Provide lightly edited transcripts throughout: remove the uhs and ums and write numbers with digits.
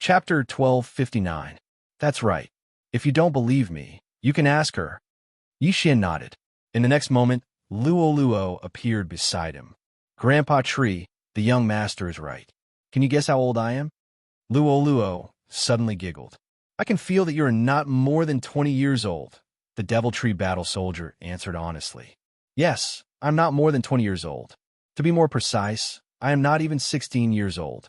Chapter 1259. That's right. If you don't believe me, you can ask her. Yixian nodded. In the next moment, Luo appeared beside him. Grandpa Tree, the young master is right. Can you guess how old I am? Luo suddenly giggled. I can feel that you're not more than 20 years old, the Devil Tree Battle Soldier answered honestly. Yes, I'm not more than 20 years old. To be more precise, I am not even 16 years old.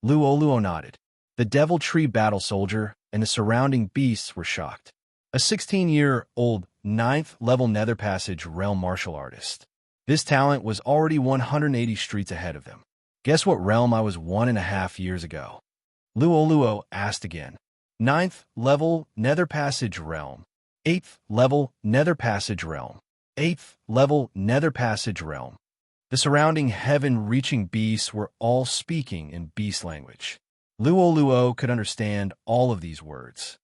Luo nodded. The Devil Tree Battle Soldier and the surrounding beasts were shocked. A 16-year-old 9th-level Nether Passage realm martial artist. This talent was already 180 streets ahead of them. Guess what realm I was 1.5 years ago? Luo asked again. 9th level Nether Passage realm. 8th level Nether Passage realm. 8th level Nether Passage realm. The surrounding heaven-reaching beasts were all speaking in beast language. Luo could understand all of these words.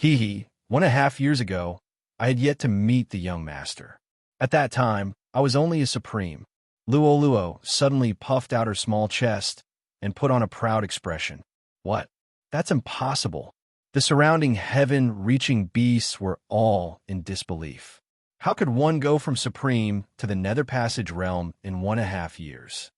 1.5 years ago, I had yet to meet the young master. At that time, I was only a supreme. Luo suddenly puffed out her small chest and put on a proud expression. What? That's impossible. The surrounding heaven-reaching beasts were all in disbelief. How could one go from supreme to the Nether Passage realm in 1.5 years?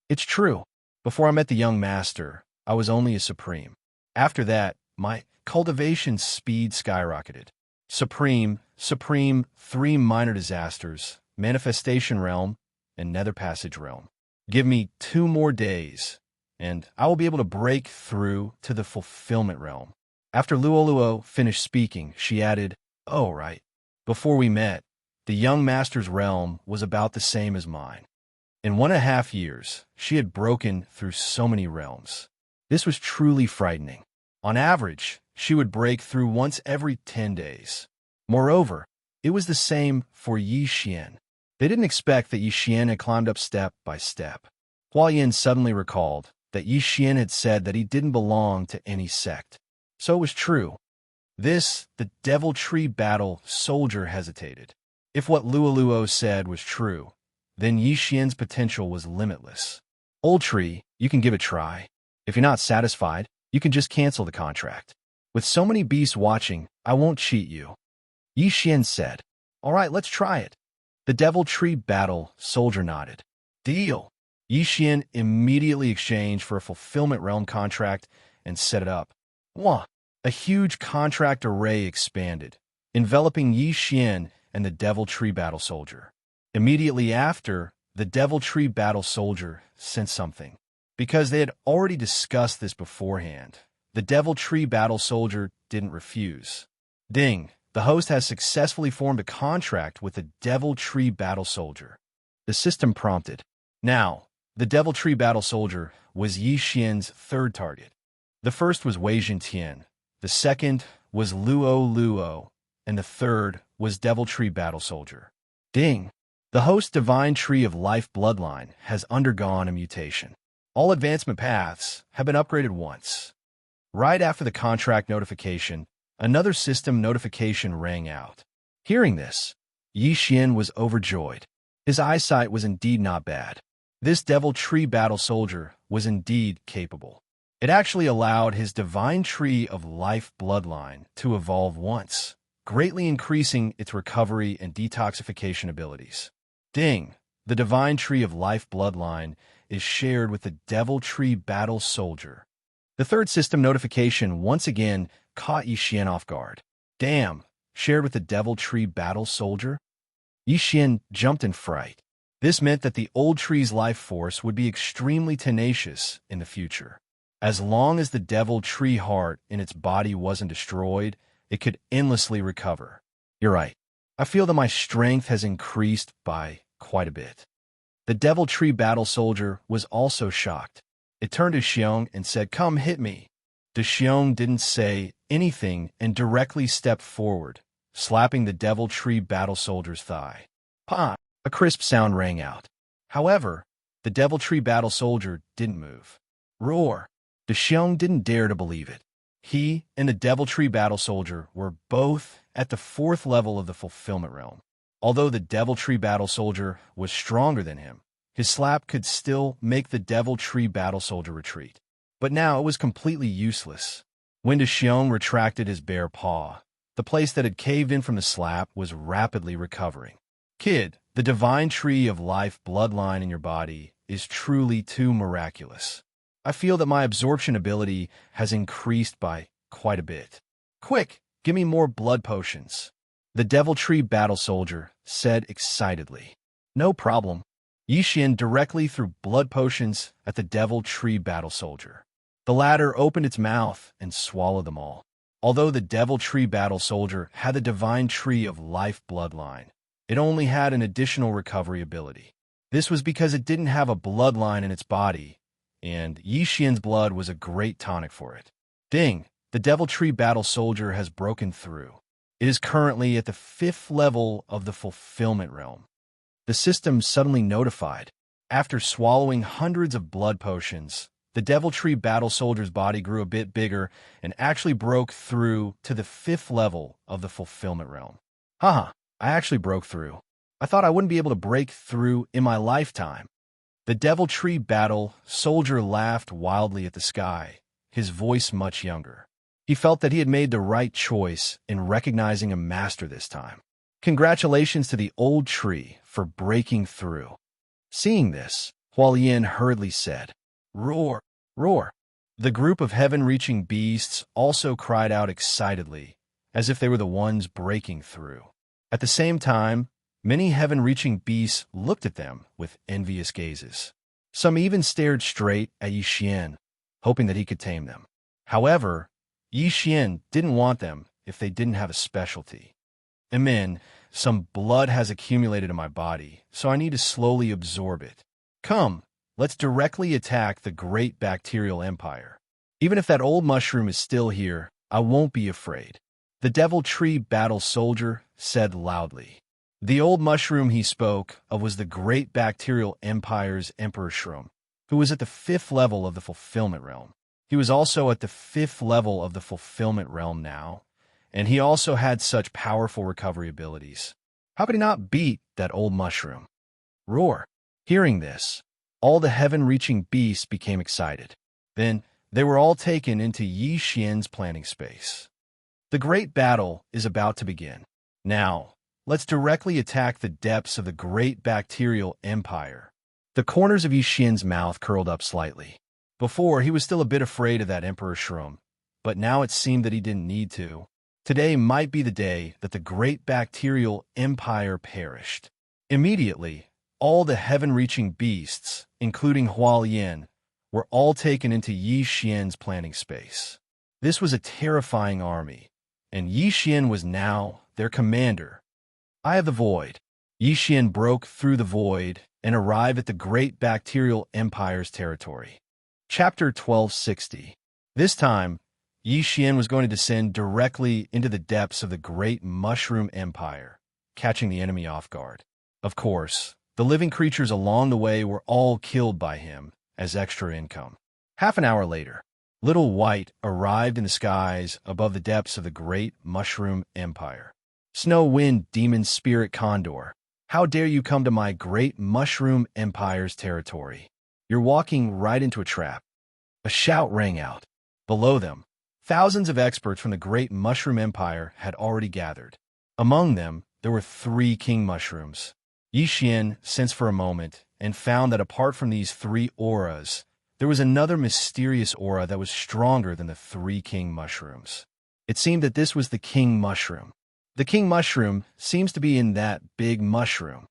It's true. Before I met the young master, I was only a supreme. After that, my cultivation speed skyrocketed. Supreme, 3 minor disasters, Manifestation Realm, and Nether Passage Realm. Give me 2 more days, and I will be able to break through to the Fulfillment Realm. After Luo finished speaking, she added, Oh, right. Before we met, the young master's realm was about the same as mine. In 1.5 years, she had broken through so many realms. This was truly frightening. On average, she would break through once every 10 days. Moreover, it was the same for Yixian. They didn't expect that Yixian had climbed up step by step. Huayan suddenly recalled that Yixian had said that he didn't belong to any sect. So it was true. The Devil Tree Battle Soldier hesitated. If what Luo said was true, then Yixian's potential was limitless. Old Tree, you can give it a try. If you're not satisfied, you can just cancel the contract. With so many beasts watching, I won't cheat you. Yixian said. All right, let's try it. The Devil Tree Battle Soldier nodded. Deal. Yixian immediately exchanged for a Fulfillment Realm contract and set it up. A huge contract array expanded, enveloping Yixian and the Devil Tree Battle Soldier. Immediately after, the Devil Tree Battle Soldier sent something. Because they had already discussed this beforehand, the Devil Tree Battle Soldier didn't refuse. Ding! The host has successfully formed a contract with the Devil Tree Battle Soldier. The system prompted. Now, the Devil Tree Battle Soldier was Yixian's third target. The first was Wei Jintian, the second was Luo, and the third was Devil Tree Battle Soldier. Ding! The host's Divine Tree of Life bloodline has undergone a mutation. All advancement paths have been upgraded once. Right after the contract notification, another system notification rang out. Hearing this, Yixian was overjoyed. His eyesight was indeed not bad. This Devil Tree Battle Soldier was indeed capable. It actually allowed his Divine Tree of Life bloodline to evolve once, greatly increasing its recovery and detoxification abilities. Ding! The Divine Tree of Life bloodline is shared with the Devil Tree Battle Soldier. The third system notification once again caught Yixian off guard. Damn! Shared with the Devil Tree Battle Soldier? Yixian jumped in fright. This meant that the old tree's life force would be extremely tenacious in the future. As long as the Devil Tree heart in its body wasn't destroyed, it could endlessly recover. You're right. I feel that my strength has increased by quite a bit. The Devil Tree Battle Soldier was also shocked. It turned to Xiong and said, Come hit me. De Xiong didn't say anything and directly stepped forward, slapping the Devil Tree Battle Soldier's thigh. Pa! A crisp sound rang out. However, the Devil Tree Battle Soldier didn't move. Roar! De Xiong didn't dare to believe it. He and the Devil Tree Battle Soldier were both at the 4th level of the Fulfillment Realm. Although the Devil Tree Battle Soldier was stronger than him, his slap could still make the Devil Tree Battle Soldier retreat. but now it was completely useless. When Xiong retracted his bare paw, the place that had caved in from the slap was rapidly recovering. Kid, the divine tree of life bloodline in your body is truly too miraculous. I feel that my absorption ability has increased by quite a bit. Quick, give me more blood potions. The Devil Tree Battle Soldier said excitedly. No problem. Yixian directly threw blood potions at the Devil Tree Battle Soldier. The latter opened its mouth and swallowed them all. Although the Devil Tree Battle Soldier had the Divine Tree of Life bloodline, it only had an additional recovery ability. This was because it didn't have a bloodline in its body, and Yixian's blood was a great tonic for it. Ding! The Devil Tree Battle Soldier has broken through. It is currently at the 5th level of the Fulfillment Realm. The system suddenly notified. After swallowing hundreds of blood potions, the Devil Tree Battle Soldier's body grew a bit bigger and actually broke through to the 5th level of the Fulfillment Realm. Haha, I actually broke through. I thought I wouldn't be able to break through in my lifetime. The Devil Tree Battle Soldier laughed wildly at the sky, his voice much younger. He felt that he had made the right choice in recognizing a master this time. Congratulations to the old tree for breaking through. Seeing this, Hualien hurriedly said, Roar! Roar! The group of heaven-reaching beasts also cried out excitedly, as if they were the ones breaking through. At the same time, many heaven-reaching beasts looked at them with envious gazes. Some even stared straight at Yixian, hoping that he could tame them. However, Yixian didn't want them if they didn't have a specialty. Some blood has accumulated in my body, so I need to slowly absorb it. Come, let's directly attack the great bacterial empire. Even if that old mushroom is still here, I won't be afraid. The Devil Tree Battle Soldier said loudly. The old mushroom he spoke of was the great bacterial empire's Emperor Shroom, who was at the 5th level of the Fulfillment Realm. He was also at the 5th level of the Fulfillment Realm now, and he also had such powerful recovery abilities. How could he not beat that old mushroom? Roar! Hearing this, all the heaven-reaching beasts became excited. Then they were all taken into Yixian's planning space. The great battle is about to begin. Now, let's directly attack the depths of the great bacterial empire. The corners of Yixian's mouth curled up slightly. Before, he was still a bit afraid of that Emperor Shroom, but now it seemed that he didn't need to. Today might be the day that the great bacterial empire perished. Immediately, all the heaven-reaching beasts, including Hualien, were all taken into Yixian's planning space. This was a terrifying army, and Yixian was now their commander. Eye of the Void. Yixian broke through the void and arrived at the great bacterial empire's territory. Chapter 1260. This time, Yixian was going to descend directly into the depths of the great mushroom empire, catching the enemy off guard. Of course, the living creatures along the way were all killed by him as extra income. Half an hour later, Little White arrived in the skies above the depths of the great mushroom empire. Snow Wind Demon Spirit Condor, how dare you come to my great mushroom empire's territory? You're walking right into a trap. A shout rang out. Below them, thousands of experts from the great mushroom empire had already gathered. Among them, there were 3 king mushrooms. Yixian sensed for a moment and found that apart from these 3 auras, there was another mysterious aura that was stronger than the 3 king mushrooms. It seemed that this was the king mushroom. The king mushroom seems to be in that big mushroom.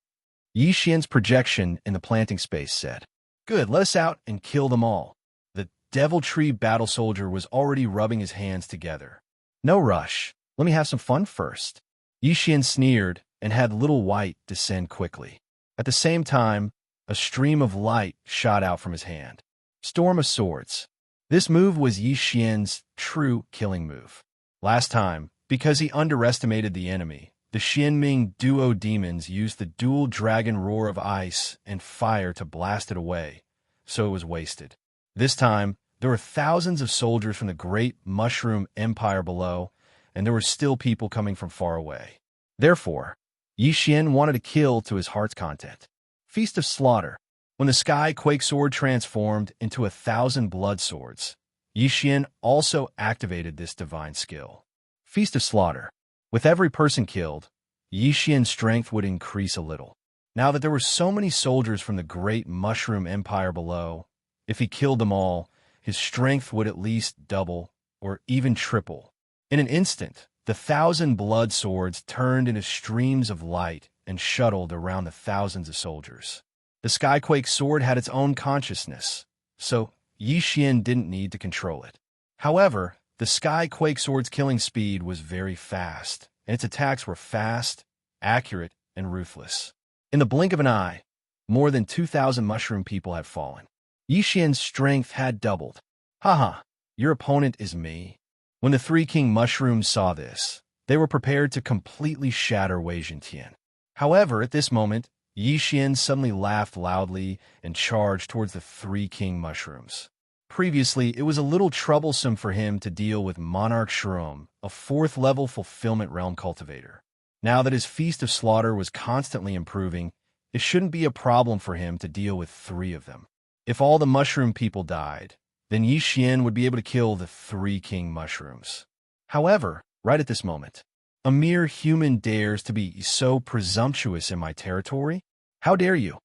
Yixian's projection in the planting space said, Good, let us out and kill them all. The Devil Tree Battle Soldier was already rubbing his hands together. No rush. Let me have some fun first. Yixian sneered and had Little White descend quickly. At the same time, a stream of light shot out from his hand. Storm of Swords. This move was Yixian's true killing move. Last time, because he underestimated the enemy, the Xianming duo demons used the dual dragon roar of ice and fire to blast it away, so it was wasted. This time, there were thousands of soldiers from the great mushroom empire below, and there were still people coming from far away. Therefore, Yixian wanted to kill to his heart's content. Feast of Slaughter. When the Sky Quake Sword transformed into 1,000 blood swords, Xian also activated this divine skill. Feast of Slaughter. With every person killed, Xian's strength would increase a little. Now that there were so many soldiers from the great Mushroom Empire below, if he killed them all, his strength would at least double or even triple. In an instant, the 1,000 blood swords turned into streams of light and shuttled around the thousands of soldiers. The Skyquake sword had its own consciousness, so Xian didn't need to control it. However, the Skyquake sword's killing speed was very fast, and its attacks were fast, accurate, and ruthless. In the blink of an eye, more than 2,000 mushroom people had fallen. Xian's strength had doubled. Haha, your opponent is me. When the three king mushrooms saw this, they were prepared to completely shatter Wei Zhentian. However, at this moment, Xian suddenly laughed loudly and charged towards the three king mushrooms. Previously, it was a little troublesome for him to deal with Monarch Shroom, a 4th-level Fulfillment Realm cultivator. Now that his Feast of Slaughter was constantly improving, it shouldn't be a problem for him to deal with 3 of them. If all the mushroom people died, then Xian would be able to kill the 3 king mushrooms. However, right at this moment, a mere human dares to be so presumptuous in my territory? How dare you?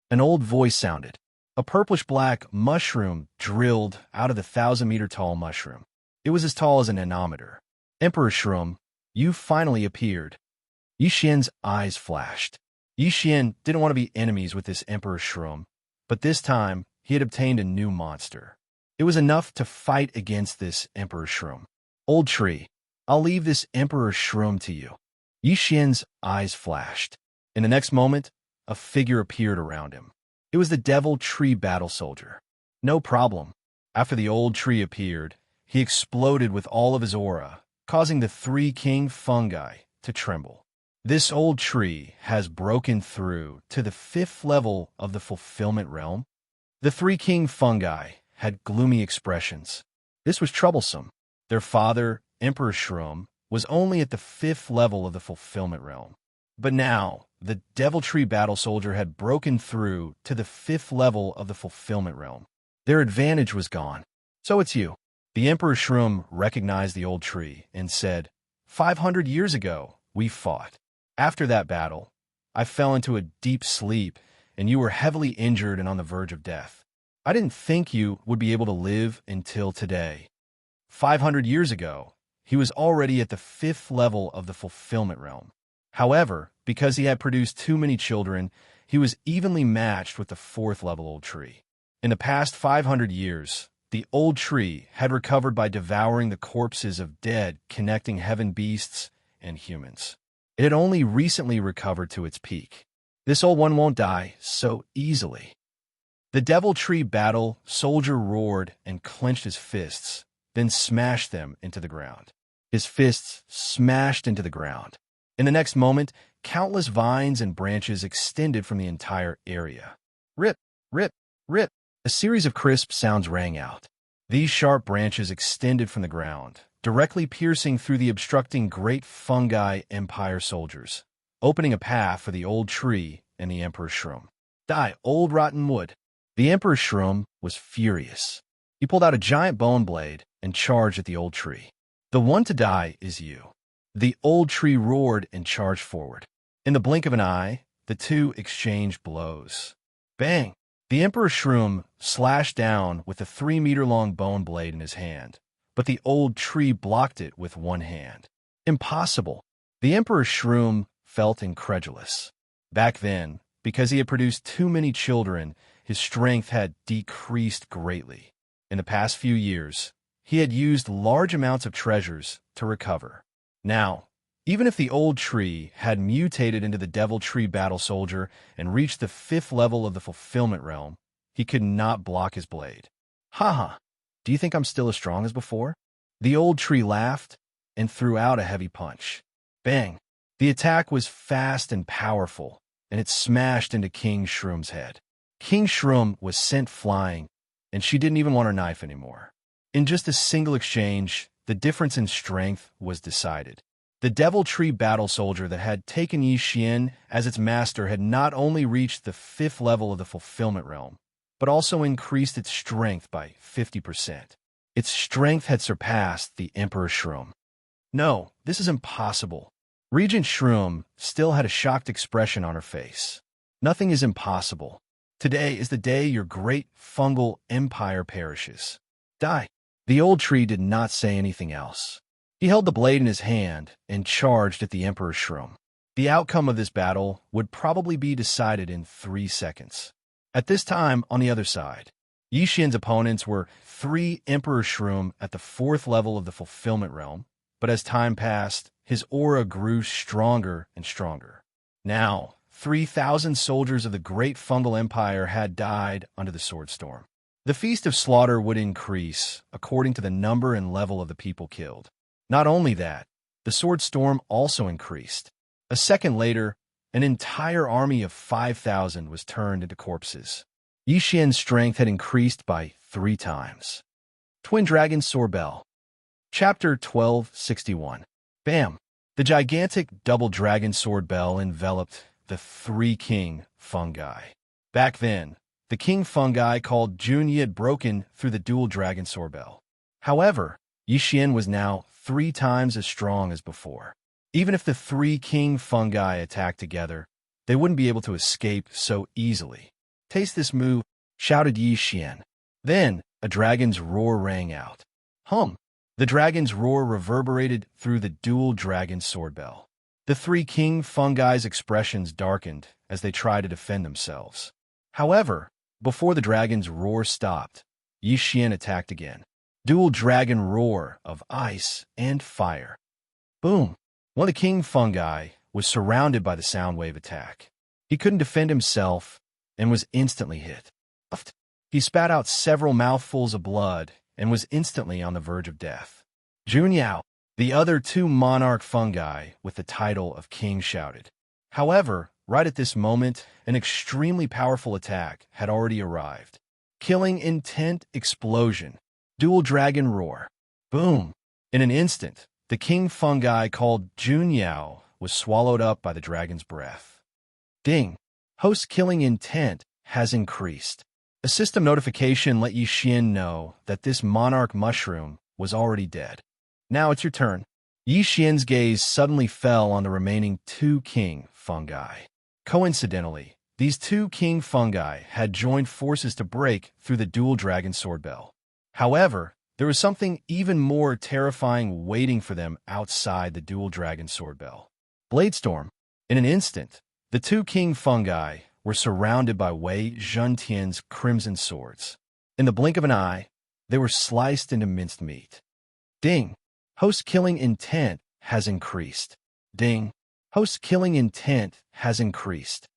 An old voice sounded. A purplish-black mushroom drilled out of the 1,000-meter-tall mushroom. It was as tall as an nanometer. Emperor Shroom, you finally appeared. Xian's eyes flashed. Xian didn't want to be enemies with this Emperor Shroom, but this time he had obtained a new monster. It was enough to fight against this Emperor Shroom. Old tree, I'll leave this Emperor Shroom to you. Xian's eyes flashed. In the next moment, a figure appeared around him. It was the Devil Tree Battle Soldier. No problem. After the old tree appeared, he exploded with all of his aura, causing the 3 king fungi to tremble. This old tree has broken through to the 5th level of the Fulfillment Realm. The 3 king fungi had gloomy expressions. This was troublesome. Their father, Emperor Shroom, was only at the 5th level of the Fulfillment Realm. But now, the Devil Tree Battle Soldier had broken through to the 5th level of the Fulfillment Realm. Their advantage was gone. So it's you. The Emperor Shroom recognized the old tree and said, 500 years ago, we fought. After that battle, I fell into a deep sleep, and you were heavily injured and on the verge of death. I didn't think you would be able to live until today. 500 years ago, he was already at the 5th level of the Fulfillment Realm. However, because he had produced too many children, he was evenly matched with the 4th level old tree. In the past 500 years, the old tree had recovered by devouring the corpses of dead, connecting heaven beasts and humans. It had only recently recovered to its peak. This old one won't die so easily. The Devil Tree Battle Soldier roared and clenched his fists, then smashed them into the ground. His fists smashed into the ground. In the next moment, countless vines and branches extended from the entire area. Rip, rip, rip. A series of crisp sounds rang out. These sharp branches extended from the ground, directly piercing through the obstructing great fungi empire soldiers, opening a path for the old tree and the Emperor Shroom. Die, old rotten wood. The Emperor Shroom was furious. He pulled out a giant bone blade and charged at the old tree. The one to die is you. The old tree roared and charged forward. In the blink of an eye, the two exchanged blows. Bang! The Emperor Shroom slashed down with a 3-meter-long bone blade in his hand, but the old tree blocked it with one hand. Impossible! The Emperor Shroom felt incredulous. Back then, because he had produced too many children, his strength had decreased greatly. In the past few years, he had used large amounts of treasures to recover. Now, even if the old tree had mutated into the Devil Tree Battle Soldier and reached the 5th level of the Fulfillment Realm, he could not block his blade. Haha, do you think I'm still as strong as before? The old tree laughed and threw out a heavy punch. Bang! The attack was fast and powerful, and it smashed into King Shroom's head. King Shroom was sent flying, and she didn't even want her knife anymore. In just a single exchange, the difference in strength was decided. The Devil Tree Battle Soldier that had taken Xian as its master had not only reached the 5th level of the Fulfillment Realm, but also increased its strength by 50%. Its strength had surpassed the Emperor Shroom. No, this is impossible. Regent Shroom still had a shocked expression on her face. Nothing is impossible. Today is the day your great fungal empire perishes. Die. The old tree did not say anything else. He held the blade in his hand and charged at the Emperor Shroom. The outcome of this battle would probably be decided in 3 seconds. At this time, on the other side, Yi Xian's opponents were 3 Emperor Shroom at the 4th level of the Fulfillment Realm, but as time passed, his aura grew stronger and stronger. Now, 3,000 soldiers of the Great Fungal Empire had died under the Sword Storm. The Feast of Slaughter would increase according to the number and level of the people killed. Not only that, the Sword Storm also increased. A second later, an entire army of 5,000 was turned into corpses. Yi Xian's strength had increased by 3 times. Twin Dragon Sword Bell. Chapter 1261. Bam! The gigantic double dragon sword bell enveloped the 3 king fungi. Back then, the king fungi called Junyi had broken through the dual dragon sword bell. However, Yi Xian was now 3 times as strong as before. Even if the 3 king fungi attacked together, they wouldn't be able to escape so easily. Taste this move, shouted Yi Xian. Then, a dragon's roar rang out. Hum! The dragon's roar reverberated through the dual dragon sword bell. The 3 king fungi's expressions darkened as they tried to defend themselves. However, before the dragon's roar stopped, Yi Xian attacked again. Dual dragon roar of ice and fire. Boom! One of the king fungi was surrounded by the sound wave attack. He couldn't defend himself and was instantly hit. He spat out several mouthfuls of blood and was instantly on the verge of death. Junyao, the other 2 monarch fungi with the title of king, shouted. However, right at this moment, an extremely powerful attack had already arrived. Killing intent explosion. Dual dragon roar. Boom! In an instant, the king fungi called Junyao was swallowed up by the dragon's breath. Ding! Host killing intent has increased. A system notification let Yi Xian know that this monarch mushroom was already dead. Now it's your turn. Yi Xian's gaze suddenly fell on the remaining 2 king fungi. Coincidentally, these 2 king fungi had joined forces to break through the dual dragon sword bell. However, there was something even more terrifying waiting for them outside the dual dragon sword bell. Bladestorm. In an instant, the 2 king fungi were surrounded by Wei Zhentian's crimson swords. In the blink of an eye, they were sliced into minced meat. Ding! Host killing intent has increased. Ding! Host killing intent has increased.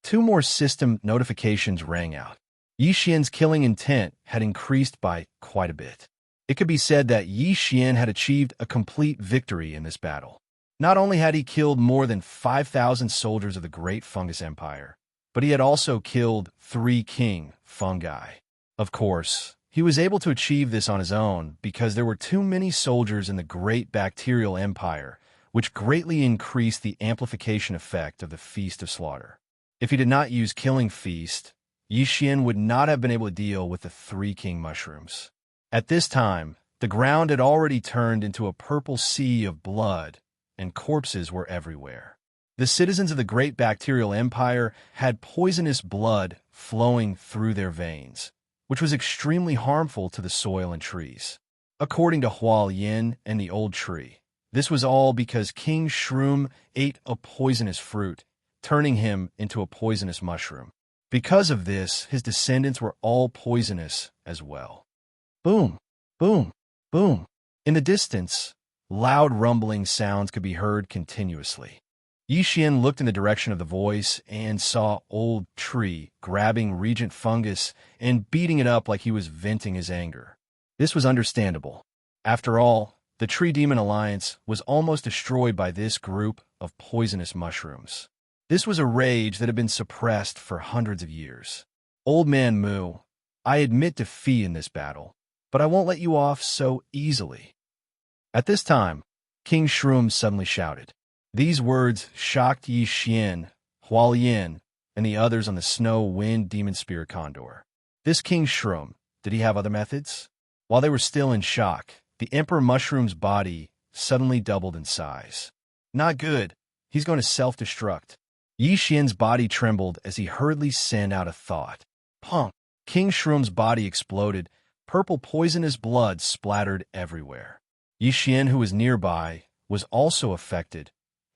2 more system notifications rang out. Yi Xian's killing intent had increased by quite a bit. It could be said that Yi Xian had achieved a complete victory in this battle. Not only had he killed more than 5,000 soldiers of the Great Fungus Empire, but he had also killed 3 king fungi. Of course, he was able to achieve this on his own because there were too many soldiers in the Great Bacterial Empire, which greatly increased the amplification effect of the Feast of Slaughter. If he did not use Killing Feast, Yi Xian would not have been able to deal with the 3 king mushrooms. At this time, the ground had already turned into a purple sea of blood, and corpses were everywhere. The citizens of the Great Bacterial Empire had poisonous blood flowing through their veins, which was extremely harmful to the soil and trees. According to Huo Yin and the old tree, this was all because King Shroom ate a poisonous fruit, turning him into a poisonous mushroom. Because of this, his descendants were all poisonous as well. Boom, boom, boom. In the distance, loud rumbling sounds could be heard continuously. Yi Xian looked in the direction of the voice and saw Old Tree grabbing Regent Fungus and beating it up like he was venting his anger. This was understandable. After all, the Tree Demon Alliance was almost destroyed by this group of poisonous mushrooms. This was a rage that had been suppressed for hundreds of years. Old Man Moo, I admit defeat in this battle, but I won't let you off so easily. At this time, King Shroom suddenly shouted. These words shocked Yi Xian, Huo Yin, and the others on the Snow Wind Demon Spirit Condor. This King Shroom, did he have other methods? While they were still in shock, the Emperor Mushroom's body suddenly doubled in size. Not good. He's going to self-destruct. Yi Xian's body trembled as he hurriedly sent out a thought. Punk! King Shroom's body exploded. Purple poisonous blood splattered everywhere. Yi Xian, who was nearby, was also affected,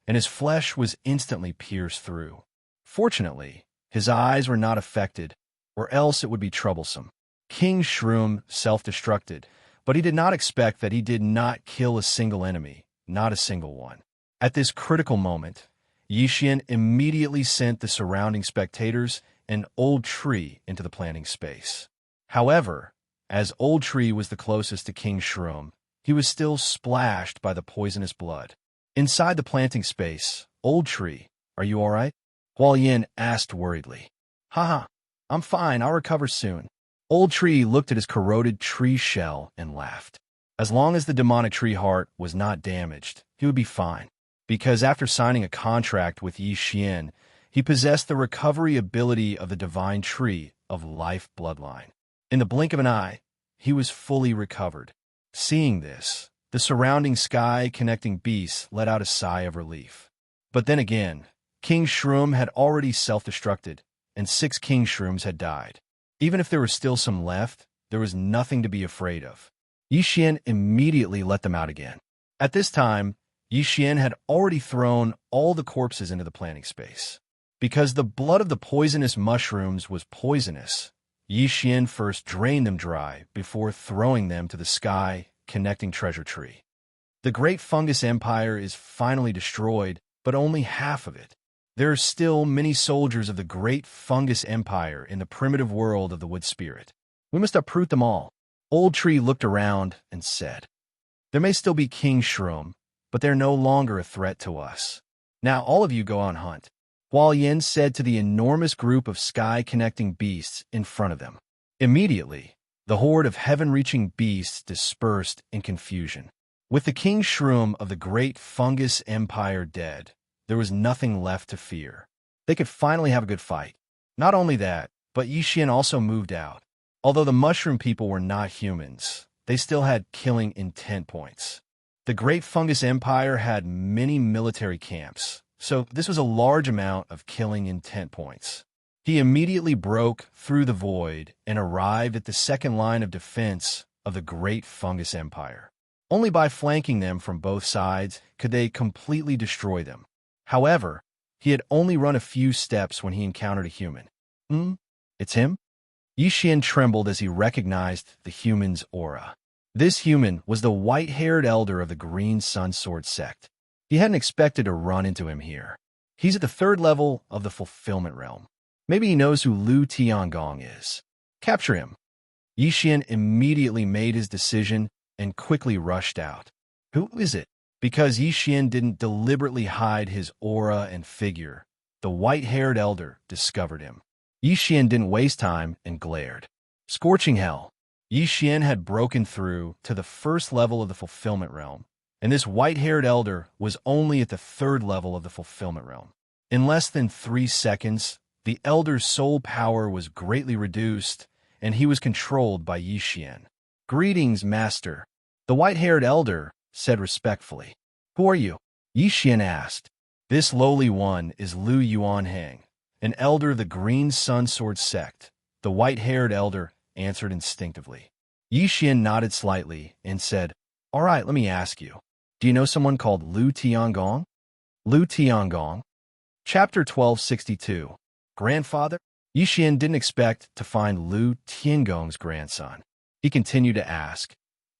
and his flesh was instantly pierced through. Fortunately, his eyes were not affected, or else it would be troublesome. King Shroom self-destructed, but he did not expect that he did not kill a single enemy, not a single one. At this critical moment, Yi Xian immediately sent the surrounding spectators and Old Tree into the planting space. However, as Old Tree was the closest to King Shroom, he was still splashed by the poisonous blood. Inside the planting space, Old Tree, are you all right? Huo Yin asked worriedly. Haha, I'm fine, I'll recover soon. Old Tree looked at his corroded tree shell and laughed. As long as the demonic tree heart was not damaged, he would be fine. Because after signing a contract with Yi Xian, he possessed the recovery ability of the divine tree of life bloodline. In the blink of an eye, he was fully recovered. Seeing this, the surrounding sky-connecting beasts let out a sigh of relief. But then again, King Shroom had already self-destructed, and 6 King Shrooms had died. Even if there was still some left, there was nothing to be afraid of. Yi Xian immediately let them out again. At this time, Yi Xian had already thrown all the corpses into the planting space. Because the blood of the poisonous mushrooms was poisonous, Yi Xian first drained them dry before throwing them to the sky-connecting treasure tree. The Great Fungus Empire is finally destroyed, but only half of it. There are still many soldiers of the Great Fungus Empire in the primitive world of the Wood Spirit. We must uproot them all. Old Tree looked around and said, There may still be King Shroom, but they're no longer a threat to us. Now all of you go on hunt. Huo Yin said to the enormous group of sky-connecting beasts in front of them. Immediately, the horde of heaven-reaching beasts dispersed in confusion. With the King Shroom of the Great Fungus Empire dead, there was nothing left to fear. They could finally have a good fight. Not only that, but Yi Xian also moved out. Although the mushroom people were not humans, they still had killing intent points. The Great Fungus Empire had many military camps, so this was a large amount of killing intent points. He immediately broke through the void and arrived at the second line of defense of the Great Fungus Empire. Only by flanking them from both sides could they completely destroy them. However, he had only run a few steps when he encountered a human. It's him? Yi Xian trembled as he recognized the human's aura. This human was the white-haired elder of the Green Sun Sword sect. He hadn't expected to run into him here. He's at the 3rd level of the Fulfillment Realm. Maybe he knows who Lu Tiangong is. Capture him. Yi Xian immediately made his decision and quickly rushed out. Who is it? Because Yi Xian didn't deliberately hide his aura and figure, the white-haired elder discovered him. Yi Xian didn't waste time and glared. Scorching hell. Yi Xian had broken through to the 1st level of the Fulfillment Realm, and this white-haired elder was only at the 3rd level of the Fulfillment Realm. In less than 3 seconds, the elder's soul power was greatly reduced, and he was controlled by Yi Xian. Greetings, Master. The white-haired elder said respectfully. Who are you? Yi Xian asked. This lowly one is Lu Yuanhang, an elder of the Green Sun Sword sect. The white-haired elder answered instinctively. Yi Xian nodded slightly and said, All right, let me ask you. Do you know someone called Lu Tiangong? Lu Tiangong? Chapter 1262. Grandfather? Yi Xian didn't expect to find Lu Tiangong's grandson. He continued to ask,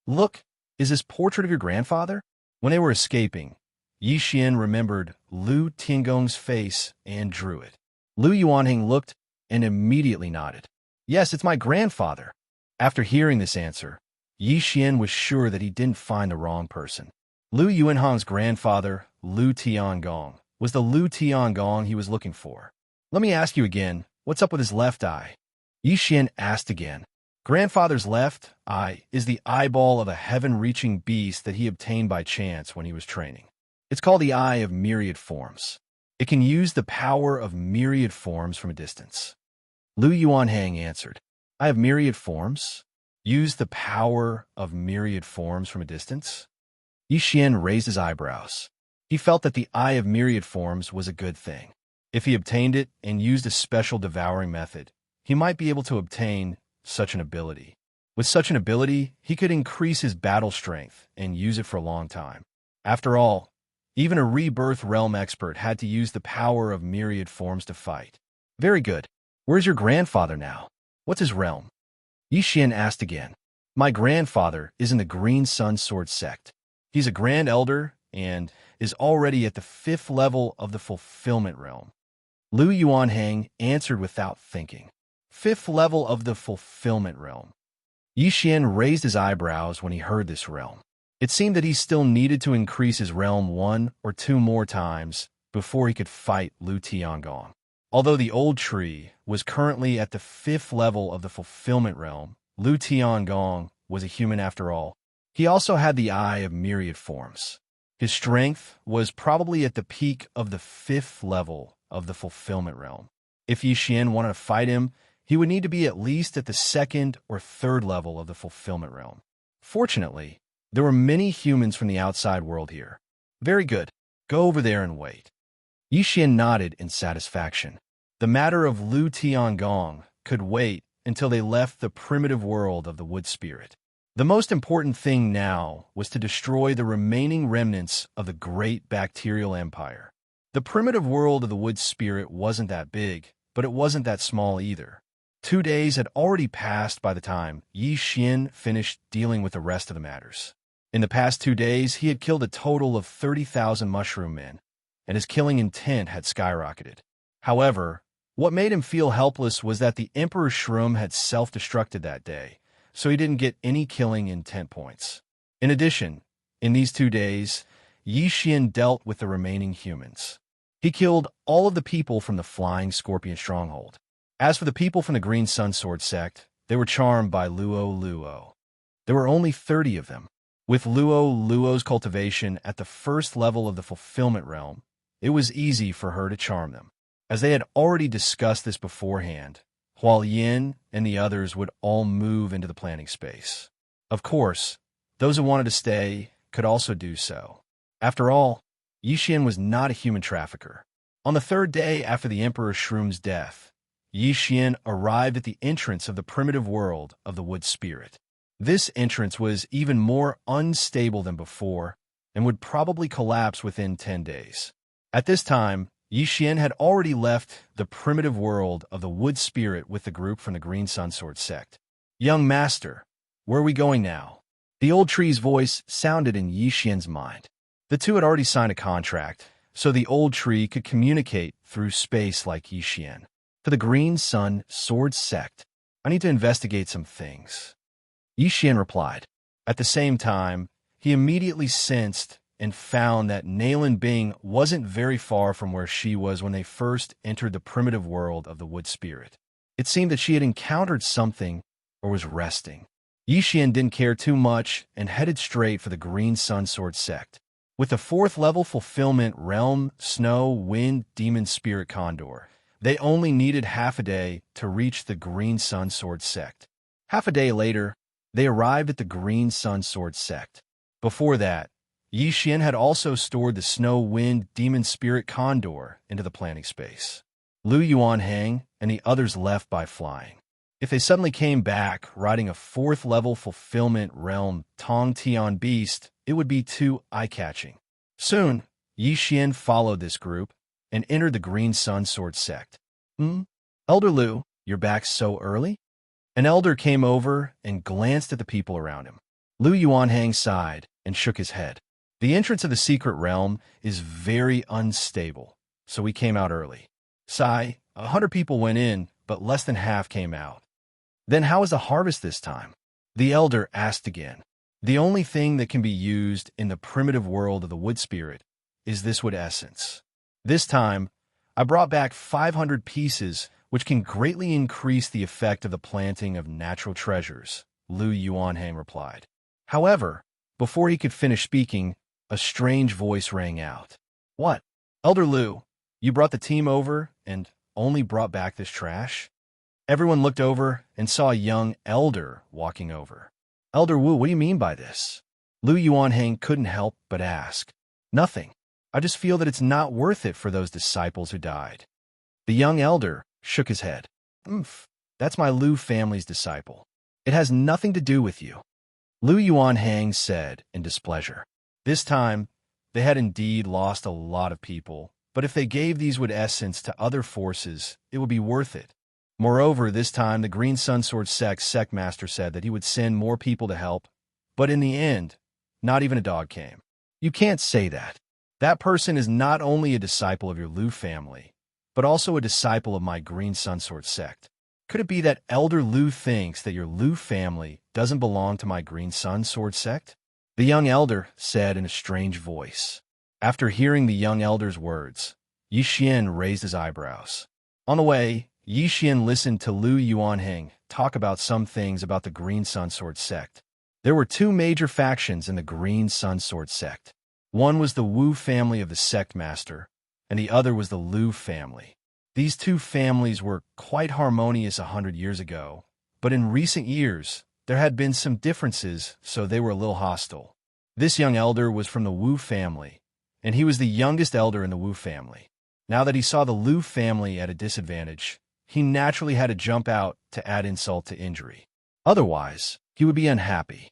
Look, is this portrait of your grandfather? When they were escaping, Yi Xian remembered Lu Tiangong's face and drew it. Lu Yuanheng looked and immediately nodded. Yes, it's my grandfather. After hearing this answer, Yi Xian was sure that he didn't find the wrong person. Lu Yuanheng's grandfather, Lu Tiangong, was the Lu Tiangong he was looking for. Let me ask you again, what's up with his left eye? Yi Xian asked again. Grandfather's left eye is the eyeball of a heaven-reaching beast that he obtained by chance when he was training. It's called the Eye of Myriad Forms. It can use the power of myriad forms from a distance. Lu Yuanheng answered, I have myriad forms? Use the power of myriad forms from a distance? Yi Xian raised his eyebrows. He felt that the Eye of Myriad Forms was a good thing. If he obtained it and used a special devouring method, he might be able to obtain such an ability. With such an ability, he could increase his battle strength and use it for a long time. After all, even a rebirth realm expert had to use the power of myriad forms to fight. Very good. Where's your grandfather now? What's his realm? Yi Xian asked again. My grandfather is in the Green Sun Sword sect. He's a Grand Elder and is already at the 5th level of the Fulfillment Realm. Lu Yuanhang answered without thinking. 5th level of the Fulfillment Realm. Yi Xian raised his eyebrows when he heard this realm. It seemed that he still needed to increase his realm 1 or 2 more times before he could fight Lu Tiangong. Although the old tree was currently at the 5th level of the Fulfillment Realm, Lu Tiangong was a human after all. He also had the Eye of Myriad Forms. His strength was probably at the peak of the 5th level of the Fulfillment Realm. If Yi Xian wanted to fight him, he would need to be at least at the 2nd or 3rd level of the Fulfillment Realm. Fortunately, there were many humans from the outside world here. Very good. Go over there and wait. Yi Xian nodded in satisfaction. The matter of Lu Tiangong could wait until they left the primitive world of the Wood Spirit. The most important thing now was to destroy the remaining remnants of the great bacterial empire. The primitive world of the Wood Spirit wasn't that big, but it wasn't that small either. 2 days had already passed by the time Yi Xian finished dealing with the rest of the matters. In the past 2 days, he had killed a total of 30,000 mushroom men, and his killing intent had skyrocketed. However, what made him feel helpless was that the Emperor Shroom had self-destructed that day, so he didn't get any killing intent points. In addition, in these 2 days, Yi Xian dealt with the remaining humans. He killed all of the people from the Flying Scorpion Stronghold. As for the people from the Green Sun Sword sect, they were charmed by Luo. There were only 30 of them. With Luo's cultivation at the 1st level of the Fulfillment Realm, it was easy for her to charm them. As they had already discussed this beforehand, Hual Yin and the others would all move into the planning space. Of course, those who wanted to stay could also do so. After all, Yi Xian was not a human trafficker. On the 3rd day after the Emperor Shroom's death, Yi Xian arrived at the entrance of the primitive world of the Wood Spirit. This entrance was even more unstable than before and would probably collapse within 10 days. At this time, Yi Xian had already left the primitive world of the Wood Spirit with the group from the Green Sun Sword sect. Young master, where are we going now? The old tree's voice sounded in Yi Xian's mind. The two had already signed a contract, so the old tree could communicate through space like Yi Xian. To the Green Sun Sword sect, I need to investigate some things. Yi Xian replied. At the same time, he immediately sensed and found that Nailin Bing wasn't very far from where she was when they first entered the primitive world of the Wood Spirit. It seemed that she had encountered something or was resting. Yi Xian didn't care too much and headed straight for the Green Sun Sword sect. With the 4th level Fulfillment Realm Snow Wind Demon Spirit Condor, they only needed half a day to reach the Green Sun Sword sect. Half a day later, they arrived at the Green Sun Sword sect. Before that, Yi Xian had also stored the Snow Wind Demon Spirit Condor into the planning space. Lu Yuanhang and the others left by flying. If they suddenly came back riding a 4th level Fulfillment Realm Tong Tian Beast, it would be too eye-catching. Soon, Yi Xian followed this group and entered the Green Sun Sword sect. Elder Lu, you're back so early? An elder came over and glanced at the people around him. Lu Yuanhang sighed and shook his head. The entrance of the secret realm is very unstable, so we came out early. 100 people went in, but less than half came out. Then how is the harvest this time? The elder asked again. The only thing that can be used in the primitive world of the Wood Spirit is this wood essence. This time, I brought back 500 pieces, which can greatly increase the effect of the planting of natural treasures, Lu Yuanhang replied. However, before he could finish speaking, a strange voice rang out. What? Elder Lu, you brought the team over and only brought back this trash? Everyone looked over and saw a young elder walking over. Elder Wu, what do you mean by this? Lu Yuanhang couldn't help but ask. Nothing. I just feel that it's not worth it for those disciples who died. The young elder shook his head. That's my Lu family's disciple. It has nothing to do with you. Lu Yuanhang said in displeasure. This time, they had indeed lost a lot of people, but if they gave these wood essence to other forces, it would be worth it. Moreover, this time the Green Sun Sword sect master said that he would send more people to help, but in the end, not even a dog came. You can't say that. That person is not only a disciple of your Lu family, but also a disciple of my Green Sun Sword sect. Could it be that Elder Lu thinks that your Lu family doesn't belong to my Green Sun Sword sect? The young elder said in a strange voice. After hearing the young elder's words, Yi Xian raised his eyebrows. On the way, Yi Xian listened to Lu Yuanheng talk about some things about the Green Sun Sword sect. There were two major factions in the Green Sun Sword sect. One was the Wu family of the sect master, and the other was the Lu family. These two families were quite harmonious 100 years ago, but in recent years, there had been some differences, so they were a little hostile. This young elder was from the Wu family, and he was the youngest elder in the Wu family. Now that he saw the Lu family at a disadvantage, he naturally had to jump out to add insult to injury. Otherwise, he would be unhappy.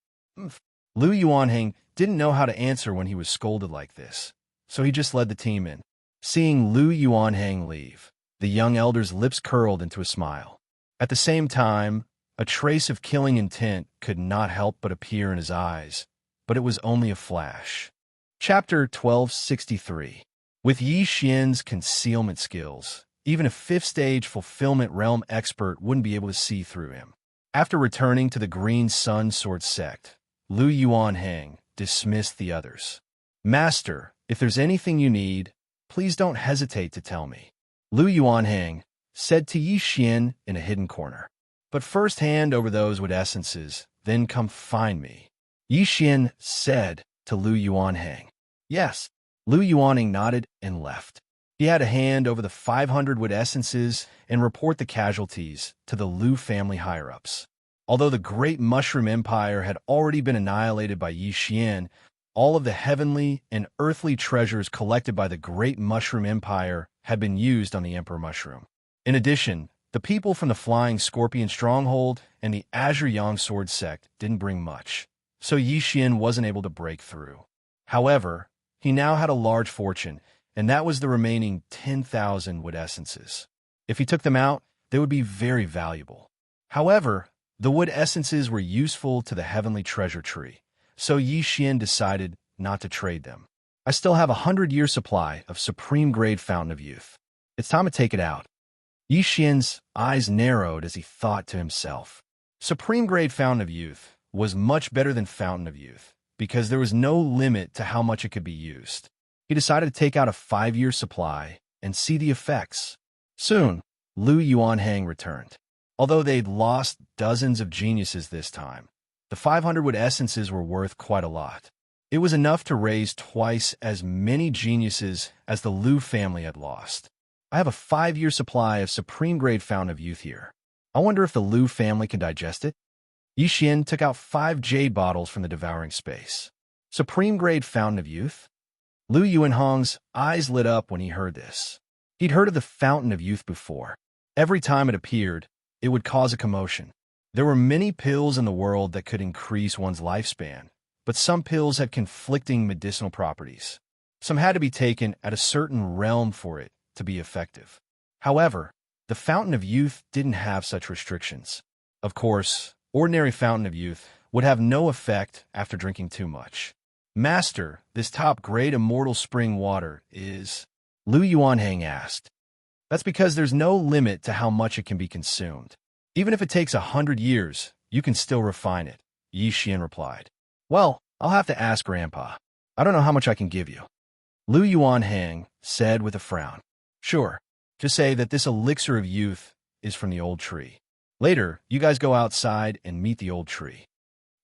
Lu Yuanheng didn't know how to answer when he was scolded like this, so he just led the team in. Seeing Lu Yuanheng leave, the young elder's lips curled into a smile. At the same time, a trace of killing intent could not help but appear in his eyes, but it was only a flash. Chapter 1263. With Yi Xian's concealment skills, even a 5th stage fulfillment realm expert wouldn't be able to see through him. After returning to the Green Sun Sword sect, Lu Yuanheng dismissed the others. Master, if there's anything you need, please don't hesitate to tell me. Lu Yuanheng said to Yi Xian in a hidden corner. But first hand over those wood essences, then come find me. Yi Xian said to Lu Yuanheng. Yes. Lu Yuanheng nodded and left. He had a hand over the 500 wood essences and report the casualties to the Lu family higher-ups. Although the Great Mushroom Empire had already been annihilated by Yi Xian, all of the heavenly and earthly treasures collected by the Great Mushroom Empire had been used on the Emperor Mushroom. In addition, the people from the Flying Scorpion Stronghold and the Azure Yang Sword sect didn't bring much, so Yi Xian wasn't able to break through. However, he now had a large fortune, and that was the remaining 10,000 wood essences. If he took them out, they would be very valuable. However, the wood essences were useful to the heavenly treasure tree, so Yi Xian decided not to trade them. I still have a 100-year supply of supreme-grade Fountain of Youth. It's time to take it out. Yi Xian's eyes narrowed as he thought to himself. Supreme-grade Fountain of Youth was much better than Fountain of Youth, because there was no limit to how much it could be used. He decided to take out a 5-year supply and see the effects. Soon, Lu Yuanheng returned. Although they'd lost dozens of geniuses this time, the 500 wood essences were worth quite a lot. It was enough to raise twice as many geniuses as the Lu family had lost. I have a 5-year supply of supreme-grade Fountain of Youth here. I wonder if the Lu family can digest it? Yi Xian took out 5 jade bottles from the devouring space. Supreme-grade Fountain of Youth? Lu Yuanheng's eyes lit up when he heard this. He'd heard of the Fountain of Youth before. Every time it appeared, it would cause a commotion. There were many pills in the world that could increase one's lifespan, but some pills had conflicting medicinal properties. Some had to be taken at a certain realm for it to be effective. However, the Fountain of Youth didn't have such restrictions. Of course, ordinary Fountain of Youth would have no effect after drinking too much. Master, this top-grade immortal spring water is... Lu Yuanheng asked. That's because there's no limit to how much it can be consumed. Even if it takes 100 years, you can still refine it, Yi Xian replied. Well, I'll have to ask Grandpa. I don't know how much I can give you. Lu Yuanheng said with a frown. Sure, just say that this elixir of youth is from the old tree. Later, you guys go outside and meet the old tree.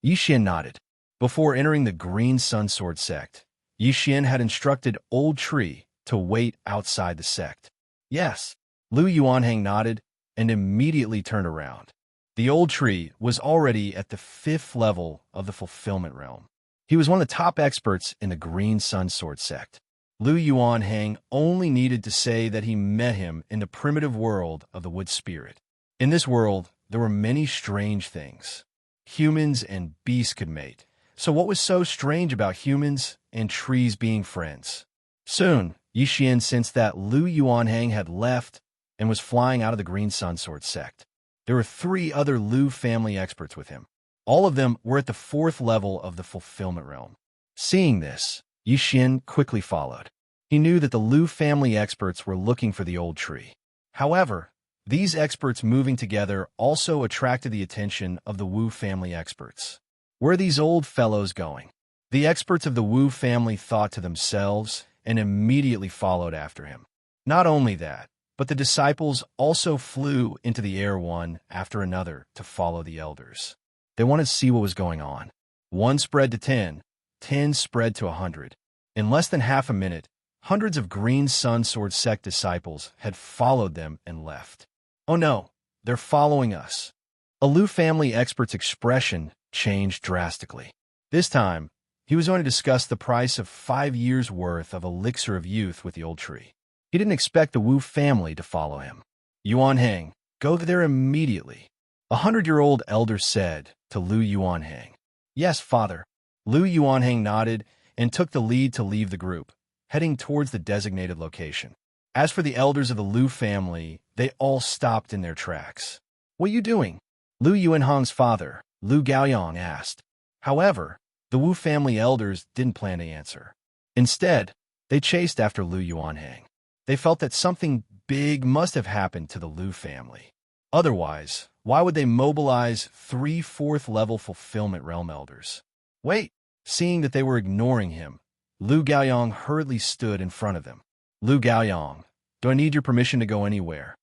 Yi Xian nodded. Before entering the Green Sun Sword sect, Yi Xian had instructed Old Tree to wait outside the sect. Yes, Lu Yuanheng nodded and immediately turned around. The old tree was already at the 5th level of the fulfillment realm. He was one of the top experts in the Green Sun Sword sect. Lu Yuanhang only needed to say that he met him in the primitive world of the wood spirit. In this world, there were many strange things. Humans and beasts could mate. So what was so strange about humans and trees being friends? Soon, Yixian sensed that Lu Yuanhang had left and was flying out of the Green Sun Sword sect. There were 3 other Lu family experts with him. All of them were at the 4th level of the fulfillment realm. Seeing this, Yixian quickly followed. He knew that the Lu family experts were looking for the old tree. However, these experts moving together also attracted the attention of the Wu family experts. Where are these old fellows going? The experts of the Wu family thought to themselves and immediately followed after him. Not only that, but the disciples also flew into the air one after another to follow the elders. They wanted to see what was going on. 1 spread to 10, 10 spread to 100. In less than half a minute, hundreds of Green Sun Sword sect disciples had followed them and left. Oh no, they're following us. A Lu family expert's expression changed drastically. This time, he was going to discuss the price of 5 years' worth of elixir of youth with the old tree. He didn't expect the Wu family to follow him. Yuanhang, go there immediately. A 100-year-old elder said to Lu Yuanhang. Yes, father. Lu Yuanhang nodded and took the lead to leave the group, heading towards the designated location. As for the elders of the Lu family, they all stopped in their tracks. What are you doing? Lu Yuanhang's father, Lu Gaoyang, asked. However, the Wu family elders didn't plan to answer. Instead, they chased after Lu Yuanhang. They felt that something big must have happened to the Lu family. Otherwise, why would they mobilize 3 4th-level fulfillment realm elders? Wait! Seeing that they were ignoring him, Lu Gaoyang hurriedly stood in front of them. Lu Gaoyang, do I need your permission to go anywhere?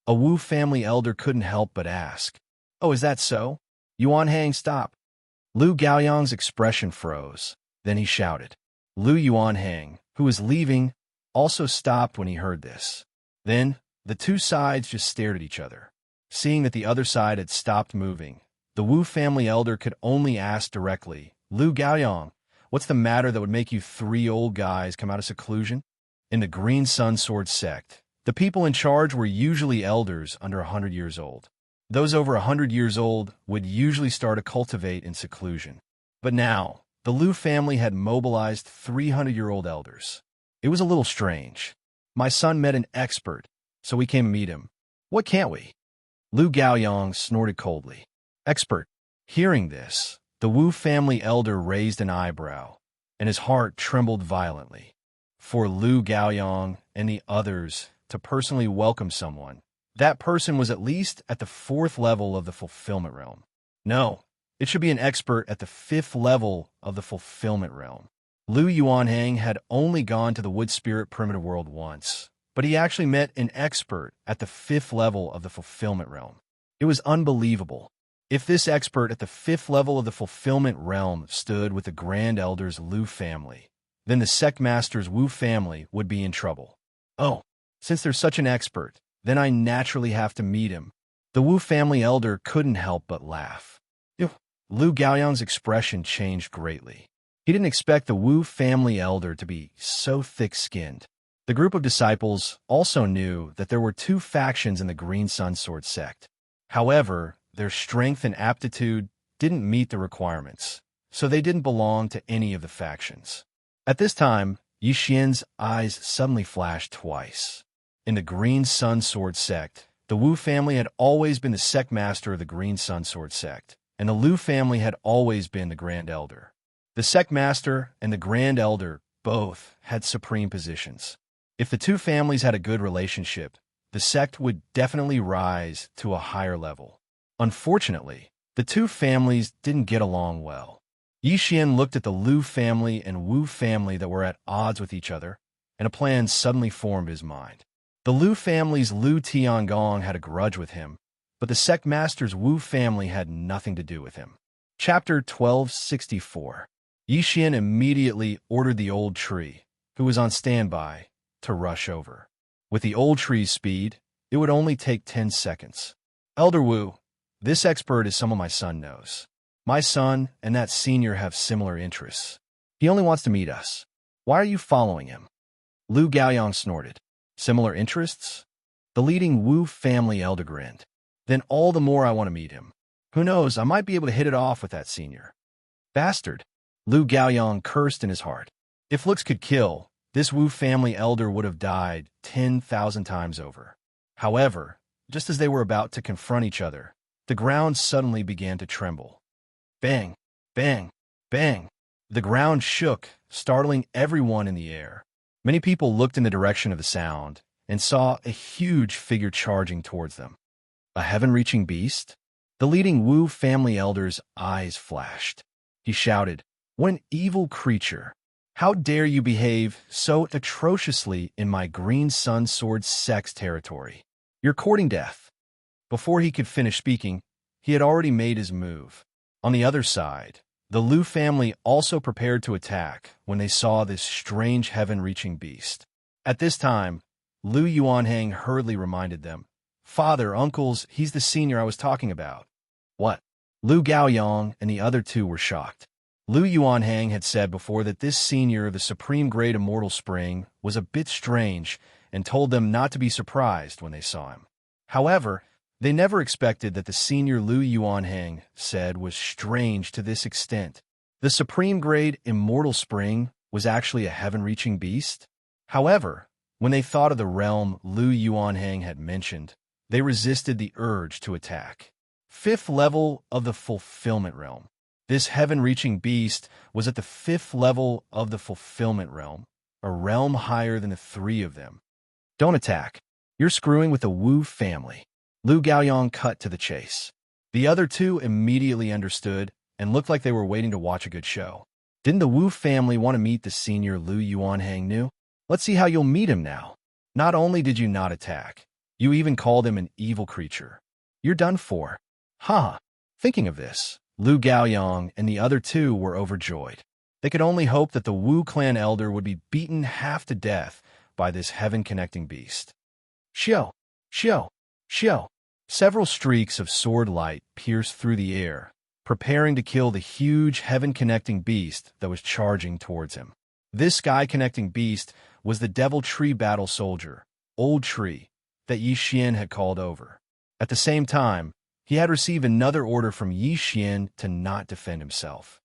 A Wu family elder couldn't help but ask. Oh, is that so? Yuanhang, stop. Lu Gaoyang's expression froze. Then he shouted. Lu Yuanhang, who was leaving, also stopped when he heard this. Then, the 2 sides just stared at each other. Seeing that the other side had stopped moving, the Wu family elder could only ask directly, Lu Gaoyang, what's the matter that would make you 3 old guys come out of seclusion? In the Green Sun Sword sect, the people in charge were usually elders under 100 years old. Those over 100 years old would usually start to cultivate in seclusion. But now, the Lu family had mobilized 300-year-old elders. It was a little strange. My son met an expert, so we came to meet him. What can't we? Lu Gaoyang snorted coldly. Expert. Hearing this, the Wu family elder raised an eyebrow, and his heart trembled violently. For Lu Gaoyang and the others to personally welcome someone, that person was at least at the 4th level of the fulfillment realm. No, it should be an expert at the 5th level of the fulfillment realm. Lu Yuanhang had only gone to the wood spirit primitive world once, but he actually met an expert at the 5th level of the fulfillment realm. It was unbelievable. If this expert at the 5th level of the fulfillment realm stood with the Grand Elder's Lu family, then the sect master's Wu family would be in trouble. Oh, since there's such an expert, then I naturally have to meet him. The Wu family elder couldn't help but laugh. Lu Gaoyang's expression changed greatly. He didn't expect the Wu family elder to be so thick-skinned. The group of disciples also knew that there were 2 factions in the Green Sun Sword sect. However, their strength and aptitude didn't meet the requirements, so they didn't belong to any of the factions. At this time, Yixian's eyes suddenly flashed twice. In the Green Sun Sword sect, the Wu family had always been the sect master of the Green Sun Sword sect, and the Lu family had always been the Grand Elder. The sect master and the Grand Elder both had supreme positions. If the 2 families had a good relationship, the sect would definitely rise to a higher level. Unfortunately, the 2 families didn't get along well. Yixian looked at the Lu family and Wu family that were at odds with each other, and a plan suddenly formed in his mind. The Lu family's Lu Tiangong had a grudge with him, but the sect master's Wu family had nothing to do with him. Chapter 1264. Yixian immediately ordered the old tree, who was on standby, to rush over. With the old tree's speed, It would only take 10 seconds. Elder Wu, this expert is someone my son knows. My son and that senior have similar interests. He only wants to meet us. Why are you following him? Lu Gaoyang snorted. Similar interests? The leading Wu family elder grinned. Then all the more I want to meet him. Who knows, I might be able to hit it off with that senior. Bastard. Lu Gaoyang cursed in his heart. If looks could kill, this Wu family elder would have died 10,000 times over. However, just as they were about to confront each other, the ground suddenly began to tremble. Bang, bang, bang. The ground shook, startling everyone in the air. Many people looked in the direction of the sound and saw a huge figure charging towards them. A heaven-reaching beast? The leading Wu family elder's eyes flashed. He shouted, "What an evil creature! How dare you behave so atrociously in my Green Sun Sword Sect's territory? You're courting death." Before he could finish speaking, he had already made his move. On the other side, the Lu family also prepared to attack when they saw this strange heaven-reaching beast. At this time, Lu Yuanhang hurriedly reminded them, "Father, uncles, he's the senior I was talking about." What? Lu Gaoyang and the other two were shocked. Lu Yuanhang had said before that this senior of the supreme grade Immortal Spring was a bit strange and told them not to be surprised when they saw him. However, they never expected that the senior Lu Yuanhang said was strange to this extent. The supreme grade Immortal Spring was actually a heaven-reaching beast? However, when they thought of the realm Lu Yuanhang had mentioned, they resisted the urge to attack. 5th level of the Fulfillment Realm. This heaven-reaching beast was at the 5th level of the Fulfillment Realm, a realm higher than the 3 of them. Don't attack. You're screwing with the Wu family. Lu Gaoyang cut to the chase. The other two immediately understood and looked like they were waiting to watch a good show. Didn't the Wu family want to meet the senior Lu Yuanhang new? Let's see how you'll meet him now. Not only did you not attack, you even called him an evil creature. You're done for. Ha! Thinking of this, Lu Gaoyang and the other two were overjoyed. They could only hope that the Wu clan elder would be beaten half to death by this heaven-connecting beast. Xiao! Xiao! Xiao! Several streaks of sword light pierced through the air, preparing to kill the huge heaven-connecting beast that was charging towards him. This sky-connecting beast was the Devil Tree Battle Soldier, Old Tree, that Yi Xian had called over. At the same time, he had received another order from Yi Xian to not defend himself.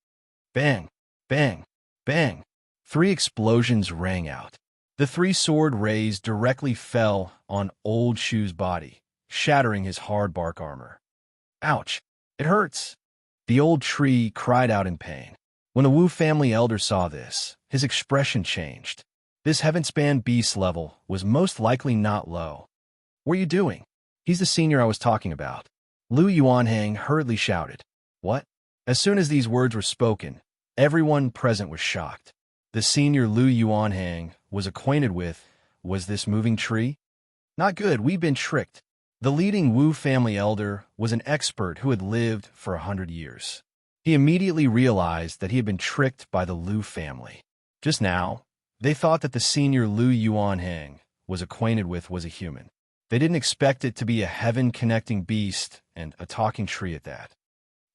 Bang! Bang! Bang! 3 explosions rang out. The 3 sword rays directly fell on Old Shu's body, shattering his hard bark armor. Ouch! It hurts! The old tree cried out in pain. When the Wu family elder saw this, his expression changed. This heaven-span beast level was most likely not low. What are you doing? He's the senior I was talking about. Lu Yuanhang hurriedly shouted. What? As soon as these words were spoken, everyone present was shocked. The senior Lu Yuanhang was acquainted with was this moving tree? Not good, we've been tricked. The leading Wu family elder was an expert who had lived for 100 years. He immediately realized that he had been tricked by the Lu family. Just now, they thought that the senior Lu Yuanhang was acquainted with was a human. They didn't expect it to be a heaven-connecting beast and a talking tree at that.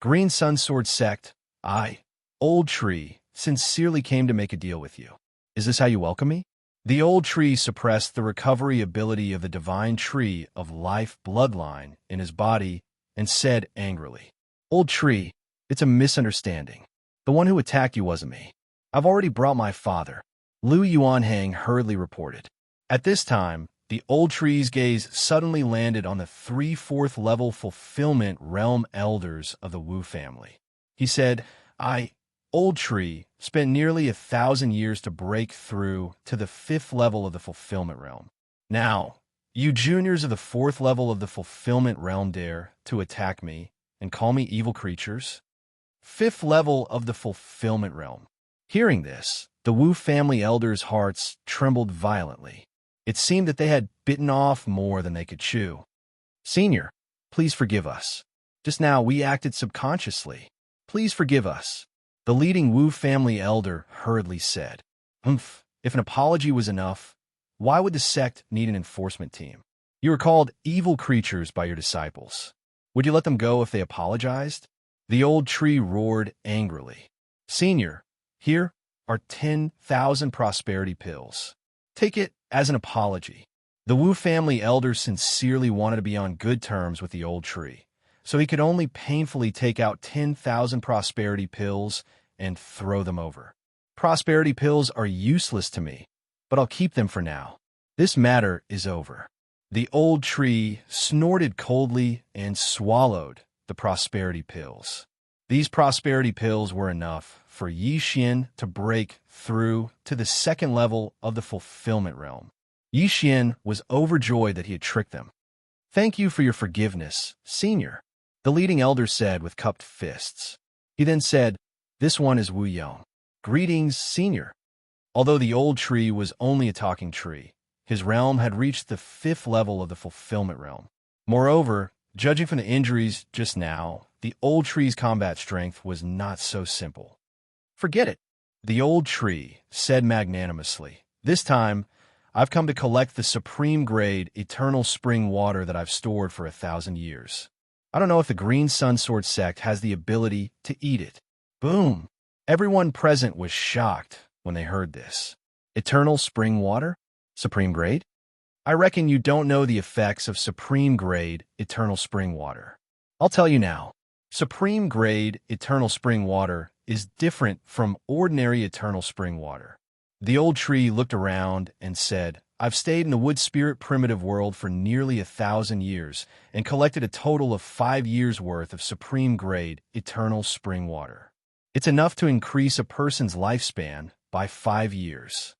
Green Sun Sword Sect, I, Old Tree, sincerely came to make a deal with you. Is this how you welcome me? The old tree suppressed the recovery ability of the divine tree of life bloodline in his body and said angrily, Old Tree, it's a misunderstanding. The one who attacked you wasn't me. I've already brought my father. Lu Yuanhang hurriedly reported. At this time, the old tree's gaze suddenly landed on the 3/4 level fulfillment realm elders of the Wu family. He said, I, Old Tree, spent nearly 1,000 years to break through to the 5th level of the fulfillment realm. Now, you juniors of the 4th level of the fulfillment realm dare to attack me and call me evil creatures? 5th level of the fulfillment realm. Hearing this, the Wu family elders' hearts trembled violently. It seemed that they had bitten off more than they could chew. Senior, please forgive us. Just now we acted subconsciously. Please forgive us. The leading Wu family elder hurriedly said, If an apology was enough, why would the sect need an enforcement team? You were called evil creatures by your disciples. Would you let them go if they apologized? The old tree roared angrily. Senior, here are 10,000 prosperity pills. Take it as an apology. The Wu family elder sincerely wanted to be on good terms with the old tree, so he could only painfully take out 10,000 prosperity pills and throw them over. Prosperity pills are useless to me, but I'll keep them for now. This matter is over. The old tree snorted coldly and swallowed the prosperity pills. These prosperity pills were enough for Xianxia to break through to the second level of the fulfillment realm. Xianxia was overjoyed that he had tricked them. Thank you for your forgiveness, Senior, the leading elder said with cupped fists. He then said, This one is Wu Yong. Greetings, Senior. Although the old tree was only a talking tree, his realm had reached the 5th level of the fulfillment realm. Moreover, judging from the injuries just now, the old tree's combat strength was not so simple. Forget it, the old tree said magnanimously. This time, I've come to collect the supreme grade eternal spring water that I've stored for 1,000 years. I don't know if the Green Sun Sword sect has the ability to eat it. Boom! Everyone present was shocked when they heard this. Eternal spring water? Supreme grade? I reckon you don't know the effects of supreme grade eternal spring water. I'll tell you now. Supreme grade eternal spring water is different from ordinary eternal spring water. The old tree looked around and said, I've stayed in the wood spirit primitive world for nearly 1,000 years and collected a total of 5 years' worth of supreme grade eternal spring water. It's enough to increase a person's lifespan by 5 years.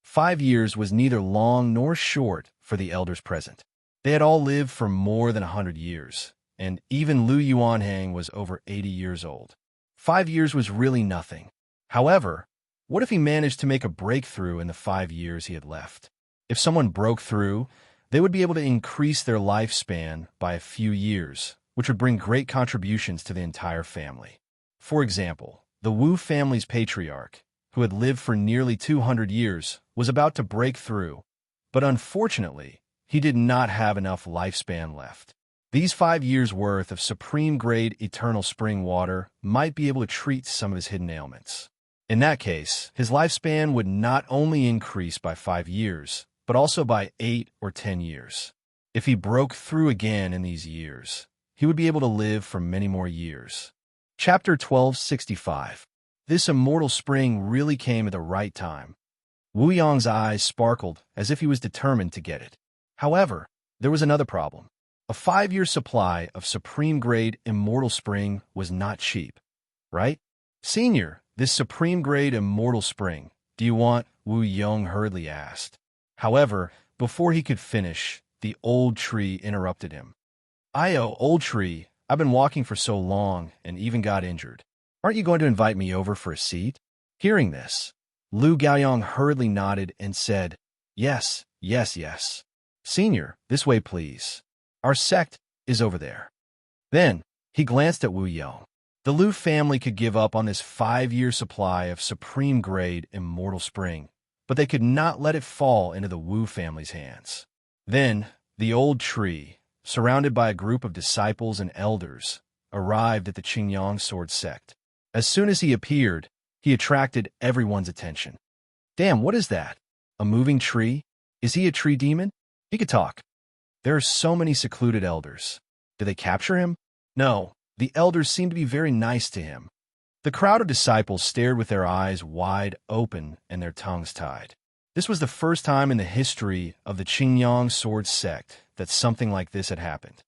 5 years was neither long nor short for the elders present. They had all lived for more than 100 years, and even Lu Yuanhang was over 80 years old. 5 years was really nothing. However, what if he managed to make a breakthrough in the 5 years he had left? If someone broke through, they would be able to increase their lifespan by a few years, which would bring great contributions to the entire family. For example, the Wu family's patriarch, who had lived for nearly 200 years, was about to break through, but unfortunately, he did not have enough lifespan left. These 5 years' worth of supreme-grade eternal spring water might be able to treat some of his hidden ailments. In that case, his lifespan would not only increase by 5 years, but also by 8 or 10 years. If he broke through again in these years, he would be able to live for many more years. Chapter 1265. This immortal spring really came at the right time. Wu Yong's eyes sparkled as if he was determined to get it. However, there was another problem. A 5-year supply of supreme-grade immortal spring was not cheap, right? Senior, this supreme-grade immortal spring, do you want? Wu Yong hurriedly asked. However, before he could finish, the old tree interrupted him. Old tree, I've been walking for so long and even got injured. Aren't you going to invite me over for a seat? Hearing this, Lu Gaoyong hurriedly nodded and said, Yes. Senior, this way please. Our sect is over there. Then, he glanced at Wu Yong. The Lu family could give up on this 5-year supply of supreme-grade immortal spring, but they could not let it fall into the Wu family's hands. Then, the old tree, surrounded by a group of disciples and elders, arrived at the Qingyang sword sect. As soon as he appeared, he attracted everyone's attention. Damn, what is that? A moving tree? Is he a tree demon? He could talk. There are so many secluded elders. Did they capture him? No, the elders seemed to be very nice to him. The crowd of disciples stared with their eyes wide open and their tongues tied. This was the first time in the history of the Qingyang sword sect that something like this had happened.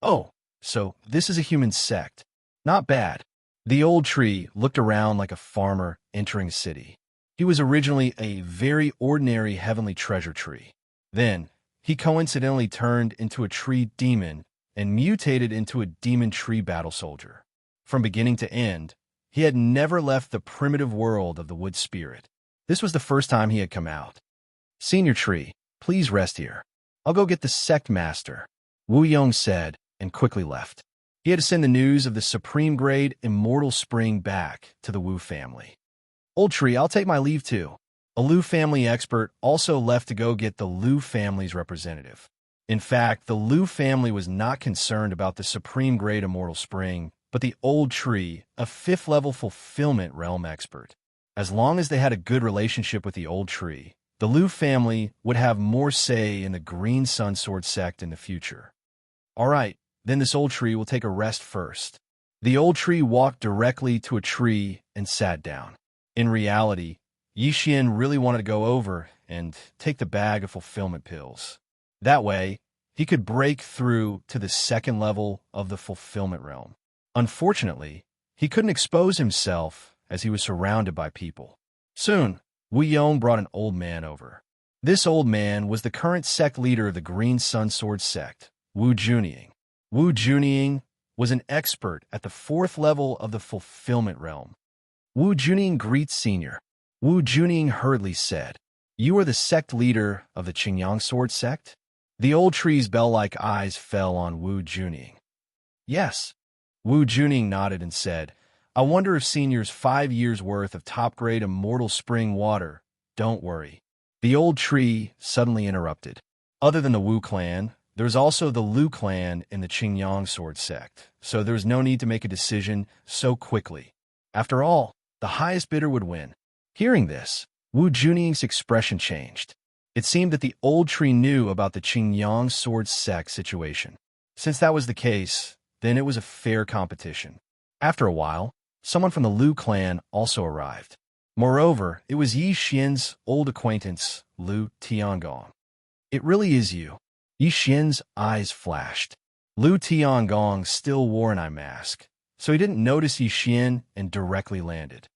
Oh, so this is a human sect. Not bad. The old tree looked around like a farmer entering a city. He was originally a very ordinary heavenly treasure tree. Then, he coincidentally turned into a tree demon and mutated into a demon tree battle soldier. From beginning to end, he had never left the primitive world of the wood spirit. This was the first time he had come out. Senior tree, please rest here. I'll go get the sect master, Wu Yong said, and quickly left. He had to send the news of the supreme-grade immortal spring back to the Wu family. Old tree, I'll take my leave too. A Lu family expert also left to go get the Lu family's representative. In fact, the Lu family was not concerned about the supreme-grade immortal spring, but the old tree, a fifth-level fulfillment realm expert. As long as they had a good relationship with the old tree, the Lu family would have more say in the Green Sun Sword sect in the future. All right, then this old tree will take a rest first. The old tree walked directly to a tree and sat down. In reality, Yixian really wanted to go over and take the bag of fulfillment pills. That way, he could break through to the second level of the fulfillment realm. Unfortunately, he couldn't expose himself as he was surrounded by people. Soon, Wu Yong brought an old man over. This old man was the current sect leader of the Green Sun Sword sect, Wu Junying. Wu Junying was an expert at the fourth level of the fulfillment realm. Wu Junying greets Senior. Wu Junying hurriedly said, "You are the sect leader of the Xianxia Sword sect?" The old tree's bell-like eyes fell on Wu Junying. "Yes." Wu Junying nodded and said, "I wonder if Senior's 5 years' worth of top-grade immortal spring water." "Don't worry." The old tree suddenly interrupted. Other than the Wu clan, there's also the Lu clan in the Xianxia Sword sect, so there's no need to make a decision so quickly. After all, the highest bidder would win. Hearing this, Wu Junying's expression changed. It seemed that the old tree knew about the Xianxia Sword sect situation. Since that was the case, then it was a fair competition. After a while, someone from the Lu clan also arrived. Moreover, it was Yi Xian's old acquaintance, Lu Tiangong. "It really is you." Yi Xian's eyes flashed. Lu Tiangong still wore an eye mask, so he didn't notice Yi Xian and directly landed.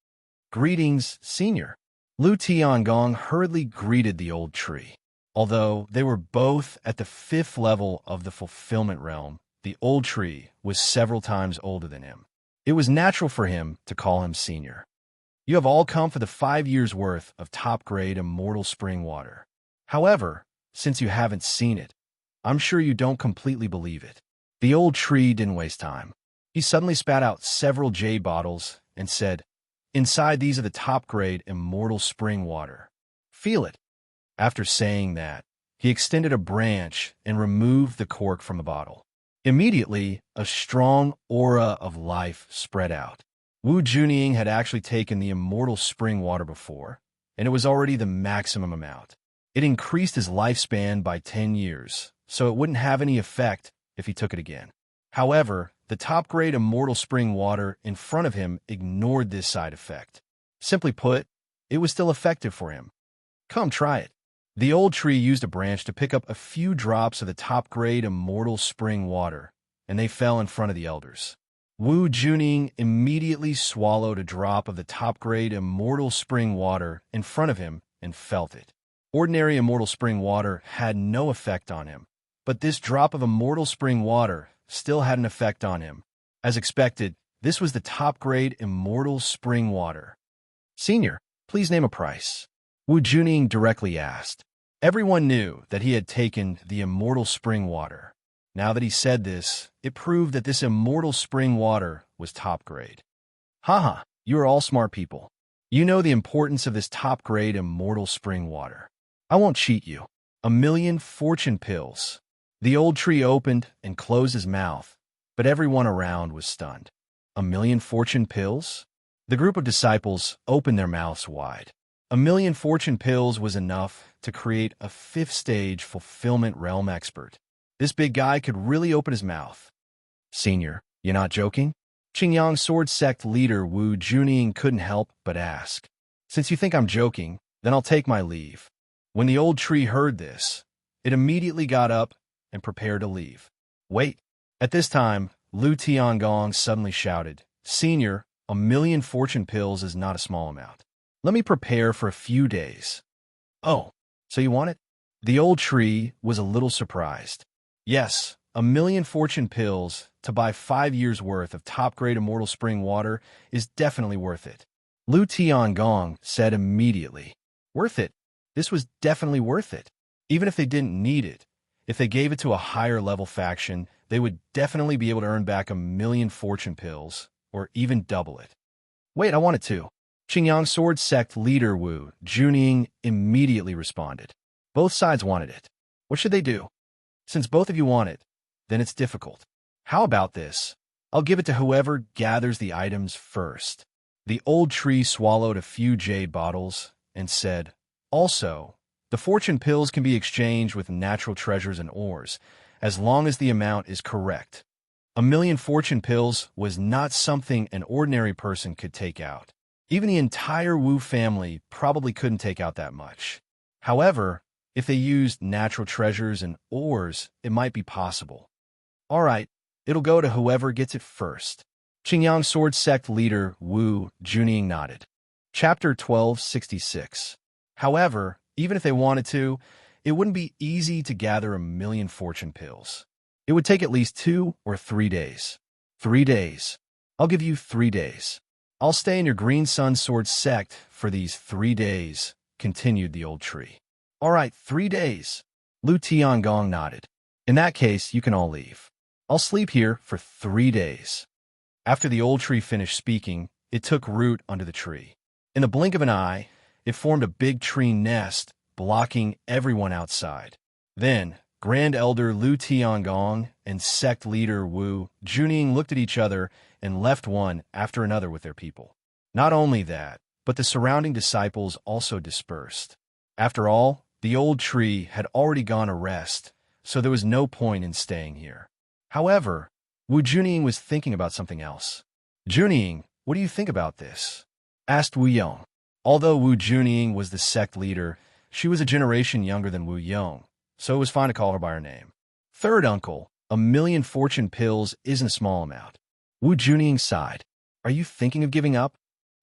"Greetings, Senior." Lu Tiangong hurriedly greeted the old tree. Although they were both at the fifth level of the fulfillment realm, the old tree was several times older than him. It was natural for him to call him Senior. "You have all come for the 5 years' worth of top-grade immortal spring water. However, since you haven't seen it, I'm sure you don't completely believe it." The old tree didn't waste time. He suddenly spat out several jade bottles and said, "Inside these are the top-grade immortal spring water. Feel it." After saying that, he extended a branch and removed the cork from the bottle. Immediately, a strong aura of life spread out. Wu Junying had actually taken the immortal spring water before, and it was already the maximum amount. It increased his lifespan by 10 years, so it wouldn't have any effect if he took it again. However, the top-grade immortal spring water in front of him ignored this side effect. Simply put, it was still effective for him. "Come, try it." The old tree used a branch to pick up a few drops of the top-grade immortal spring water, and they fell in front of the elders. Wu Junying immediately swallowed a drop of the top-grade immortal spring water in front of him and felt it. Ordinary immortal spring water had no effect on him, but this drop of immortal spring water still had an effect on him. As expected, this was the top-grade immortal spring water. "Senior, please name a price." Wu Junying directly asked. Everyone knew that he had taken the immortal spring water. Now that he said this, it proved that this immortal spring water was top-grade. "Haha, you are all smart people. You know the importance of this top-grade immortal spring water. I won't cheat you. 1,000,000 fortune pills." The old tree opened and closed his mouth, but everyone around was stunned. 1,000,000 fortune pills? The group of disciples opened their mouths wide. 1,000,000 fortune pills was enough to create a fifth-stage fulfillment realm expert. This big guy could really open his mouth. "Senior, you're not joking?" Xianxia Sword Sect leader Wu Junying couldn't help but ask. "Since you think I'm joking, then I'll take my leave." When the old tree heard this, it immediately got up and prepared to leave. "Wait." At this time, Lu Tiangong suddenly shouted, "Senior, 1,000,000 fortune pills is not a small amount. Let me prepare for a few days." "Oh, so you want it?" The old tree was a little surprised. "Yes, 1,000,000 fortune pills to buy 5 years' worth of top-grade immortal spring water is definitely worth it." Lu Tiangong said immediately. Worth it? This was definitely worth it. Even if they didn't need it, if they gave it to a higher-level faction, they would definitely be able to earn back 1,000,000 fortune pills, or even double it. "Wait, I want it too." Xianxia Sword Sect leader Wu Junying immediately responded. Both sides wanted it. What should they do? Since both of you want it, then it's difficult. How about this? I'll give it to whoever gathers the items first. The old tree swallowed a few jade bottles and said, also, the fortune pills can be exchanged with natural treasures and ores, as long as the amount is correct. 1,000,000 fortune pills was not something an ordinary person could take out. Even the entire Wu family probably couldn't take out that much. However, if they used natural treasures and ores, it might be possible. All right, it'll go to whoever gets it first. Qingyang Sword Sect leader Wu Junying nodded. Chapter 1266. However, even if they wanted to, it wouldn't be easy to gather 1,000,000 fortune pills. It would take at least 2 or 3 days. 3 days. I'll give you 3 days. I'll stay in your Green Sun Sword Sect for these 3 days, continued the old tree. All right, 3 days. Lu Tiangong nodded. In that case, you can all leave. I'll sleep here for 3 days. After the old tree finished speaking, it took root under the tree. In the blink of an eye, it formed a big tree nest, blocking everyone outside. Then, Grand Elder Lu Tiangong and sect leader Wu Junying looked at each other and left one after another with their people. Not only that, but the surrounding disciples also dispersed. After all, the old tree had already gone to rest, so there was no point in staying here. However, Wu Junying was thinking about something else. Junying, what do you think about this? Asked Wu Yong. Although Wu Junying was the sect leader, she was a generation younger than Wu Yong, so it was fine to call her by her name. Third uncle, 1,000,000 fortune pills isn't a small amount. Wu Junying sighed. Are you thinking of giving up?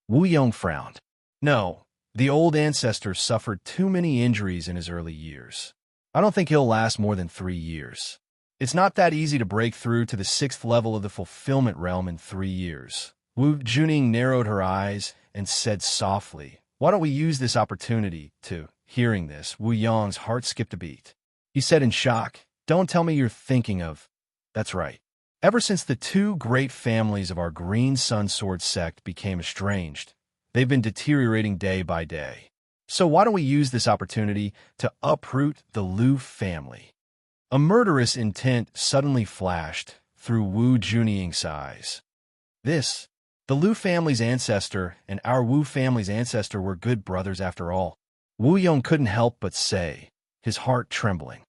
Wu Yong frowned. No, the old ancestor suffered too many injuries in his early years. I don't think he'll last more than 3 years. It's not that easy to break through to the 6th level of the fulfillment realm in 3 years. Wu Junying narrowed her eyes and said softly, why don't we use this opportunity to... Hearing this, Wu Yong's heart skipped a beat. He said in shock, don't tell me you're thinking of... That's right. Ever since the 2 great families of our Green Sun Sword sect became estranged, they've been deteriorating day by day. So why don't we use this opportunity to uproot the Lu family? A murderous intent suddenly flashed through Wu Junying's eyes. The Lu family's ancestor and our Wu family's ancestor were good brothers after all. Wu Yong couldn't help but say, his heart trembling.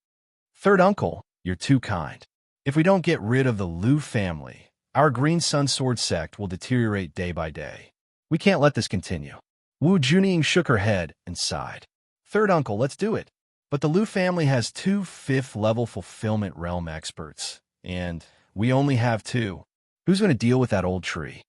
Third uncle, you're too kind. If we don't get rid of the Lu family, our Green Sun Sword sect will deteriorate day by day. We can't let this continue. Wu Junying shook her head and sighed. Third uncle, let's do it. But the Lu family has 2 5th-level fulfillment realm experts, and we only have 2. Who's going to deal with that old tree?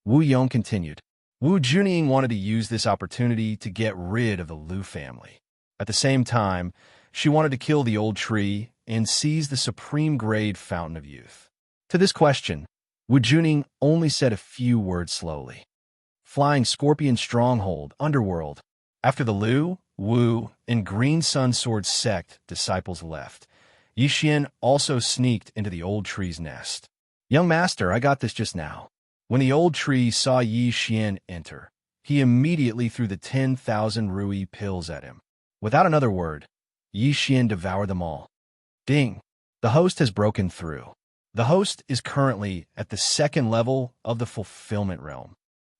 Wu Yong continued. Wu Junying wanted to use this opportunity to get rid of the Lu family. At the same time, she wanted to kill the old tree and seize the supreme grade fountain of youth. To this question, Wu Junying only said a few words slowly. Flying Scorpion Stronghold, Underworld. After the Lu, Wu, and Green Sun Sword sect disciples left, Yixian also sneaked into the old tree's nest. Young master, I got this just now. When the old tree saw Yixian enter, he immediately threw the 10,000 Rui pills at him. Without another word, Yixian devoured them all. Ding! The host has broken through. The host is currently at the 2nd level of the fulfillment realm.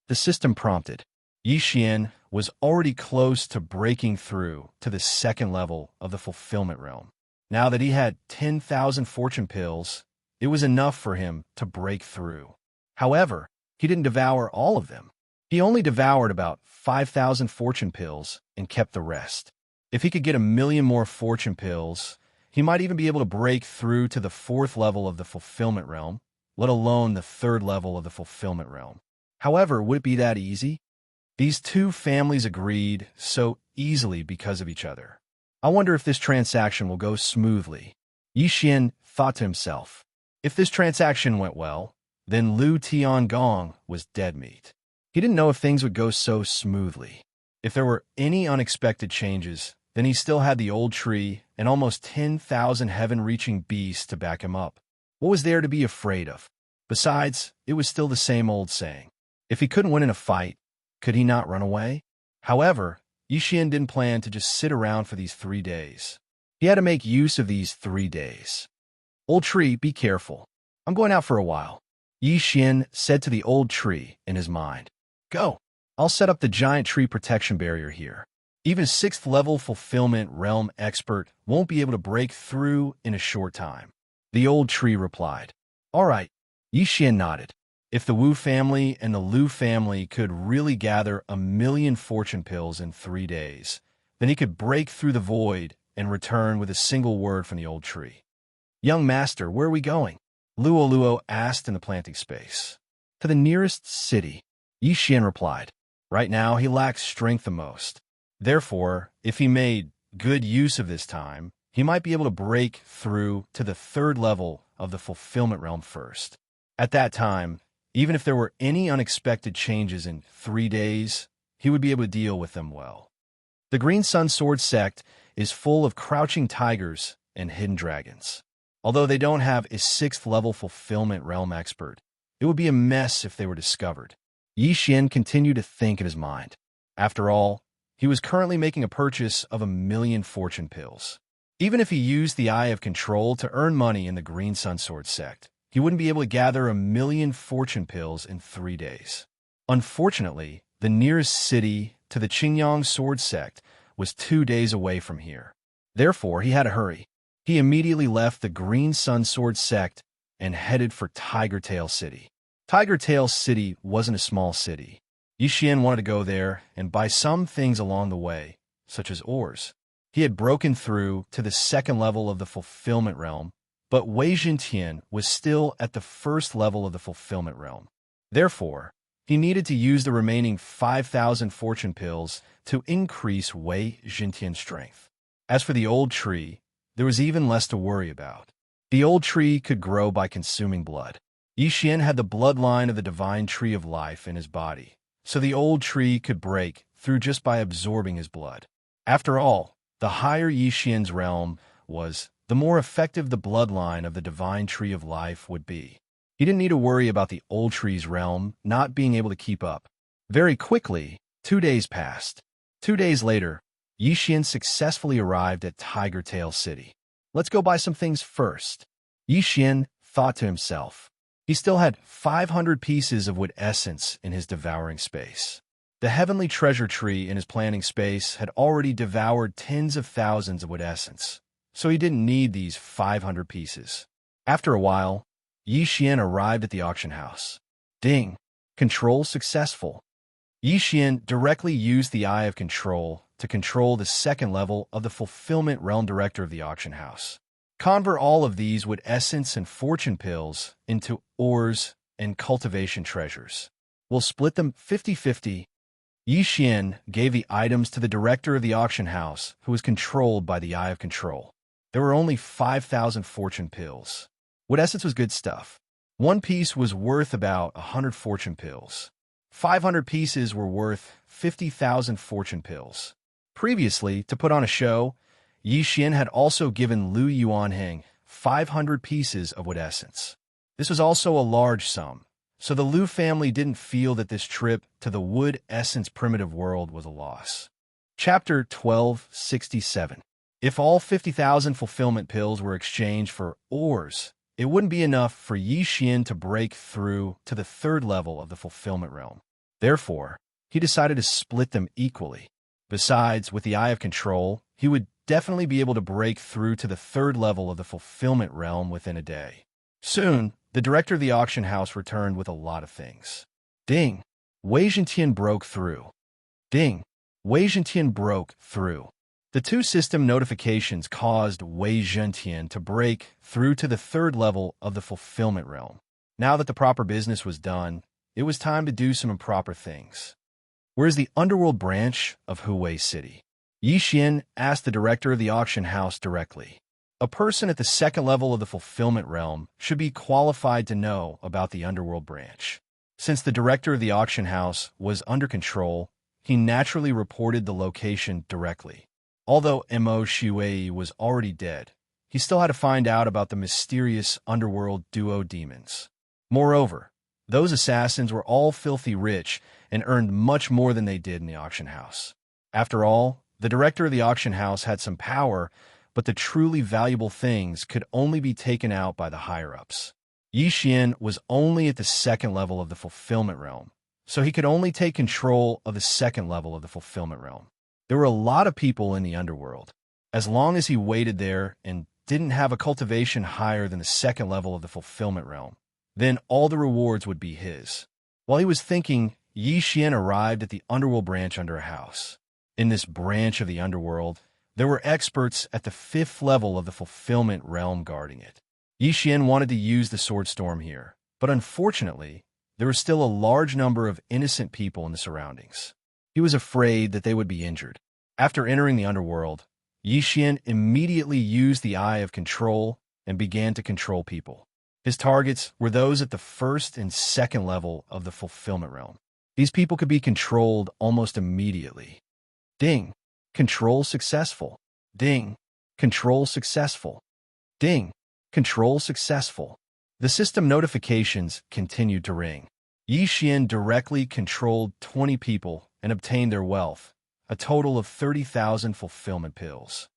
The system prompted. Yixian was already close to breaking through to the 2nd level of the fulfillment realm. Now that he had 10,000 fortune pills, it was enough for him to break through. However, he didn't devour all of them. He only devoured about 5,000 fortune pills and kept the rest. If he could get 1,000,000 more fortune pills, he might even be able to break through to the 4th level of the fulfillment realm, let alone the 3rd level of the fulfillment realm. However, would it be that easy? These 2 families agreed so easily because of each other. I wonder if this transaction will go smoothly. Yixian thought to himself. If this transaction went well, then Lu Tiangong was dead meat. He didn't know if things would go so smoothly. If there were any unexpected changes, then he still had the old tree and almost 10,000 heaven-reaching beasts to back him up. What was there to be afraid of? Besides, it was still the same old saying. If he couldn't win in a fight, could he not run away? However, Yixian didn't plan to just sit around for these 3 days. He had to make use of these 3 days. Old tree, be careful. I'm going out for a while. Yi Xian said to the old tree in his mind. Go. I'll set up the giant tree protection barrier here. Even 6th level fulfillment realm expert won't be able to break through in a short time. The old tree replied. All right. Yi Xian nodded. If the Wu family and the Lu family could really gather 1,000,000 fortune pills in 3 days, then he could break through the void and return with a single word from the old tree. Young master, where are we going? Luo asked in the planting space. To the nearest city, Yi Xian replied. Right now, he lacks strength the most. Therefore, if he made good use of this time, he might be able to break through to the 3rd level of the fulfillment realm first. At that time, even if there were any unexpected changes in 3 days, he would be able to deal with them well. The Green Sun Sword sect is full of crouching tigers and hidden dragons. Although they don't have a 6th level fulfillment realm expert, it would be a mess if they were discovered. Yi Xian continued to think in his mind. After all, he was currently making a purchase of 1,000,000 fortune pills. Even if he used the Eye of Control to earn money in the Green Sun Sword sect, he wouldn't be able to gather 1,000,000 fortune pills in 3 days. Unfortunately, the nearest city to the Qingyang Sword sect was 2 days away from here. Therefore, he had to hurry. He immediately left the Green Sun Sword sect and headed for Tiger Tail City. Tiger Tail City wasn't a small city. Yi Xian wanted to go there and buy some things along the way, such as ores. He had broken through to the 2nd level of the fulfillment realm, but Wei Zhentian was still at the 1st level of the fulfillment realm. Therefore, he needed to use the remaining 5,000 fortune pills to increase Wei Zhentian's strength. As for the old tree, there was even less to worry about. The old tree could grow by consuming blood. Yi Xian had the bloodline of the divine tree of life in his body, so the old tree could break through just by absorbing his blood. After all, the higher Yi Xian's realm was, the more effective the bloodline of the divine tree of life would be. He didn't need to worry about the old tree's realm not being able to keep up. Very quickly, 2 days passed. 2 days later, Yi Xian successfully arrived at Tiger Tail City. Let's go buy some things first. Yi Xian thought to himself. He still had 500 pieces of wood essence in his devouring space. The heavenly treasure tree in his planting space had already devoured tens of thousands of wood essence, so he didn't need these 500 pieces. After a while, Yi Xian arrived at the auction house. Ding! Control successful. Yi Xian directly used the Eye of Control to control the 2nd level of the Fulfillment Realm Director of the auction house. Convert all of these wood essence and fortune pills into ores and cultivation treasures. We'll split them 50-50. Yi Xian gave the items to the director of the auction house, who was controlled by the Eye of Control. There were only 5,000 fortune pills. Wood essence was good stuff. 1 piece was worth about 100 fortune pills. 500 pieces were worth 50,000 fortune pills. Previously, to put on a show, Yi Xian had also given Lu Yuanheng 500 pieces of wood essence. This was also a large sum, so the Lu family didn't feel that this trip to the wood essence primitive world was a loss. Chapter 1267. If all 50,000 fulfillment pills were exchanged for ores, it wouldn't be enough for Yi Xian to break through to the 3rd level of the fulfillment realm. Therefore, he decided to split them equally. Besides, with the Eye of Control, he would definitely be able to break through to the 3rd level of the fulfillment realm within a day. Soon, the director of the auction house returned with a lot of things. Ding! Wei Zhentian broke through. Ding! Wei Zhentian broke through. The 2 system notifications caused Wei Zhentian to break through to the 3rd level of the fulfillment realm. Now that the proper business was done, it was time to do some improper things. Where's the underworld branch of Huwei City? Yi Xian asked the director of the auction house directly. A person at the 2nd level of the fulfillment realm should be qualified to know about the underworld branch. Since the director of the auction house was under control, he naturally reported the location directly. Although Mo Shuei was already dead, he still had to find out about the mysterious underworld duo demons. Moreover, those assassins were all filthy rich and earned much more than they did in the auction house. After all, the director of the auction house had some power but the truly valuable things could only be taken out by the higher-ups. Xian was only at the second level of the fulfillment realm, so he could only take control of the second level of the fulfillment realm. There were a lot of people in the underworld. As long as he waited there and didn't have a cultivation higher than the second level of the fulfillment realm, then all the rewards would be his. While he was thinking, Xian arrived at the underworld branch under a house. In this branch of the underworld, there were experts at the 5th level of the fulfillment realm guarding it. Xian wanted to use the sword storm here, but unfortunately, there was still a large number of innocent people in the surroundings. He was afraid that they would be injured. After entering the underworld, Xian immediately used the Eye of Control and began to control people. His targets were those at the 1st and 2nd level of the fulfillment realm. These people could be controlled almost immediately. Ding. Control successful. Ding. Control successful. Ding. Control successful. The system notifications continued to ring. Xian directly controlled 20 people and obtained their wealth, a total of 30,000 fulfillment pills.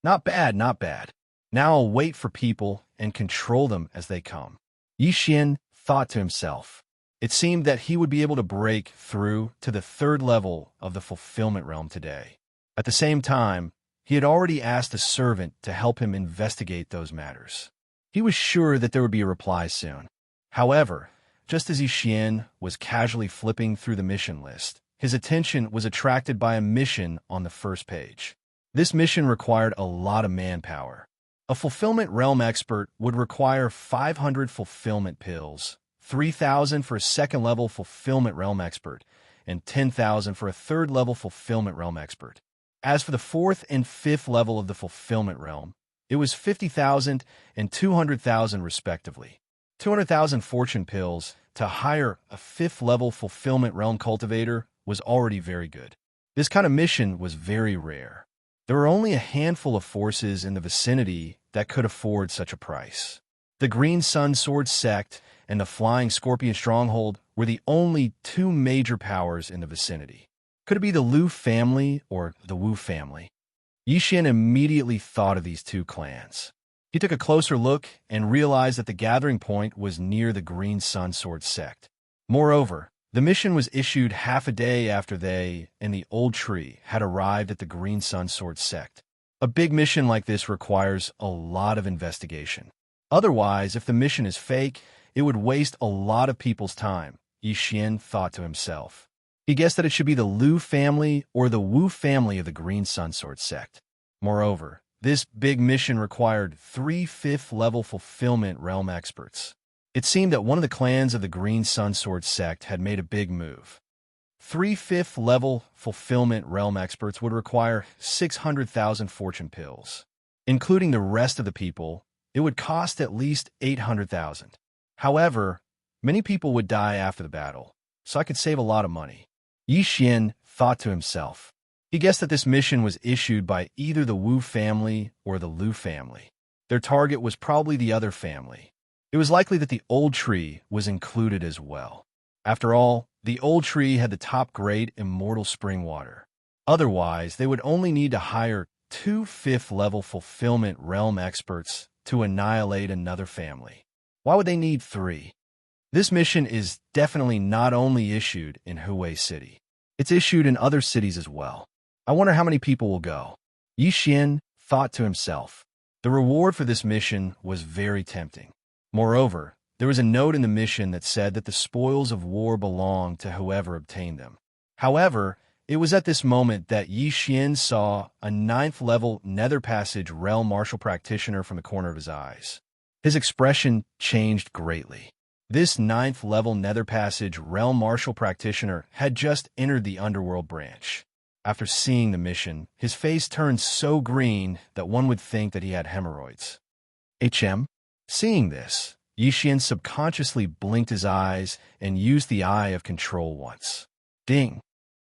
Not bad, not bad. Now I'll wait for people and control them as they come. Xian thought to himself. It seemed that he would be able to break through to the 3rd level of the fulfillment realm today. At the same time, he had already asked a servant to help him investigate those matters. He was sure that there would be a reply soon. However, just as Xian was casually flipping through the mission list, his attention was attracted by a mission on the first page. This mission required a lot of manpower. A fulfillment realm expert would require 500 fulfillment pills, 3,000 for a 2nd level fulfillment realm expert, and 10,000 for a 3rd level fulfillment realm expert. As for the 4th and 5th level of the fulfillment realm, it was 50,000 and 200,000 respectively. 200,000 fortune pills to hire a 5th level fulfillment realm cultivator was already very good. This kind of mission was very rare. There were only a handful of forces in the vicinity that could afford such a price. The Green Sun Sword Sect and the Flying Scorpion Stronghold were the only 2 major powers in the vicinity. Could it be the Lu family or the Wu family? Xian immediately thought of these 2 clans. He took a closer look and realized that the gathering point was near the Green Sun Sword Sect. Moreover, the mission was issued half a day after they and the old tree had arrived at the Green Sun Sword Sect. A big mission like this requires a lot of investigation. Otherwise, if the mission is fake, it would waste a lot of people's time, Xian thought to himself. He guessed that it should be the Lu family or the Wu family of the Green Sun Sword Sect. Moreover, this big mission required 3 5th level fulfillment realm experts. It seemed that one of the clans of the Green Sun Sword Sect had made a big move. 3 5th level fulfillment realm experts would require 600,000 fortune pills. Including the rest of the people, it would cost at least 800,000. However, many people would die after the battle, so I could save a lot of money. Xian thought to himself. He guessed that this mission was issued by either the Wu family or the Lu family. Their target was probably the other family. It was likely that the old tree was included as well. After all, the old tree had the top-grade immortal spring water. Otherwise, they would only need to hire 2 5th level fulfillment realm experts to annihilate another family. Why would they need 3? This mission is definitely not only issued in Huwei City. It's issued in other cities as well. I wonder how many people will go. Xian thought to himself. The reward for this mission was very tempting. Moreover, there was a note in the mission that said that the spoils of war belonged to whoever obtained them. However, it was at this moment that Xian saw a 9th level Nether Passage Realm Martial Practitioner from the corner of his eyes. His expression changed greatly. This 9th level Nether Passage Realm Martial Practitioner had just entered the Underworld branch. After seeing the mission, his face turned so green that one would think that he had hemorrhoids. Seeing this, Xian subconsciously blinked his eyes and used the Eye of Control once. Ding!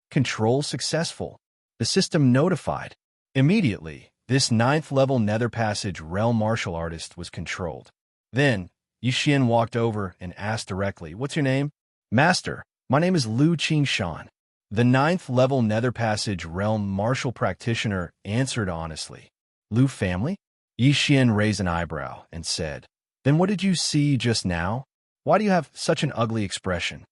Control successful. The system notified. Immediately, this 9th level Nether Passage Realm Martial Artist was controlled. Then, Xian walked over and asked directly, "What's your name?" "Master, my name is Lu Qingshan." The 9th level Nether Passage Realm Martial Practitioner answered honestly. "Lu family?" Yi Xian raised an eyebrow and said, "Then what did you see just now? Why do you have such an ugly expression?"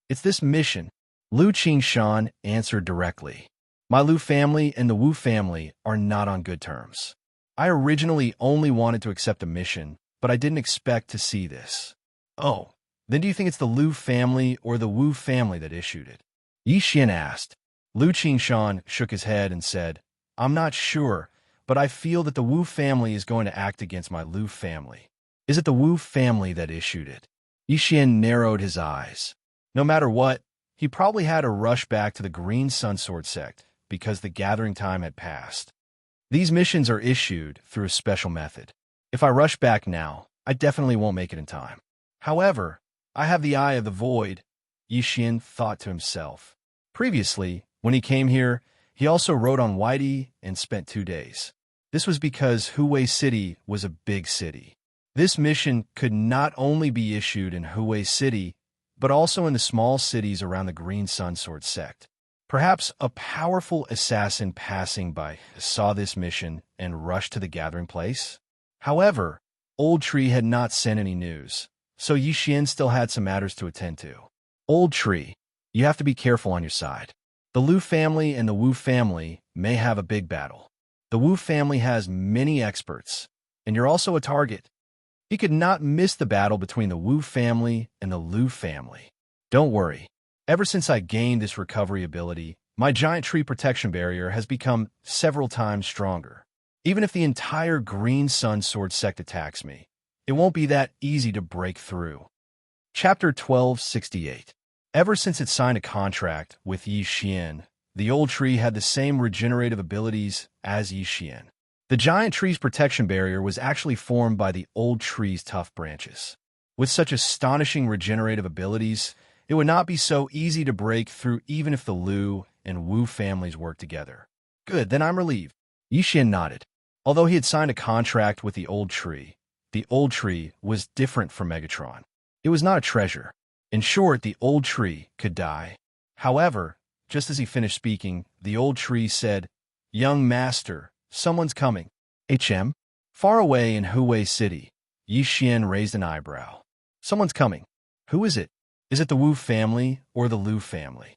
"It's this mission," Lu Qingshan answered directly. "My Lu family and the Wu family are not on good terms. I originally only wanted to accept a mission, but I didn't expect to see this." "Oh, then do you think it's the Lu family or the Wu family that issued it?" Yi Xian asked. Lu Qingshan shook his head and said, "I'm not sure, but I feel that the Wu family is going to act against my Lu family." "Is it the Wu family that issued it?" Yi Xian narrowed his eyes. No matter what, he probably had to rush back to the Green Sunsword sect because the gathering time had passed. These missions are issued through a special method. If I rush back now, I definitely won't make it in time. However, I have the Eye of the Void, Yi Xian thought to himself. Previously, when he came here, he also rode on Whitey and spent 2 days. This was because Huwei City was a big city. This mission could not only be issued in Huwei City, but also in the small cities around the Green Sunsword sect. Perhaps a powerful assassin passing by saw this mission and rushed to the gathering place? However, Old Tree had not sent any news, so Yi Xian still had some matters to attend to. "Old Tree, you have to be careful on your side. The Lu family and the Wu family may have a big battle. The Wu family has many experts, and you're also a target. He could not miss the battle between the Wu family and the Lu family. Don't worry. Ever since I gained this recovery ability, my giant tree protection barrier has become several times stronger. Even if the entire Green Sunsword sect attacks me, it won't be that easy to break through." Chapter 1268. Ever since it signed a contract with Yi Xian, the old tree had the same regenerative abilities as Yi Xian. The giant tree's protection barrier was actually formed by the old tree's tough branches. With such astonishing regenerative abilities, it would not be so easy to break through even if the Lu and Wu families worked together. "Good, then I'm relieved." Yi Xian nodded. Although he had signed a contract with the old tree was different from Megatron. It was not a treasure. In short, the old tree could die. However, just as he finished speaking, the old tree said, "Young master, someone's coming." "HM?" Far away in Huwei City, Yi Xian raised an eyebrow. "Someone's coming. Who is it? Is it the Wu family or the Lu family?"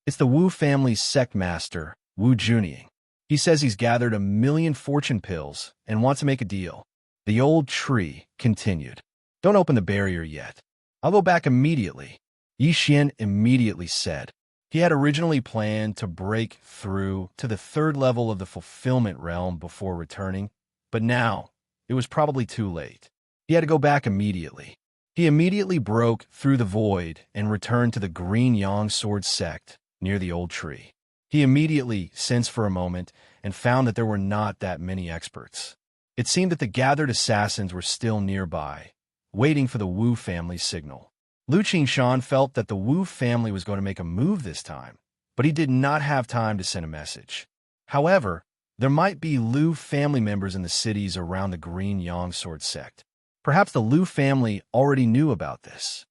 "It's the Wu family's sect master, Wu Junying. He says he's gathered 1,000,000 fortune pills and wants to make a deal." The old tree continued. "Don't open the barrier yet. I'll go back immediately," Yi Xian immediately said. He had originally planned to break through to the 3rd level of the fulfillment realm before returning, but now it was probably too late. He had to go back immediately. He immediately broke through the void and returned to the Green Yang Sword sect near the old tree. He immediately sensed for a moment and found that there were not that many experts. It seemed that the gathered assassins were still nearby, waiting for the Wu family's signal. Lu Qingshan felt that the Wu family was going to make a move this time, but he did not have time to send a message. However, there might be Lu family members in the cities around the Green Yang Sword sect. Perhaps the Lu family already knew about this.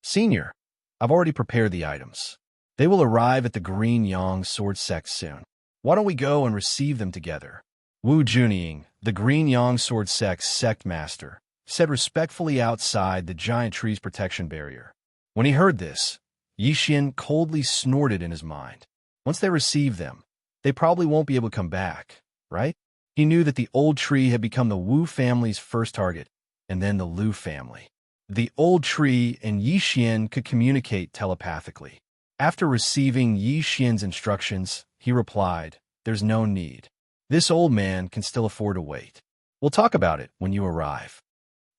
"Senior, I've already prepared the items. They will arrive at the Green Yang Sword sect soon. Why don't we go and receive them together?" Wu Junying, the Green Yang Sword sect's sect master, said respectfully outside the giant tree's protection barrier. When he heard this, Yi Xian coldly snorted in his mind. Once they receive them, they probably won't be able to come back, right? He knew that the old tree had become the Wu family's first target, and then the Lu family. The old tree and Yi Xian could communicate telepathically. After receiving Yi Xian's instructions, he replied, "There's no need. This old man can still afford to wait. We'll talk about it when you arrive."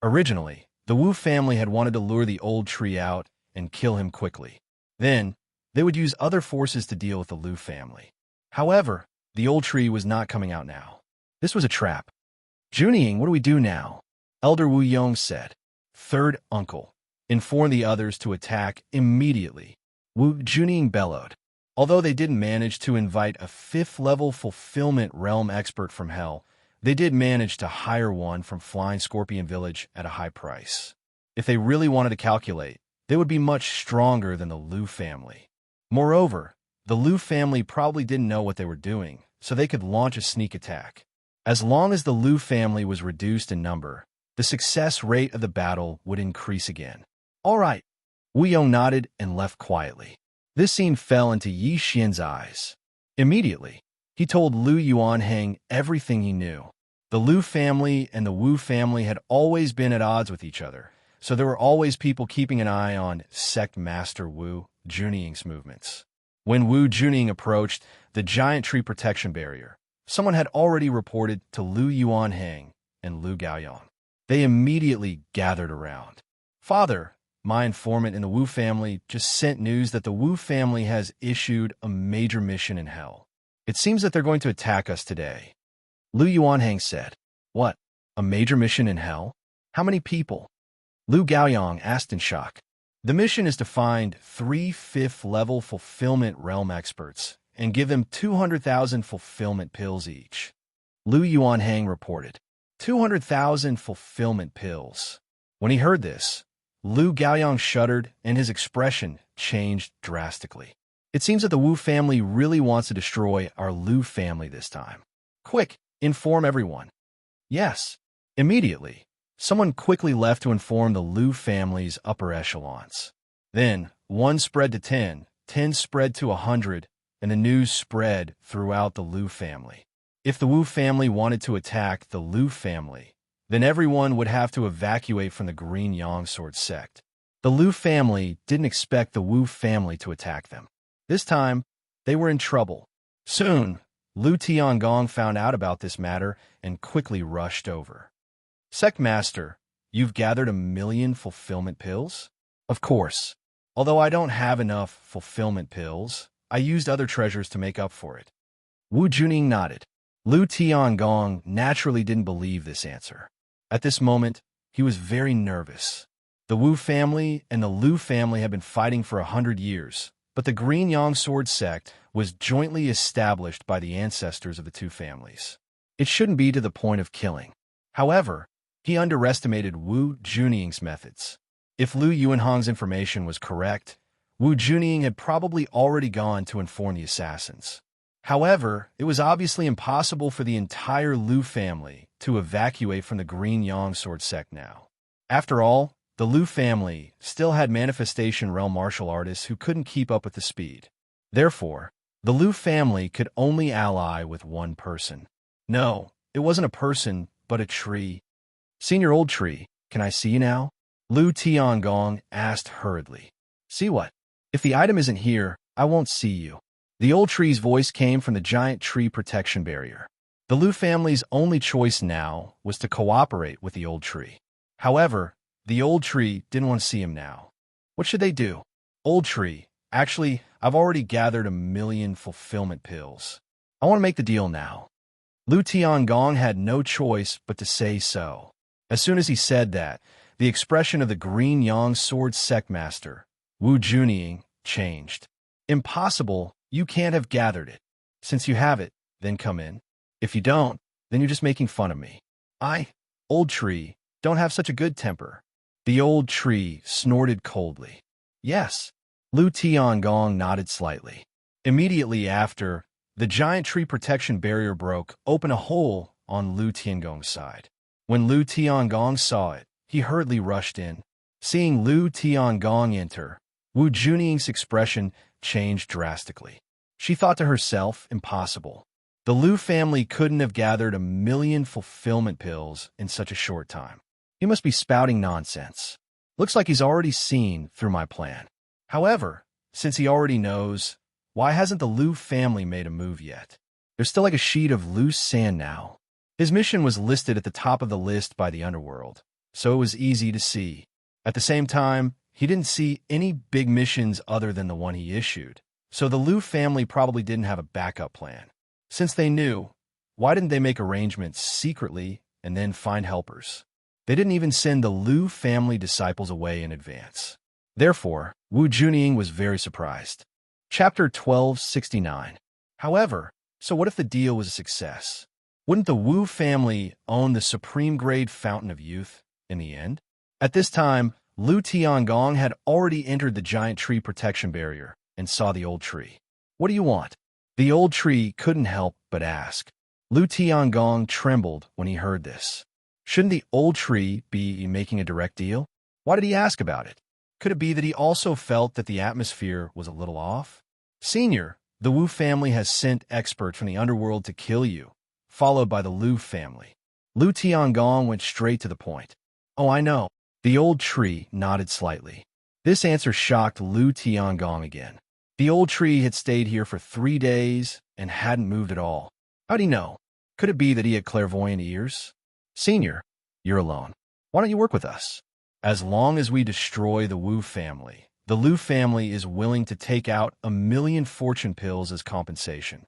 Originally, the Wu family had wanted to lure the old tree out and kill him quickly. Then, they would use other forces to deal with the Lu family. However, the old tree was not coming out now. This was a trap. "Junying, what do we do now?" Elder Wu Yong said. "Third uncle, inform the others to attack immediately," Wu Junying bellowed. Although they didn't manage to invite a 5th-level fulfillment realm expert from Hell, they did manage to hire one from Flying Scorpion Village at a high price. If they really wanted to calculate, they would be much stronger than the Lu family. Moreover, the Lu family probably didn't know what they were doing, so they could launch a sneak attack. As long as the Lu family was reduced in number, the success rate of the battle would increase again. All right. Wu Yong nodded and left quietly. This scene fell into Yi Xian's eyes. Immediately, he told Lu Yuanheng everything he knew. The Lu family and the Wu family had always been at odds with each other, so there were always people keeping an eye on Sect Master Wu Junying's movements. When Wu Junying approached the giant tree protection barrier, someone had already reported to Lu Yuanheng and Lu Gaoyang. They immediately gathered around. Father, my informant in the Wu family just sent news that the Wu family has issued a major mission in hell. It seems that they're going to attack us today. Lu Yuanheng said. What? A major mission in hell? How many people? Lu Gaoyang asked in shock. The mission is to find 3 5th-level fulfillment realm experts and give them 200,000 fulfillment pills each. Lu Yuanheng reported. 200,000 fulfillment pills. When he heard this, Lu Gaoyang shuddered and his expression changed drastically. It seems that the Wu family really wants to destroy our Lu family this time. Quick, inform everyone. Yes. Immediately, someone quickly left to inform the Lu family's upper echelons. Then, 1 spread to 10, 10 spread to 100, and the news spread throughout the Lu family. If the Wu family wanted to attack the Lu family, then everyone would have to evacuate from the Green Yang Sword sect. The Lu family didn't expect the Wu family to attack them. This time, they were in trouble. Soon, Lu Tiangong found out about this matter and quickly rushed over. Sect Master, you've gathered 1 million fulfillment pills? Of course. Although I don't have enough fulfillment pills, I used other treasures to make up for it. Wu Junying nodded. Lu Tiangong naturally didn't believe this answer. At this moment, he was very nervous. The Wu family and the Lu family had been fighting for 100 years, but the Green Yang Sword sect was jointly established by the ancestors of the two families. It shouldn't be to the point of killing. However, he underestimated Wu Junying's methods. If Lu Yuanhong's information was correct, Wu Junying had probably already gone to inform the assassins. However, it was obviously impossible for the entire Lu family to evacuate from the Green Yang Sword sect now. After all, the Lu family still had Manifestation Realm martial artists who couldn't keep up with the speed. Therefore, the Lu family could only ally with one person. No, it wasn't a person, but a tree. Senior Old Tree, can I see you now? Lu Tiangong asked hurriedly. See what? If the item isn't here, I won't see you. The old tree's voice came from the giant tree protection barrier. The Lu family's only choice now was to cooperate with the old tree. However, the old tree didn't want to see him now. What should they do? Old tree, actually, I've already gathered 1 million fulfillment pills. I want to make the deal now. Lu Tiangong had no choice but to say so. As soon as he said that, the expression of the Green Yang Sword sect master, Wu Junying, changed. Impossible, you can't have gathered it. Since you have it, then come in. If you don't, then you're just making fun of me. Old tree, don't have such a good temper. The old tree snorted coldly. Yes. Lu Tiangong nodded slightly. Immediately after, the giant tree protection barrier broke open a hole on Lu Tiangong's side. When Lu Tiangong saw it, he hurriedly rushed in. Seeing Lu Tiangong enter, Wu Junying's expression changed drastically. She thought to herself, impossible. The Lu family couldn't have gathered 1 million fulfillment pills in such a short time. He must be spouting nonsense. Looks like he's already seen through my plan. However, since he already knows, why hasn't the Lu family made a move yet? There's still like a sheet of loose sand now. His mission was listed at the top of the list by the underworld, so it was easy to see. At the same time, he didn't see any big missions other than the one he issued, so the Lu family probably didn't have a backup plan. Since they knew, why didn't they make arrangements secretly and then find helpers? They didn't even send the Lu family disciples away in advance. Therefore, Wu Junying was very surprised. Chapter 1269. However, so what if the deal was a success? Wouldn't the Wu family own the supreme grade Fountain of Youth in the end? At this time, Lu Tiangong had already entered the giant tree protection barrier and saw the old tree. What do you want? The old tree couldn't help but ask. Lu Tiangong trembled when he heard this. Shouldn't the old tree be making a direct deal? Why did he ask about it? Could it be that he also felt that the atmosphere was a little off? Senior, the Wu family has sent experts from the underworld to kill you, followed by the Lu family. Lu Tiangong went straight to the point. Oh, I know. The old tree nodded slightly. This answer shocked Lu Tiangong again. The old tree had stayed here for 3 days and hadn't moved at all. How'd he know? Could it be that he had clairvoyant ears? Senior, you're alone. Why don't you work with us? As long as we destroy the Wu family, the Lu family is willing to take out 1,000,000 fortune pills as compensation.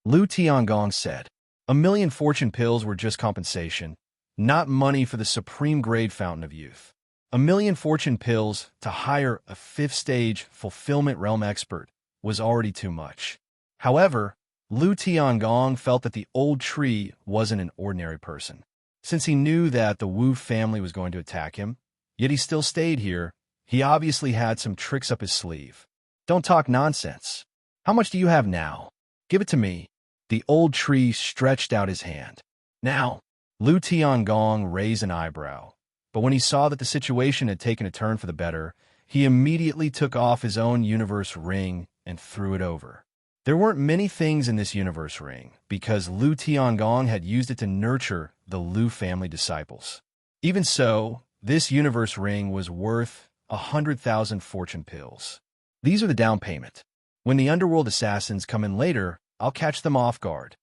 Lu Tiangong said. 1,000,000 fortune pills were just compensation, not money for the supreme grade fountain of youth. 1,000,000 fortune pills to hire a 5th-stage fulfillment realm expert was already too much. However, Lu Tiangong felt that the old tree wasn't an ordinary person. Since he knew that the Wu family was going to attack him, yet he still stayed here, he obviously had some tricks up his sleeve. Don't talk nonsense. How much do you have now? Give it to me. The old tree stretched out his hand. Now, Lu Tiangong raised an eyebrow, but when he saw that the situation had taken a turn for the better, he immediately took off his own universe ring and threw it over. There weren't many things in this universe ring, because Lu Tiangong had used it to nurture the Lu family disciples. Even so, this universe ring was worth 100,000 fortune pills. These are the down payment. When the underworld assassins come in later, I'll catch them off guard.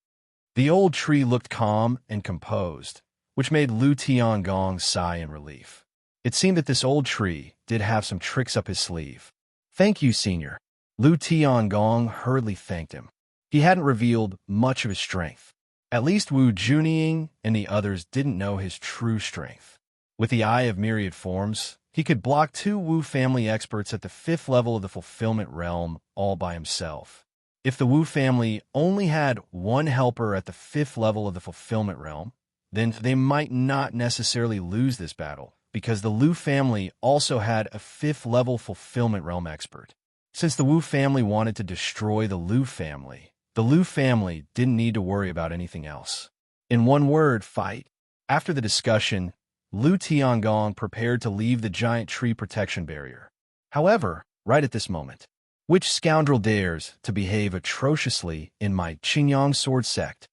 The old tree looked calm and composed, which made Lu Tiangong sigh in relief. It seemed that this old tree did have some tricks up his sleeve. Thank you, Senior. Lu Tiangong hurriedly thanked him. He hadn't revealed much of his strength. At least Wu Junying and the others didn't know his true strength. With the Eye of Myriad Forms, he could block 2 Wu family experts at the 5th level of the Fulfillment Realm all by himself. If the Wu family only had 1 helper at the 5th level of the Fulfillment Realm, then they might not necessarily lose this battle, because the Lu family also had a 5th level Fulfillment Realm expert. Since the Wu family wanted to destroy the Lu family didn't need to worry about anything else. In one word, fight. After the discussion, Lu Tiangong prepared to leave the giant tree protection barrier. However, right at this moment, which scoundrel dares to behave atrociously in my Qingyang sword sect?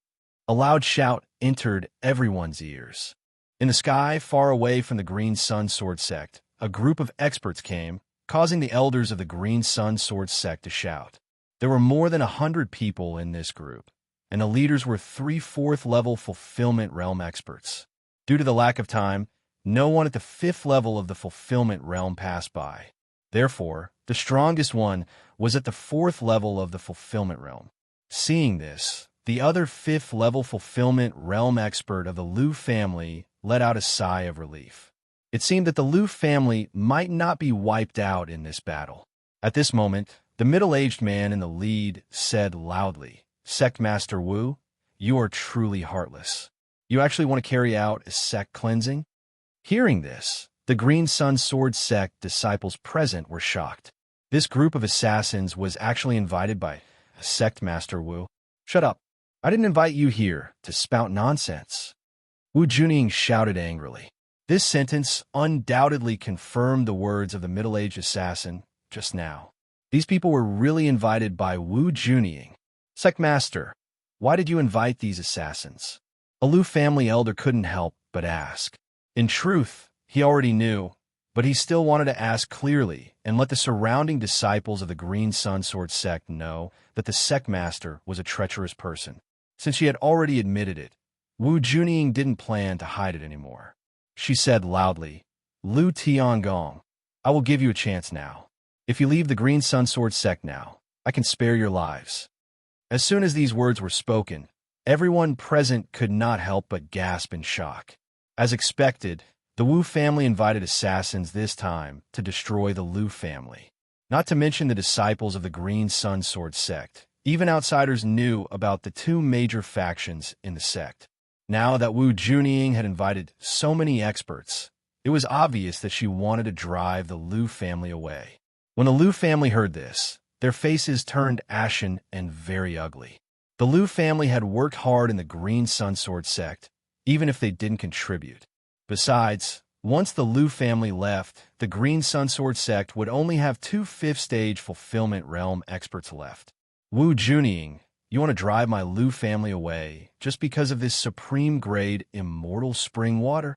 A loud shout entered everyone's ears. In the sky, far away from the Green Sun sword sect, a group of experts came, causing the elders of the Green Sun sword sect to shout. There were more than 100 people in this group, and the leaders were 3 4th level Fulfillment Realm experts. Due to the lack of time, no one at the 5th level of the Fulfillment Realm passed by. Therefore, the strongest one was at the 4th level of the Fulfillment Realm. Seeing this, the other 5th level Fulfillment Realm expert of the Lu family let out a sigh of relief. It seemed that the Lu family might not be wiped out in this battle. At this moment, the middle-aged man in the lead said loudly, "Sect Master Wu, you are truly heartless. You actually want to carry out a sect cleansing?" Hearing this, the Green Sun Sword Sect disciples present were shocked. This group of assassins was actually invited by Sect Master Wu. Shut up. I didn't invite you here to spout nonsense. Wu Junying shouted angrily. This sentence undoubtedly confirmed the words of the middle-aged assassin just now. These people were really invited by Wu Junying. Sect Master, why did you invite these assassins? A Lu family elder couldn't help but ask. In truth, he already knew, but he still wanted to ask clearly and let the surrounding disciples of the Green Sun Sword sect know that the sect master was a treacherous person. Since she had already admitted it, Wu Junying didn't plan to hide it anymore. She said loudly, "Lu Tiangong, I will give you a chance now. If you leave the Green Sun Sword sect now, I can spare your lives." As soon as these words were spoken, everyone present could not help but gasp in shock. As expected, the Wu family invited assassins this time to destroy the Lu family. Not to mention the disciples of the Green Sun Sword sect. Even outsiders knew about the 2 major factions in the sect. Now that Wu Junying had invited so many experts, it was obvious that she wanted to drive the Lu family away. When the Lu family heard this, their faces turned ashen and very ugly. The Liu family had worked hard in the Green Sun Sword sect, even if they didn't contribute. Besides, once the Liu family left, the Green Sun Sword sect would only have 2 5th-stage fulfillment realm experts left. Wu Junying, you want to drive my Liu family away just because of this supreme-grade immortal spring water?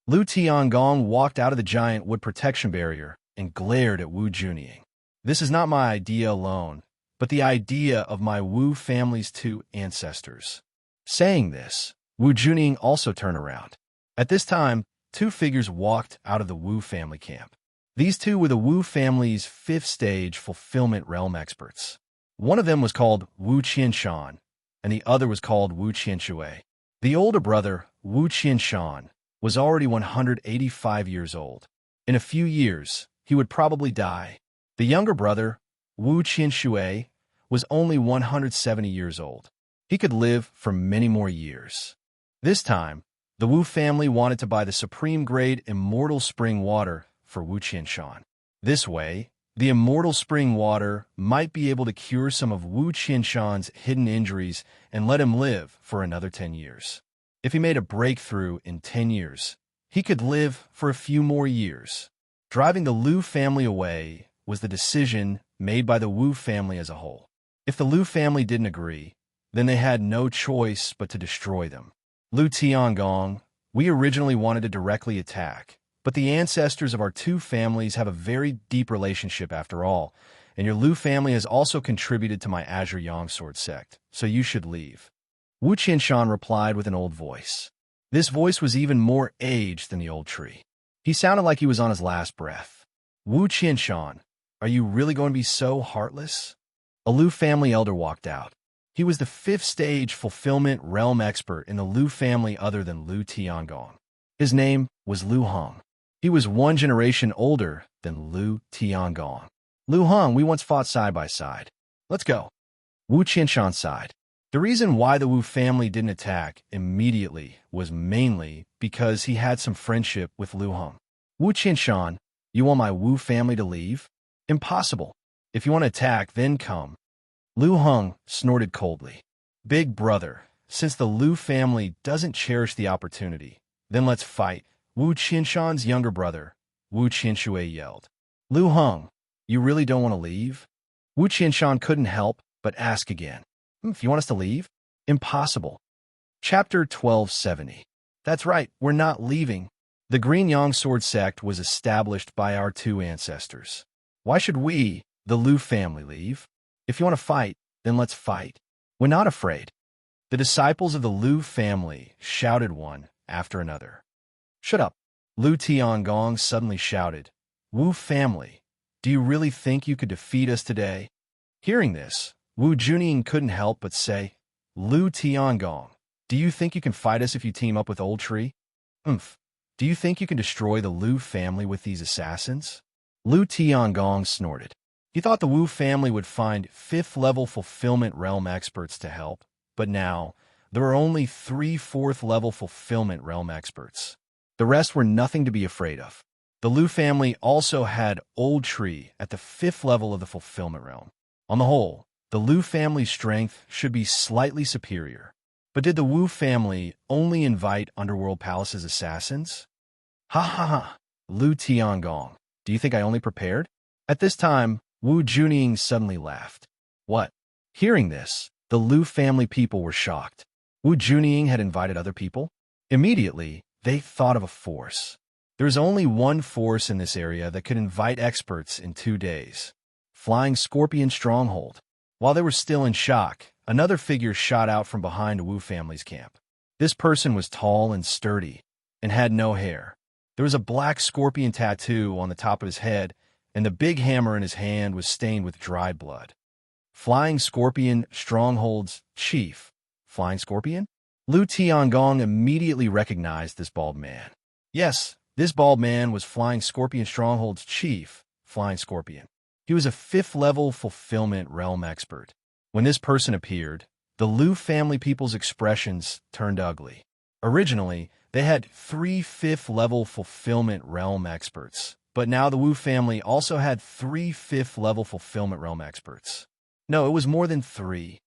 Liu Tiangong walked out of the giant wood protection barrier and glared at Wu Junying. This is not my idea alone, but the idea of my Wu family's 2 ancestors. Saying this, Wu Junying also turned around. At this time, 2 figures walked out of the Wu family camp. These 2 were the Wu family's 5th-stage fulfillment realm experts. One of them was called Wu Qianshan, and the other was called Wu Qianshui. The older brother, Wu Qianshan, was already 185 years old. In a few years, he would probably die. The younger brother, Wu Qianshui, was only 170 years old. He could live for many more years. This time, the Wu family wanted to buy the supreme-grade immortal spring water for Wu Qianshan. This way, the immortal spring water might be able to cure some of Wu Qianshan's hidden injuries and let him live for another 10 years. If he made a breakthrough in 10 years, he could live for a few more years. Driving the Liu family away was the decision made by the Wu family as a whole. If the Liu family didn't agree, then they had no choice but to destroy them. Liu Tiangong, we originally wanted to directly attack, but the ancestors of our 2 families have a very deep relationship after all, and your Liu family has also contributed to my Azure Yang Sword sect, so you should leave. Wu Qianshan replied with an old voice. This voice was even more aged than the old tree. He sounded like he was on his last breath. Wu Qianshan, are you really going to be so heartless? A Liu family elder walked out. He was the 5th-stage fulfillment realm expert in the Liu family other than Liu Tiangong. His name was Liu Hong. He was 1 generation older than Liu Tiangong. Liu Hong, we once fought side by side. Let's go. Wu Qianshan sighed. The reason why the Wu family didn't attack immediately was mainly because he had some friendship with Liu Hong. Wu Qianshan, you want my Wu family to leave? Impossible. If you want to attack, then come. Liu Hong snorted coldly. Big brother, since the Liu family doesn't cherish the opportunity, then let's fight. Wu Qianshan's younger brother, Wu Qianshui, yelled. Liu Hong, you really don't want to leave? Wu Qianshan couldn't help but ask again. If you want us to leave? Impossible. Chapter 1270. That's right, we're not leaving. The Green Yang Sword sect was established by our 2 ancestors. Why should we, the Liu family, leave? If you want to fight, then let's fight. We're not afraid. The disciples of the Liu family shouted one after another. Shut up. Liu Tiangong suddenly shouted. Wu family, do you really think you could defeat us today? Hearing this, Wu Junying couldn't help but say, Liu Tiangong, do you think you can fight us if you team up with Old Tree? Do you think you can destroy the Liu family with these assassins? Liu Tiangong snorted. He thought the Wu family would find 5th-level fulfillment realm experts to help, but now there are only 3 4th-level fulfillment realm experts. The rest were nothing to be afraid of. The Liu family also had Old Tree at the 5th level of the fulfillment realm. On the whole, the Liu family's strength should be slightly superior. But did the Wu family only invite Underworld Palace's assassins? Ha ha ha! Liu Tiangong, do you think I only prepared? At this time, Wu Junying suddenly laughed. What? Hearing this, the Liu family people were shocked. Wu Junying had invited other people? Immediately, they thought of a force. There's only one force in this area that could invite experts in 2 days. Flying Scorpion Stronghold. While they were still in shock, another figure shot out from behind a Wu family's camp. This person was tall and sturdy, and had no hair. There was a black scorpion tattoo on the top of his head, and the big hammer in his hand was stained with dried blood. Flying Scorpion Stronghold's chief. Flying Scorpion? Liu Tiangong immediately recognized this bald man. Yes, this bald man was Flying Scorpion Stronghold's chief, Flying Scorpion. He was a 5th-level fulfillment realm expert. When this person appeared, the Liu family people's expressions turned ugly. Originally, they had 3 5th-level fulfillment realm experts, but now the Wu family also had 3 5th-level fulfillment realm experts. No, it was more than 3.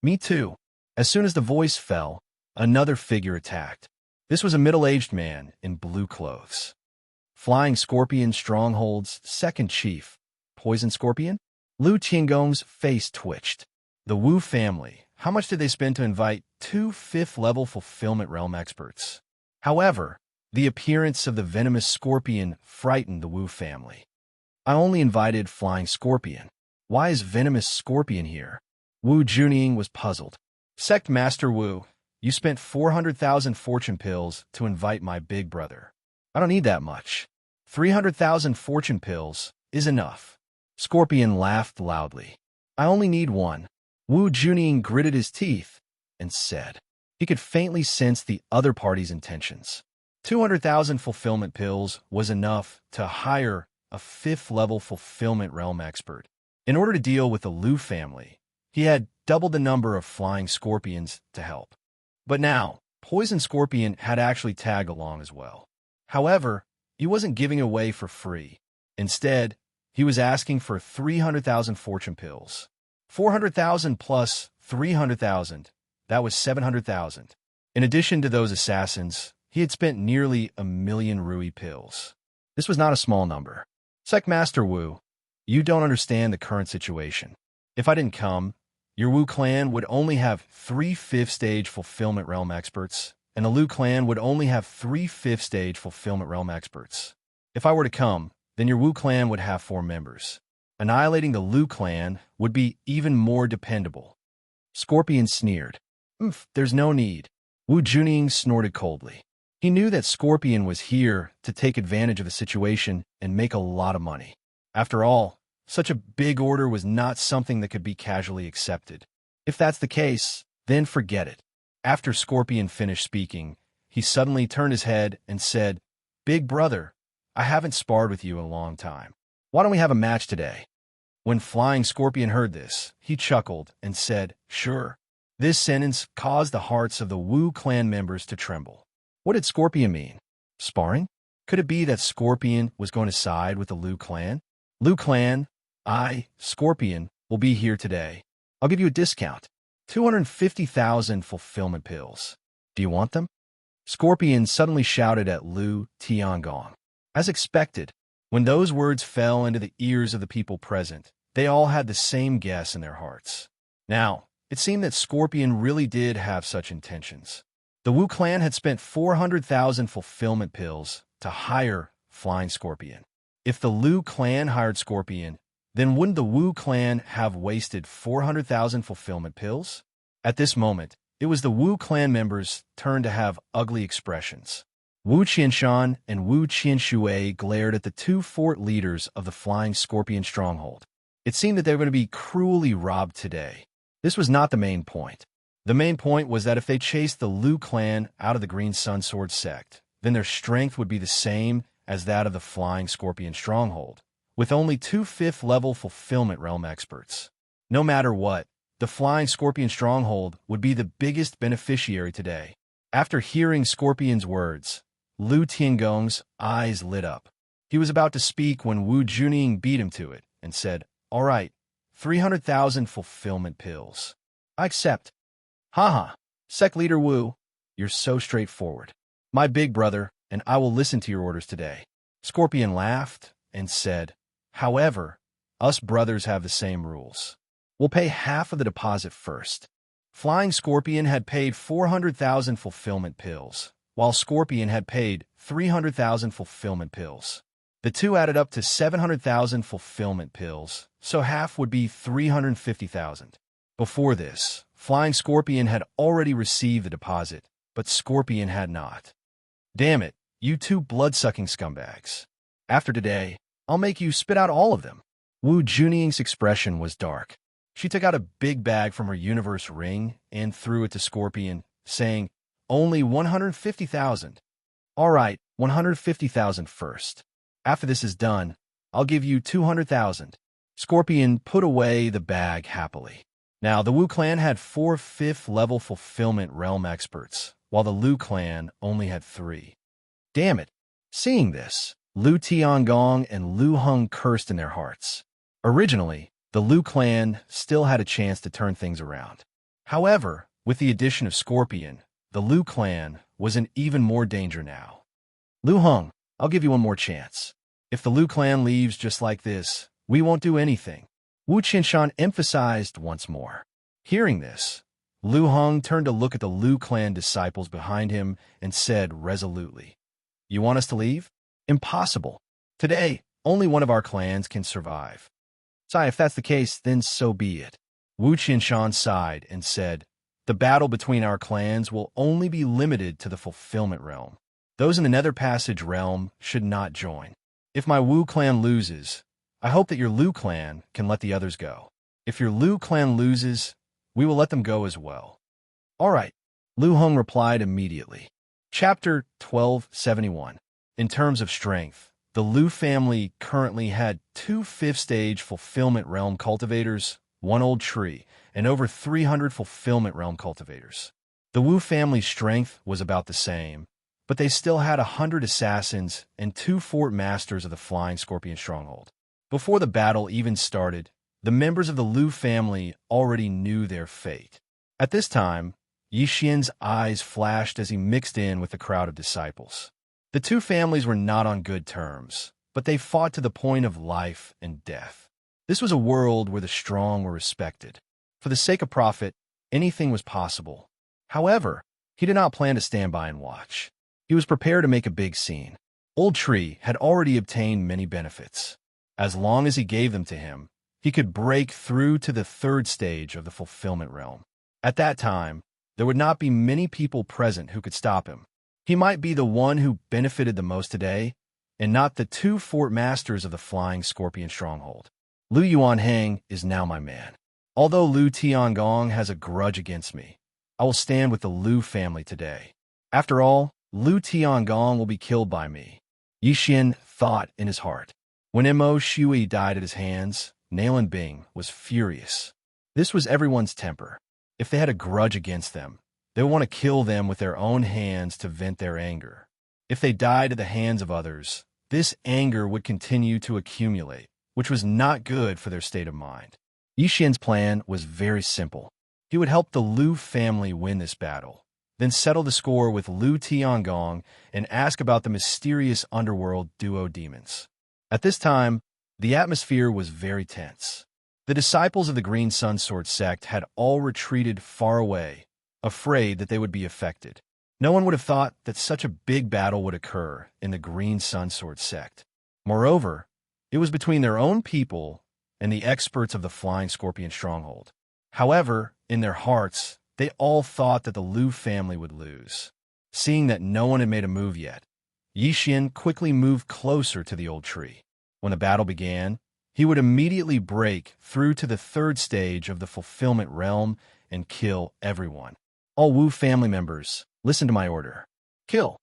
Me too. As soon as the voice fell, another figure attacked. This was a middle-aged man in blue clothes. Flying Scorpion Stronghold's second chief, Poison Scorpion? Lu Tiangong's face twitched. The Wu family, how much did they spend to invite 2 5th-level Fulfillment Realm experts? However, the appearance of the venomous scorpion frightened the Wu family. I only invited Flying Scorpion. Why is venomous scorpion here? Wu Junying was puzzled. Sect Master Wu, you spent 400,000 fortune pills to invite my big brother. I don't need that much. 300,000 fortune pills is enough. Scorpion laughed loudly. I only need one. Wu Junying gritted his teeth and said. He could faintly sense the other party's intentions. 200,000 fulfillment pills was enough to hire a 5th-level fulfillment realm expert. In order to deal with the Lu family, he had doubled the number of flying scorpions to help. But now, Poison Scorpion had actually tagged along as well. However, he wasn't giving away for free. Instead, he was asking for 300,000 fortune pills. 400,000 plus 300,000, that was 700,000. In addition to those assassins, he had spent nearly 1,000,000 Rui pills. This was not a small number. Sect Master Wu, you don't understand the current situation. If I didn't come, your Wu clan would only have 3 5th-stage fulfillment realm experts, and the Lu clan would only have 3 5th-stage fulfillment realm experts. If I were to come, then your Wu clan would have 4 members. Annihilating the Lu clan would be even more dependable. Scorpion sneered. There's no need. Wu Junying snorted coldly. He knew that Scorpion was here to take advantage of the situation and make a lot of money. After all, such a big order was not something that could be casually accepted. If that's the case, then forget it. After Scorpion finished speaking, he suddenly turned his head and said, Big brother, I haven't sparred with you in a long time. Why don't we have a match today? When Flying Scorpion heard this, he chuckled and said, Sure. This sentence caused the hearts of the Wu clan members to tremble. What did Scorpion mean? Sparring? Could it be that Scorpion was going to side with the Lu clan? Lu clan, Scorpion, will be here today. I'll give you a discount. 250,000 fulfillment pills. Do you want them? Scorpion suddenly shouted at Lu Tiangong. As expected, when those words fell into the ears of the people present, they all had the same guess in their hearts. Now, it seemed that Scorpion really did have such intentions. The Wu clan had spent 400,000 fulfillment pills to hire Flying Scorpion. If the Lu clan hired Scorpion, then wouldn't the Wu clan have wasted 400,000 fulfillment pills? At this moment, it was the Wu clan members' turn to have ugly expressions. Wu Qianshan and Wu Qianshui glared at the 2 fort leaders of the Flying Scorpion stronghold. It seemed that they were going to be cruelly robbed today. This was not the main point. The main point was that if they chased the Lu clan out of the Green Sun Sword sect, then their strength would be the same as that of the Flying Scorpion stronghold, with only 2 5th-level fulfillment realm experts. No matter what, the Flying Scorpion stronghold would be the biggest beneficiary today. After hearing Scorpion's words, Lu Tiangong's eyes lit up. He was about to speak when Wu Junying beat him to it and said, All right, 300,000 fulfillment pills. I accept. Haha, Sect Leader Wu, you're so straightforward. My big brother, and I will listen to your orders today. Scorpion laughed and said, However, us brothers have the same rules. We'll pay half of the deposit first. Flying Scorpion had paid 400,000 fulfillment pills, while Scorpion had paid 300,000 fulfillment pills. The two added up to 700,000 fulfillment pills, so half would be 350,000. Before this, Flying Scorpion had already received the deposit, but Scorpion had not. Damn it, you 2 blood-sucking scumbags. After today, I'll make you spit out all of them. Wu Junying's expression was dark. She took out a big bag from her universe ring and threw it to Scorpion, saying, Only 150,000. All right, 150,000 first. After this is done, I'll give you 200,000. Scorpion put away the bag happily. Now, the Wu clan had 4 5th-level fulfillment realm experts, while the Lu clan only had 3. Damn it. Seeing this, Lu Tiangong and Lu Heng cursed in their hearts. Originally, the Lu clan still had a chance to turn things around. However, With the addition of Scorpion, the Lu clan was in even more danger now. Lu Heng, I'll give you one more chance. If the Lu clan leaves just like this, we won't do anything. Wu Qinshan emphasized once more. Hearing this, Lu Heng turned to look at the Lu clan disciples behind him and said resolutely, "You want us to leave? Impossible. Today, only one of our clans can survive." "Sai, if that's the case, then so be it." Wu Qinshan sighed and said, "The battle between our clans will only be limited to the fulfillment realm. Those in the Nether Passage realm should not join. If my Wu clan loses, I hope that your Lu clan can let the others go. If your Lu clan loses, we will let them go as well." "All right," Lu Heng replied immediately. Chapter 1271. In terms of strength, the Lu family currently had 2 5th-stage fulfillment realm cultivators, 1 old tree, and over 300 fulfillment realm cultivators. The Wu family's strength was about the same, but they still had 100 assassins and 2 fort masters of the Flying Scorpion stronghold. Before the battle even started, the members of the Lu family already knew their fate. At this time, Yi Xian's eyes flashed as he mixed in with the crowd of disciples. The 2 families were not on good terms, but they fought to the point of life and death. This was a world where the strong were respected. For the sake of profit, anything was possible. However, he did not plan to stand by and watch. He was prepared to make a big scene. Old Tree had already obtained many benefits. As long as he gave them to him, he could break through to the 3rd stage of the fulfillment realm. At that time, there would not be many people present who could stop him. He might be the one who benefited the most today, and not the 2 fort masters of the Flying Scorpion stronghold. Lu Yuanhang is now my man. Although Lu Tiangong has a grudge against me, I will stand with the Lu family today. After all, Lu Tiangong will be killed by me. Yi Xian thought in his heart. When Mo Shui died at his hands, Nalan Bing was furious. This was everyone's temper. If they had a grudge against them, they would want to kill them with their own hands to vent their anger. If they died at the hands of others, this anger would continue to accumulate, which was not good for their state of mind. Yi Xian's plan was very simple. He would help the Lu family win this battle, then settle the score with Lu Tiangong and ask about the mysterious underworld duo demons. At this time, the atmosphere was very tense. The disciples of the Green Sun Sword sect had all retreated far away, afraid that they would be affected. No one would have thought that such a big battle would occur in the Green Sun Sword sect. Moreover, it was between their own people and the experts of the Flying Scorpion stronghold. However, in their hearts, they all thought that the Lu family would lose. Seeing that no one had made a move yet, Yi Xian quickly moved closer to the old tree. When the battle began, he would immediately break through to the 3rd stage of the fulfillment realm and kill everyone. All Wu family members, listen to my order. Kill.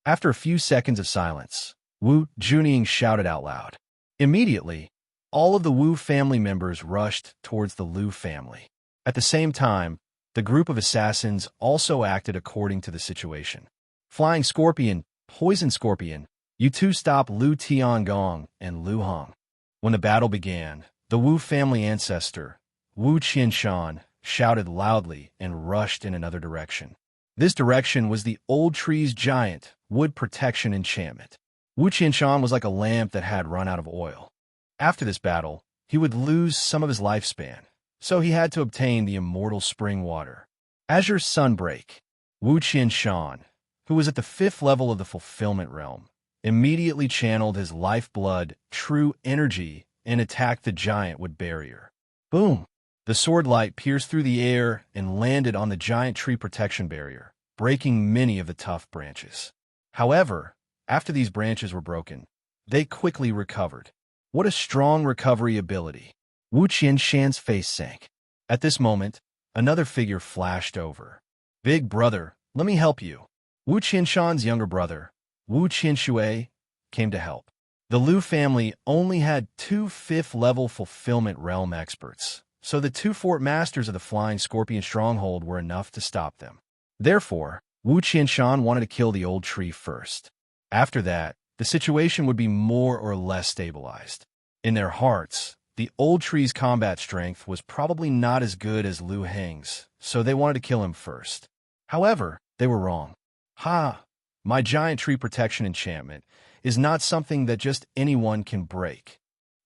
After a few seconds of silence, Wu Junying shouted out loud. Immediately, all of the Wu family members rushed towards the Lu family. At the same time, the group of assassins also acted according to the situation. Flying Scorpion, Poison Scorpion, you two stop Lu Tiangong and Lu Heng. When the battle began, the Wu family ancestor, Wu Qinshan, shouted loudly and rushed in another direction. This direction was the old tree's giant wood protection enchantment. Wu Qinshan was like a lamp that had run out of oil. After this battle, he would lose some of his lifespan, so he had to obtain the immortal spring water. Azure Sunbreak, Wu Qinshan, who was at the 5th level of the fulfillment realm, immediately channeled his lifeblood, true energy, and attacked the giant wood barrier. Boom! The sword light pierced through the air and landed on the giant tree protection barrier, breaking many of the tough branches. However, after these branches were broken, they quickly recovered. What a strong recovery ability! Wu Qinshan's face sank. At this moment, another figure flashed over. Big brother, let me help you. Wu Qinshan's younger brother, Wu Qinshui, came to help. The Lu family only had 2 5th-level fulfillment realm experts, so the 2 fort masters of the Flying Scorpion stronghold were enough to stop them. Therefore, Wu Qinshan wanted to kill the old tree first. After that, the situation would be more or less stabilized. In their hearts, the old tree's combat strength was probably not as good as Lu Heng's, so they wanted to kill him first. However, they were wrong. Ha! My giant tree protection enchantment is not something that just anyone can break.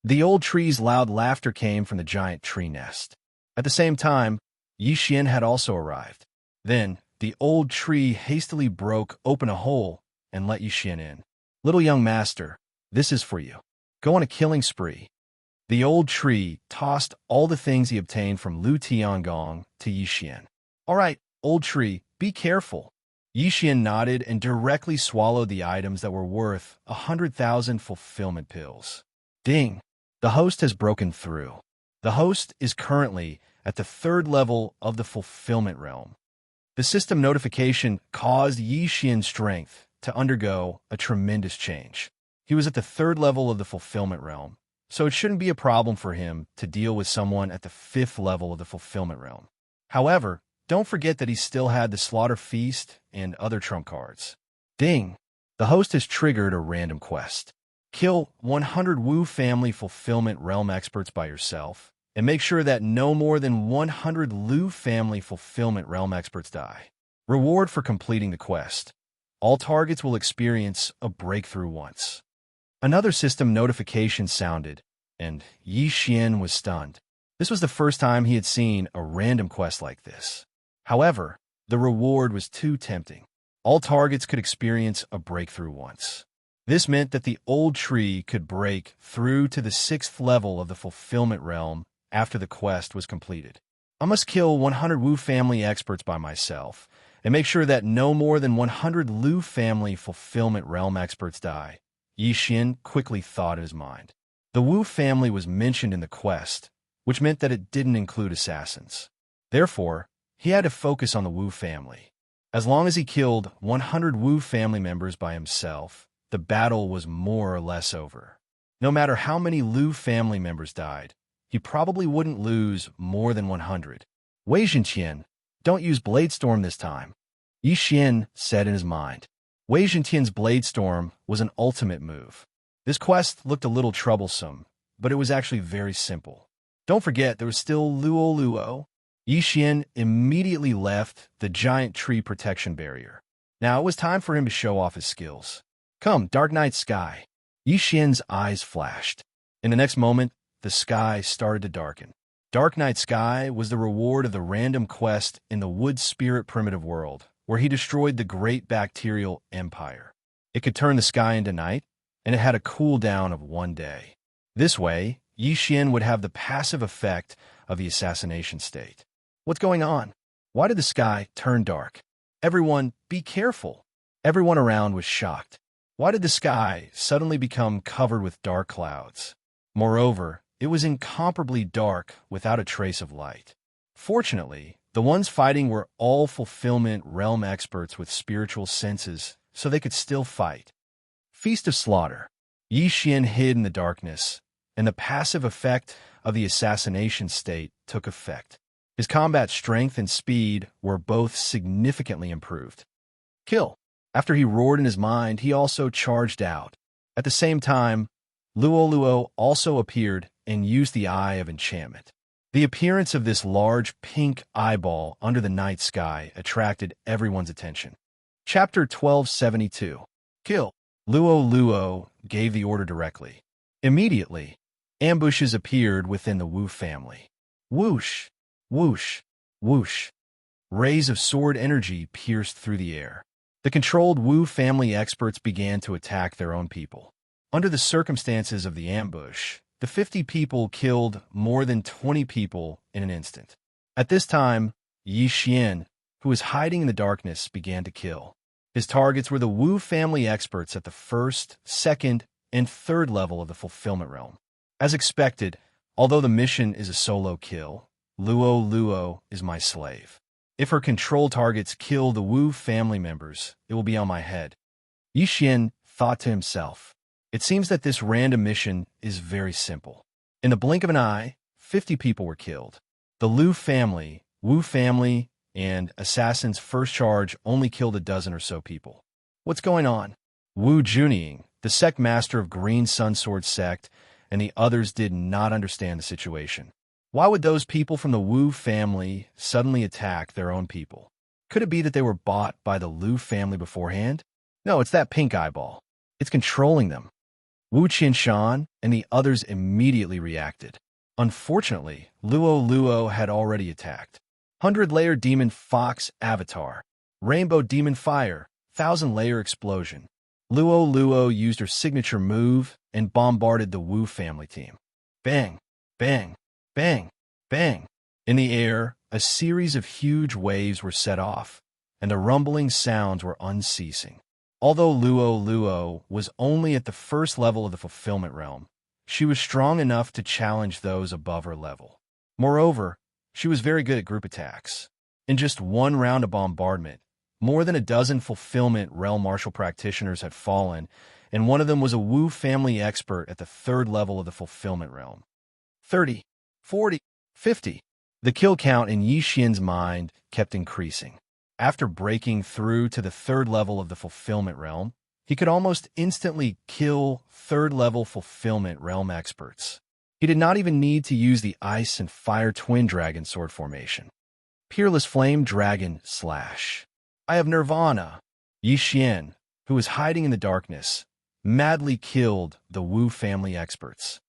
The old tree's loud laughter came from the giant tree nest. At the same time, Yixian had also arrived. Then, the old tree hastily broke open a hole and let Yixian in. Little young master, this is for you. Go on a killing spree. The old tree tossed all the things he obtained from Lu Tiangong to Yixian. All right, old tree, be careful. Yixian nodded and directly swallowed the items that were worth 100,000 fulfillment pills. Ding! The host has broken through. The host is currently at the 3rd level of the fulfillment realm. The system notification caused Yixian's strength to undergo a tremendous change. He was at the 3rd level of the fulfillment realm, so it shouldn't be a problem for him to deal with someone at the 5th level of the fulfillment realm. However, don't forget that he still had the Slaughter Feast and other trump cards. Ding! The host has triggered a random quest. Kill 100 Wu family fulfillment realm experts by yourself, and make sure that no more than 100 Lu family fulfillment realm experts die. Reward for completing the quest. All targets will experience a breakthrough once. Another system notification sounded, and Yixian was stunned. This was the first time he had seen a random quest like this. However, the reward was too tempting. All targets could experience a breakthrough once. This meant that the old tree could break through to the 6th level of the fulfillment realm after the quest was completed. I must kill 100 Wu family experts by myself, and make sure that no more than 100 Lu family fulfillment realm experts die. Yixian quickly thought in his mind. The Wu family was mentioned in the quest, which meant that it didn't include assassins. Therefore, he had to focus on the Wu family. As long as he killed 100 Wu family members by himself, the battle was more or less over. No matter how many Lu family members died, he probably wouldn't lose more than 100. Wei Zhenqian, don't use Blade Storm this time, Yixian said in his mind. Wei Zhenqian's Blade Storm was an ultimate move. This quest looked a little troublesome, but it was actually very simple. Don't forget there was still Luo. Yixian immediately left the giant tree protection barrier. Now it was time for him to show off his skills. Come, Dark Night Sky. Yixian's eyes flashed. In the next moment, the sky started to darken. Dark Night Sky was the reward of the random quest in the Wood Spirit primitive world, where he destroyed the Great Bacterial Empire. It could turn the sky into night, and it had a cooldown of 1 day. This way, Yixian would have the passive effect of the assassination state. What's going on? Why did the sky turn dark? Everyone, be careful. Everyone around was shocked. Why did the sky suddenly become covered with dark clouds? Moreover, it was incomparably dark without a trace of light. Fortunately, the ones fighting were all fulfillment realm experts with spiritual senses, so they could still fight. Feast of Slaughter. Yixian hid in the darkness, and the passive effect of the assassination state took effect. His combat strength and speed were both significantly improved. Kill. After he roared in his mind, he also charged out. At the same time, Luo also appeared and used the Eye of Enchantment. The appearance of this large pink eyeball under the night sky attracted everyone's attention. Chapter 1272. Kill. Luo gave the order directly. Immediately, ambushes appeared within the Wu family. Whoosh, whoosh, whoosh. Rays of sword energy pierced through the air. The controlled Wu family experts began to attack their own people. Under the circumstances of the ambush, the 50 people killed more than 20 people in an instant. At this time, Yixian, who was hiding in the darkness, began to kill. His targets were the Wu family experts at the 1st, 2nd, and 3rd level of the fulfillment realm. As expected, although the mission is a solo kill, Luo is my slave. If her control targets kill the Wu family members, it will be on my head. Yixian thought to himself. It seems that this random mission is very simple. In the blink of an eye, 50 people were killed. The Lu family, Wu family, and Assassin's first charge only killed a dozen or so people. What's going on? Wu Junying, the sect master of Green Sun Sword sect, and the others did not understand the situation. Why would those people from the Wu family suddenly attack their own people? Could it be that they were bought by the Liu family beforehand? No, it's that pink eyeball. It's controlling them. Wu Qianshan and the others immediately reacted. Unfortunately, Luo had already attacked. 100-layer Demon Fox Avatar. Rainbow Demon Fire. 1,000-layer Explosion. Luo used her signature move and bombarded the Wu family team. Bang! Bang! Bang! Bang! In the air, a series of huge waves were set off, and the rumbling sounds were unceasing. Although Luo was only at the first level of the fulfillment realm, she was strong enough to challenge those above her level. Moreover, she was very good at group attacks. In just one round of bombardment, more than a dozen fulfillment realm martial practitioners had fallen, and one of them was a Wu family expert at the third level of the fulfillment realm. 30, 40, 50. The kill count in Yi Xian's mind kept increasing. After breaking through to the third level of the fulfillment realm, he could almost instantly kill third-level fulfillment realm experts. He did not even need to use the Ice and Fire Twin Dragon sword formation. Peerless Flame Dragon Slash. I have Nirvana. Yi Xian, who was hiding in the darkness, madly killed the Wu family experts.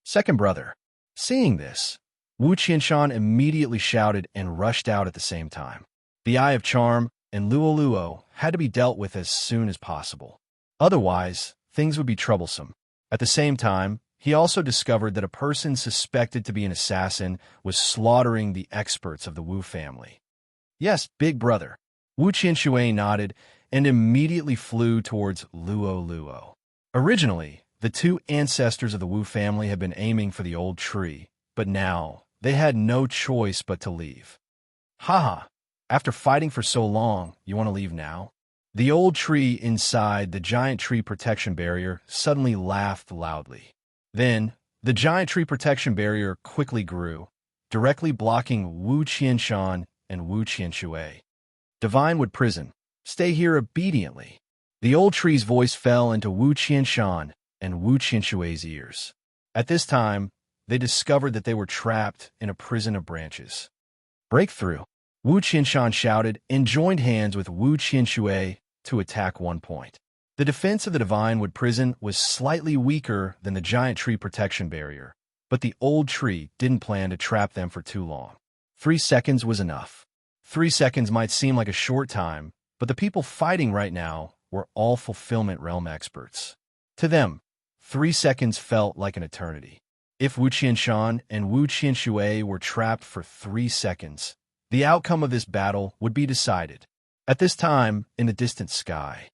Second brother. Seeing this, Wu Qianshan immediately shouted and rushed out at the same time. The Eye of Charm and Luo had to be dealt with as soon as possible. Otherwise, things would be troublesome. At the same time, he also discovered that a person suspected to be an assassin was slaughtering the experts of the Wu family. Yes, big brother. Wu Qianshui nodded and immediately flew towards Luo. Originally, the two ancestors of the Wu family had been aiming for the old tree, but now they had no choice but to leave. Haha, after fighting for so long, you want to leave now? The old tree inside the giant tree protection barrier suddenly laughed loudly. Then, the giant tree protection barrier quickly grew, directly blocking Wu Qianshan and Wu Qianshui. Divine Wood Prison, stay here obediently. The old tree's voice fell into Wu Qianshan and Wu Qianshui's ears. At this time, they discovered that they were trapped in a prison of branches. Breakthrough! Wu Qianshan shouted and joined hands with Wu Qianshui to attack one point. The defense of the Divine Wood Prison was slightly weaker than the giant tree protection barrier, but the old tree didn't plan to trap them for too long. 3 seconds was enough. 3 seconds might seem like a short time, but the people fighting right now were all fulfillment realm experts. To them, 3 seconds felt like an eternity. If Wu Qianshan and Wu Qianshui were trapped for 3 seconds, the outcome of this battle would be decided. At this time, in the distant sky.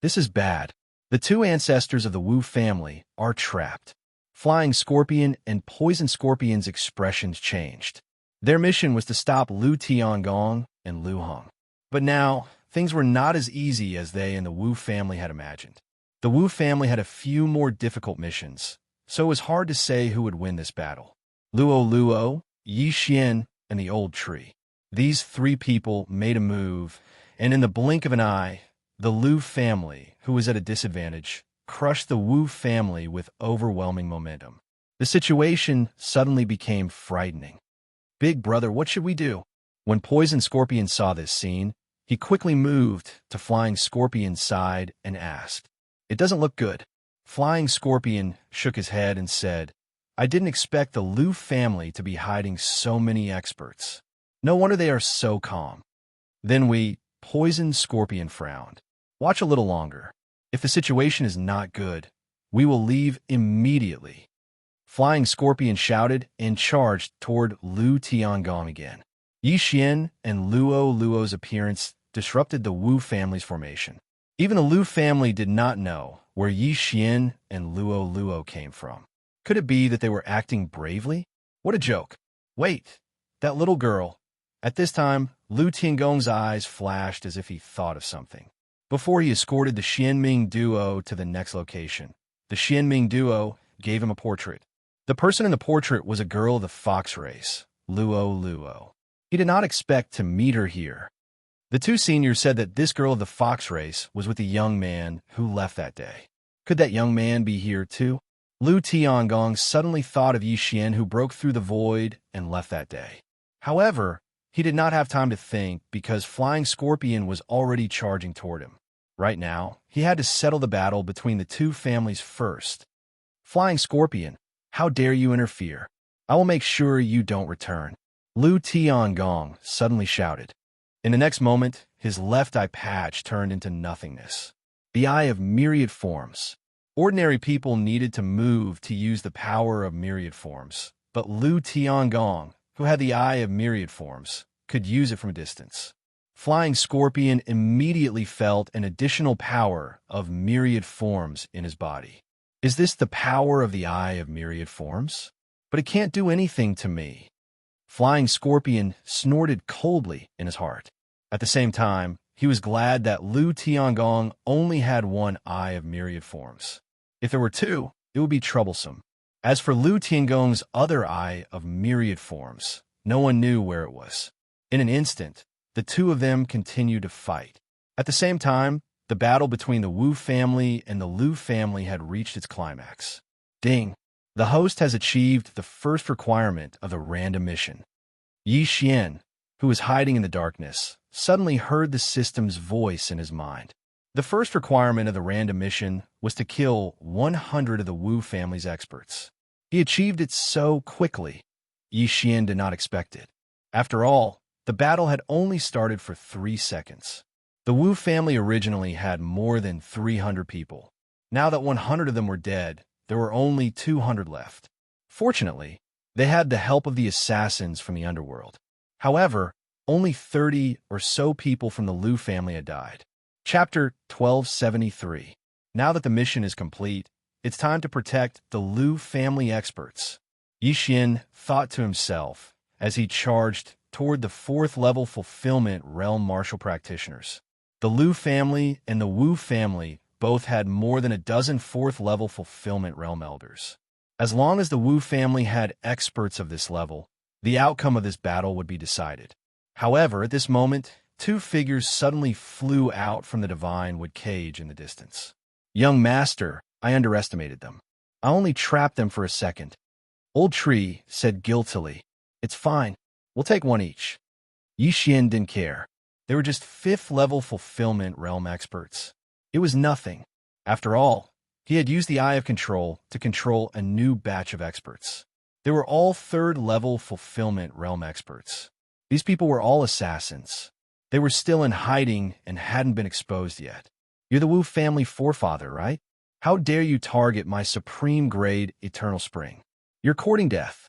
This is bad. The two ancestors of the Wu family are trapped. Flying Scorpion and Poison Scorpion's expressions changed. Their mission was to stop Liu Tiangong and Liu Hong. But now, things were not as easy as they and the Wu family had imagined. The Wu family had a few more difficult missions, so it was hard to say who would win this battle. Luo, Yi Xian, and the old tree. These 3 people made a move, and in the blink of an eye, the Liu family, who was at a disadvantage, crushed the Wu family with overwhelming momentum. The situation suddenly became frightening. Big brother, what should we do? When Poison Scorpion saw this scene, he quickly moved to Flying Scorpion's side and asked, "It doesn't look good." Flying Scorpion shook his head and said, "I didn't expect the Liu family to be hiding so many experts. No wonder they are so calm." Then Poison Scorpion frowned. "Watch a little longer. If the situation is not good, we will leave immediately." Flying Scorpion shouted and charged toward Liu Tiangong again. Yi Xian and Luo's appearance disrupted the Wu family's formation. Even the Liu family did not know where Yi Xian and Luo came from. Could it be that they were acting bravely? What a joke. Wait, that little girl. At this time, Liu Tiangong's eyes flashed as if he thought of something. Before he escorted the Xianming duo to the next location, the Xianming duo gave him a portrait. The person in the portrait was a girl of the fox race, Luo. He did not expect to meet her here. The 2 seniors said that this girl of the fox race was with the young man who left that day. Could that young man be here too? Lu Tiangong suddenly thought of Yi Xian, who broke through the void and left that day. However, he did not have time to think because Flying Scorpion was already charging toward him. Right now, he had to settle the battle between the two families first. Flying Scorpion, how dare you interfere? I will make sure you don't return. Lu Tiangong suddenly shouted. In the next moment, his left eye patch turned into nothingness. The eye of myriad forms. Ordinary people needed to move to use the power of myriad forms, but Lu Tiangong, who had the eye of myriad forms, could use it from a distance. Flying Scorpion immediately felt an additional power of myriad forms in his body. Is this the power of the eye of myriad forms? But it can't do anything to me. Flying Scorpion snorted coldly in his heart. At the same time, he was glad that Lu Tiangong only had one eye of myriad forms. If there were two, it would be troublesome. As for Lu Tiangong's other eye of myriad forms, no one knew where it was. In an instant, the two of them continued to fight. At the same time, the battle between the Wu family and the Lu family had reached its climax. Ding! The host has achieved the first requirement of the random mission. Yi Xian, who was hiding in the darkness, suddenly heard the system's voice in his mind. The first requirement of the random mission was to kill 100 of the Wu family's experts. He achieved it so quickly. Yi Xian did not expect it. After all, the battle had only started for 3 seconds. The Wu family originally had more than 300 people. Now that 100 of them were dead, there were only 200 left. Fortunately, they had the help of the assassins from the underworld. However, only 30 or so people from the Lu family had died. Chapter 1273. Now that the mission is complete, it's time to protect the Lu family experts. Yi Xian thought to himself as he charged toward the 4th level fulfillment realm martial practitioners. The Lu family and the Wu family both had more than a dozen 4th level fulfillment realm elders. As long as the Wu family had experts of this level, the outcome of this battle would be decided. However, at this moment, 2 figures suddenly flew out from the divine wood cage in the distance. Young master, I underestimated them. I only trapped them for a second. Old Tree said guiltily. It's fine. We'll take one each. Yi Xian didn't care. They were just 5th level fulfillment realm experts. It was nothing. After all, he had used the Eye of Control to control a new batch of experts. They were all 3rd level fulfillment realm experts. These people were all assassins. They were still in hiding and hadn't been exposed yet. You're the Wu family forefather, right? How dare you target my supreme grade Eternal Spring? You're courting death.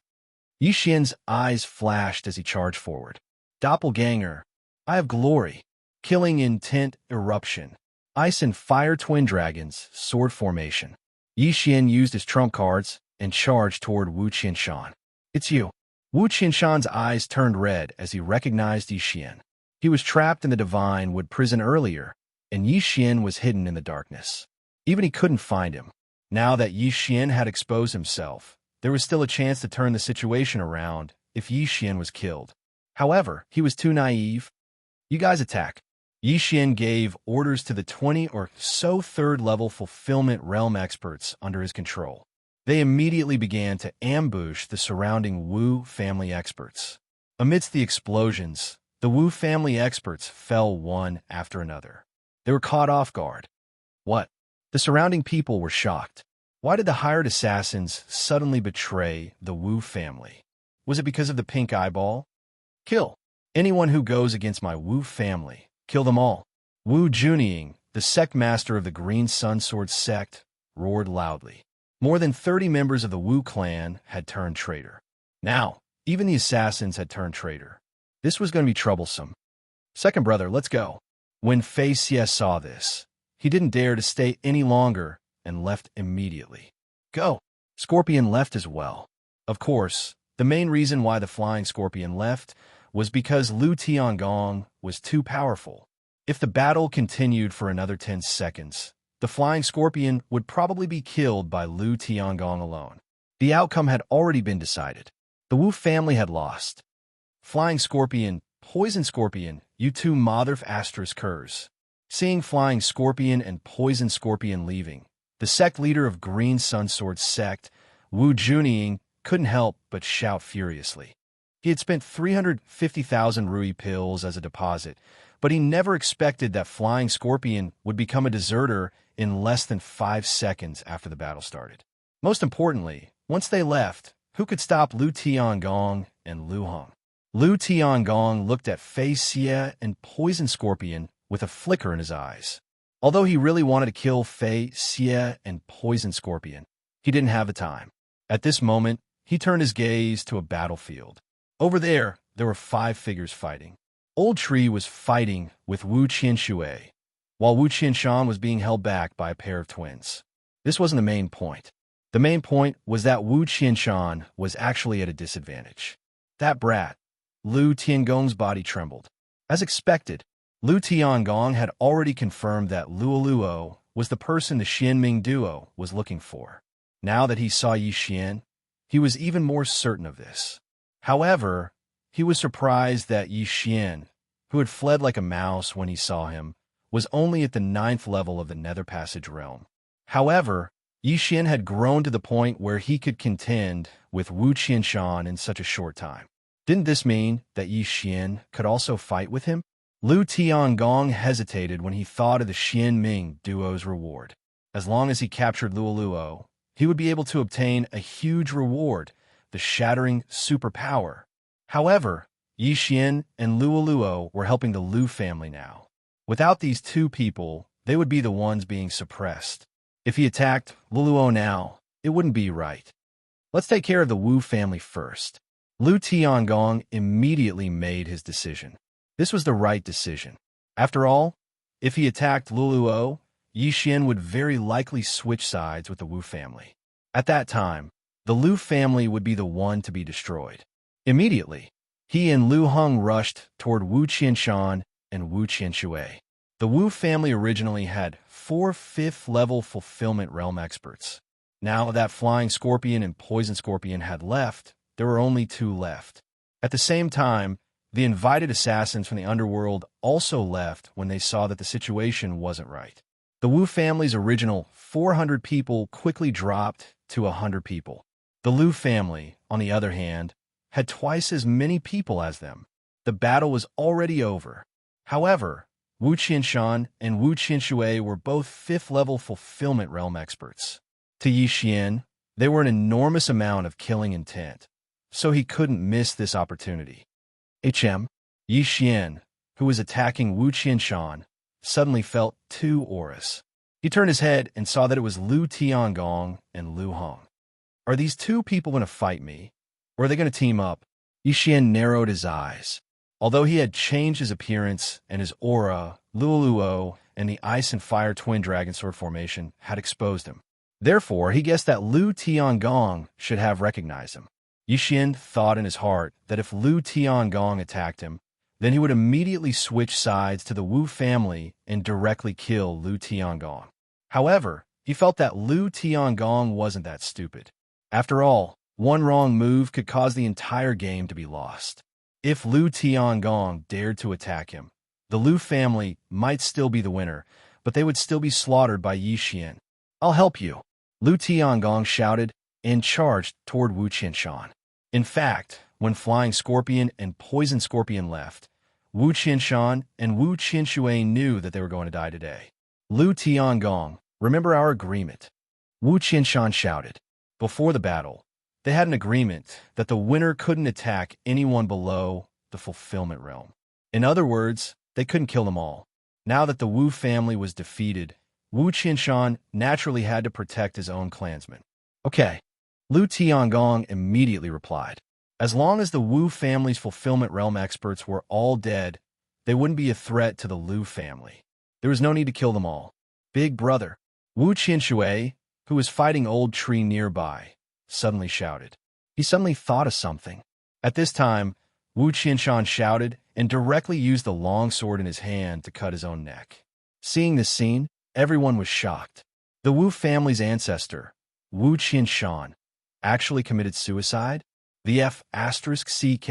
Yi Xian's eyes flashed as he charged forward. Doppelganger, Eye of Glory, Killing Intent Eruption, Ice and Fire Twin Dragons, Sword Formation. Yi Xian used his trump cards and charged toward Wu Qianshan. It's you. Wu Qianshan's eyes turned red as he recognized Yi Xian. He was trapped in the Divine Wood prison earlier, and Yi Xian was hidden in the darkness. Even he couldn't find him. Now that Yi Xian had exposed himself, there was still a chance to turn the situation around if Yi Xian was killed. However, he was too naive. You guys attack. Yi Xian gave orders to the 20 or so 3rd level fulfillment realm experts under his control. They immediately began to ambush the surrounding Wu family experts. Amidst the explosions, the Wu family experts fell one after another. They were caught off guard. What? The surrounding people were shocked. Why did the hired assassins suddenly betray the Wu family? Was it because of the pink eyeball? Kill anyone who goes against my Wu family. Kill them all. Wu Junying, the sect master of the Green Sun Sword sect, roared loudly. More than 30 members of the Wu clan had turned traitor. Now, even the assassins had turned traitor. This was going to be troublesome. Second brother, let's go. When Fei Xie saw this, he didn't dare to stay any longer and left immediately. Go. Scorpion left as well. Of course, the main reason why the Flying Scorpion left was because Lu Tiangong was too powerful. If the battle continued for another 10 seconds, the Flying Scorpion would probably be killed by Lu Tiangong alone. The outcome had already been decided. The Wu family had lost. Flying Scorpion, Poison Scorpion, you two mother of Astra's curs. Seeing Flying Scorpion and Poison Scorpion leaving, The sect leader of Green Sunsword sect, Wu Junying, couldn't help but shout furiously. He had spent 350,000 Rui pills as a deposit, but he never expected that Flying Scorpion would become a deserter in less than 5 seconds after the battle started. Most importantly, once they left, who could stop Lu Tiangong and Lu Hong? Lu Tiangong looked at Fei Xie and Poison Scorpion with a flicker in his eyes. Although he really wanted to kill Fei Xie and Poison Scorpion, he didn't have the time. At this moment, he turned his gaze to a battlefield. Over there were 5 figures fighting. Old Tree was fighting with Wu Qianshui, while Wu Qianshan was being held back by a pair of twins. This wasn't the main point. The main point was that Wu Qianshan was actually at a disadvantage. That brat, Lu Tiangong's body trembled. As expected, Lu Tiangong had already confirmed that Luoluo was the person the Xianming duo was looking for. Now that he saw Yi Xian, he was even more certain of this. However, he was surprised that Yi Xian, who had fled like a mouse when he saw him, was only at the 9th level of the Nether Passage realm. However, Yi Xian had grown to the point where he could contend with Wu Qianshan in such a short time. Didn't this mean that Yi Xian could also fight with him? Lu Tiangong hesitated when he thought of the Xianming duo's reward. As long as he captured Luoluo, he would be able to obtain a huge reward, the Shattering Superpower. However, Yi Xian and Luoluo were helping the Lu family now. Without these 2 people, they would be the ones being suppressed. If he attacked Luoluo now, it wouldn't be right. Let's take care of the Wu family first. Lu Tiangong immediately made his decision. This was the right decision. After all, if he attacked Luoluo, Yi Xian would very likely switch sides with the Wu family. At that time, the Lu family would be the one to be destroyed. Immediately, he and Lu Hong rushed toward Wu Qianshan and Wu Qianshui. The Wu family originally had 4 5th-level Fulfillment Realm experts. Now that Flying Scorpion and Poison Scorpion had left, there were only 2 left. At the same time, the invited assassins from the underworld also left when they saw that the situation wasn't right. The Wu family's original 400 people quickly dropped to 100 people. The Lu family, on the other hand, had twice as many people as them. The battle was already over. However, Wu Qianshan and Wu Qianshui were both 5th-level Fulfillment Realm experts. To Yi Xian, they were an enormous amount of killing intent, so he couldn't miss this opportunity. Yi Xian, who was attacking Wu Qianshan, suddenly felt 2 auras. He turned his head and saw that it was Lu Tiangong and Lu Hong. Are these 2 people going to fight me, or are they going to team up? Yi Xian narrowed his eyes. Although he had changed his appearance and his aura, Luoluo and the Ice and Fire Twin Dragon Sword formation had exposed him. Therefore, he guessed that Lu Tiangong should have recognized him. Yi Xian thought in his heart that if Lu Tiangong attacked him, then he would immediately switch sides to the Wu family and directly kill Lu Tiangong. However, he felt that Lu Tiangong wasn't that stupid. After all, one wrong move could cause the entire game to be lost. If Lu Tiangong dared to attack him, the Lu family might still be the winner, but they would still be slaughtered by Yi Xian. I'll help you, Lu Tiangong shouted and charged toward Wu Qianshan. In fact, when Flying Scorpion and Poison Scorpion left, Wu Qianshan and Wu Qianshui knew that they were going to die today. Lu Tiangong, remember our agreement, Wu Qianshan shouted. Before the battle, they had an agreement that the winner couldn't attack anyone below the Fulfillment Realm. In other words, they couldn't kill them all. Now that the Wu family was defeated, Wu Qianshan naturally had to protect his own clansmen. Okay, Lu Tiangong immediately replied. As long as the Wu family's Fulfillment Realm experts were all dead, they wouldn't be a threat to the Lu family. There was no need to kill them all. Big brother, Wu Qianshui, who was fighting Old Tree nearby, suddenly shouted. He suddenly thought of something. At this time, Wu Qianshan shouted and directly used the long sword in his hand to cut his own neck. Seeing this scene, everyone was shocked. The Wu family's ancestor, Wu Qianshan, actually committed suicide? The F***CK?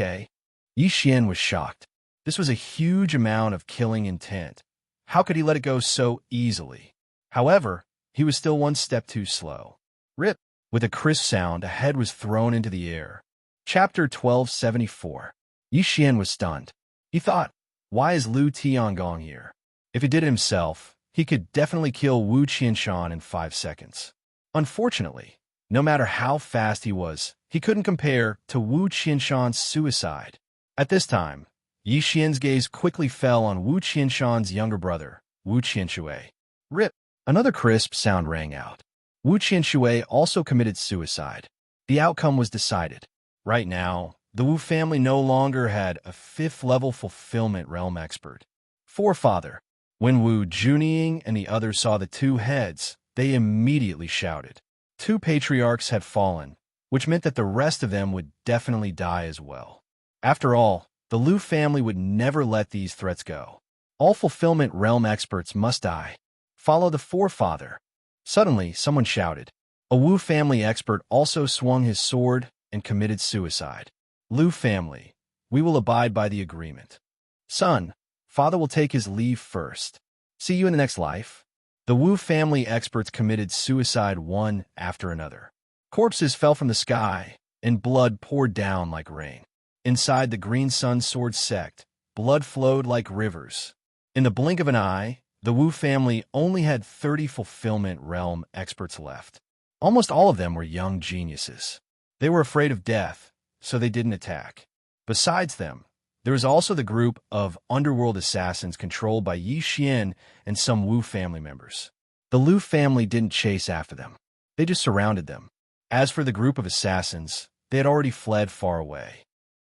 Yi Xian was shocked. This was a huge amount of killing intent. How could he let it go so easily? However, he was still one step too slow. Rip! With a crisp sound, a head was thrown into the air. Chapter 1274. Yi Xian was stunned. He thought, why is Lu Tiangong here? If he did it himself, he could definitely kill Wu Qianshan in 5 seconds. Unfortunately, no matter how fast he was, he couldn't compare to Wu Qianshan's suicide. At this time, Yi Xian's gaze quickly fell on Wu Qianshan's younger brother, Wu Qianshui. Rip! Another crisp sound rang out. Wu Qianshui also committed suicide. The outcome was decided. Right now, the Wu family no longer had a 5th-level fulfillment realm expert. Forefather. When Wu Junying and the others saw the 2 heads, they immediately shouted. 2 patriarchs had fallen, which meant that the rest of them would definitely die as well. After all, the Lu family would never let these threats go. All fulfillment realm experts must die. Follow the forefather. Suddenly, someone shouted. A Wu family expert also swung his sword and committed suicide. Lu family, we will abide by the agreement. Son, father will take his leave first. See you in the next life. The Wu family experts committed suicide one after another. Corpses fell from the sky, and blood poured down like rain. Inside the Green Sun Sword sect, blood flowed like rivers. In the blink of an eye, the Wu family only had 30 fulfillment realm experts left. Almost all of them were young geniuses. They were afraid of death, so they didn't attack. Besides them, there was also the group of underworld assassins controlled by Yi Xian and some Wu family members. The Lu family didn't chase after them. They just surrounded them. As for the group of assassins, they had already fled far away.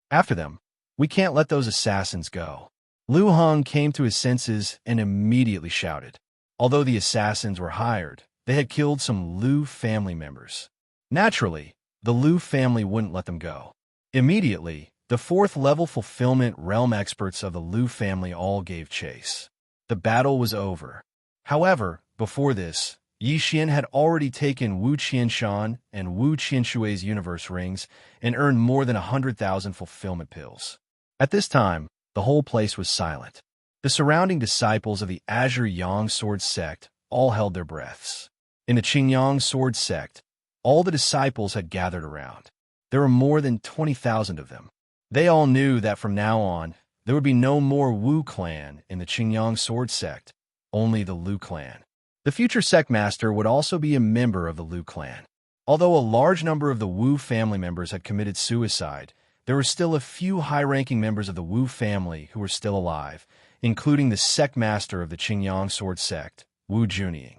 After them, we can't let those assassins go. Lu Heng came to his senses and immediately shouted. Although the assassins were hired, they had killed some Lu family members. Naturally, the Lu family wouldn't let them go. Immediately, the 4th-level fulfillment realm experts of the Lu family all gave chase. The battle was over. However, before this, Yi Xian had already taken Wu Qianshan and Wu Qianshui's universe rings and earned more than 100,000 fulfillment pills. At this time, the whole place was silent. The surrounding disciples of the Azure Yang Sword sect all held their breaths. In the Qingyang Sword sect, all the disciples had gathered around. There were more than 20,000 of them. They all knew that from now on, there would be no more Wu clan in the Qingyang Sword sect, only the Lu clan. The future sect master would also be a member of the Lu clan. Although a large number of the Wu family members had committed suicide, there were still a few high-ranking members of the Wu family who were still alive, including the sect master of the Qingyang Sword sect, Wu Junying.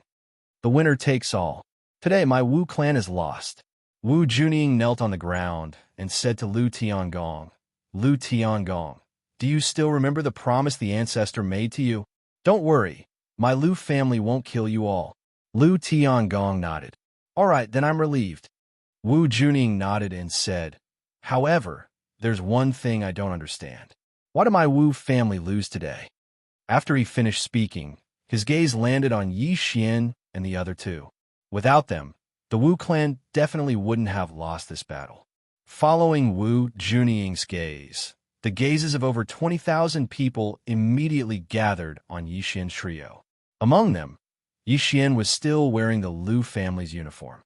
The winner takes all. Today, my Wu clan is lost. Wu Junying knelt on the ground and said to Lu Tiangong, Lu Tiangong, do you still remember the promise the ancestor made to you? Don't worry, my Lu family won't kill you all. Lu Tiangong nodded. All right, then I'm relieved. Wu Junying nodded and said, however, there's one thing I don't understand. Why did my Wu family lose today? After he finished speaking, his gaze landed on Yi Xian and the other 2. Without them, the Wu clan definitely wouldn't have lost this battle. Following Wu Junying's gaze, the gazes of over 20,000 people immediately gathered on Yi Xian's trio. Among them, Yi Xian was still wearing the Lu family's uniform.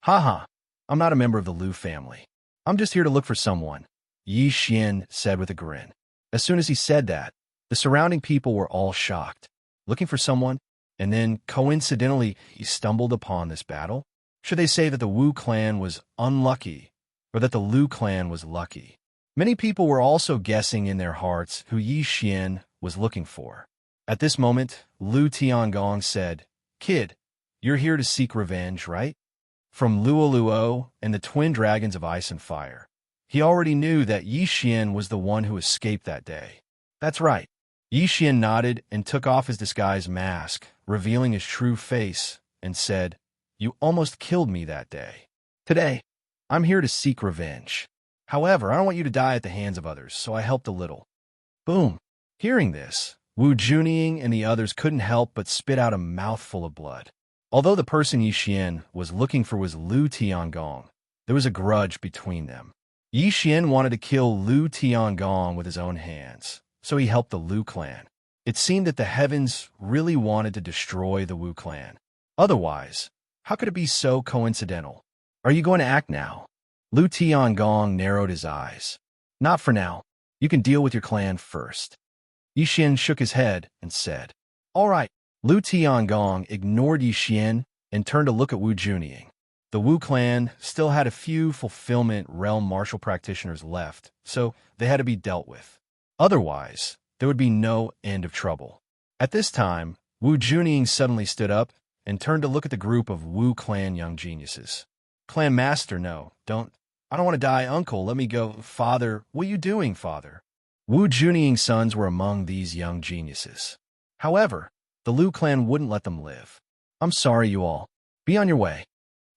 Haha, I'm not a member of the Lu family. I'm just here to look for someone, Yi Xian said with a grin. As soon as he said that, the surrounding people were all shocked. Looking for someone? And then, coincidentally, he stumbled upon this battle? Should they say that the Wu clan was unlucky, or that the Lu clan was lucky? Many people were also guessing in their hearts who Yi Xian was looking for. At this moment, Lu Tiangong said, Kid, you're here to seek revenge, right? From Luoluo and the twin dragons of ice and fire. He already knew that Yi Xian was the one who escaped that day. That's right. Yi Xian nodded and took off his disguise mask, revealing his true face, and said, You almost killed me that day. Today, I'm here to seek revenge. However, I don't want you to die at the hands of others, so I helped a little. Boom. Hearing this, Wu Junying and the others couldn't help but spit out a mouthful of blood. Although the person Yi Xian was looking for was Lu Tiangong, there was a grudge between them. Yi Xian wanted to kill Lu Tiangong with his own hands, so he helped the Lu clan. It seemed that the heavens really wanted to destroy the Wu clan. Otherwise, how could it be so coincidental? Are you going to act now? Lu Tiangong narrowed his eyes. Not for now. You can deal with your clan first. Yixin shook his head and said, All right. Lu Tiangong ignored Yixin and turned to look at Wu Junying. The Wu clan still had a few fulfillment realm martial practitioners left, so they had to be dealt with. Otherwise, there would be no end of trouble. At this time, Wu Junying suddenly stood up and turned to look at the group of Wu clan young geniuses. Clan master, no, I don't want to die, uncle, let me go. Father, what are you doing, father? Wu Junying's sons were among these young geniuses. However, the Lu clan wouldn't let them live. I'm sorry, you all. Be on your way.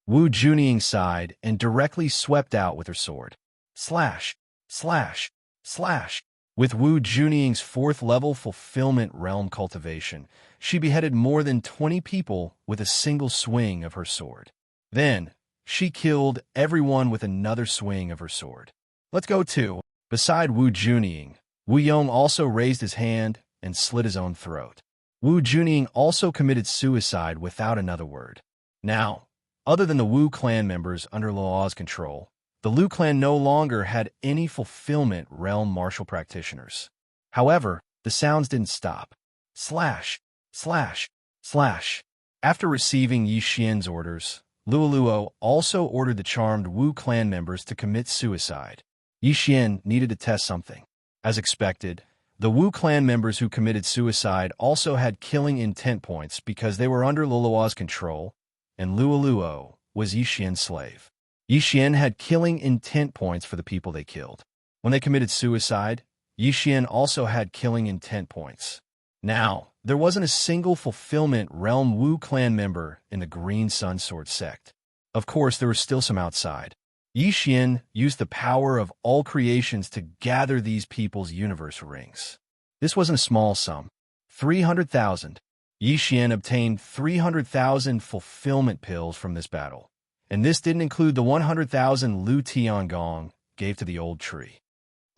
Wu Junying sighed and directly swept out with her sword. Slash, slash, slash. With Wu Junying's 4th level fulfillment realm cultivation, she beheaded more than 20 people with a single swing of her sword. Then, she killed everyone with another swing of her sword. Let's go too. Beside Wu Junying, Wu Yong also raised his hand and slit his own throat. Wu Junying also committed suicide without another word. Now, other than the Wu clan members under Luo's control, the Lu clan no longer had any fulfillment realm martial practitioners. However, the sounds didn't stop. Slash, slash, slash. After receiving Yixin's orders, Luo also ordered the charmed Wu clan members to commit suicide. Yixin needed to test something. As expected, the Wu clan members who committed suicide also had killing intent points because they were under Luo's control, and Luo was Yixin's slave. Yixin had killing intent points for the people they killed. When they committed suicide, Yixin also had killing intent points. Now, there wasn't a single fulfillment realm Wu clan member in the Green Sun Sword sect. Of course, there were still some outside. Yixin used the power of all creations to gather these people's universe rings. This wasn't a small sum. 300,000. Yixin obtained 300,000 fulfillment pills from this battle. And this didn't include the 100,000 Lu Tiangong gave to the old tree.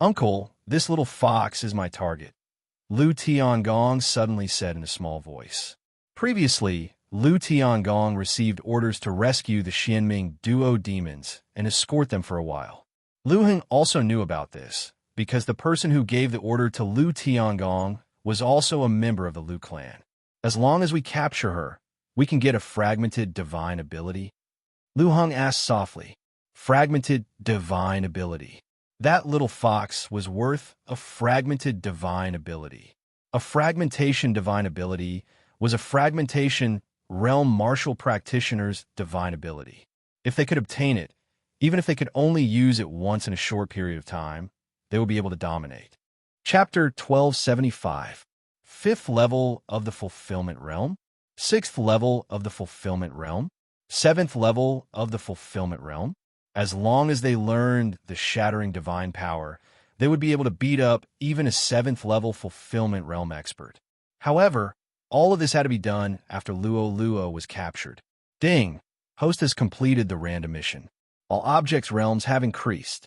Uncle, this little fox is my target, Lu Tiangong suddenly said in a small voice. Previously, Lu Tiangong received orders to rescue the Xianming duo demons and escort them for a while. Lu Heng also knew about this, because the person who gave the order to Lu Tiangong was also a member of the Lu clan. As long as we capture her, we can get a fragmented divine ability. Lu Heng asked softly. Fragmented divine ability. That little fox was worth a fragmented divine ability. A fragmentation divine ability was a fragmentation realm martial practitioner's divine ability. If they could obtain it, even if they could only use it once in a short period of time, they would be able to dominate. Chapter 1275. 5th level of the fulfillment realm. 6th level of the fulfillment realm. 7th level of the fulfillment realm. As long as they learned the shattering divine power, they would be able to beat up even a 7th level fulfillment realm expert. However, all of this had to be done after Luo was captured. Ding! Host has completed the random mission. All objects realms have increased.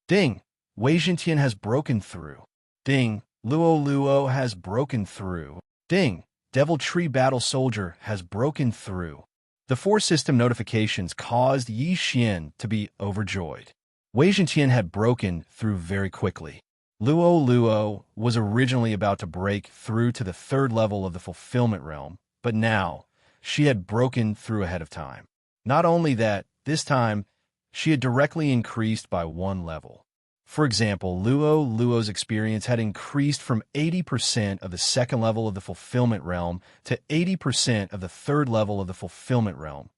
Ding! Wei Jintian has broken through. Ding! Luo has broken through. Ding! Devil Tree Battle Soldier has broken through. The 4 system notifications caused Yixin to be overjoyed. Wei Jintian had broken through very quickly. Luo was originally about to break through to the 3rd level of the fulfillment realm, but now she had broken through ahead of time. Not only that, this time she had directly increased by 1 level. For example, Luo's experience had increased from 80% of the 2nd level of the fulfillment realm to 80% of the 3rd level of the fulfillment realm,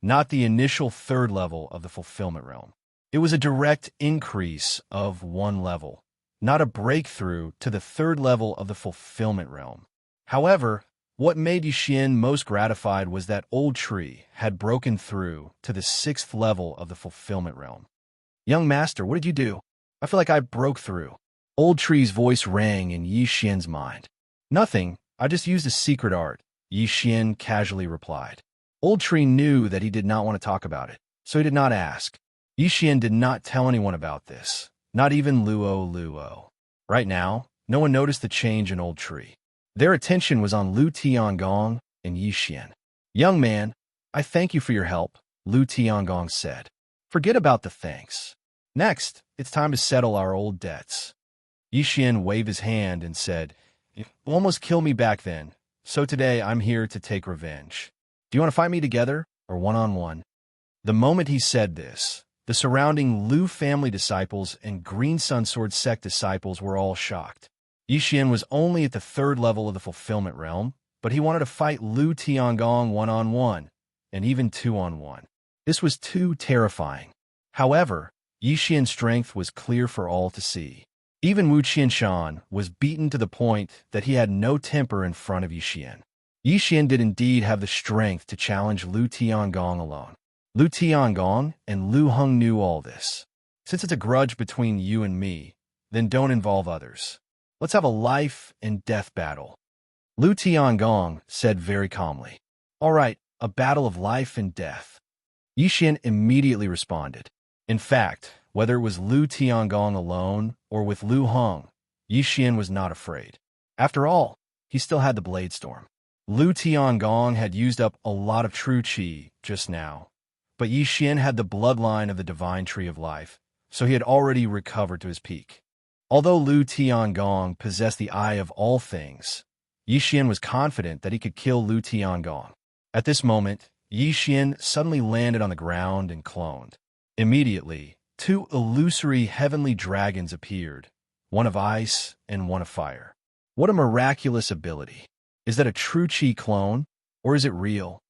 not the initial 3rd level of the fulfillment realm. It was a direct increase of 1 level, not a breakthrough to the 3rd level of the fulfillment realm. However, what made Yixin most gratified was that Old Tree had broken through to the 6th level of the fulfillment realm. Young master, what did you do? I feel like I broke through. Old Tree's voice rang in Yixin's mind. Nothing, I just used a secret art, Yixin casually replied. Old Tree knew that he did not want to talk about it, so he did not ask. Yixin did not tell anyone about this, not even Luo. Right now, no one noticed the change in Old Tree. Their attention was on Lu Tiangong and Yixin. Young man, I thank you for your help, Lu Tiangong said. Forget about the thanks. Next, it's time to settle our old debts. Yixian waved his hand and said, "You almost killed me back then, so today I'm here to take revenge. Do you want to fight me together or one-on-one?" The moment he said this, the surrounding Lu family disciples and Green Sun Sword sect disciples were all shocked. Yixian was only at the third level of the fulfillment realm, but he wanted to fight Lu Tiangong one-on-one, and even two-on-one. This was too terrifying. However, Yixian's strength was clear for all to see. Even Wu Qianshan was beaten to the point that he had no temper in front of Yixian. Yixian did indeed have the strength to challenge Lu Tiangong alone. Lu Tiangong and Lu Heng knew all this. Since it's a grudge between you and me, then don't involve others. Let's have a life and death battle. Lu Tiangong said very calmly. All right, a battle of life and death. Yixian immediately responded. In fact, whether it was Lu Tiangong alone or with Lu Heng, Yixian was not afraid. After all, he still had the Blade Storm. Lu Tiangong had used up a lot of true qi just now, but Yixian had the bloodline of the Divine Tree of Life, so he had already recovered to his peak. Although Lu Tiangong possessed the Eye of all things, Yixian was confident that he could kill Lu Tiangong. At this moment, Yixian suddenly landed on the ground and cloned. Immediately, two illusory heavenly dragons appeared, one of ice and one of fire. What a miraculous ability! Is that a true qi clone, or is it real?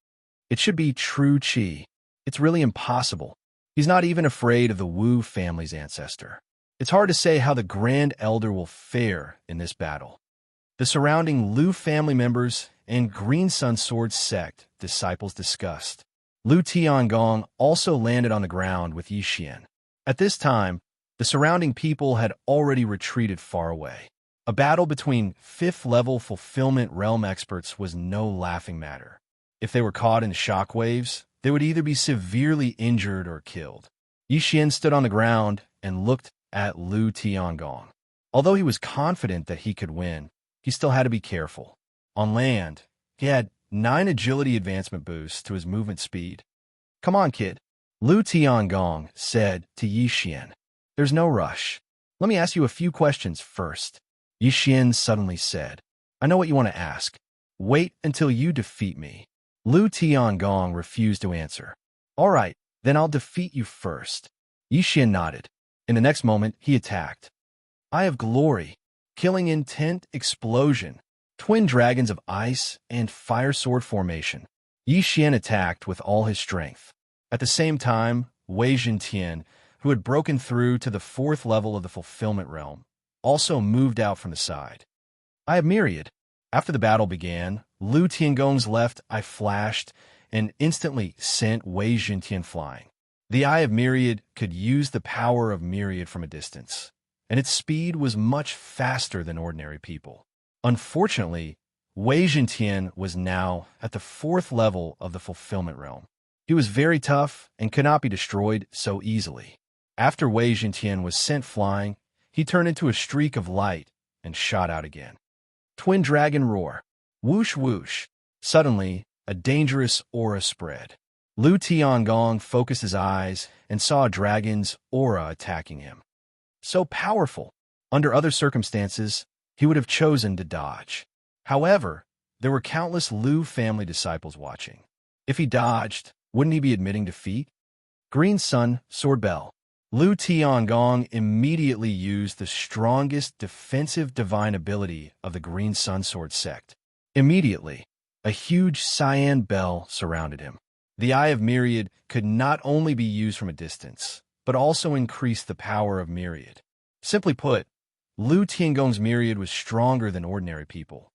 It should be true qi. It's really impossible. He's not even afraid of the Wu family's ancestor. It's hard to say how the Grand Elder will fare in this battle. The surrounding Lu family members and Green Sun Sword sect disciples discussed. Lu Tiangong also landed on the ground with Yixian. At this time, the surrounding people had already retreated far away. A battle between fifth-level fulfillment realm experts was no laughing matter. If they were caught in shockwaves, they would either be severely injured or killed. Yixian stood on the ground and looked at Lu Tiangong. Although he was confident that he could win, he still had to be careful. On land, he had 9 agility advancement boosts to his movement speed. Come on, kid, Lu Tiangong said to Yixian. There's no rush. Let me ask you a few questions first. Yixian suddenly said. I know what you want to ask. Wait until you defeat me. Lu Tiangong refused to answer. All right, then I'll defeat you first. Yixian nodded. In the next moment, he attacked. Eye of Glory, Killing Intent Explosion, Twin Dragons of Ice and Fire Sword Formation. Yixian attacked with all his strength. At the same time, Wei Zhentian, who had broken through to the 4th level of the Fulfillment Realm, also moved out from the side. Eye of Myriad. After the battle began, Lu Tiangong's left eye flashed and instantly sent Wei Zhentian flying. The Eye of Myriad could use the power of Myriad from a distance, and its speed was much faster than ordinary people. Unfortunately, Wei Zhentian was now at the 4th level of the Fulfillment Realm. He was very tough and could not be destroyed so easily. After Wei Zhentian was sent flying, he turned into a streak of light and shot out again. Twin Dragon Roar. Whoosh whoosh. Suddenly, a dangerous aura spread. Lu Tiangong focused his eyes and saw a dragon's aura attacking him. So powerful. Under other circumstances, he would have chosen to dodge. However, there were countless Lu family disciples watching. If he dodged, wouldn't he be admitting defeat? Green Sun Sword Bell. Lu Tiangong immediately used the strongest defensive divine ability of the Green Sun Sword sect. Immediately, a huge cyan bell surrounded him. The Eye of Myriad could not only be used from a distance, but also increase the power of Myriad. Simply put, Lu Tiangong's Myriad was stronger than ordinary people.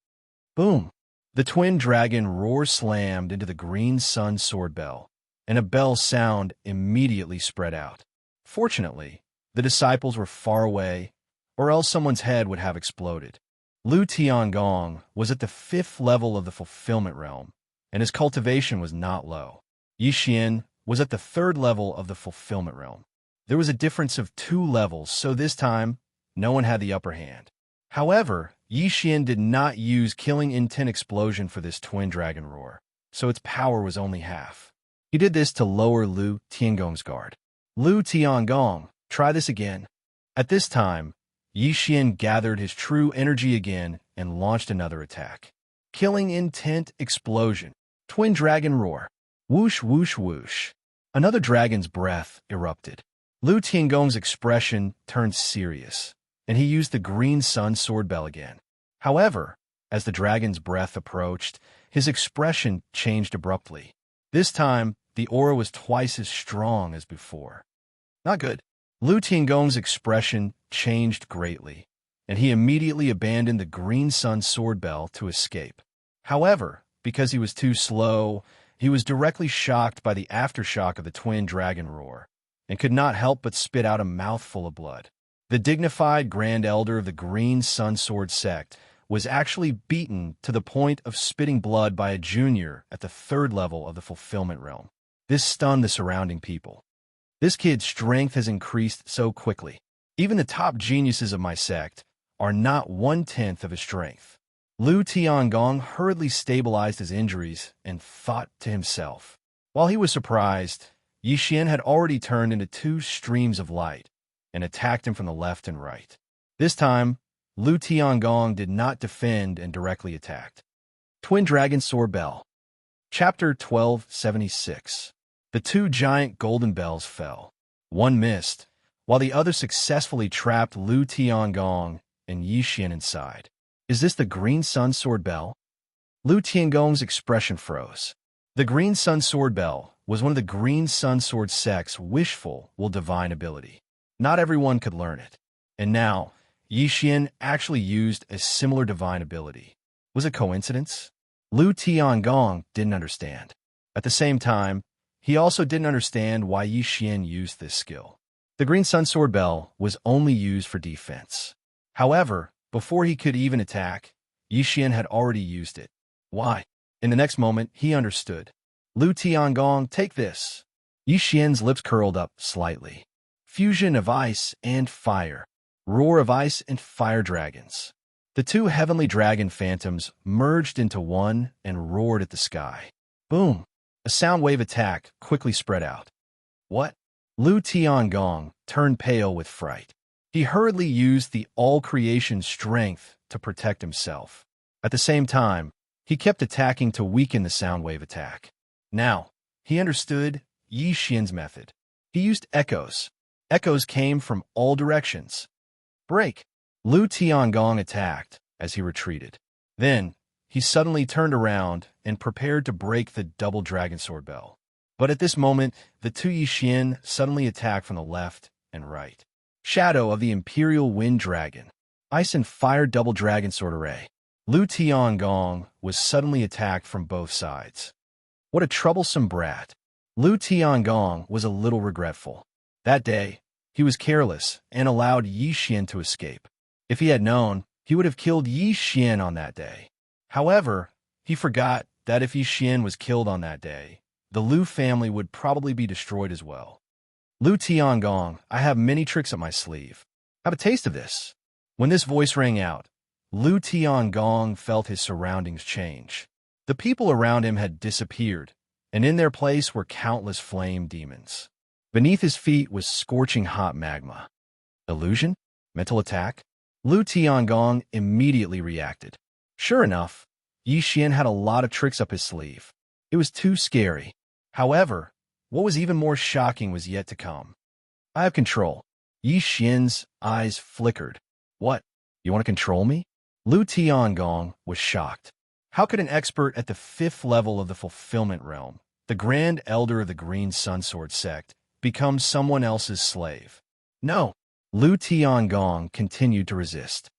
Boom! The twin dragon roar slammed into the Green Sun Sword Bell, and a bell sound immediately spread out. Fortunately, the disciples were far away, or else someone's head would have exploded. Lu Tiangong was at the 5th level of the Fulfillment Realm, and his cultivation was not low. Yixian was at the 3rd level of the Fulfillment Realm. There was a difference of 2 levels, so this time, no one had the upper hand. However, Yixian did not use Killing Intent Explosion for this Twin Dragon Roar, so its power was only half. He did this to lower Lu Tiangong's guard. Lu Tiangong, try this again. At this time, Yi Xian gathered his true energy again and launched another attack. Killing intent explosion. Twin dragon roar. Whoosh, whoosh, whoosh. Another dragon's breath erupted. Lu Tiangong's expression turned serious, and he used the green sun sword bell again. However, as the dragon's breath approached, his expression changed abruptly. This time, the aura was twice as strong as before. Not good. Lu Tiangong's expression changed greatly, and he immediately abandoned the green sun sword bell to escape. However, because he was too slow, he was directly shocked by the aftershock of the twin dragon roar, and could not help but spit out a mouthful of blood. The dignified Grand Elder of the Green Sun Sword sect was actually beaten to the point of spitting blood by a junior at the 3rd level of the Fulfillment Realm. This stunned the surrounding people. This kid's strength has increased so quickly. Even the top geniuses of my sect are not 1/10 of his strength. Lu Tiangong hurriedly stabilized his injuries and thought to himself. While he was surprised, Yi Xian had already turned into 2 streams of light and attacked him from the left and right. This time, Lu Tiangong did not defend and directly attacked. Twin Dragon Sword Bell. Chapter 1276. The 2 giant golden bells fell. One missed, while the other successfully trapped Lu Tiangong and Yi Xian inside. Is this the Green Sun Sword Bell? Lu Tiangong's expression froze. The Green Sun Sword Bell was one of the Green Sun Sword sect's wishful will divine ability. Not everyone could learn it. And now, Yi Xian actually used a similar divine ability. Was it coincidence? Lu Tiangong didn't understand. At the same time, he also didn't understand why Yi Xian used this skill. The Green Sun Sword Bell was only used for defense. However, before he could even attack, Yi Xian had already used it. Why? In the next moment, he understood. Lu Tiangong, take this. Yi Xian's lips curled up slightly. Fusion of ice and fire. Roar of ice and fire dragons. The 2 heavenly dragon phantoms merged into one and roared at the sky. Boom! A sound wave attack quickly spread out. What? Lu Tiangong turned pale with fright. He hurriedly used the all-creation strength to protect himself. At the same time, he kept attacking to weaken the sound wave attack. Now, he understood Yi Xian's method. He used echoes. Echoes came from all directions. Break! Lu Tiangong attacked as he retreated. Then, he suddenly turned around and prepared to break the double dragon sword bell. But at this moment, the 2 Yi Xian suddenly attacked from the left and right. Shadow of the Imperial Wind Dragon. Ice and Fire Double Dragon Sword Array. Lu Tiangong was suddenly attacked from both sides. What a troublesome brat. Lu Tiangong was a little regretful. That day, he was careless and allowed Yi Xian to escape. If he had known, he would have killed Yi Xian on that day. However, he forgot that if Yi Xian was killed on that day, the Lu family would probably be destroyed as well. Lu Tiangong, I have many tricks up my sleeve. Have a taste of this. When this voice rang out, Lu Tiangong felt his surroundings change. The people around him had disappeared, and in their place were countless flame demons. Beneath his feet was scorching hot magma. Illusion? Mental attack? Lu Tiangong immediately reacted. Sure enough, Yi Xian had a lot of tricks up his sleeve. It was too scary. However, what was even more shocking was yet to come. I have control. Yi Xian's eyes flickered. What? You want to control me? Lu Tiangong was shocked. How could an expert at the 5th level of the Fulfillment Realm, the Grand Elder of the Green Sun Sword sect, become someone else's slave? No. Lu Tiangong continued to resist.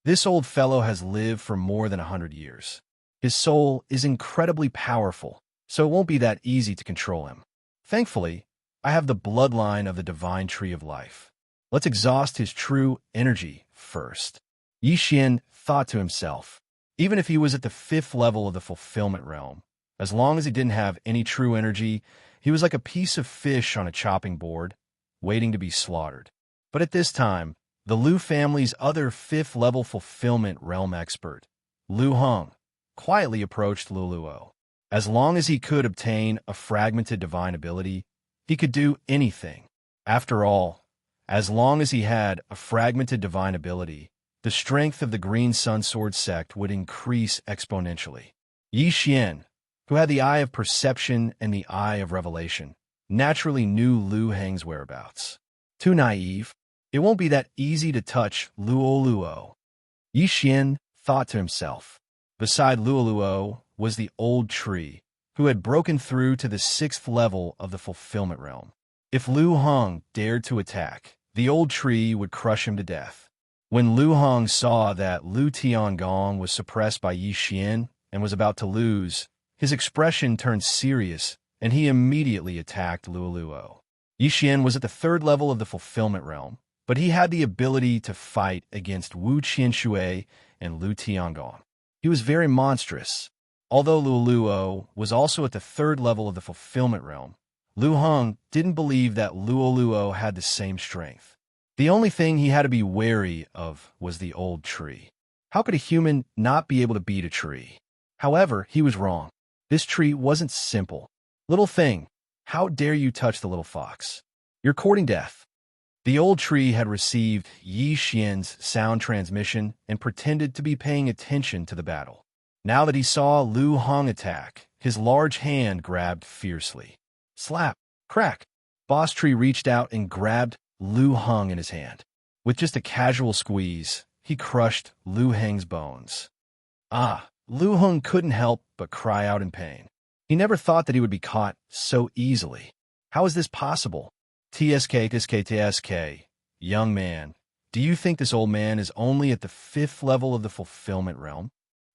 This old fellow has lived for more than 100 years. His soul is incredibly powerful, so it won't be that easy to control him. Thankfully, I have the bloodline of the divine tree of life. Let's exhaust his true energy first. Yi Xian thought to himself. Even if he was at the 5th level of the Fulfillment Realm, as long as he didn't have any true energy, he was like a piece of fish on a chopping board, waiting to be slaughtered. But at this time, the Lu family's other 5th level Fulfillment Realm expert, Lu Heng, quietly approached Lu Luo. As long as he could obtain a fragmented divine ability, he could do anything. After all, as long as he had a fragmented divine ability, the strength of the Green Sun Sword sect would increase exponentially. Yi Xian, who had the eye of perception and the eye of revelation, naturally knew Lu Heng's whereabouts. Too naive. It won't be that easy to touch Luo. Yi Xian thought to himself. Beside Luo was the old tree, who had broken through to the 6th level of the fulfillment realm. If Lu Heng dared to attack, the old tree would crush him to death. When Lu Heng saw that Lu Tiangong was suppressed by Yi Xian and was about to lose, his expression turned serious, and he immediately attacked Luo. Yi Xian was at the 3rd level of the fulfillment realm, but he had the ability to fight against Wu Qianshui and Lu Tiangong. He was very monstrous. Although Luo was also at the 3rd level of the fulfillment realm, Lu Heng didn't believe that Luo had the same strength. The only thing he had to be wary of was the old tree. How could a human not be able to beat a tree? However, he was wrong. This tree wasn't simple. Little thing, how dare you touch the little fox? You're courting death. The old tree had received Yi Xian's sound transmission and pretended to be paying attention to the battle. Now that he saw Lu Heng attack, his large hand grabbed fiercely. Slap! Crack! Boss Tree reached out and grabbed Lu Heng in his hand. With just a casual squeeze, he crushed Lu Heng's bones. Lu Heng couldn't help but cry out in pain. He never thought that he would be caught so easily. How is this possible? TSK, young man, do you think this old man is only at the 5th level of the fulfillment realm?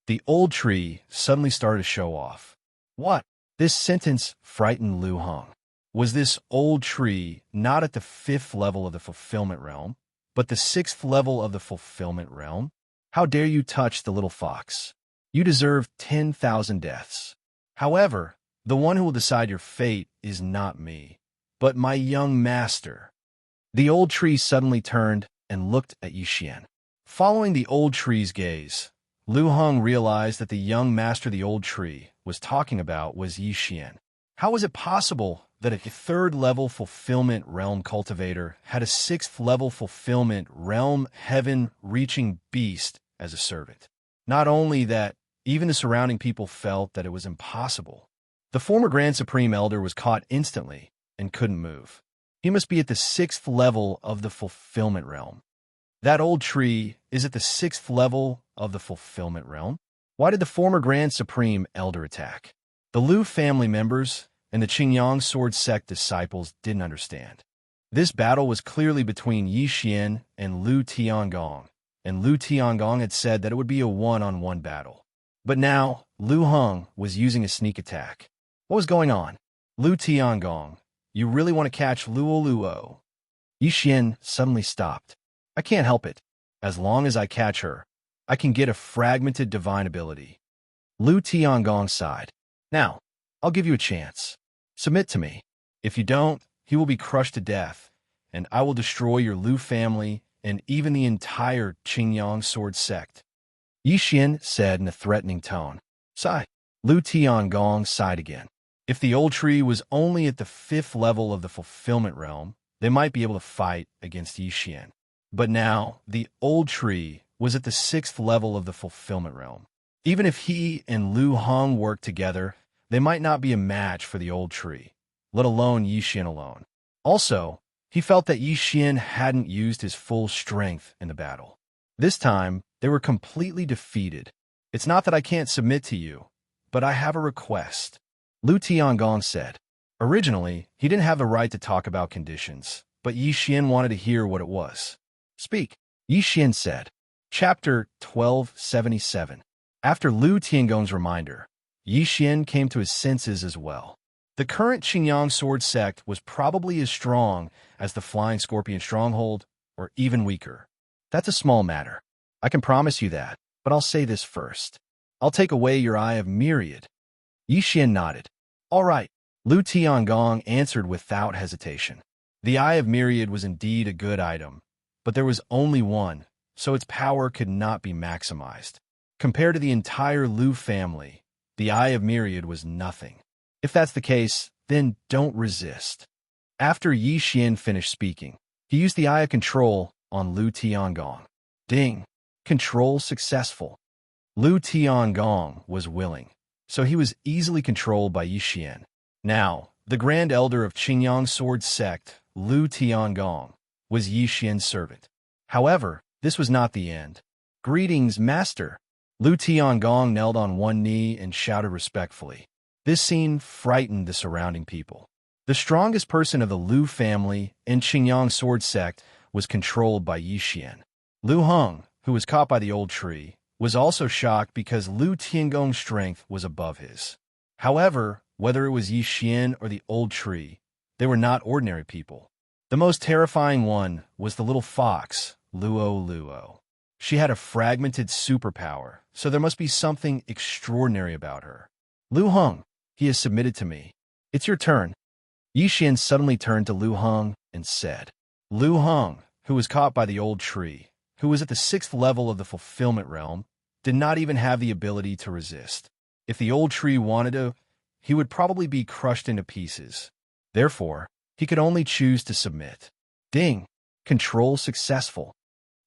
The old tree suddenly started to show off. What? This sentence frightened Lu Heng. Was this old tree not at the 5th level of the fulfillment realm, but the 6th level of the fulfillment realm? How dare you touch the little fox? You deserve 10,000 deaths. However, the one who will decide your fate is not me, but my young master. The old tree suddenly turned and looked at Yi Xian. Following the old tree's gaze, Lu Heng realized that the young master the old tree was talking about was Yi Xian. How was it possible that a 3rd level fulfillment realm cultivator had a 6th level fulfillment realm heaven-reaching beast as a servant? Not only that, even the surrounding people felt that it was impossible. The former Grand Supreme Elder was caught instantly and couldn't move. He must be at the 6th level of the fulfillment realm. That old tree is at the 6th level of the fulfillment realm. Why did the former Grand Supreme Elder attack? The Lu family members and the Qingyang Sword Sect disciples didn't understand. This battle was clearly between Yi Xian and Lu Tiangong, and Lu Tiangong had said that it would be a one-on-one battle. But now, Lu Heng was using a sneak attack. What was going on? Lu Tiangong, you really want to catch Luo? Yi Xian suddenly stopped. I can't help it. As long as I catch her, I can get a fragmented divine ability. Lu Tiangong sighed. Now, I'll give you a chance. Submit to me. If you don't, he will be crushed to death, and I will destroy your Lu family and even the entire Qingyang Sword Sect. Yi Xian said in a threatening tone. Sigh. Lu Tiangong sighed again. If the old tree was only at the 5th level of the fulfillment realm, they might be able to fight against Yi Xian. But now, the old tree was at the 6th level of the fulfillment realm. Even if he and Lu Heng worked together, they might not be a match for the old tree, let alone Yi Xian alone. Also, he felt that Yi Xian hadn't used his full strength in the battle. This time, they were completely defeated. It's not that I can't submit to you, but I have a request. Lu Tiangong said. Originally, he didn't have the right to talk about conditions, but Yi Xian wanted to hear what it was. Speak, Yi Xian said. Chapter 1277. After Lu Tiangong's reminder, Yi Xian came to his senses as well. The current Qingyang Sword Sect was probably as strong as the Flying Scorpion Stronghold, or even weaker. That's a small matter. I can promise you that, but I'll say this first. I'll take away your Eye of Myriad. Yi Xian nodded. All right, Lu Tiangong answered without hesitation. The Eye of Myriad was indeed a good item, but there was only one, so its power could not be maximized. Compared to the entire Lu family, The Eye of Myriad was nothing. If that's the case, then don't resist. After Yi Xian finished speaking, he used the Eye of Control on Lu Tiangong. Ding! Control successful. Lu Tiangong was willing, so he was easily controlled by Yi Xian. Now, the Grand Elder of Qingyang Sword Sect, Lu Tiangong, was Yi Xian's servant. However, this was not the end. Greetings, Master. Lu Tiangong knelt on one knee and shouted respectfully. This scene frightened the surrounding people. The strongest person of the Lu family in Qingyang Sword Sect was controlled by Yi Xian. Lu Heng, who was caught by the old tree, was also shocked because Lu Tiangong's strength was above his. However, whether it was Yi Xian or the old tree, they were not ordinary people. The most terrifying one was the little fox, Luo Luo. She had a fragmented superpower, so there must be something extraordinary about her. Lu Heng, he has submitted to me. It's your turn. Yi Xian suddenly turned to Lu Heng and said. Lu Heng, who was caught by the old tree, who was at the 6th level of the fulfillment realm, did not even have the ability to resist. If the old tree wanted to, he would probably be crushed into pieces. Therefore, he could only choose to submit. Ding! Control successful.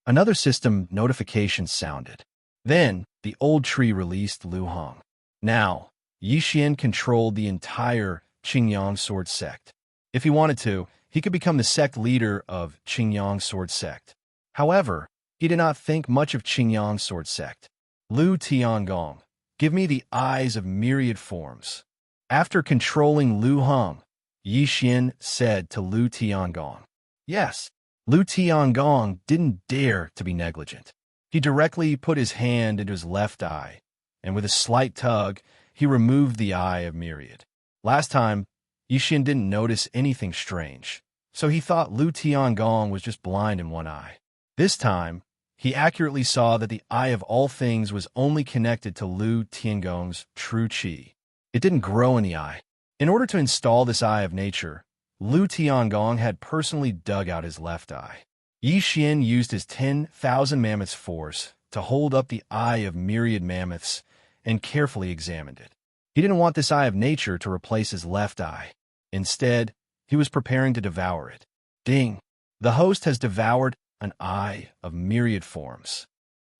Another system notification sounded. Then, the old tree released Lu Heng. Now, Yi Xian controlled the entire Qingyang Sword Sect. If he wanted to, he could become the sect leader of Qingyang Sword Sect. However, he did not think much of Qingyang Sword Sect. Lu Tiangong, give me the eyes of myriad forms. After controlling Lu Heng, Yi Xian said to Lu Tiangong. Yes, Lu Tiangong didn't dare to be negligent. He directly put his hand into his left eye, and with a slight tug, he removed the Eye of Myriad. Last time, Yi Xian didn't notice anything strange, so he thought Lu Tiangong was just blind in one eye. This time, he accurately saw that the Eye of all things was only connected to Lu Tiangong's true qi. It didn't grow in the eye. In order to install this Eye of Nature, Lu Tiangong had personally dug out his left eye. Yi Xian used his 10,000 mammoths force to hold up the Eye of Myriad mammoths and carefully examined it. He didn't want this Eye of Nature to replace his left eye. Instead, he was preparing to devour it. Ding! The host has devoured an Eye of Myriad forms.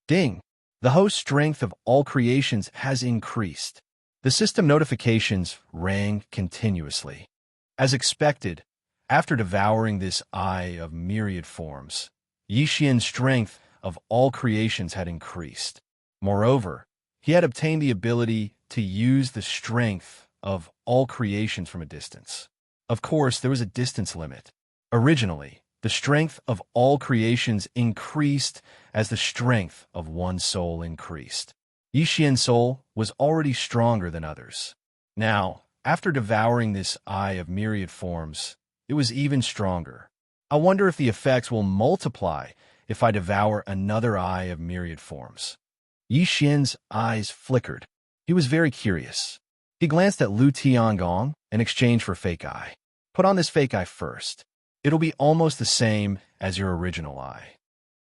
Ding! The host's strength of all creations has increased. The system notifications rang continuously. As expected, after devouring this Eye of Myriad forms, Yi Xian's strength of all creations had increased. Moreover, he had obtained the ability to use the strength of all creations from a distance. Of course, there was a distance limit. Originally, the strength of all creations increased as the strength of one soul increased. Yi Xian's soul was already stronger than others. Now, after devouring this Eye of Myriad forms, it was even stronger. I wonder if the effects will multiply if I devour another Eye of Myriad forms. Yi Xian's eyes flickered. He was very curious. He glanced at Lu Tiangong in exchange for fake eye. Put on this fake eye first. It'll be almost the same as your original eye.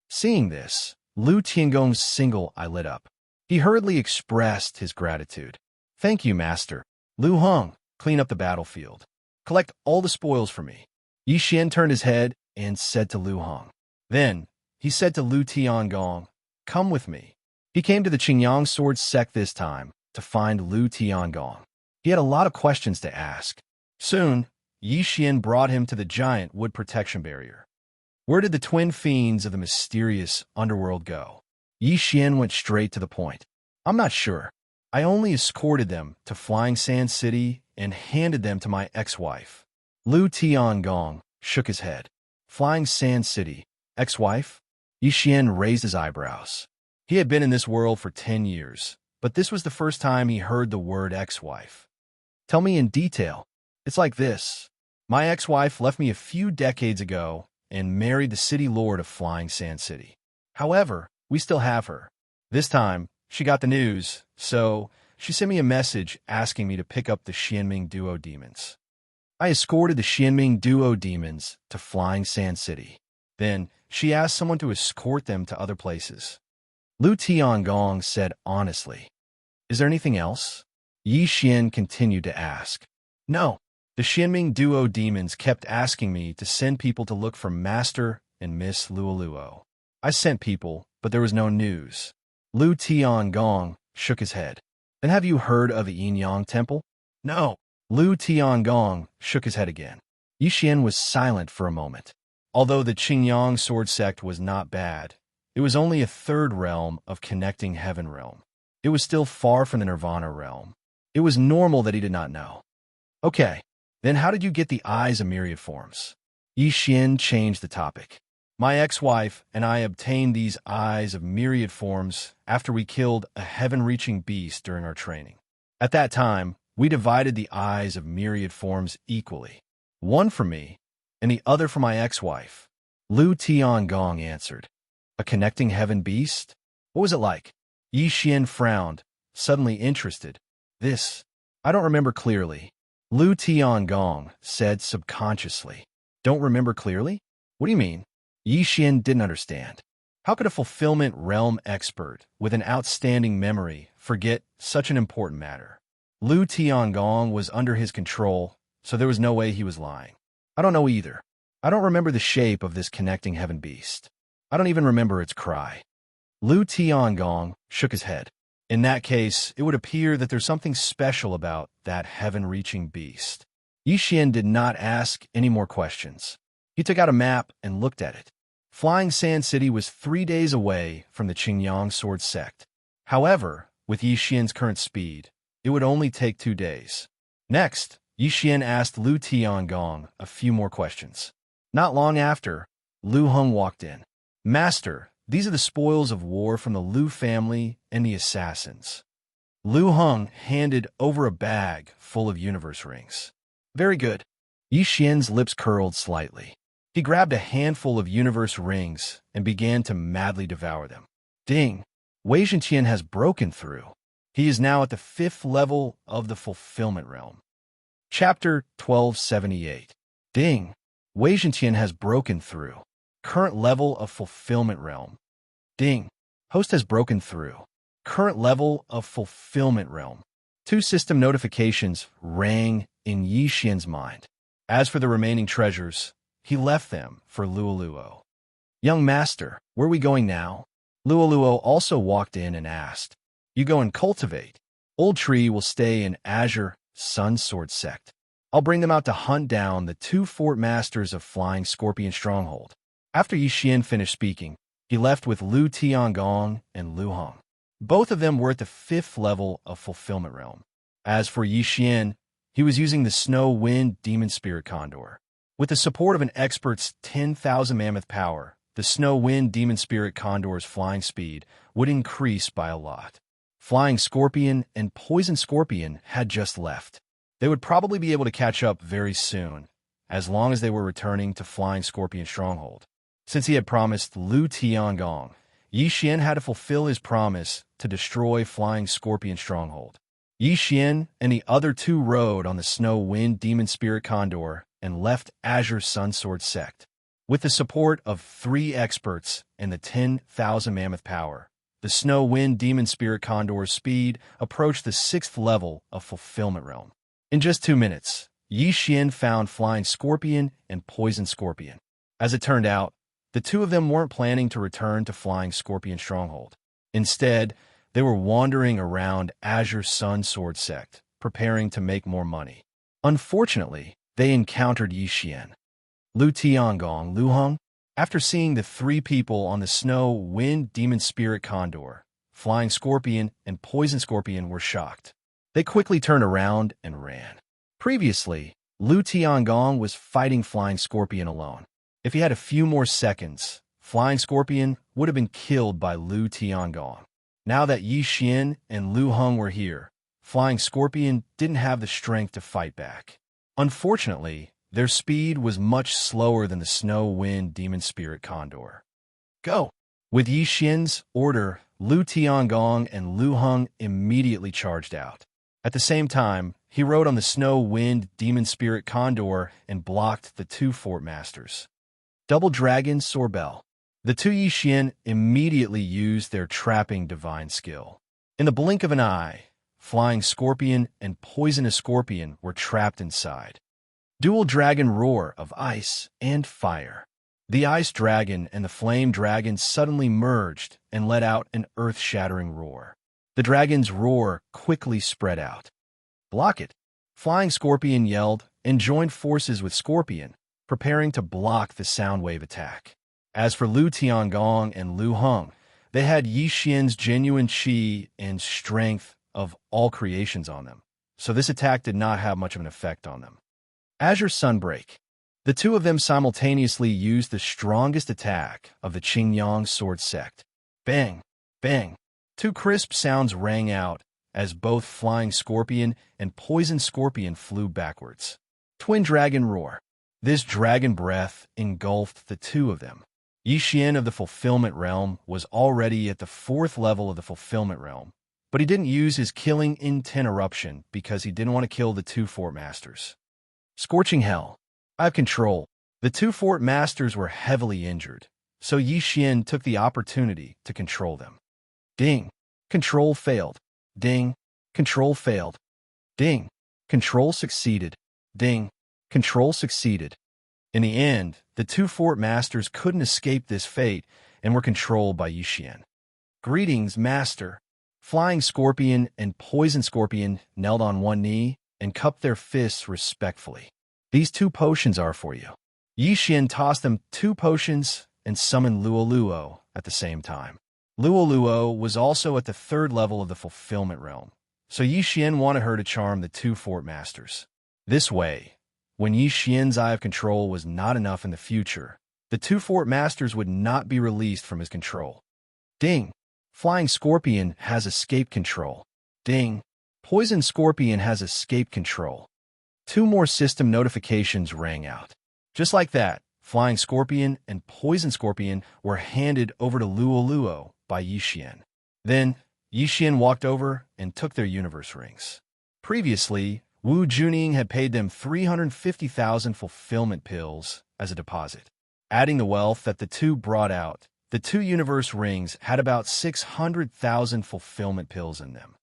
Seeing this, Lu Tiangong's single eye lit up. He hurriedly expressed his gratitude. Thank you, Master. Lu Heng, clean up the battlefield. Collect all the spoils for me. Yi Xian turned his head and said to Lu Heng. Then, he said to Lu Tiangong, come with me. He came to the Qingyang Sword Sect this time to find Lu Tiangong. He had a lot of questions to ask. Soon, Yi Xian brought him to the giant wood protection barrier. Where did the twin fiends of the mysterious underworld go? Yi Xian went straight to the point. I'm not sure. I only escorted them to Flying Sand City and handed them to my ex-wife. Lu Tiangong shook his head. Flying Sand City, ex-wife? Yi Xian raised his eyebrows. He had been in this world for 10 years, but this was the first time he heard the word ex-wife. Tell me in detail. It's like this. My ex-wife left me a few decades ago and married the city lord of Flying Sand City. However, we still have her. This time, she got the news, so she sent me a message asking me to pick up the Xianming Duo demons. I escorted the Xianming Duo demons to Flying Sand City. Then, she asked someone to escort them to other places. Lu Tiangong said honestly, is there anything else? Yi Xian continued to ask. No. The Xianming duo demons kept asking me to send people to look for Master and Miss Luoluo. I sent people, but there was no news. Lu Tiangong shook his head. Then have you heard of the Yin-Yang Temple? No. Lu Tiangong shook his head again. Yi Xian was silent for a moment. Although the Qingyang sword sect was not bad, it was only a third realm of connecting heaven realm. It was still far from the Nirvana realm. It was normal that he did not know. Okay, then how did you get the eyes of myriad forms? Yi Xian changed the topic. My ex-wife and I obtained these eyes of myriad forms after we killed a heaven-reaching beast during our training. At that time, we divided the eyes of myriad forms equally. One for me, and the other for my ex-wife. Lu Tiangong answered. A connecting heaven beast? What was it like? Yi Xian frowned, suddenly interested. This, I don't remember clearly. Lu Tiangong said subconsciously. Don't remember clearly? What do you mean? Yi Xian didn't understand. How could a fulfillment realm expert with an outstanding memory forget such an important matter? Lu Tiangong was under his control, so there was no way he was lying. I don't know either. I don't remember the shape of this connecting heaven beast. I don't even remember its cry. Lu Tiangong shook his head. In that case, it would appear that there's something special about that heaven-reaching beast. Yi Xian did not ask any more questions. He took out a map and looked at it. Flying Sand City was 3 days away from the Qingyang sword sect. However, with Yi Xian's current speed, it would only take 2 days. Next, Yi Xian asked Lu Tiangong a few more questions. Not long after, Lu Heng walked in. Master, these are the spoils of war from the Lu family and the assassins. Lu Heng handed over a bag full of universe rings. Very good. Yi Xian's lips curled slightly. He grabbed a handful of universe rings and began to madly devour them. Ding! Wei Zhenqian has broken through. He is now at the 5th level of the fulfillment realm. Chapter 1278. Ding! Wei Zhenqian has broken through. Current level of fulfillment realm. Ding! Host has broken through. Current level of fulfillment realm. 2 system notifications rang in Yi Xian's mind. As for the remaining treasures, he left them for Luoluo. Young master, where are we going now? Luoluo also walked in and asked. You go and cultivate. Old Tree will stay in Azure Sun Sword Sect. I'll bring them out to hunt down the 2 fort masters of Flying Scorpion Stronghold. After Yi Xian finished speaking, he left with Lu Tiangong and Lu Heng. Both of them were at the 5th level of fulfillment realm. As for Yi Xian, he was using the Snow Wind Demon Spirit Condor. With the support of an expert's 10,000 mammoth power, the Snow Wind Demon Spirit Condor's flying speed would increase by a lot. Flying Scorpion and Poison Scorpion had just left. They would probably be able to catch up very soon, as long as they were returning to Flying Scorpion Stronghold. Since he had promised Lu Tiangong, Yi Xian had to fulfill his promise to destroy Flying Scorpion Stronghold. Yi Xian and the other 2 rode on the Snow Wind Demon Spirit Condor and left Azure Sun Sword Sect. With the support of 3 experts and the 10,000 mammoth power, the Snow Wind Demon Spirit Condor's speed approached the 6th level of fulfillment realm. In just 2 minutes, Yi Xian found Flying Scorpion and Poison Scorpion. As it turned out, the 2 of them weren't planning to return to Flying Scorpion Stronghold. Instead, they were wandering around Azure Sun Sword Sect, preparing to make more money. Unfortunately, they encountered Yi Xian. Lu Tiangong, Lu Heng, after seeing the 3 people on the Snow Wind Demon Spirit Condor, Flying Scorpion and Poison Scorpion were shocked. They quickly turned around and ran. Previously, Lu Tiangong was fighting Flying Scorpion alone. If he had a few more seconds, Flying Scorpion would have been killed by Lu Tiangong. Now that Yi Xian and Lu Heng were here, Flying Scorpion didn't have the strength to fight back. Unfortunately, their speed was much slower than the Snow Wind Demon Spirit Condor. Go! With Yi Xian's order, Lu Tiangong and Lu Heng immediately charged out. At the same time, he rode on the Snow Wind Demon Spirit Condor and blocked the 2 fort masters. Double Dragon Sorbel. The 2 Yi Xian immediately used their trapping divine skill. In the blink of an eye, Flying Scorpion and Poisonous Scorpion were trapped inside. Dual Dragon Roar of Ice and Fire. The Ice Dragon and the Flame Dragon suddenly merged and let out an earth-shattering roar. The dragon's roar quickly spread out. "Block it!" Flying Scorpion yelled and joined forces with Scorpion, preparing to block the sound wave attack. As for Lu Tiangong and Lu Heng, they had Yi Xian's genuine qi and strength of all creations on them, so this attack did not have much of an effect on them. Azure Sunbreak. The two of them simultaneously used the strongest attack of the Qingyang sword sect. Bang! Bang! Two crisp sounds rang out as both Flying Scorpion and Poison Scorpion flew backwards. Twin Dragon Roar. This dragon breath engulfed the two of them. Yi Xian of the Fulfillment Realm was already at the 4th level of the Fulfillment Realm, but he didn't use his killing intent eruption because he didn't want to kill the two Fort Masters. Scorching Hell. I have control. The two Fort Masters were heavily injured, so Yi Xian took the opportunity to control them. Ding! Control failed. Ding! Control failed. Ding! Control succeeded. Ding! Control succeeded. In the end, the two Fort Masters couldn't escape this fate and were controlled by Yi Xian. Greetings, Master. Flying Scorpion and Poison Scorpion knelt on one knee and cupped their fists respectfully. These 2 potions are for you. Yi Xian tossed them 2 potions and summoned Luoluo at the same time. Luoluo was also at the 3rd level of the Fulfillment Realm, so Yi Xian wanted her to charm the 2 Fort Masters. This way, when Yi Xian's Eye of Control was not enough in the future, the 2 Fort Masters would not be released from his control. Ding! Flying Scorpion has escape control. Ding! Poison Scorpion has escape control. 2 more system notifications rang out. Just like that, Flying Scorpion and Poison Scorpion were handed over to Luoluo by Yi Xian. Then, Yi Xian walked over and took their universe rings. Previously, Wu Juning had paid them 350,000 fulfillment pills as a deposit. Adding the wealth that the two brought out, the 2 universe rings had about 600,000 fulfillment pills in them.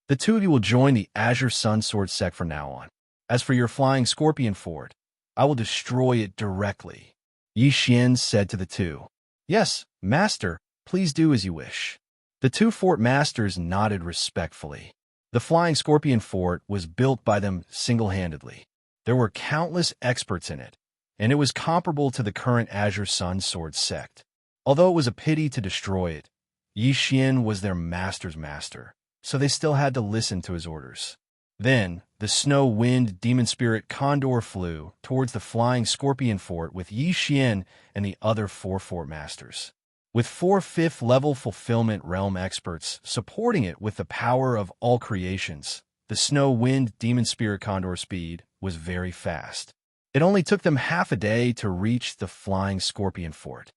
The 2 of you will join the Azure Sun Sword sect from now on. As for your Flying Scorpion fort, I will destroy it directly. Yi Xian said to the 2. Yes, Master, please do as you wish. The 2 Fort Masters nodded respectfully. The Flying Scorpion fort was built by them single-handedly. There were countless experts in it, and it was comparable to the current Azure Sun Sword sect. Although it was a pity to destroy it, Yi Xian was their master's master, so they still had to listen to his orders. Then, the Snow Wind Demon Spirit Condor flew towards the Flying Scorpion fort with Yi Xian and the other 4 Fort Masters. With 4 5th-level Fulfillment Realm experts supporting it with the power of all creations, the Snow Wind Demon Spirit Condor speed was very fast. It only took them half a day to reach the Flying Scorpion fort.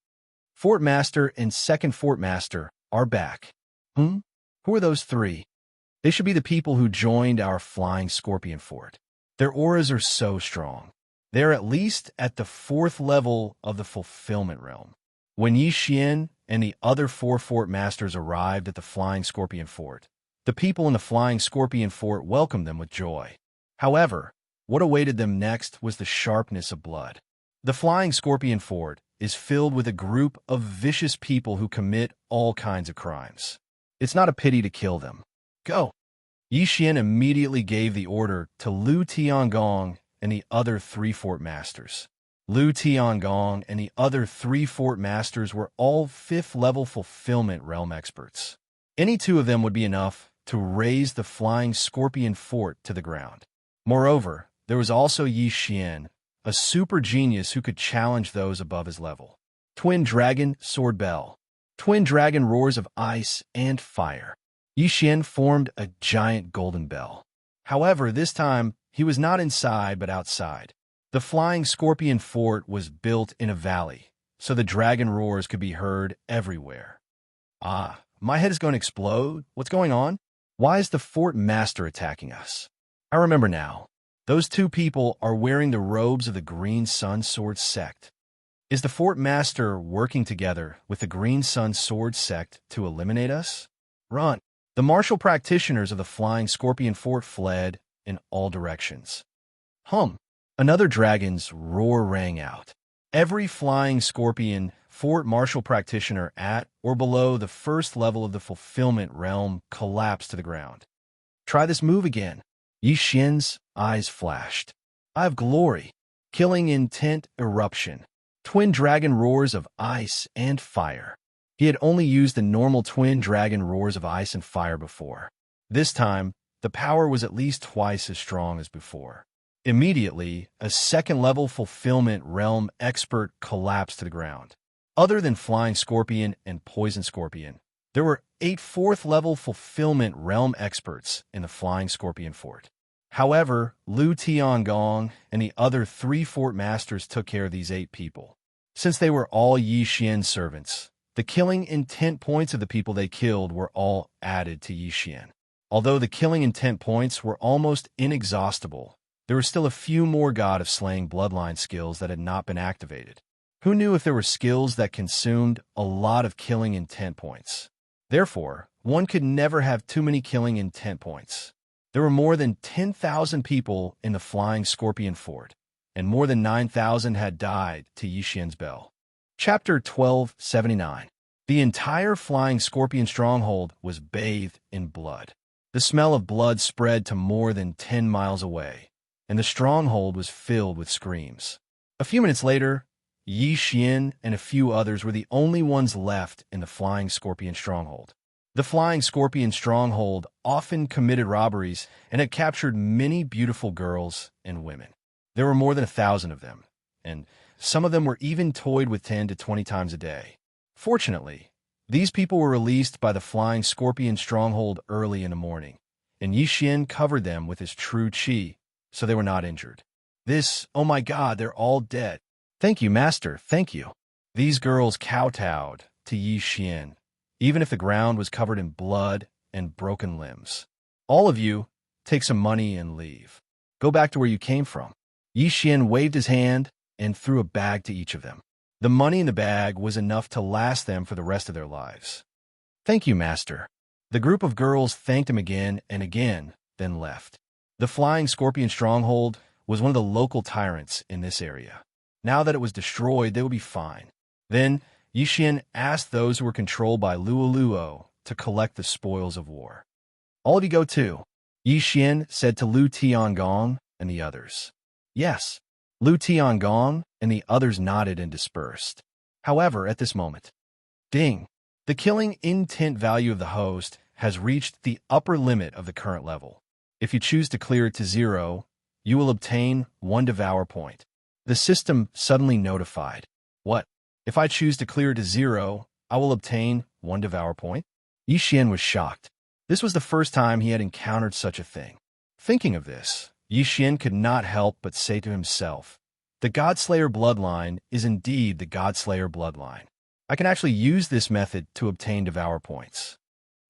Fort Master and 2nd Fort Master are back. Who are those 3? They should be the people who joined our Flying Scorpion fort. Their auras are so strong. They are at least at the 4th level of the Fulfillment Realm. When Yi Xian and the other 4 Fort Masters arrived at the Flying Scorpion fort, the people in the Flying Scorpion fort welcomed them with joy. However, what awaited them next was the sharpness of blood. The Flying Scorpion fort is filled with a group of vicious people who commit all kinds of crimes. It's not a pity to kill them. Go! Yi Xian immediately gave the order to Lu Tiangong and the other 3 Fort Masters. Lu Tiangong and the other 3 Fort Masters were all 5th-level Fulfillment Realm experts. Any 2 of them would be enough to raise the Flying Scorpion fort to the ground. Moreover, there was also Yi Xian, a super genius who could challenge those above his level. Twin Dragon Sword Bell. Twin Dragon Roars of Ice and Fire. Yi Xian formed a giant golden bell. However, this time, he was not inside but outside. The Flying Scorpion fort was built in a valley, so the dragon roars could be heard everywhere. Ah, my head is going to explode. What's going on? Why is the Fort Master attacking us? I remember now. Those 2 people are wearing the robes of the Green Sun Sword sect. Is the Fort Master working together with the Green Sun Sword sect to eliminate us? Run! The martial practitioners of the Flying Scorpion Fort fled in all directions. Another dragon's roar rang out. Every Flying Scorpion Fort martial practitioner at or below the first level of the fulfillment realm collapsed to the ground. Try this move again. Yi Xian's eyes flashed. I have glory. Killing intent eruption. Twin dragon roars of ice and fire. He had only used the normal twin dragon roars of ice and fire before. This time, the power was at least twice as strong as before. Immediately, a second-level fulfillment realm expert collapsed to the ground. Other than Flying Scorpion and Poison Scorpion, there were 8 fourth-level fulfillment realm experts in the Flying Scorpion Fort. However, Lu Tiangong and the other 3 fort masters took care of these 8 people. Since they were all Yi Xian's servants, the killing intent points of the people they killed were all added to Yi Xian. Although the killing intent points were almost inexhaustible, there were still a few more God of Slaying bloodline skills that had not been activated. Who knew if there were skills that consumed a lot of killing intent points? Therefore, one could never have too many killing intent points. There were more than 10,000 people in the Flying Scorpion Fort, and more than 9,000 had died to Yi Xian's bell. Chapter 1279. The entire Flying Scorpion stronghold was bathed in blood. The smell of blood spread to more than 10 miles away, and the stronghold was filled with screams. A few minutes later, Yi Xian and a few others were the only ones left in the Flying Scorpion stronghold. The Flying Scorpion stronghold often committed robberies and had captured many beautiful girls and women. There were more than 1,000 of them, and some of them were even toyed with 10 to 20 times a day. Fortunately, these people were released by the Flying Scorpion stronghold early in the morning, and Yi Xian covered them with his true qi, so they were not injured. Oh my God, they're all dead. Thank you, Master, thank you. These girls kowtowed to Yi Xian, even if the ground was covered in blood and broken limbs. All of you, take some money and leave. Go back to where you came from. Yi Xian waved his hand and threw a bag to each of them. The money in the bag was enough to last them for the rest of their lives. Thank you, Master. The group of girls thanked him again and again, then left. The Flying Scorpion stronghold was one of the local tyrants in this area. Now that it was destroyed, they would be fine. Then, Yi Xian asked those who were controlled by Luo to collect the spoils of war. All of you go too, Yi Xian said to Lu Tiangong and the others. Yes. Lu Tiangong and the others nodded and dispersed. However, at this moment, ding! The killing intent value of the host has reached the upper limit of the current level. If you choose to clear it to 0, you will obtain 1 Devour point. The system suddenly notified. What? If I choose to clear it to 0, I will obtain 1 Devour point? Yi Xian was shocked. This was the first time he had encountered such a thing. Thinking of this, Yi Xian could not help but say to himself, the Godslayer bloodline is indeed the Godslayer bloodline. I can actually use this method to obtain Devour points.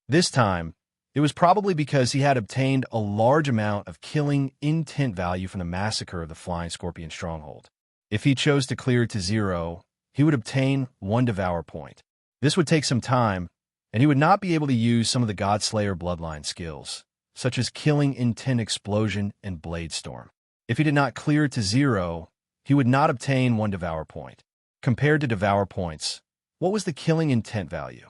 This time, it was probably because he had obtained a large amount of killing intent value from the massacre of the Flying Scorpion stronghold. If he chose to clear it to 0, he would obtain 1 Devour point. This would take some time, and he would not be able to use some of the Godslayer bloodline skills, such as Killing Intent Explosion and Blade Storm. If he did not clear it to 0, he would not obtain 1 Devour point. Compared to Devour points, what was the Killing Intent value?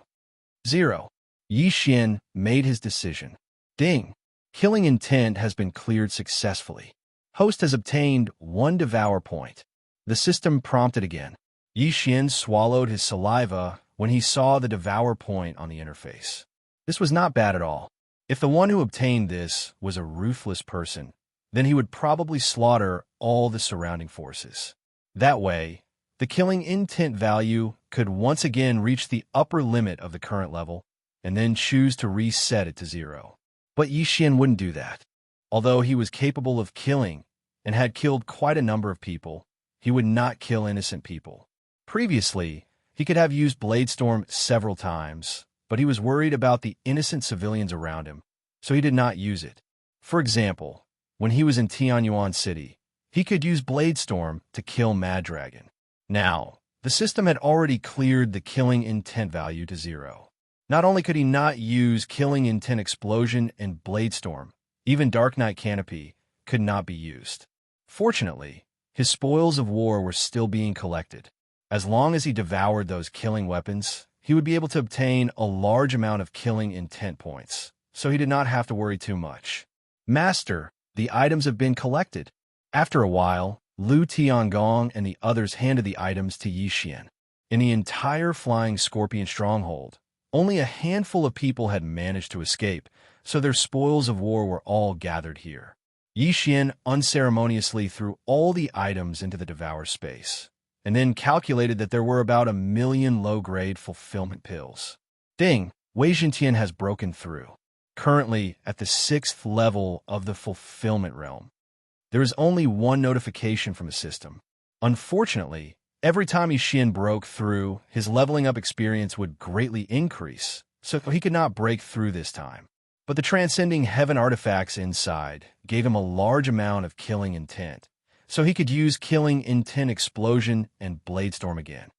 0. Yi Xian made his decision. Ding! Killing Intent has been cleared successfully. Host has obtained 1 Devour point. The system prompted again. Yi Xian swallowed his saliva when he saw the Devour point on the interface. This was not bad at all. If the one who obtained this was a ruthless person, then he would probably slaughter all the surrounding forces. That way, the killing intent value could once again reach the upper limit of the current level, and then choose to reset it to 0. But Yi Xian wouldn't do that. Although he was capable of killing and had killed quite a number of people, he would not kill innocent people. Previously, he could have used Blade Storm several times, but he was worried about the innocent civilians around him, so he did not use it. For example, when he was in Tianyuan City, he could use Blade Storm to kill Mad Dragon. Now, the system had already cleared the killing intent value to 0. Not only could he not use Killing Intent Explosion and Bladestorm, even Dark Knight Canopy could not be used. Fortunately, his spoils of war were still being collected. As long as he devoured those killing weapons, he would be able to obtain a large amount of killing intent points, so he did not have to worry too much. Master, the items have been collected. After a while, Lu Tiangong and the others handed the items to Yixian. In the entire Flying Scorpion stronghold, only a handful of people had managed to escape, so their spoils of war were all gathered here. Yixian unceremoniously threw all the items into the Devourer space, and then calculated that there were about 1 million low-grade fulfillment pills. Ding! Wei Jintian has broken through. Currently at the 6th level of the fulfillment realm. There is only one notification from the system. Unfortunately, every time Yixian broke through, his leveling up experience would greatly increase, so he could not break through this time. But the transcending heaven artifacts inside gave him a large amount of killing intent, so he could use Killing Intent Explosion and Bladestorm again.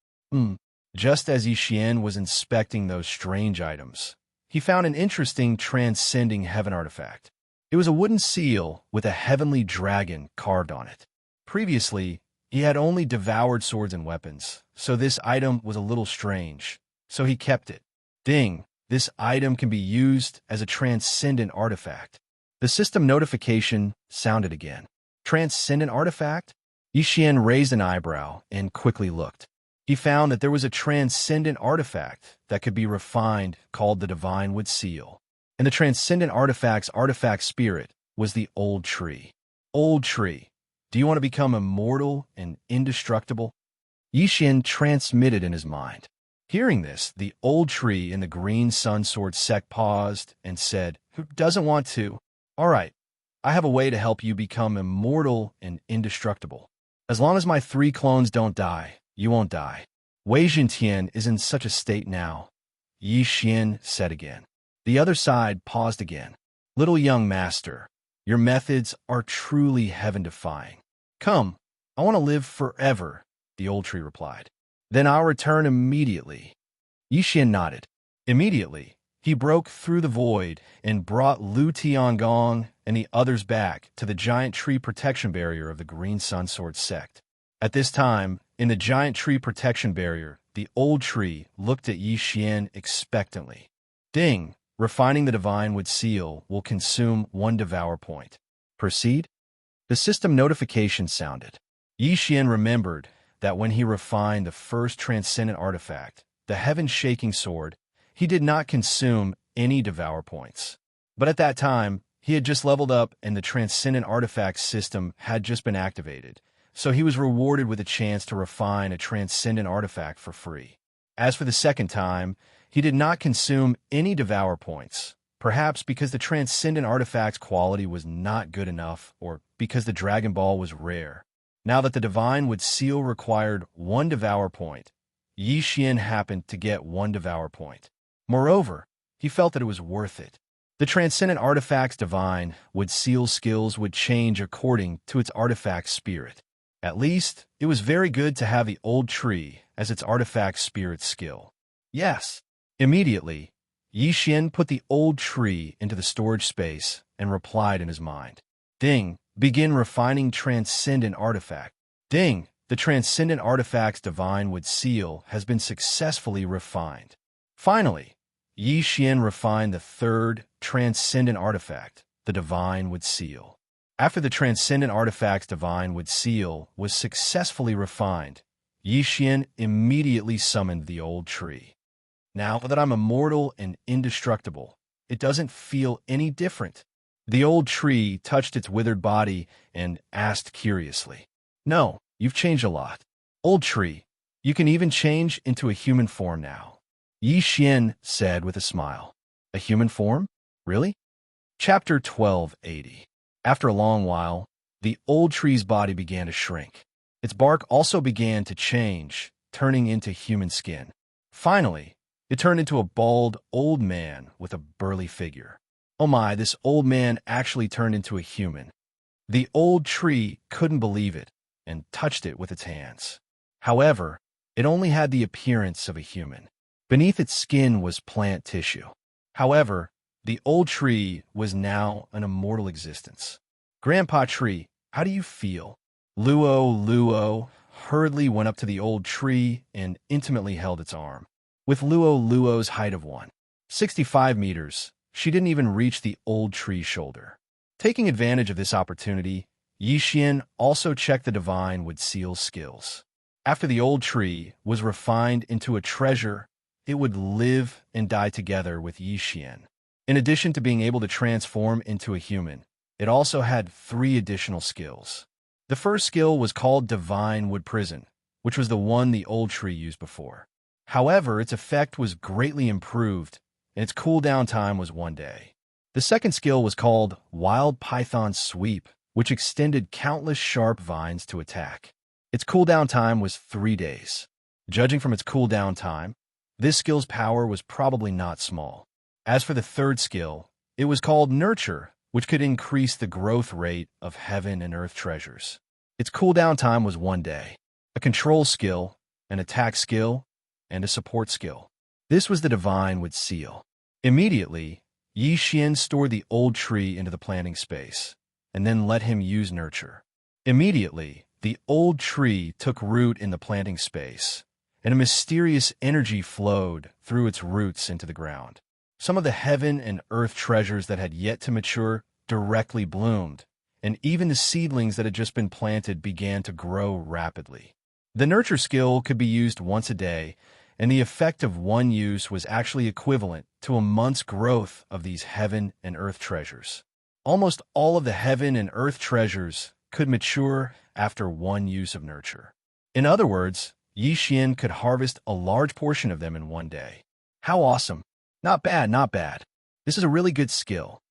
Just as Yixian was inspecting those strange items, he found an interesting transcending heaven artifact. It was a wooden seal with a heavenly dragon carved on it. Previously, he had only devoured swords and weapons, so this item was a little strange, so he kept it. Ding! This item can be used as a transcendent artifact. The system notification sounded again. Transcendent artifact? Yixian raised an eyebrow and quickly looked. He found that there was a transcendent artifact that could be refined called the Divine Wood Seal. And the transcendent artifact's artifact spirit was the Old Tree. Old Tree, do you want to become immortal and indestructible? Yixian transmitted in his mind. Hearing this, the Old Tree in the Green Sun Sword sect paused and said, "Who doesn't want to? All right, I have a way to help you become immortal and indestructible. As long as my 3 clones don't die, you won't die." Wei Jintian is in such a state now, Yixian said again. The other side paused again. "Little young master, your methods are truly heaven-defying. Come, I want to live forever," the Old Tree replied. "Then I'll return immediately." Yixian nodded. Immediately, he broke through the void and brought Lu Tiangong and the others back to the giant tree protection barrier of the Green Sun Sword sect. At this time, in the giant tree protection barrier, the Old Tree looked at Yixian expectantly. Ding! Refining the Divine Wood Seal will consume 1 Devour point. Proceed? The system notification sounded. Yixian remembered that when he refined the first transcendent artifact, the heaven-shaking sword, he did not consume any Devour points. But at that time, he had just leveled up and the transcendent artifact system had just been activated, so he was rewarded with a chance to refine a transcendent artifact for free. As for the second time, he did not consume any Devour points, perhaps because the transcendent artifact's quality was not good enough or because the Dragon Ball was rare. Now that the Divine Wood Seal required 1 Devour point, Yixian happened to get 1 Devour point. Moreover, he felt that it was worth it. The transcendent artifact's Divine Wood Seal skills would change according to its artifact spirit. At least, it was very good to have the Old Tree as its artifact spirit skill. Yes. Immediately, Yixian put the Old Tree into the storage space and replied in his mind. Ding! Begin refining transcendent artifact. Ding! The transcendent artifact's Divine Wood Seal has been successfully refined. Finally, Yixian refined the 3rd transcendent artifact, the Divine Wood Seal. After the transcendent artifact's Divine Wood Seal was successfully refined, Yixian immediately summoned the Old Tree. Now that I'm immortal and indestructible, it doesn't feel any different. The Old Tree touched its withered body and asked curiously, "No, you've changed a lot. Old Tree, you can even change into a human form now." Yixian said with a smile. "A human form? Really?" Chapter 1280. After a long while, the Old Tree's body began to shrink. Its bark also began to change, turning into human skin. Finally, it turned into a bald old man with a burly figure. Oh my, this old man actually turned into a human. The Old Tree couldn't believe it and touched it with its hands. However, it only had the appearance of a human. Beneath its skin was plant tissue. However, the old tree was now an immortal existence. Grandpa Tree, how do you feel? Luo hurriedly went up to the old tree and intimately held its arm. With Luo's height of 165 meters, she didn't even reach the old tree's shoulder. Taking advantage of this opportunity, Yixian also checked the divine would seal skills. After the old tree was refined into a treasure, it would live and die together with Yixian. In addition to being able to transform into a human, it also had 3 additional skills. The first skill was called Divine Wood Prison, which was the one the old tree used before. However, its effect was greatly improved, and its cooldown time was 1 day. The second skill was called Wild Python Sweep, which extended countless sharp vines to attack. Its cooldown time was 3 days. Judging from its cooldown time, this skill's power was probably not small. As for the third skill, it was called Nurture, which could increase the growth rate of heaven and earth treasures. Its cooldown time was 1 day. A control skill, an attack skill, and a support skill. This was the Divine Wood Seal. Immediately, Yixian stored the old tree into the planting space, and then let him use Nurture. Immediately, the old tree took root in the planting space, and a mysterious energy flowed through its roots into the ground. Some of the heaven and earth treasures that had yet to mature directly bloomed, and even the seedlings that had just been planted began to grow rapidly. The Nurture skill could be used once a day, and the effect of one use was actually equivalent to a month's growth of these heaven and earth treasures. Almost all of the heaven and earth treasures could mature after 1 use of Nurture. In other words, Yixian could harvest a large portion of them in 1 day. How awesome! Not bad, not bad. This is a really good skill.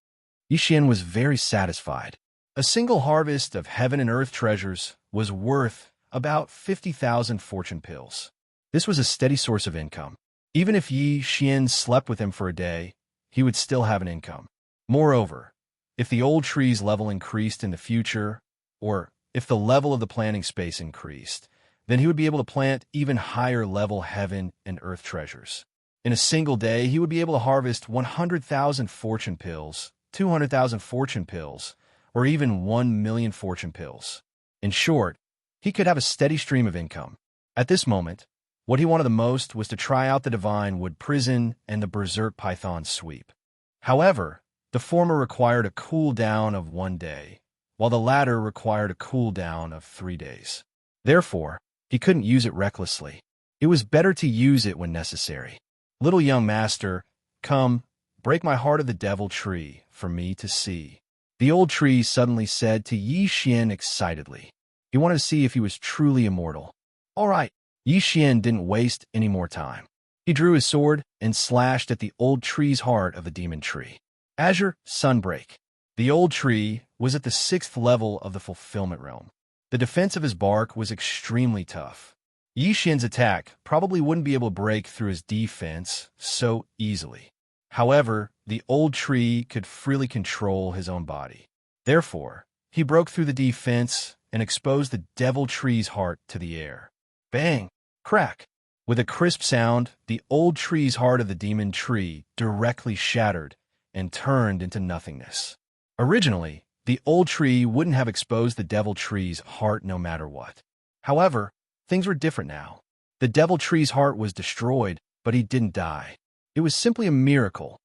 Yixian was very satisfied. A single harvest of heaven and earth treasures was worth about 50,000 fortune pills. This was a steady source of income. Even if Yixian slept with him for a day, he would still have an income. Moreover, if the old tree's level increased in the future, or if the level of the planting space increased, then he would be able to plant even higher level heaven and earth treasures. In a single day, he would be able to harvest 100,000 fortune pills, 200,000 fortune pills, or even 1 million fortune pills. In short, he could have a steady stream of income. At this moment, what he wanted the most was to try out the Divine Wood Prison and the Berserk Python Sweep. However, the former required a cooldown of 1 day, while the latter required a cooldown of 3 days. Therefore, he couldn't use it recklessly. It was better to use it when necessary. Little young master, come, break my heart of the devil tree for me to see. The old tree suddenly said to Yixian excitedly. He wanted to see if he was truly immortal. All right. Yixian didn't waste any more time. He drew his sword and slashed at the old tree's heart of the demon tree. Azure Sunbreak. The old tree was at the 6th level of the fulfillment realm. The defense of his bark was extremely tough. Yixian's attack probably wouldn't be able to break through his defense so easily. However, the old tree could freely control his own body. Therefore, he broke through the defense and exposed the devil tree's heart to the air. Bang! Crack! With a crisp sound, the old tree's heart of the demon tree directly shattered and turned into nothingness. Originally, the old tree wouldn't have exposed the devil tree's heart no matter what. However, things were different now. The devil tree's heart was destroyed, but he didn't die. It was simply a miracle.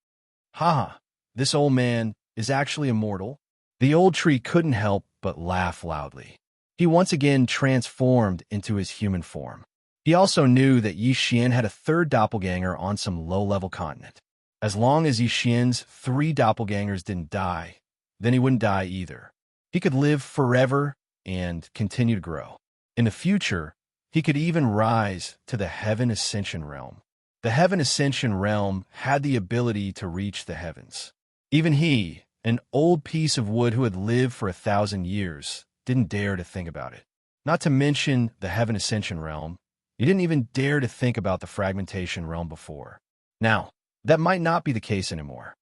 Haha, this old man is actually immortal. The old tree couldn't help but laugh loudly. He once again transformed into his human form. He also knew that Yixian had a third doppelganger on some low-level continent. As long as Yixian's 3 doppelgangers didn't die, then he wouldn't die either. He could live forever and continue to grow. In the future, he could even rise to the Heaven Ascension realm. The Heaven Ascension realm had the ability to reach the heavens. Even he, an old piece of wood who had lived for 1,000 years, didn't dare to think about it. Not to mention the Heaven Ascension realm, he didn't even dare to think about the Fragmentation realm before. Now, that might not be the case anymore.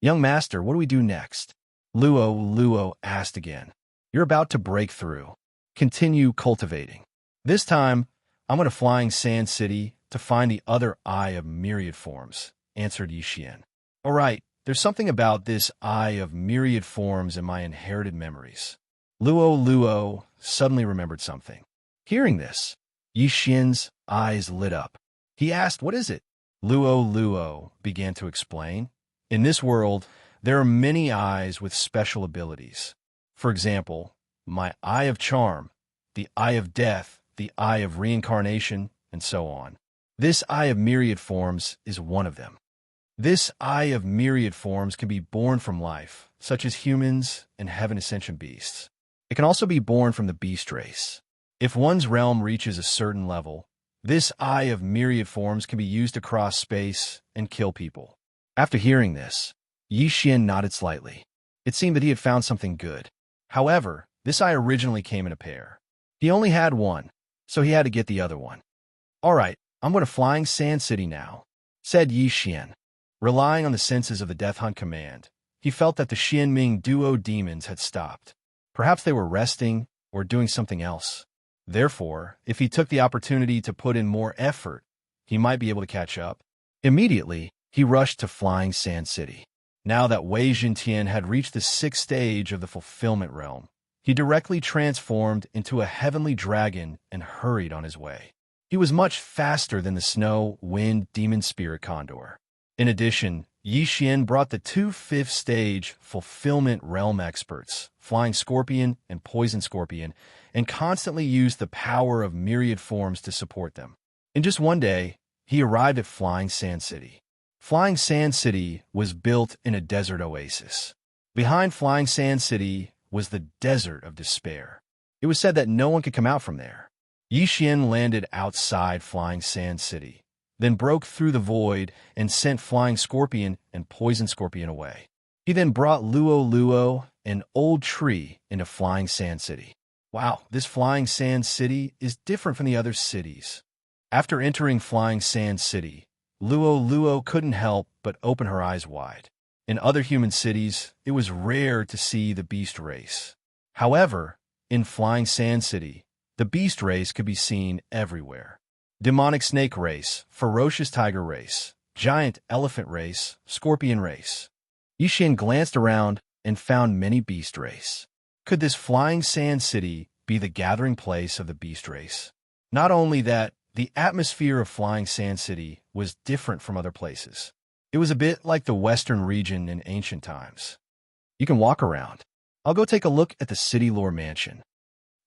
Young master, what do we do next? Luo asked again. You're about to break through. Continue cultivating. This time, I'm going to Flying Sand City to find the other eye of myriad forms, answered Yixian. All right, there's something about this eye of myriad forms in my inherited memories. Luo suddenly remembered something. Hearing this, Yixian's eyes lit up. He asked, "What is it?" Luo began to explain. In this world, there are many eyes with special abilities. For example, my eye of charm, the eye of death, the eye of reincarnation, and so on. This eye of myriad forms is one of them. This eye of myriad forms can be born from life, such as humans and heaven ascension beasts. It can also be born from the beast race. If one's realm reaches a certain level, this eye of myriad forms can be used to cross space and kill people. After hearing this, Yixian nodded slightly. It seemed that he had found something good. However, this eye originally came in a pair. He only had one, so he had to get the other one. All right, I'm going to Flying Sand City now, said Yixian. Relying on the senses of the Death Hunt command, he felt that the Xianming duo demons had stopped. Perhaps they were resting or doing something else. Therefore, if he took the opportunity to put in more effort, he might be able to catch up. Immediately, he rushed to Flying Sand City. Now that Wei Jintian had reached the 6th stage of the fulfillment realm, he directly transformed into a heavenly dragon and hurried on his way. He was much faster than the snow, wind, demon spirit condor. In addition, Yixian brought the 2 5th stage fulfillment realm experts, Flying Scorpion and Poison Scorpion, and constantly used the power of myriad forms to support them. In just one day, he arrived at Flying Sand City. Flying Sand City was built in a desert oasis. Behind Flying Sand City was the Desert of Despair. It was said that no one could come out from there. Yixian landed outside Flying Sand City, then broke through the void and sent Flying Scorpion and Poison Scorpion away. He then brought Luo, an old tree, into Flying Sand City. Wow, this Flying Sand City is different from the other cities. After entering Flying Sand City, Luo couldn't help but open her eyes wide. In other human cities, it was rare to see the beast race. However, in Flying Sand City, the beast race could be seen everywhere. Demonic snake race, ferocious tiger race, giant elephant race, scorpion race. Yixian glanced around and found many beast race. Could this Flying Sand City be the gathering place of the beast race? Not only that, the atmosphere of Flying Sand City was different from other places. It was a bit like the western region in ancient times. You can walk around. I'll go take a look at the City Lore Mansion.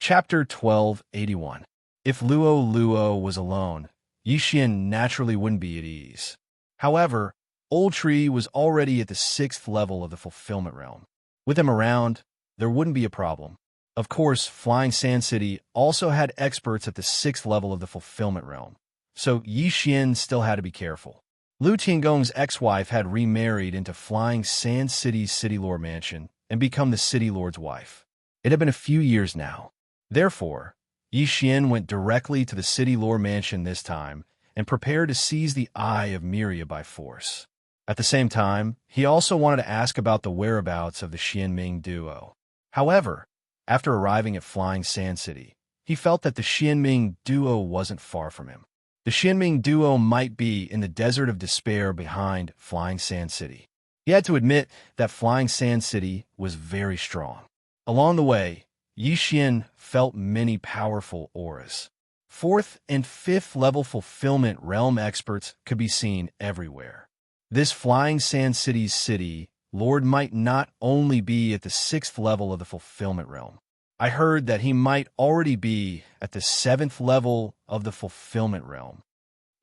Chapter 1281. If Luo was alone, Yixian naturally wouldn't be at ease. However, Old Tree was already at the 6th level of the fulfillment realm. With him around, there wouldn't be a problem. Of course, Flying Sand City also had experts at the 6th level of the fulfillment realm, so Yixian still had to be careful. Lu Tiangong's ex-wife had remarried into Flying Sand City's City Lord Mansion and become the City Lord's wife. It had been a few years now. Therefore, Yixian went directly to the City Lore Mansion this time and prepared to seize the Eye of Myria by force. At the same time, he also wanted to ask about the whereabouts of the Xianming duo. However, after arriving at Flying Sand City, he felt that the Xianming duo wasn't far from him. The Xianming duo might be in the Desert of Despair behind Flying Sand City. He had to admit that Flying Sand City was very strong. Along the way, Yixian felt many powerful auras. 4th and 5th level fulfillment realm experts could be seen everywhere. This Flying Sand City's city lord might not only be at the 6th level of the fulfillment realm. I heard that he might already be at the 7th level of the fulfillment realm.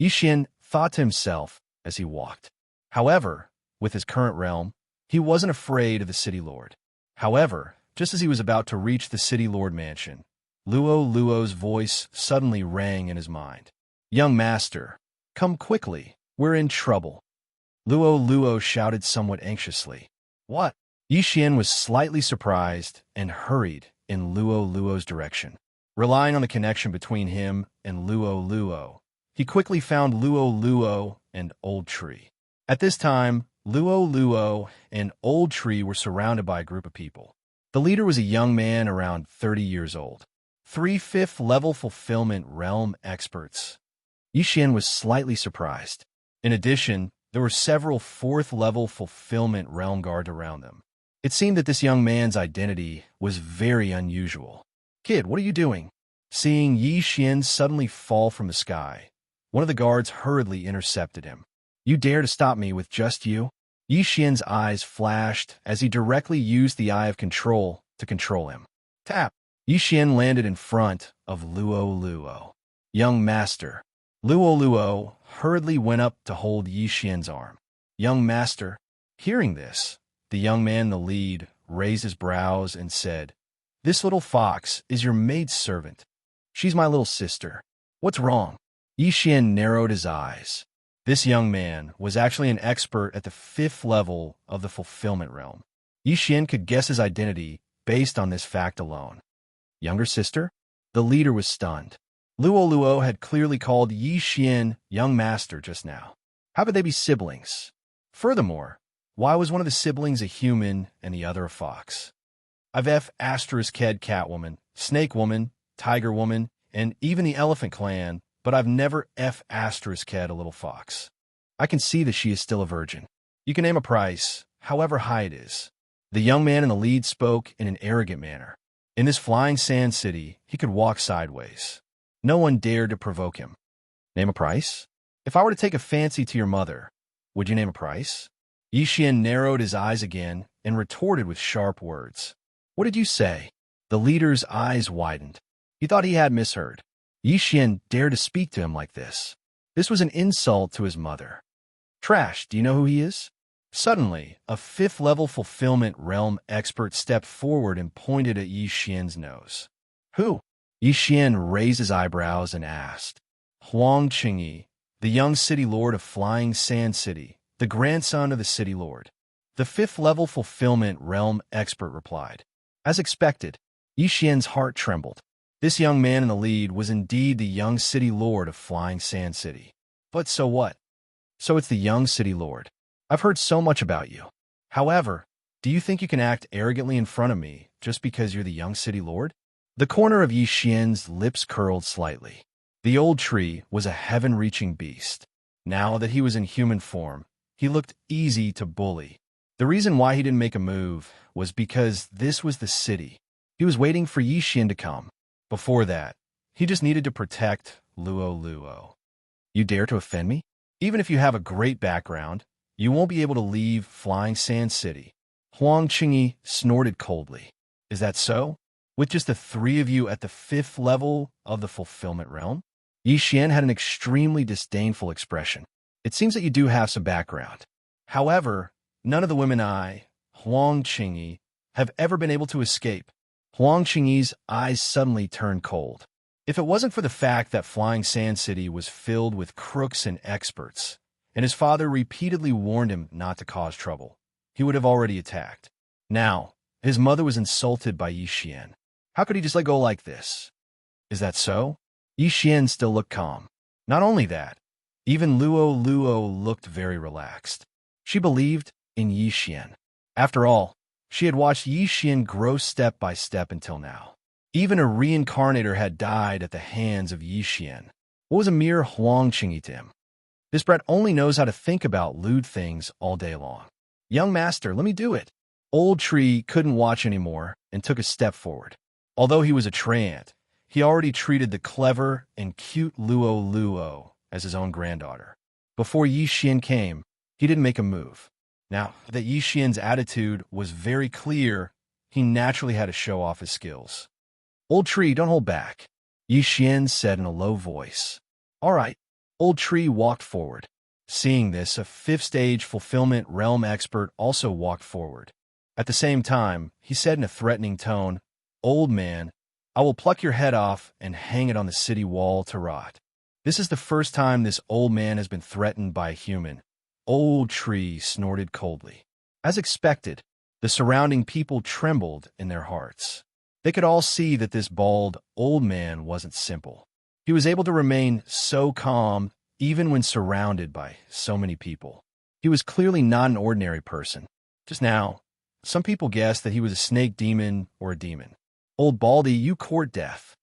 Yixian thought to himself as he walked. However, with his current realm, he wasn't afraid of the city lord. However, just as he was about to reach the City Lord Mansion, Luo's voice suddenly rang in his mind. "Young master, come quickly, we're in trouble." Luo shouted somewhat anxiously. "What?" Yixian was slightly surprised and hurried in Luo's direction. Relying on the connection between him and Luo, he quickly found Luo and Old Tree. At this time, Luo and Old Tree were surrounded by a group of people. The leader was a young man around 30 years old. 3 5th level fulfillment realm experts. Yixian was slightly surprised. In addition, there were several fourth-level fulfillment realm guards around them. It seemed that this young man's identity was very unusual. "Kid, what are you doing?" Seeing Yixian suddenly fall from the sky, one of the guards hurriedly intercepted him. "You dare to stop me with just you?" Yixian's eyes flashed as he directly used the Eye of Control to control him. Tap! Yixian landed in front of Luo. "Young master." Luo hurriedly went up to hold Yixian's arm. "Young master." Hearing this, the young man in the lead raised his brows and said, "This little fox is your maidservant. She's my little sister. What's wrong?" Yixian narrowed his eyes. This young man was actually an expert at the 5th level of the fulfillment realm. Yixian could guess his identity based on this fact alone. Younger sister? The leader was stunned. Luo had clearly called Yixian young master just now. How could they be siblings? Furthermore, why was one of the siblings a human and the other a fox? I've F***ed Catwoman, Snake Woman, Tiger Woman, and even the Elephant Clan, but I've never F***ed a little fox. I can see that she is still a virgin. You can name a price, however high it is. The young man in the lead spoke in an arrogant manner. In this flying sand city, he could walk sideways. No one dared to provoke him. Name a price? If I were to take a fancy to your mother, would you name a price? Yixian narrowed his eyes again and retorted with sharp words. What did you say? The leader's eyes widened. He thought he had misheard. Yixian dared to speak to him like this. This was an insult to his mother. Trash, do you know who he is? Suddenly, a 5th-level fulfillment realm expert stepped forward and pointed at Yixian's nose. Who? Yixian raised his eyebrows and asked. Huang Qingyi, the young city lord of Flying Sand City, the grandson of the city lord. The 5th-level fulfillment realm expert replied. As expected, Yixian's heart trembled. This young man in the lead was indeed the young city lord of Flying Sand City. But so what? So it's the young city lord. I've heard so much about you. However, do you think you can act arrogantly in front of me just because you're the young city lord? The corner of Yixian's lips curled slightly. The old tree was a heaven-reaching beast. Now that he was in human form, he looked easy to bully. The reason why he didn't make a move was because this was the city. He was waiting for Yixian to come. Before that, he just needed to protect Luo. You dare to offend me? Even if you have a great background, you won't be able to leave Flying Sand City. Huang Qingyi snorted coldly. Is that so? With just the 3 of you at the 5th level of the fulfillment realm? Yixian had an extremely disdainful expression. It seems that you do have some background. However, none of the women Huang Qingyi, have ever been able to escape. Huang Qingyi's eyes suddenly turned cold. If it wasn't for the fact that Flying Sand City was filled with crooks and experts, and his father repeatedly warned him not to cause trouble, he would have already attacked. Now, his mother was insulted by Yixian. How could he just let go like this? Is that so? Yixian still looked calm. Not only that, even Luo looked very relaxed. She believed in Yixian. After all, she had watched Yixian grow step by step until now. Even a reincarnator had died at the hands of Yixian. What was a mere Huang Qingyi to him? This brat only knows how to think about lewd things all day long. Young master, let me do it. Old Tree couldn't watch anymore and took a step forward. Although he was a treant, he already treated the clever and cute Luo as his own granddaughter. Before Yixian came, he didn't make a move. Now that Yixian's attitude was very clear, he naturally had to show off his skills. Old Tree, don't hold back, Yixian said in a low voice. All right. Old Tree walked forward. Seeing this, a 5th-stage fulfillment realm expert also walked forward. At the same time, he said in a threatening tone, Old man, I will pluck your head off and hang it on the city wall to rot. This is the first time this old man has been threatened by a human. Old Tree snorted coldly. As expected, the surrounding people trembled in their hearts. They could all see that this bald, old man wasn't simple. He was able to remain so calm even when surrounded by so many people. He was clearly not an ordinary person. Just now, some people guessed that he was a snake demon or a demon. Old Baldy, you court death.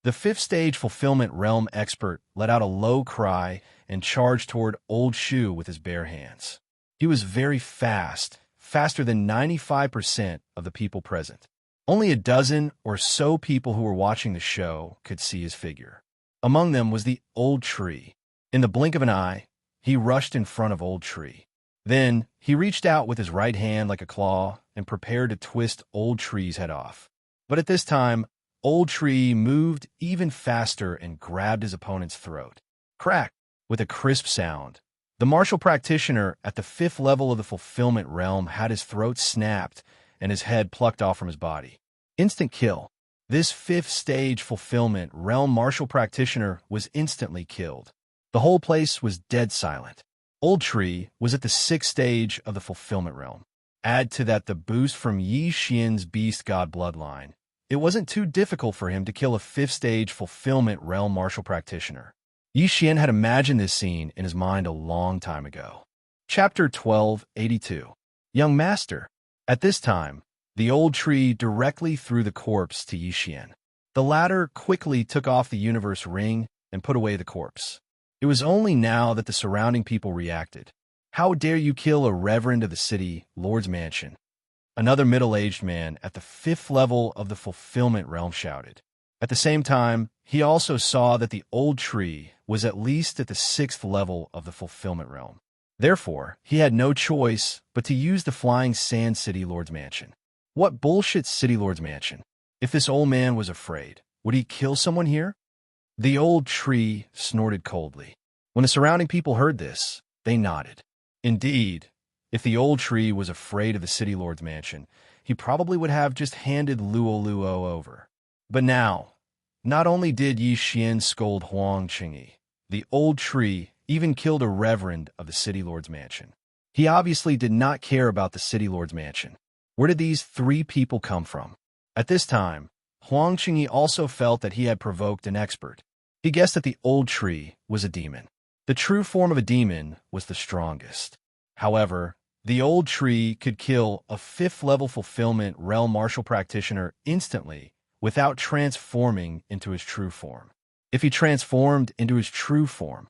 The fifth stage fulfillment realm expert let out a low cry and charged toward Old Shu with his bare hands. He was very fast, faster than 95% of the people present. Only a dozen or so people who were watching the show could see his figure. Among them was the old tree. In the blink of an eye, he rushed in front of Old Tree. Then he reached out with his right hand like a claw and prepared to twist Old Tree's head off. But at this time, Old Tree moved even faster and grabbed his opponent's throat. Crack! With a crisp sound. The martial practitioner at the fifth level of the fulfillment realm had his throat snapped and his head plucked off from his body. Instant kill. This fifth stage fulfillment realm martial practitioner was instantly killed. The whole place was dead silent. Old Tree was at the sixth stage of the fulfillment realm. Add to that the boost from Yi Xian's beast god bloodline. It wasn't too difficult for him to kill a fifth stage fulfillment realm martial practitioner. Yi Xian had imagined this scene in his mind a long time ago. Chapter 1282. Young Master. At this time, the old tree directly threw the corpse to Yi Xian. The latter quickly took off the universe ring and put away the corpse. It was only now that the surrounding people reacted. How dare you kill a reverend of the city, Lord's mansion? Another middle-aged man at the fifth level of the fulfillment realm shouted. At the same time, he also saw that the old tree was at least at the sixth level of the fulfillment realm. Therefore, he had no choice but to use the flying sand city Lord's mansion. What bullshit city Lord's mansion? If this old man was afraid, would he kill someone here? The old tree snorted coldly. When the surrounding people heard this, they nodded. Indeed, if the old tree was afraid of the city lord's mansion, he probably would have just handed Luo over. But now, not only did Yi Xian scold Huang Qingyi, the old tree even killed a reverend of the city lord's mansion. He obviously did not care about the city lord's mansion. Where did these three people come from? At this time, Huang Qingyi also felt that he had provoked an expert. He guessed that the old tree was a demon. The true form of a demon was the strongest. However, the old tree could kill a fifth-level fulfillment realm martial practitioner instantly without transforming into his true form. If he transformed into his true form,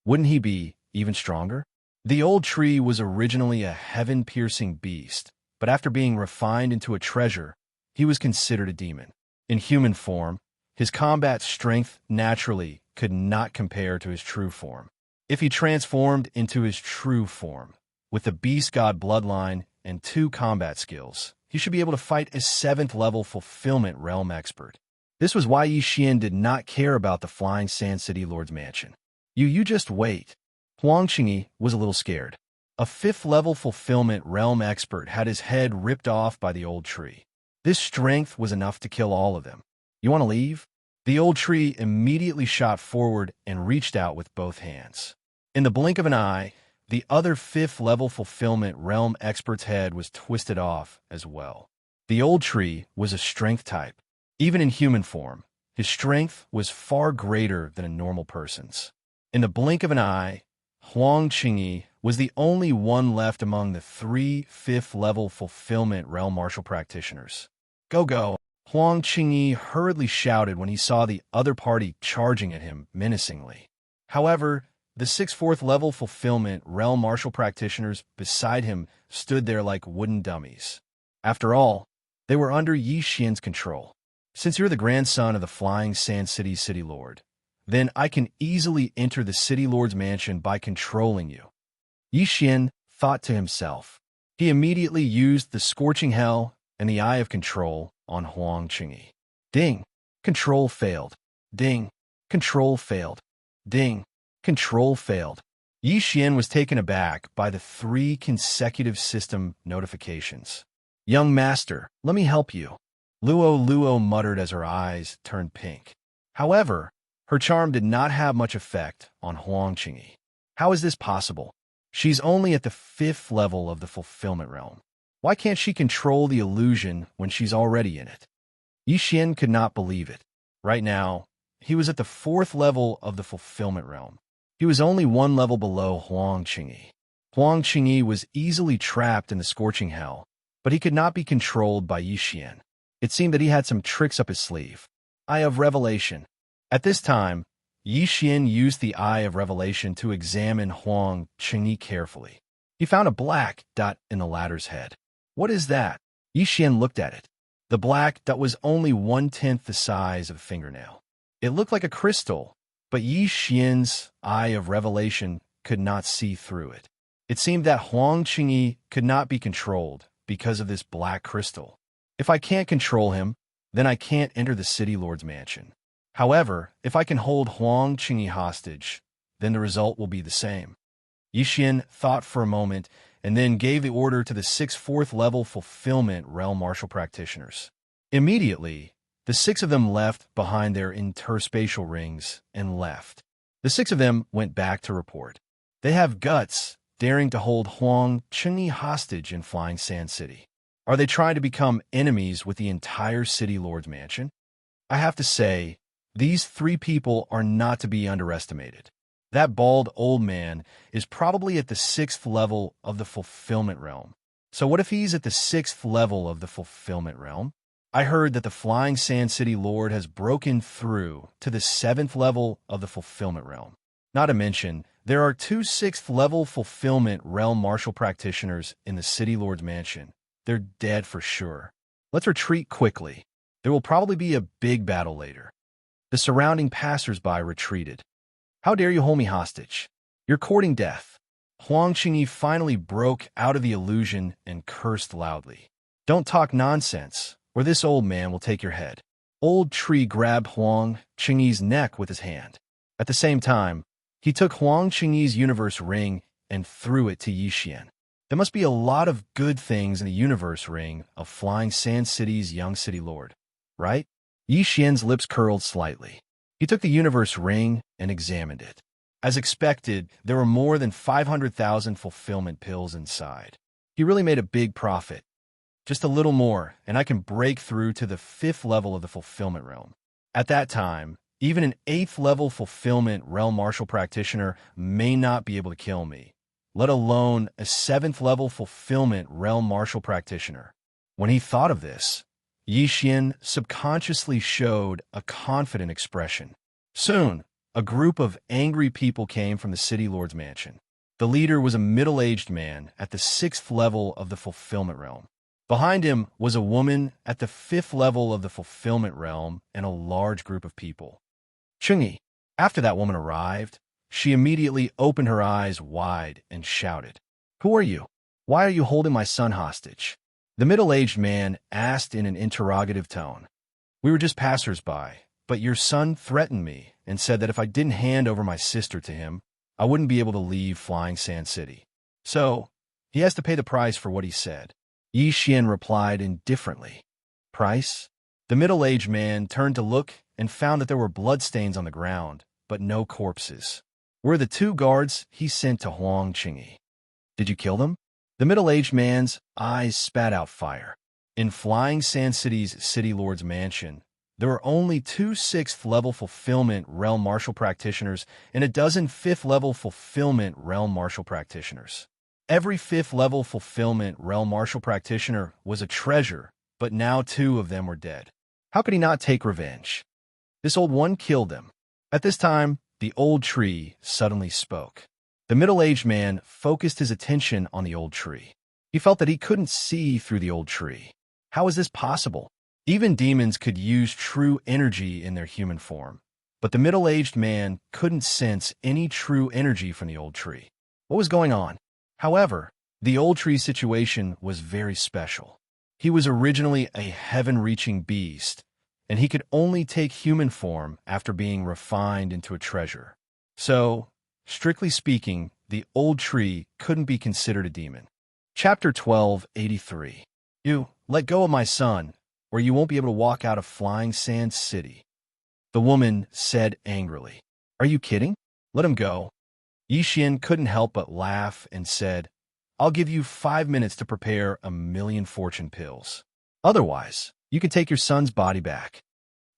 wouldn't he be even stronger? The old tree was originally a heaven-piercing beast, but after being refined into a treasure, he was considered a demon. In human form, his combat strength naturally could not compare to his true form. If he transformed into his true form, with the beast god bloodline and 2 combat skills, he should be able to fight a 7th-level fulfillment realm expert. This was why Yi Xian did not care about the flying sand city lord's mansion. You just wait. Huang Qingyi was a little scared. A 5th-level fulfillment realm expert had his head ripped off by the old tree. This strength was enough to kill all of them. You want to leave? The old tree immediately shot forward and reached out with both hands. In the blink of an eye, the other 5th-level fulfillment realm expert's head was twisted off as well. The old tree was a strength type. Even in human form, his strength was far greater than a normal person's. In the blink of an eye, Huang Qingyi was the only one left among the 3 5th-level fulfillment realm martial practitioners. Go! Huang Qingyi hurriedly shouted when he saw the other party charging at him menacingly. However, the 6 4th-level fulfillment realm martial practitioners beside him stood there like wooden dummies. After all, they were under Yi Xian's control. Since you're the grandson of the Flying Sand City Lord, then I can easily enter the City Lord's mansion by controlling you. Yi Xian thought to himself. He immediately used the Scorching Hell and the Eye of Control on Huang Qingyi. Ding! Control failed. Ding! Control failed. Ding! Control failed. Yi Xian was taken aback by the 3 consecutive system notifications. Young Master, let me help you. Luo muttered as her eyes turned pink. However, her charm did not have much effect on Huang Qingyi. How is this possible? She's only at the 5th level of the fulfillment realm. Why can't she control the illusion when she's already in it? Yi Xian could not believe it. Right now, he was at the 4th level of the fulfillment realm. He was only 1 level below Huang Qingyi. Huang Qingyi was easily trapped in the Scorching Hell, but he could not be controlled by Yi Xian. It seemed that he had some tricks up his sleeve. Eye of Revelation. At this time, Yi Xian used the Eye of Revelation to examine Huang Qingyi carefully. He found a black dot in the latter's head. What is that? Yi Xian looked at it. The black dot was only 1/10 the size of a fingernail. It looked like a crystal, but Yi Xian's Eye of Revelation could not see through it. It seemed that Huang Qingyi could not be controlled because of this black crystal. If I can't control him, then I can't enter the city lord's mansion. However, if I can hold Huang Qingyi hostage, then the result will be the same. Yi Xian thought for a moment and then gave the order to the 6 4th-level fulfillment realm martial practitioners. Immediately, the 6 of them left behind their interspatial rings and left. The 6 of them went back to report. They have guts, daring to hold Huang Qingyi hostage in Flying Sand City. Are they trying to become enemies with the entire city lord's mansion? I have to say, these 3 people are not to be underestimated. That bald old man is probably at the 6th level of the fulfillment realm. So what if he's at the 6th level of the fulfillment realm? I heard that the Flying Sand City Lord has broken through to the 7th level of the fulfillment realm. Not to mention, there are 2 6th-level fulfillment realm martial practitioners in the City Lord's mansion. They're dead for sure. Let's retreat quickly. There will probably be a big battle later. The surrounding passers-by retreated. How dare you hold me hostage? You're courting death. Huang Qingyi finally broke out of the illusion and cursed loudly. Don't talk nonsense, or this old man will take your head. Old Tree grabbed Huang Qingyi's neck with his hand. At the same time, he took Huang Qingyi's universe ring and threw it to Yi Xian. There must be a lot of good things in the universe ring of Flying Sand City's young city lord, right? Yi Xian's lips curled slightly. He took the universe ring and examined it. As expected, there were more than 500,000 fulfillment pills inside. He really made a big profit. Just a little more, and I can break through to the 5th level of the fulfillment realm. At that time, even an 8th-level fulfillment realm martial practitioner may not be able to kill me, let alone a 7th-level fulfillment realm martial practitioner. When he thought of this, Yi Xian subconsciously showed a confident expression. Soon, a group of angry people came from the city lord's mansion. The leader was a middle-aged man at the 6th level of the fulfillment realm. Behind him was a woman at the 5th level of the fulfillment realm and a large group of people. Qingyi. After that woman arrived, she immediately opened her eyes wide and shouted, "Who are you? Why are you holding my son hostage?" The middle-aged man asked in an interrogative tone. "We were just passers-by, but your son threatened me and said that if I didn't hand over my sister to him, I wouldn't be able to leave Flying Sand City. So, he has to pay the price for what he said." Yi Xian replied indifferently. "Price?" The middle-aged man turned to look and found that there were bloodstains on the ground, but no corpses. Were the 2 guards he sent to Huang Qingyi. "Did you kill them?" The middle-aged man's eyes spat out fire. In Flying Sand City's City Lord's mansion, there were only 2 6th-level fulfillment realm martial practitioners and a dozen 5th-level fulfillment realm martial practitioners. Every 5th-level fulfillment realm martial practitioner was a treasure, but now 2 of them were dead. How could he not take revenge? This old one killed them. At this time, the old tree suddenly spoke. The middle-aged man focused his attention on the old tree. He felt that he couldn't see through the old tree. How is this possible? Even demons could use true energy in their human form, but the middle-aged man couldn't sense any true energy from the old tree. What was going on? However, the old tree's situation was very special. He was originally a heaven-reaching beast, and he could only take human form after being refined into a treasure. So, strictly speaking, the old tree couldn't be considered a demon. Chapter 1283. You, let go of my son, or you won't be able to walk out of Flying Sand City. The woman said angrily. Are you kidding? Let him go. Yi Xian couldn't help but laugh and said, I'll give you 5 minutes to prepare 1,000,000 fortune pills. Otherwise, you can take your son's body back.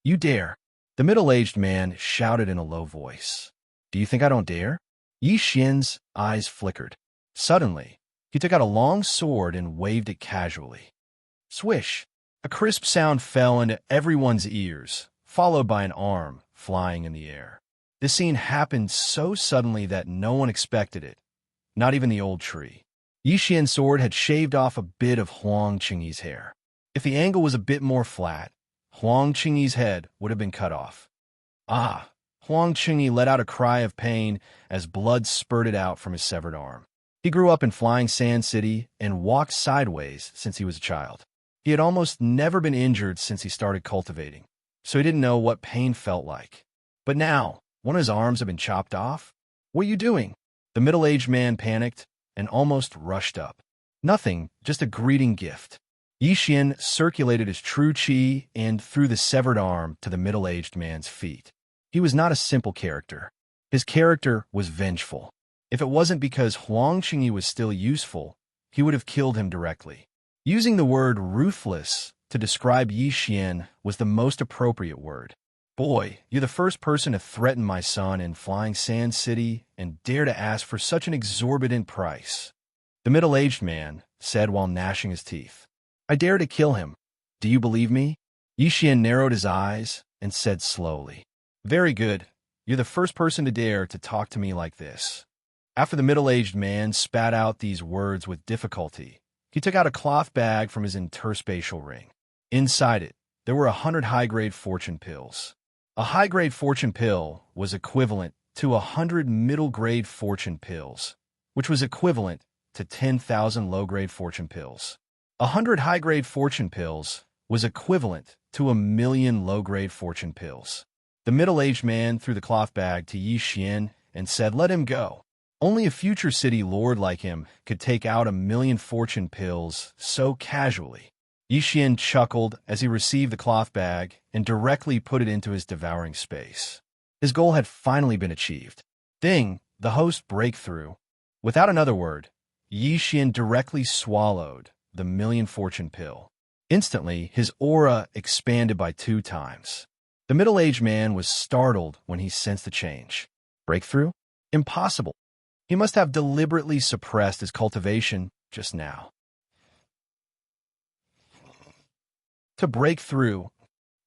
You dare? The middle-aged man shouted in a low voice. Do you think I don't dare? Yi Xian's eyes flickered. Suddenly, he took out a long sword and waved it casually. Swish! A crisp sound fell into everyone's ears, followed by an arm flying in the air. This scene happened so suddenly that no one expected it, not even the old tree. Yixian's sword had shaved off a bit of Huang Qingyi's hair. If the angle was a bit more flat, Huang Qingyi's head would have been cut off. Ah! Huang Qingyi let out a cry of pain as blood spurted out from his severed arm. He grew up in Flying Sand City and walked sideways since he was a child. He had almost never been injured since he started cultivating, so he didn't know what pain felt like. But now, one of his arms had been chopped off. "What are you doing?" The middle-aged man panicked and almost rushed up. "Nothing, just a greeting gift." Yixian circulated his true qi and threw the severed arm to the middle-aged man's feet. He was not a simple character. His character was vengeful. If it wasn't because Huang Qingyi was still useful, he would have killed him directly. Using the word ruthless to describe Yixian was the most appropriate word. "Boy, you're the first person to threaten my son in Flying Sand City and dare to ask for such an exorbitant price," the middle-aged man said while gnashing his teeth. "I dare to kill him. Do you believe me?" Yixian narrowed his eyes and said slowly, "Very good. You're the first person to dare to talk to me like this." After the middle-aged man spat out these words with difficulty, he took out a cloth bag from his interspatial ring. Inside it, there were 100 high-grade fortune pills. A high-grade fortune pill was equivalent to 100 middle-grade fortune pills, which was equivalent to 10,000 low-grade fortune pills. 100 high-grade fortune pills was equivalent to 1,000,000 low-grade fortune pills. The middle-aged man threw the cloth bag to Yixian and said, "Let him go." Only a future city lord like him could take out 1,000,000 fortune pills so casually. Yixian chuckled as he received the cloth bag and directly put it into his devouring space. His goal had finally been achieved. Ding! The host breakthrough. Without another word, Yixian directly swallowed the 1,000,000 fortune pill. Instantly, his aura expanded by 2 times. The middle-aged man was startled when he sensed the change. Breakthrough? Impossible. He must have deliberately suppressed his cultivation just now. To break through,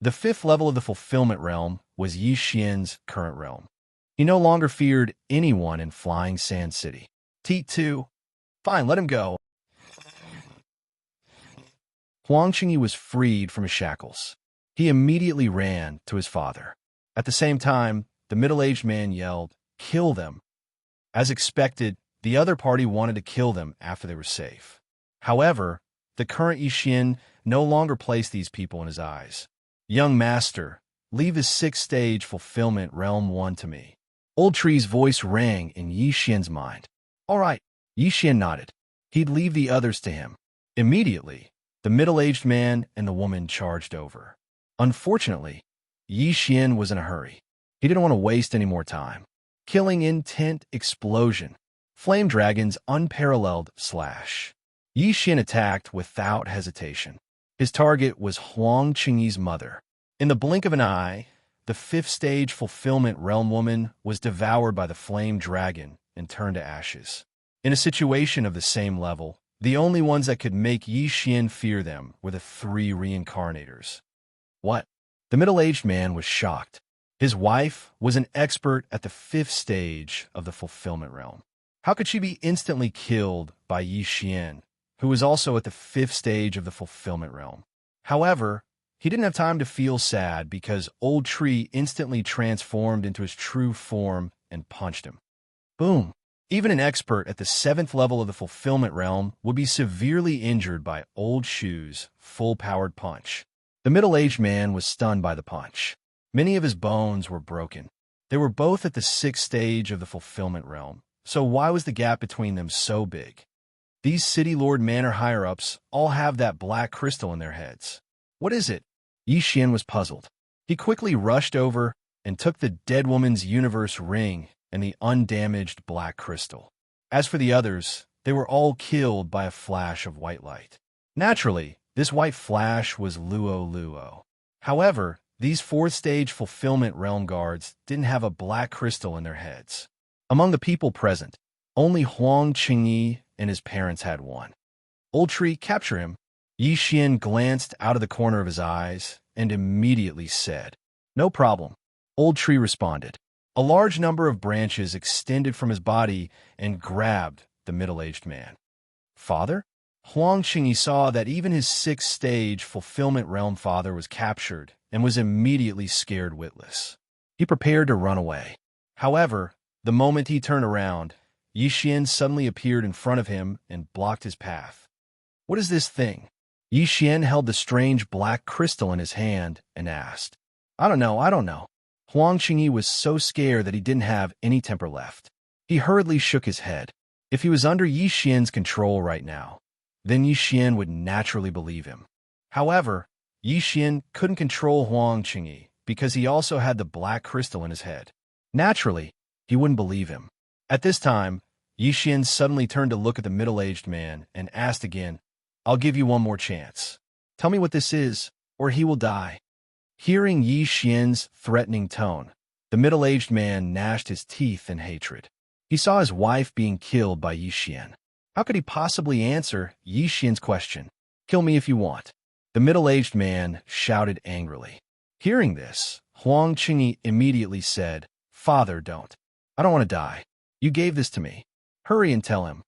the 5th level of the fulfillment realm was Yixian's current realm. He no longer feared anyone in Flying Sand City. T2. Fine, let him go. Huang Qingyi was freed from his shackles. He immediately ran to his father. At the same time, the middle-aged man yelled, "Kill them." As expected, the other party wanted to kill them after they were safe. However, the current Yixian no longer placed these people in his eyes. "Young master, leave the 6th stage fulfillment realm 1 to me." Old Tree's voice rang in Yixian's mind. "All right." Yixian nodded. He'd leave the others to him. Immediately, the middle-aged man and the woman charged over. Unfortunately, Yixian was in a hurry. He didn't want to waste any more time. Killing intent explosion. Flame Dragon's unparalleled slash. Yixian attacked without hesitation. His target was Huang Qingyi's mother. In the blink of an eye, the 5th stage fulfillment realm woman was devoured by the Flame Dragon and turned to ashes. In a situation of the same level, the only ones that could make Yixian fear them were the 3 reincarnators. What? The middle-aged man was shocked. His wife was an expert at the 5th stage of the fulfillment realm. How could she be instantly killed by Yixian, who was also at the 5th stage of the fulfillment realm? However, he didn't have time to feel sad because Old Tree instantly transformed into his true form and punched him. Boom! Even an expert at the 7th level of the fulfillment realm would be severely injured by Old Shoe's full-powered punch. The middle-aged man was stunned by the punch. Many of his bones were broken. They were both at the 6th stage of the fulfillment realm, so why was the gap between them so big? These City Lord Manor higher-ups all have that black crystal in their heads. What is it? Yixian was puzzled. He quickly rushed over and took the dead woman's universe ring and the undamaged black crystal. As for the others, they were all killed by a flash of white light. Naturally, this white flash was Luo Luo. However, these 4th stage fulfillment realm guards didn't have a black crystal in their heads. Among the people present, only Huang Qingyi and his parents had one. Old Tree, capture him. Yixian glanced out of the corner of his eyes and immediately said, "No problem." Old Tree responded. A large number of branches extended from his body and grabbed the middle-aged man. Father? Huang Qingyi saw that even his sixth-stage fulfillment realm father was captured and was immediately scared witless. He prepared to run away. However, the moment he turned around, Yixian suddenly appeared in front of him and blocked his path. What is this thing? Yixian held the strange black crystal in his hand and asked. I don't know. Huang Qingyi was so scared that he didn't have any temper left. He hurriedly shook his head. If he was under Yixian's control right now, then Yixian would naturally believe him. However, Yixian couldn't control Huang Qingyi because he also had the black crystal in his head. Naturally, he wouldn't believe him. At this time, Yixian suddenly turned to look at the middle-aged man and asked again, I'll give you one more chance. Tell me what this is, or he will die. Hearing Yixian's threatening tone, the middle-aged man gnashed his teeth in hatred. He saw his wife being killed by Yixian. How could he possibly answer Yixian's question? Kill me if you want. The middle-aged man shouted angrily. Hearing this, Huang Qingyi immediately said, Father, don't. I don't want to die. You gave this to me. Hurry and tell him.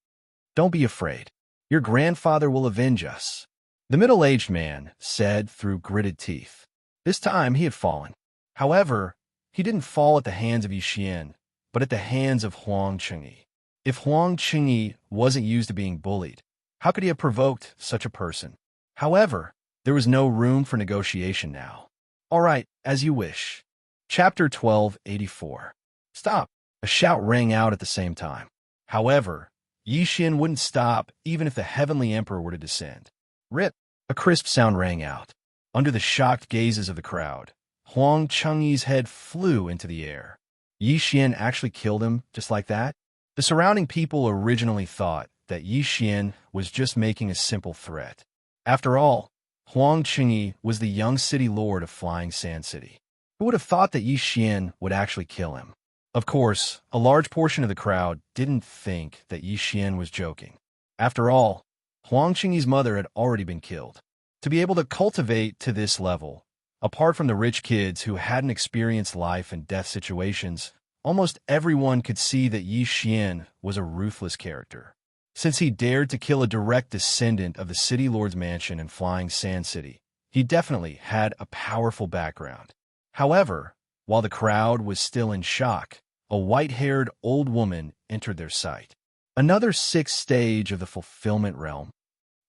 Don't be afraid. Your grandfather will avenge us. The middle-aged man said through gritted teeth. This time he had fallen. However, he didn't fall at the hands of Yixian, but at the hands of Huang Qingyi. If Huang Qingyi wasn't used to being bullied, how could he have provoked such a person? However, there was no room for negotiation now. All right, as you wish. Chapter 1284. Stop! A shout rang out at the same time. However, Yixian wouldn't stop even if the Heavenly Emperor were to descend. Rip! A crisp sound rang out. Under the shocked gazes of the crowd, Huang Qingyi's head flew into the air. Yixian actually killed him just like that? The surrounding people originally thought that Yixian was just making a simple threat. After all, Huang Qingyi was the young city lord of Flying Sand City. Who would have thought that Yixian would actually kill him? Of course, a large portion of the crowd didn't think that Yixian was joking. After all, Huang Qingyi's mother had already been killed. To be able to cultivate to this level, apart from the rich kids who hadn't experienced life and death situations, almost everyone could see that Yixian was a ruthless character. Since he dared to kill a direct descendant of the City Lord's mansion in Flying Sand City, he definitely had a powerful background. However, while the crowd was still in shock, a white-haired old woman entered their sight. Another sixth stage of the fulfillment realm.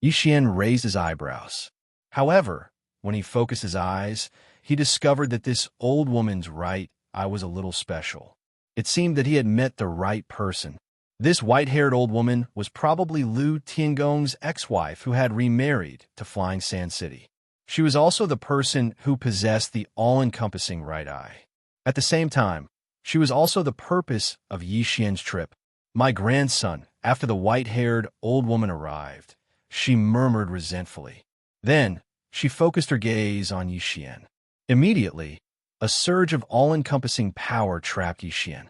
Yixian raised his eyebrows. However, when he focused his eyes, he discovered that this old woman's right eye was a little special. It seemed that he had met the right person. This white-haired old woman was probably Lu Tiangong's ex-wife who had remarried to Flying Sand City. She was also the person who possessed the all-encompassing right eye. At the same time, she was also the purpose of Yixian's trip. My grandson, after the white-haired old woman arrived, she murmured resentfully. Then, she focused her gaze on Yixian. Immediately, a surge of all-encompassing power trapped Yixian.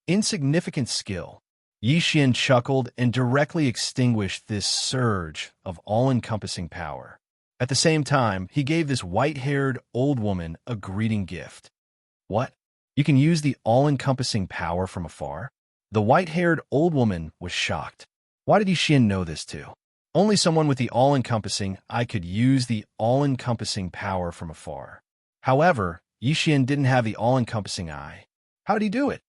Insignificant skill. Yixian chuckled and directly extinguished this surge of all-encompassing power. At the same time, he gave this white-haired old woman a greeting gift. What? You can use the all-encompassing power from afar? The white-haired old woman was shocked. Why did Yixian know this too? Only someone with the all-encompassing eye could use the all-encompassing power from afar. However, Yixian didn't have the all-encompassing eye. How did he do it?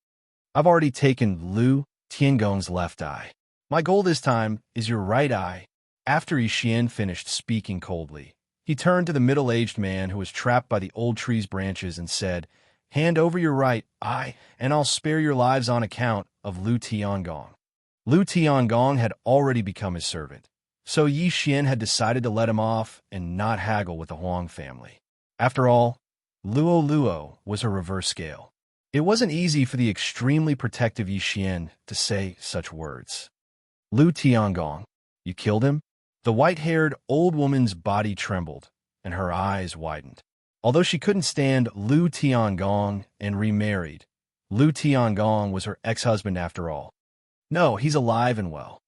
I've already taken Lu Tiangong's left eye. My goal this time is your right eye. After Yixian finished speaking coldly, he turned to the middle-aged man who was trapped by the old tree's branches and said, Hand over your right eye, and I'll spare your lives on account of Lu Tiangong. Lu Tiangong had already become his servant, so Yixian had decided to let him off and not haggle with the Huang family. After all, Luo was her reverse scale. It wasn't easy for the extremely protective Yixian to say such words. Lu Tiangong, you killed him? The white-haired old woman's body trembled, and her eyes widened. Although she couldn't stand Lu Tiangong and remarried, Lu Tiangong was her ex-husband after all. No, he's alive and well.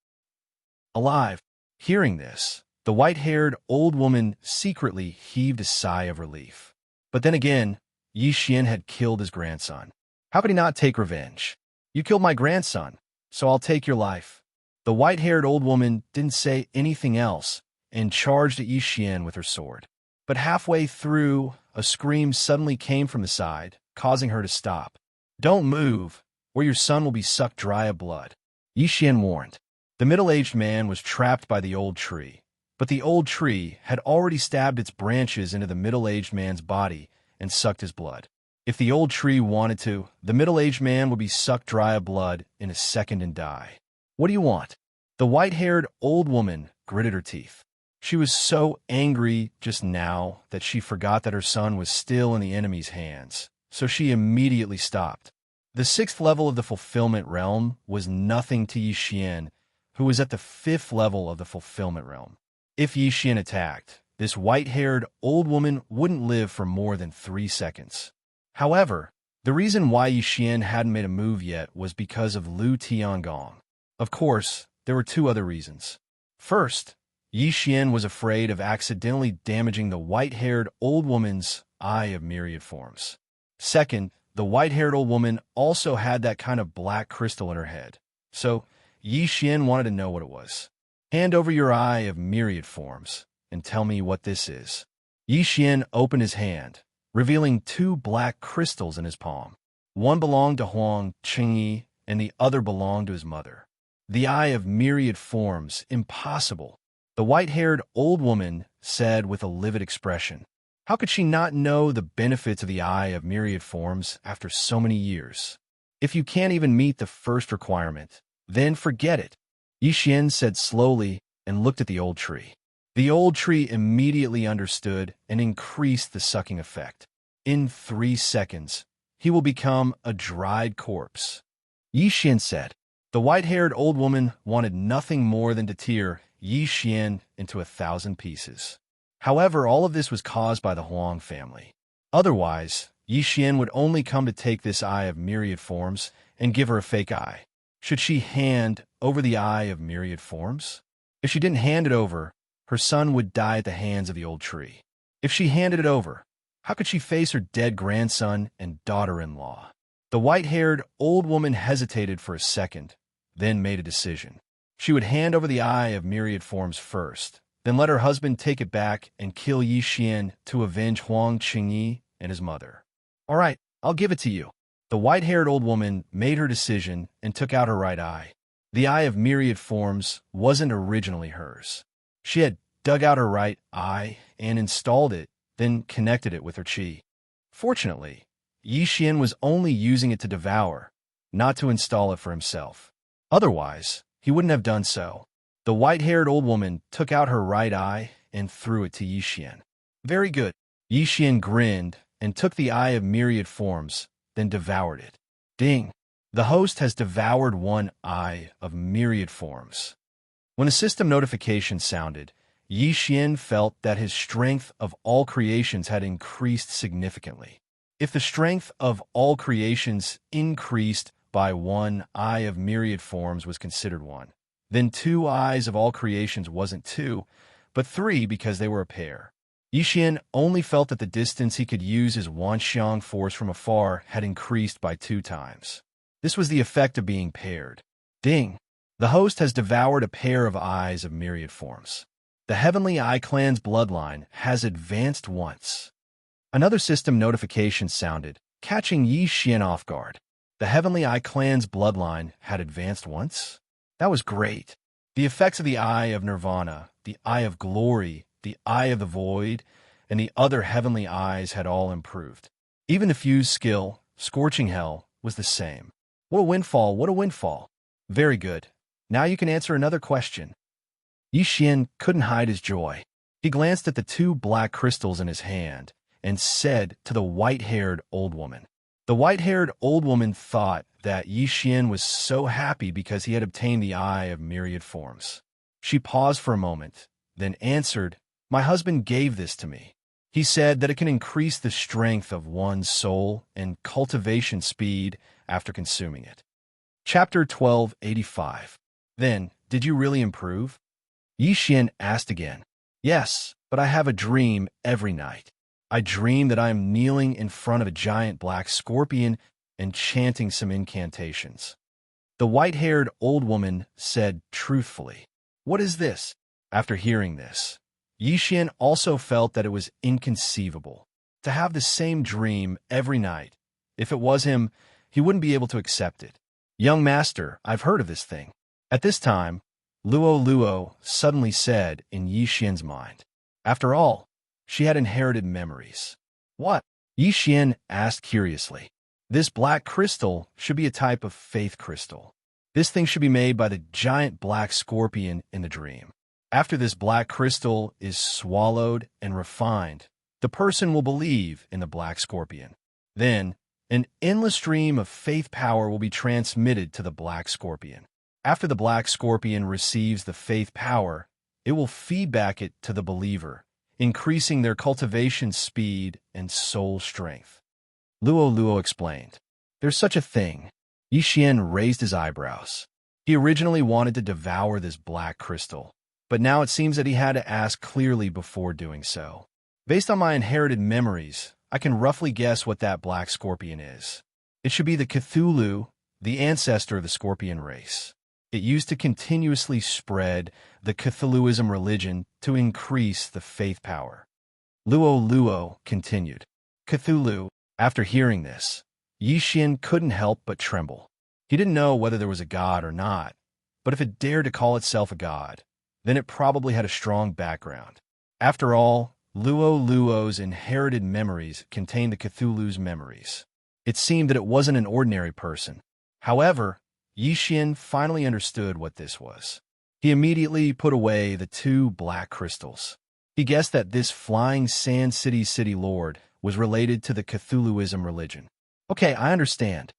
Alive. Hearing this, the white-haired old woman secretly heaved a sigh of relief. But then again, Yi Xian had killed his grandson. How could he not take revenge? You killed my grandson, so I'll take your life. The white-haired old woman didn't say anything else and charged at Yi Xian with her sword. But halfway through, a scream suddenly came from the side, causing her to stop. Don't move, or your son will be sucked dry of blood. Yi Xian warned. The middle-aged man was trapped by the old tree, but the old tree had already stabbed its branches into the middle-aged man's body and sucked his blood. If the old tree wanted to, the middle-aged man would be sucked dry of blood in a second and die. What do you want? The white-haired old woman gritted her teeth. She was so angry just now that she forgot that her son was still in the enemy's hands, so she immediately stopped. The 6th level of the fulfillment realm was nothing to Yi Xian, who was at the 5th level of the fulfillment realm. If Yi Xian attacked, this white-haired old woman wouldn't live for more than 3 seconds. However, the reason why Yi Xian hadn't made a move yet was because of Lu Tiangong. Of course, there were 2 other reasons. First, Yi Xian was afraid of accidentally damaging the white-haired old woman's eye of myriad forms. Second, the white-haired old woman also had that kind of black crystal in her head. So, Yi Xian wanted to know what it was. Hand over your eye of myriad forms and tell me what this is. Yi Xian opened his hand, revealing 2 black crystals in his palm. One belonged to Huang Qingyi and the other belonged to his mother. The eye of myriad forms, impossible. The white-haired old woman said with a livid expression. How could she not know the benefits of the eye of myriad forms after so many years? If you can't even meet the first requirement, then forget it. Yi Xian said slowly and looked at the old tree. The old tree immediately understood and increased the sucking effect. In 3 seconds, he will become a dried corpse. Yi Xian said. The white-haired old woman wanted nothing more than to tear Yi Xian into 1,000 pieces. However, all of this was caused by the Huang family. Otherwise, Yi Xian would only come to take this eye of myriad forms and give her a fake eye. Should she hand over the eye of myriad forms? If she didn't hand it over, her son would die at the hands of the old tree. If she handed it over, how could she face her dead grandson and daughter-in-law? The white-haired old woman hesitated for a second, then made a decision. She would hand over the eye of myriad forms first, then let her husband take it back and kill Yi Xian to avenge Huang Qingyi and his mother. All right, I'll give it to you. The white-haired old woman made her decision and took out her right eye. The eye of myriad forms wasn't originally hers. She had dug out her right eye and installed it, then connected it with her qi. Fortunately, Yi Xian was only using it to devour, not to install it for himself. Otherwise, he wouldn't have done so. The white-haired old woman took out her right eye and threw it to Yi Xian. Very good. Yi Xian grinned and took the eye of myriad forms, then devoured it. Ding! The host has devoured 1 eye of myriad forms. When a system notification sounded, Yi Xian felt that his strength of all creations had increased significantly. If the strength of all creations increased by 1 eye of myriad forms was considered 1, then 2 eyes of all creations wasn't 2, but 3 because they were a pair. Yi Xian only felt that the distance he could use his Wanxiang force from afar had increased by 2 times. This was the effect of being paired. Ding! The host has devoured a pair of eyes of myriad forms. The Heavenly Eye Clan's bloodline has advanced once. Another system notification sounded, catching Yi Xian off guard. The Heavenly Eye Clan's bloodline had advanced once? That was great. The effects of the Eye of Nirvana, the Eye of Glory, the Eye of the Void, and the other heavenly eyes had all improved. Even the fuse skill, Scorching Hell, was the same. What a windfall, what a windfall. Very good. Now you can answer another question. Yi Xian couldn't hide his joy. He glanced at the 2 black crystals in his hand and said to the white-haired old woman. The white-haired old woman thought that Yi Xian was so happy because he had obtained the eye of myriad forms. She paused for a moment, then answered, My husband gave this to me. He said that it can increase the strength of one's soul and cultivation speed after consuming it. Chapter 1285. Then, did you really improve? Yi Xian asked again. Yes, but I have a dream every night. I dream that I am kneeling in front of a giant black scorpion and chanting some incantations. The white-haired old woman said truthfully, "What is this?" After hearing this, Yixian also felt that it was inconceivable to have the same dream every night. If it was him, he wouldn't be able to accept it. "Young master, I've heard of this thing." At this time, Luo suddenly said in Yixian's mind. After all, she had inherited memories. "What?" Yixian asked curiously. "This black crystal should be a type of faith crystal. This thing should be made by the giant black scorpion in the dream. After this black crystal is swallowed and refined, the person will believe in the black scorpion. Then, an endless stream of faith power will be transmitted to the black scorpion. After the black scorpion receives the faith power, it will feedback it to the believer, increasing their cultivation speed and soul strength." Luo explained. "There's such a thing." Yixian raised his eyebrows. He originally wanted to devour this black crystal, but now it seems that he had to ask clearly before doing so. "Based on my inherited memories, I can roughly guess what that black scorpion is. It should be the Cthulhu, the ancestor of the scorpion race. It used to continuously spread the Cthulhuism religion to increase the faith power." Luo continued. "Cthulhu." After hearing this, Yixian couldn't help but tremble. He didn't know whether there was a god or not, but if it dared to call itself a god, then it probably had a strong background. After all, Luo's inherited memories contained the Cthulhu's memories. It seemed that it wasn't an ordinary person. However, Yixian finally understood what this was. He immediately put away the 2 black crystals. He guessed that this flying Sand City Lord was related to the Cthulhuism religion. "Okay, I understand."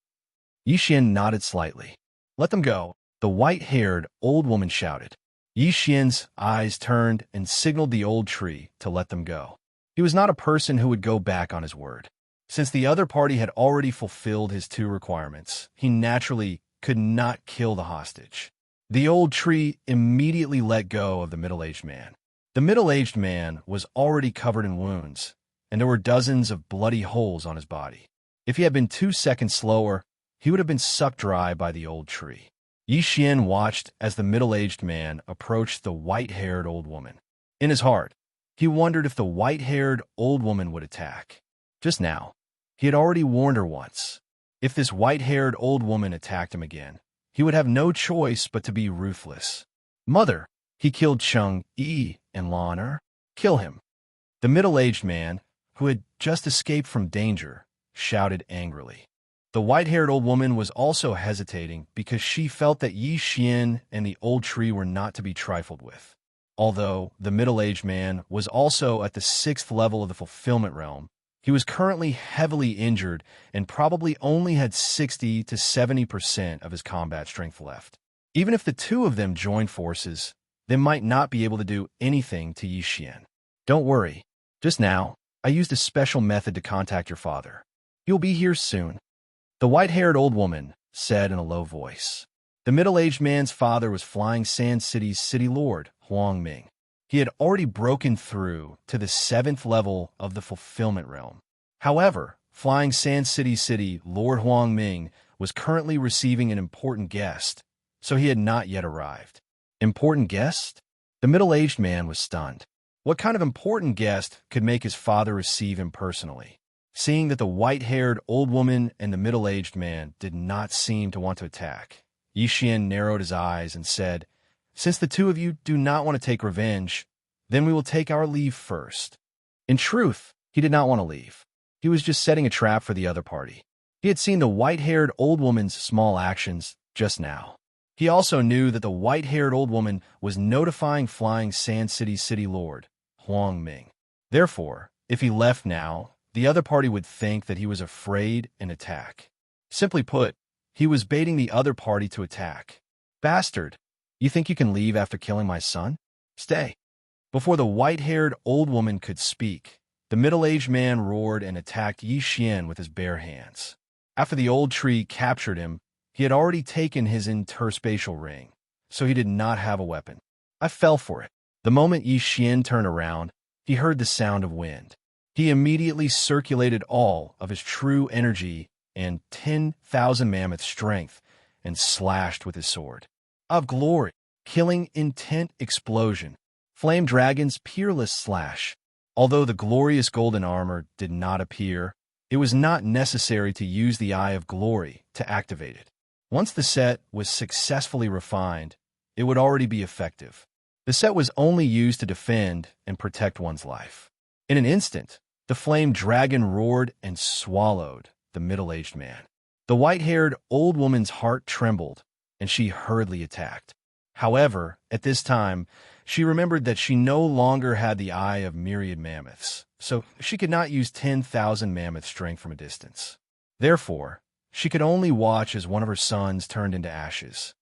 Yixian nodded slightly. "Let them go," the white-haired old woman shouted. Yixian's eyes turned and signaled the old tree to let them go. He was not a person who would go back on his word. Since the other party had already fulfilled his 2 requirements, he naturally could not kill the hostage. The old tree immediately let go of the middle-aged man. The middle-aged man was already covered in wounds, and there were dozens of bloody holes on his body. If he had been 2 seconds slower, he would have been sucked dry by the old tree. Yixian watched as the middle-aged man approached the white-haired old woman. In his heart, he wondered if the white-haired old woman would attack. Just now, he had already warned her once. If this white-haired old woman attacked him again, he would have no choice but to be ruthless. "Mother, he killed Cheng-Yi and Lan'er. Kill him." The middle-aged man, who had just escaped from danger, shouted angrily. The white-haired old woman was also hesitating because she felt that Yixian and the old tree were not to be trifled with. Although the middle-aged man was also at the 6th level of the fulfillment realm, he was currently heavily injured and probably only had 60 to 70% of his combat strength left. Even if the 2 of them joined forces, they might not be able to do anything to Yixian. "Don't worry. Just now, I used a special method to contact your father. He'll be here soon," the white-haired old woman said in a low voice. The middle-aged man's father was Flying Sand City's city lord, Huang Ming. He had already broken through to the 7th level of the fulfillment realm. However, Flying Sand City Lord Huang Ming was currently receiving an important guest, so he had not yet arrived. Important guest? The middle-aged man was stunned. What kind of important guest could make his father receive him personally? Seeing that the white-haired old woman and the middle-aged man did not seem to want to attack, Yixian narrowed his eyes and said, "Since the 2 of you do not want to take revenge, then we will take our leave first." In truth, he did not want to leave. He was just setting a trap for the other party. He had seen the white-haired old woman's small actions just now. He also knew that the white-haired old woman was notifying Flying Sand City Lord, Huang Ming. Therefore, if he left now, the other party would think that he was afraid and attack. Simply put, he was baiting the other party to attack. "Bastard, you think you can leave after killing my son? Stay." Before the white-haired old woman could speak, the middle-aged man roared and attacked Yixian with his bare hands. After the old tree captured him, he had already taken his interspatial ring, so he did not have a weapon. I fell for it. The moment Yixian turned around, he heard the sound of wind. He immediately circulated all of his true energy and 10,000 mammoth strength and slashed with his sword. Of glory, killing intent explosion, flame dragon's peerless slash. Although the glorious golden armor did not appear, it was not necessary to use the Eye of Glory to activate it. Once the set was successfully refined, it would already be effective. The set was only used to defend and protect one's life. In an instant, the flame dragon roared and swallowed the middle-aged man. The white-haired old woman's heart trembled, and she hurriedly attacked. However, at this time, she remembered that she no longer had the eye of myriad mammoths, so she could not use 10,000 mammoth strength from a distance. Therefore, she could only watch as one of her sons turned into ashes.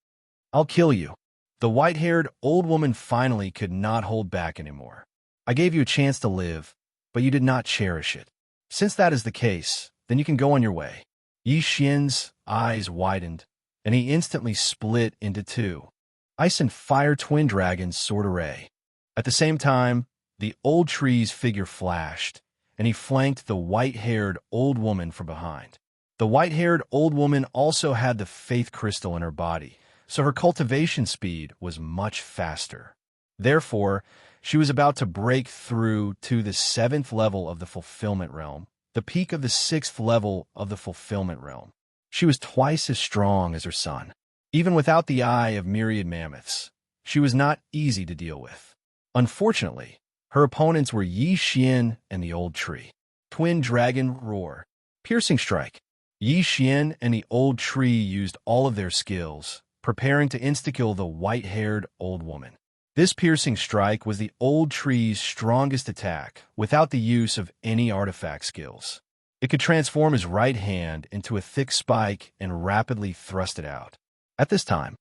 "I'll kill you." The white-haired old woman finally could not hold back anymore. "I gave you a chance to live, but you did not cherish it. Since that is the case, then you can go on your way." Yi Xian's eyes widened, and he instantly split into two. Ice and fire twin dragons sword array. At the same time, the old tree's figure flashed, and he flanked the white-haired old woman from behind. The white-haired old woman also had the faith crystal in her body, so her cultivation speed was much faster. Therefore, she was about to break through to the 7th level of the fulfillment realm, the peak of the 6th level of the fulfillment realm. She was twice as strong as her son. Even without the eye of myriad mammoths, she was not easy to deal with. Unfortunately, her opponents were Yi Xian and the old tree. Twin dragon roar. Piercing strike. Yi Xian and the old tree used all of their skills, preparing to insta-kill the white-haired old woman. This piercing strike was the old tree's strongest attack without the use of any artifact skills. It could transform his right hand into a thick spike and rapidly thrust it out. At this time,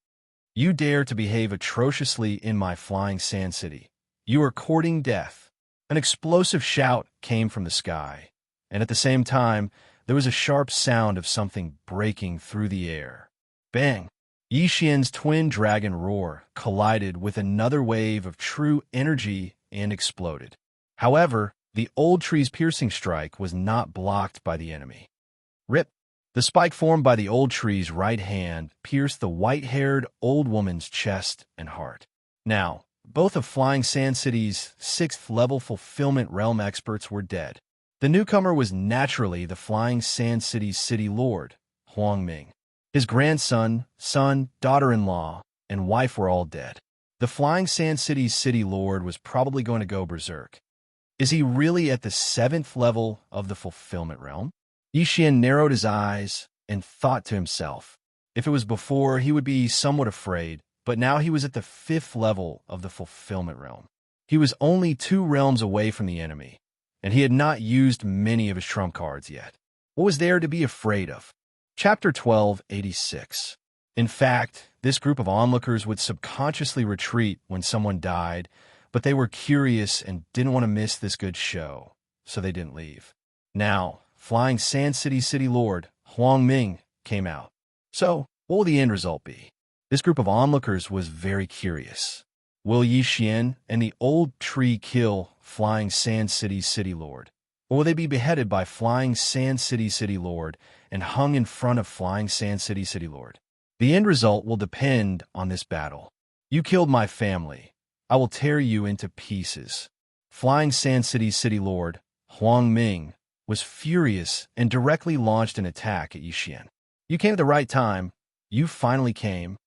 "You dare to behave atrociously in my flying sand city. You are courting death." An explosive shout came from the sky, and at the same time, there was a sharp sound of something breaking through the air. Bang! Yi Xian's twin dragon roar collided with another wave of true energy and exploded. However, the old tree's piercing strike was not blocked by the enemy. Rip! The spike formed by the old tree's right hand pierced the white-haired old woman's chest and heart. Now, both of Flying Sand City's 6th-level fulfillment realm experts were dead. The newcomer was naturally the Flying Sand City's city lord, Huang Ming. His grandson, son, daughter-in-law, and wife were all dead. The Flying Sand City's city lord was probably going to go berserk. Is he really at the 7th level of the fulfillment realm? Yi Xian narrowed his eyes and thought to himself. If it was before, he would be somewhat afraid, but now he was at the 5th level of the fulfillment realm. He was only 2 realms away from the enemy, and he had not used many of his trump cards yet. What was there to be afraid of? Chapter 1286. In fact, this group of onlookers would subconsciously retreat when someone died, but they were curious and didn't want to miss this good show, so they didn't leave. Now, Flying Sand City's city lord, Huang Ming, came out. So, what will the end result be? This group of onlookers was very curious. Will Yi Xian and the old tree kill Flying Sand City's city lord? Or will they be beheaded by Flying Sand City's city lord and hung in front of Flying Sand City's city lord? The end result will depend on this battle. You killed my family. I will tear you into pieces. Flying Sand City's city lord, Huang Ming, was furious and directly launched an attack at Yi Xian. You came at the right time. You finally came.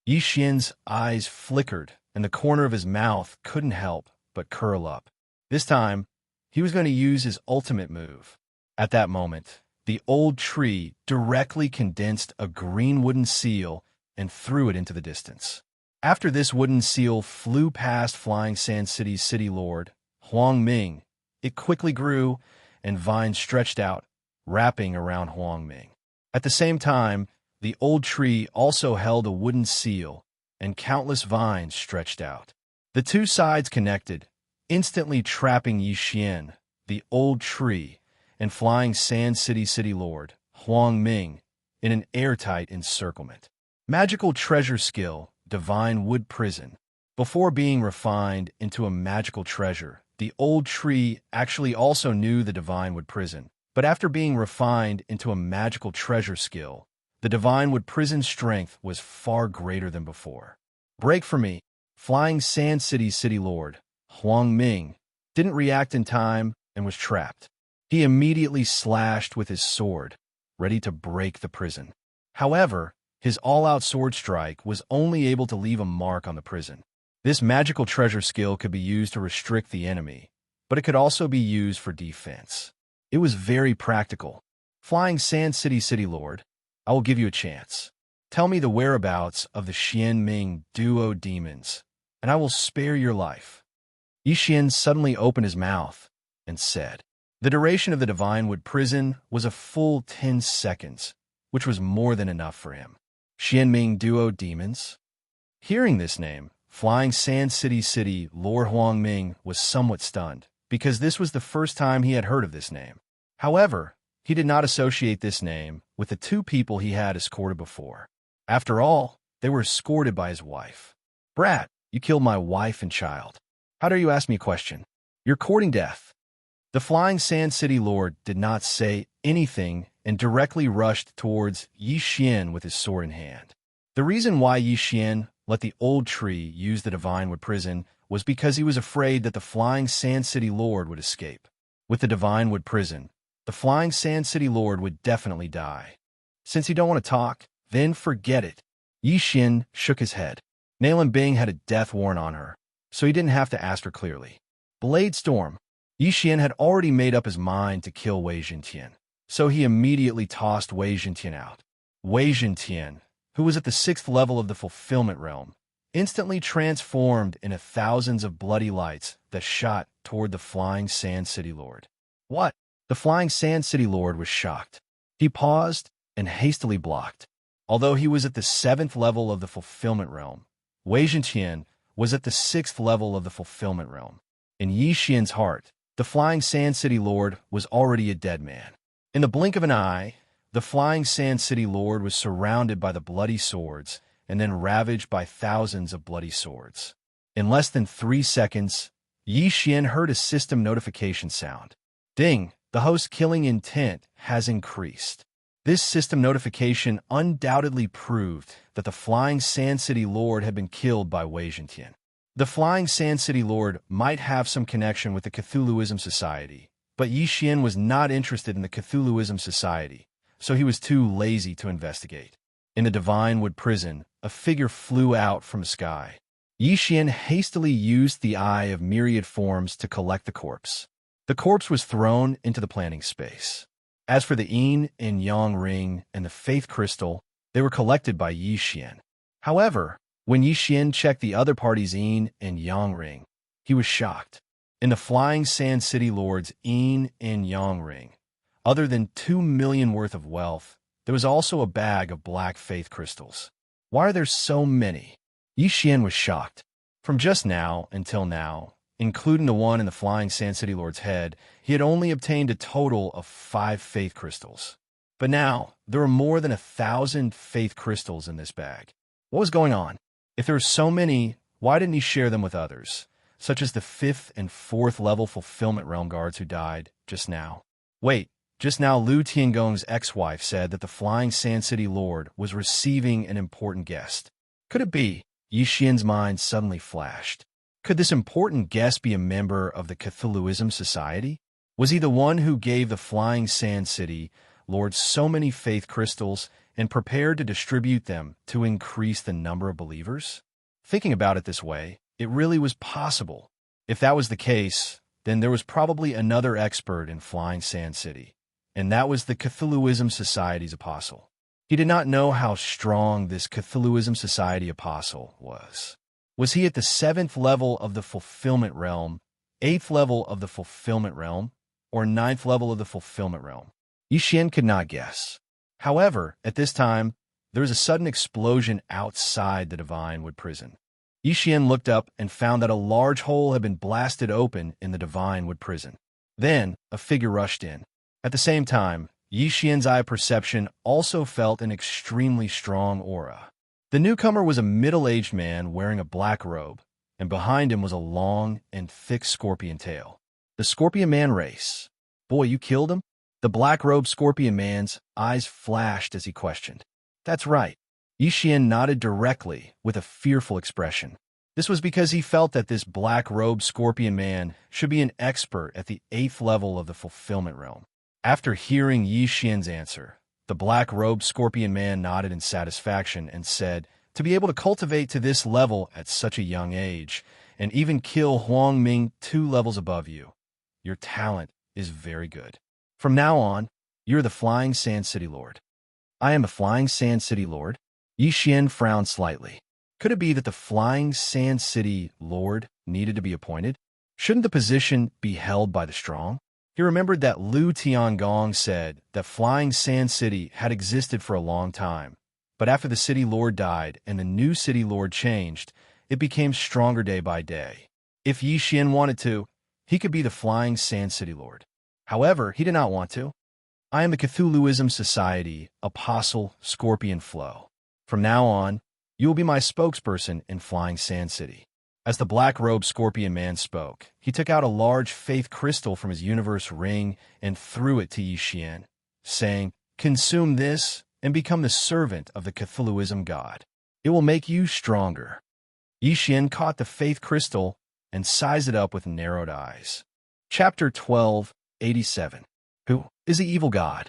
Yi Xian's eyes flickered, and the corner of his mouth couldn't help but curl up. This time, he was going to use his ultimate move. At that moment, the old tree directly condensed a green wooden seal and threw it into the distance. After this wooden seal flew past Flying Sand City's city lord, Huang Ming, it quickly grew, and vines stretched out, wrapping around Huang Ming. At the same time, the old tree also held a wooden seal, and countless vines stretched out. The two sides connected, instantly trapping Yi Xian, the old tree, and Flying Sand City's city lord, Huang Ming, in an airtight encirclement. Magical treasure skill, Divine Wood Prison. Before being refined into a magical treasure, The old tree actually also knew the Divine Wood Prison, but after being refined into a magical treasure skill, the Divine Wood Prison's strength was far greater than before. Break for me. Flying Sand City's city lord, Huang Ming, didn't react in time and was trapped. He immediately slashed with his sword, ready to break the prison. However, his all-out sword strike was only able to leave a mark on the prison. This magical treasure skill could be used to restrict the enemy, but it could also be used for defense. It was very practical. Flying Sand City's city lord, I will give you a chance. Tell me the whereabouts of the Xianming duo demons, and I will spare your life. Yixian suddenly opened his mouth and said. The duration of the Divine Wood Prison was a full 10 seconds, which was more than enough for him. Xianming duo demons? Hearing this name, Flying Sand City Lord Huang Ming was somewhat stunned, because this was the first time he had heard of this name. However, he did not associate this name with the two people he had escorted before. After all, they were escorted by his wife. Brat, you killed my wife and child. How dare you ask me a question? You're courting death. The Flying Sand City Lord did not say anything and directly rushed towards Yixian with his sword in hand. The reason why Yixian let the old tree use the Divine Wood Prison was because he was afraid that the Flying Sand City Lord would escape. With the Divine Wood Prison, the Flying Sand City Lord would definitely die. Since you don't want to talk, then forget it. Yixian shook his head. Nalan Bing had a death warrant on her, so he didn't have to ask her clearly. Blade Storm. Yixian had already made up his mind to kill Wei Zhentian, so he immediately tossed Wei Zhentian out. Wei Zhentian, who was at the 6th level of the Fulfillment Realm, instantly transformed into thousands of bloody lights that shot toward the Flying Sand City Lord. What? The Flying Sand City Lord was shocked. He paused and hastily blocked. Although he was at the 7th level of the Fulfillment Realm, Wei Zhentian was at the 6th level of the Fulfillment Realm. In Yixian's heart, the Flying Sand City Lord was already a dead man. In the blink of an eye, the Flying Sand City Lord was surrounded by the bloody swords and then ravaged by thousands of bloody swords. In less than 3 seconds, Yixian heard a system notification sound. Ding, the host killing intent has increased. This system notification undoubtedly proved that the Flying Sand City Lord had been killed by Wei Zhentian. The Flying Sand City Lord might have some connection with the Cthulhuism Society, but Yixian was not interested in the Cthulhuism Society, so he was too lazy to investigate. In the Divine Wood Prison, a figure flew out from the sky. Yixian hastily used the Eye of Myriad Forms to collect the corpse. The corpse was thrown into the planting space. As for the Yin and Yang Ring and the Faith Crystal, they were collected by Yixian. However, when Yixian checked the other party's Yin and Yang Ring, he was shocked. In the Flying Sand City Lord's Yin and Yang Ring, other than 2 million worth of wealth, there was also a bag of black faith crystals. Why are there so many? Yixian was shocked. From just now until now, including the one in the Flying Sand City Lord's head, he had only obtained a total of 5 faith crystals. But now, there were more than 1,000 faith crystals in this bag. What was going on? If there were so many, why didn't he share them with others, such as the 5th and 4th level Fulfillment Realm guards who died just now? Wait, just now Lu Tiangong's ex-wife said that the Flying Sand City Lord was receiving an important guest. Could it be? Yixian's mind suddenly flashed. Could this important guest be a member of the Cthulhuism Society? Was he the one who gave the Flying Sand City Lord so many faith crystals and prepared to distribute them to increase the number of believers? Thinking about it this way, it really was possible. If that was the case, then there was probably another expert in Flying Sand City, and that was the Cthulhuism Society's apostle. He did not know how strong this Cthulhuism Society apostle was. Was he at the 7th level of the Fulfillment Realm, 8th level of the Fulfillment Realm, or 9th level of the Fulfillment Realm? Yixian could not guess. However, at this time, there was a sudden explosion outside the Divine Wood Prison. Yixian looked up and found that a large hole had been blasted open in the Divine Wood Prison. Then, a figure rushed in. At the same time, Yixian's eye perception also felt an extremely strong aura. The newcomer was a middle-aged man wearing a black robe, and behind him was a long and thick scorpion tail. The Scorpion Man race. Boy, you killed him? The black-robed Scorpion Man's eyes flashed as he questioned. That's right. Yixian nodded directly with a fearful expression. This was because he felt that this black-robed Scorpion Man should be an expert at the 8th level of the Fulfillment Realm. After hearing Yixian's answer, the black-robed Scorpion Man nodded in satisfaction and said, to be able to cultivate to this level at such a young age, and even kill Huang Ming 2 levels above you, your talent is very good. From now on, you're the Flying Sand City Lord. I am a Flying Sand City Lord? Yixian frowned slightly. Could it be that the Flying Sand City Lord needed to be appointed? Shouldn't the position be held by the strong? He remembered that Lu Tiangong said that Flying Sand City had existed for a long time, but after the City Lord died and the new City Lord changed, it became stronger day by day. If Yixian wanted to, he could be the Flying Sand City Lord. However, he did not want to. I am the Cthulhuism Society Apostle Scorpion Flow. From now on, you will be my spokesperson in Flying Sand City. As the black-robed Scorpion Man spoke, he took out a large faith crystal from his universe ring and threw it to Yixian, saying, consume this and become the servant of the Cthulhuism god. It will make you stronger. Yixian caught the faith crystal and sized it up with narrowed eyes. Chapter 1287. Who is the evil god?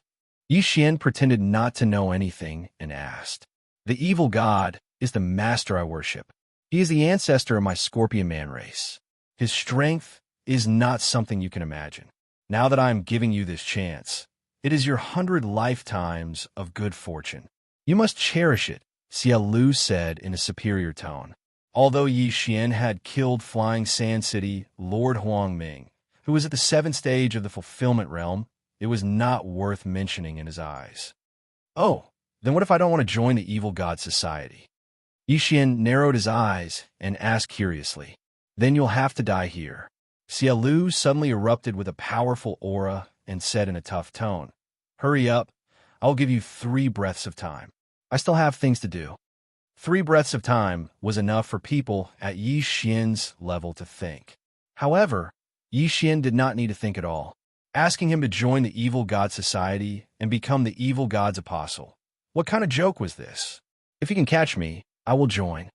Yixian pretended not to know anything and asked. The evil god is the master I worship. He is the ancestor of my Scorpion Man race. His strength is not something you can imagine. Now that I am giving you this chance, it is your 100 lifetimes of good fortune. You must cherish it, Xia Lu said in a superior tone. Although Yixian had killed Flying Sand City Lord Huang Ming, who was at the 7th stage of the Fulfillment Realm, it was not worth mentioning in his eyes. Oh, then what if I don't want to join the Evil God Society? Yixian narrowed his eyes and asked curiously. Then you'll have to die here. Xia Lu suddenly erupted with a powerful aura and said in a tough tone, hurry up, I'll give you 3 breaths of time. I still have things to do. 3 breaths of time was enough for people at Yixian's level to think. However, Yixian did not need to think at all. Asking him to join the Evil God Society and become the Evil God's apostle. What kind of joke was this? If you can catch me, I will join.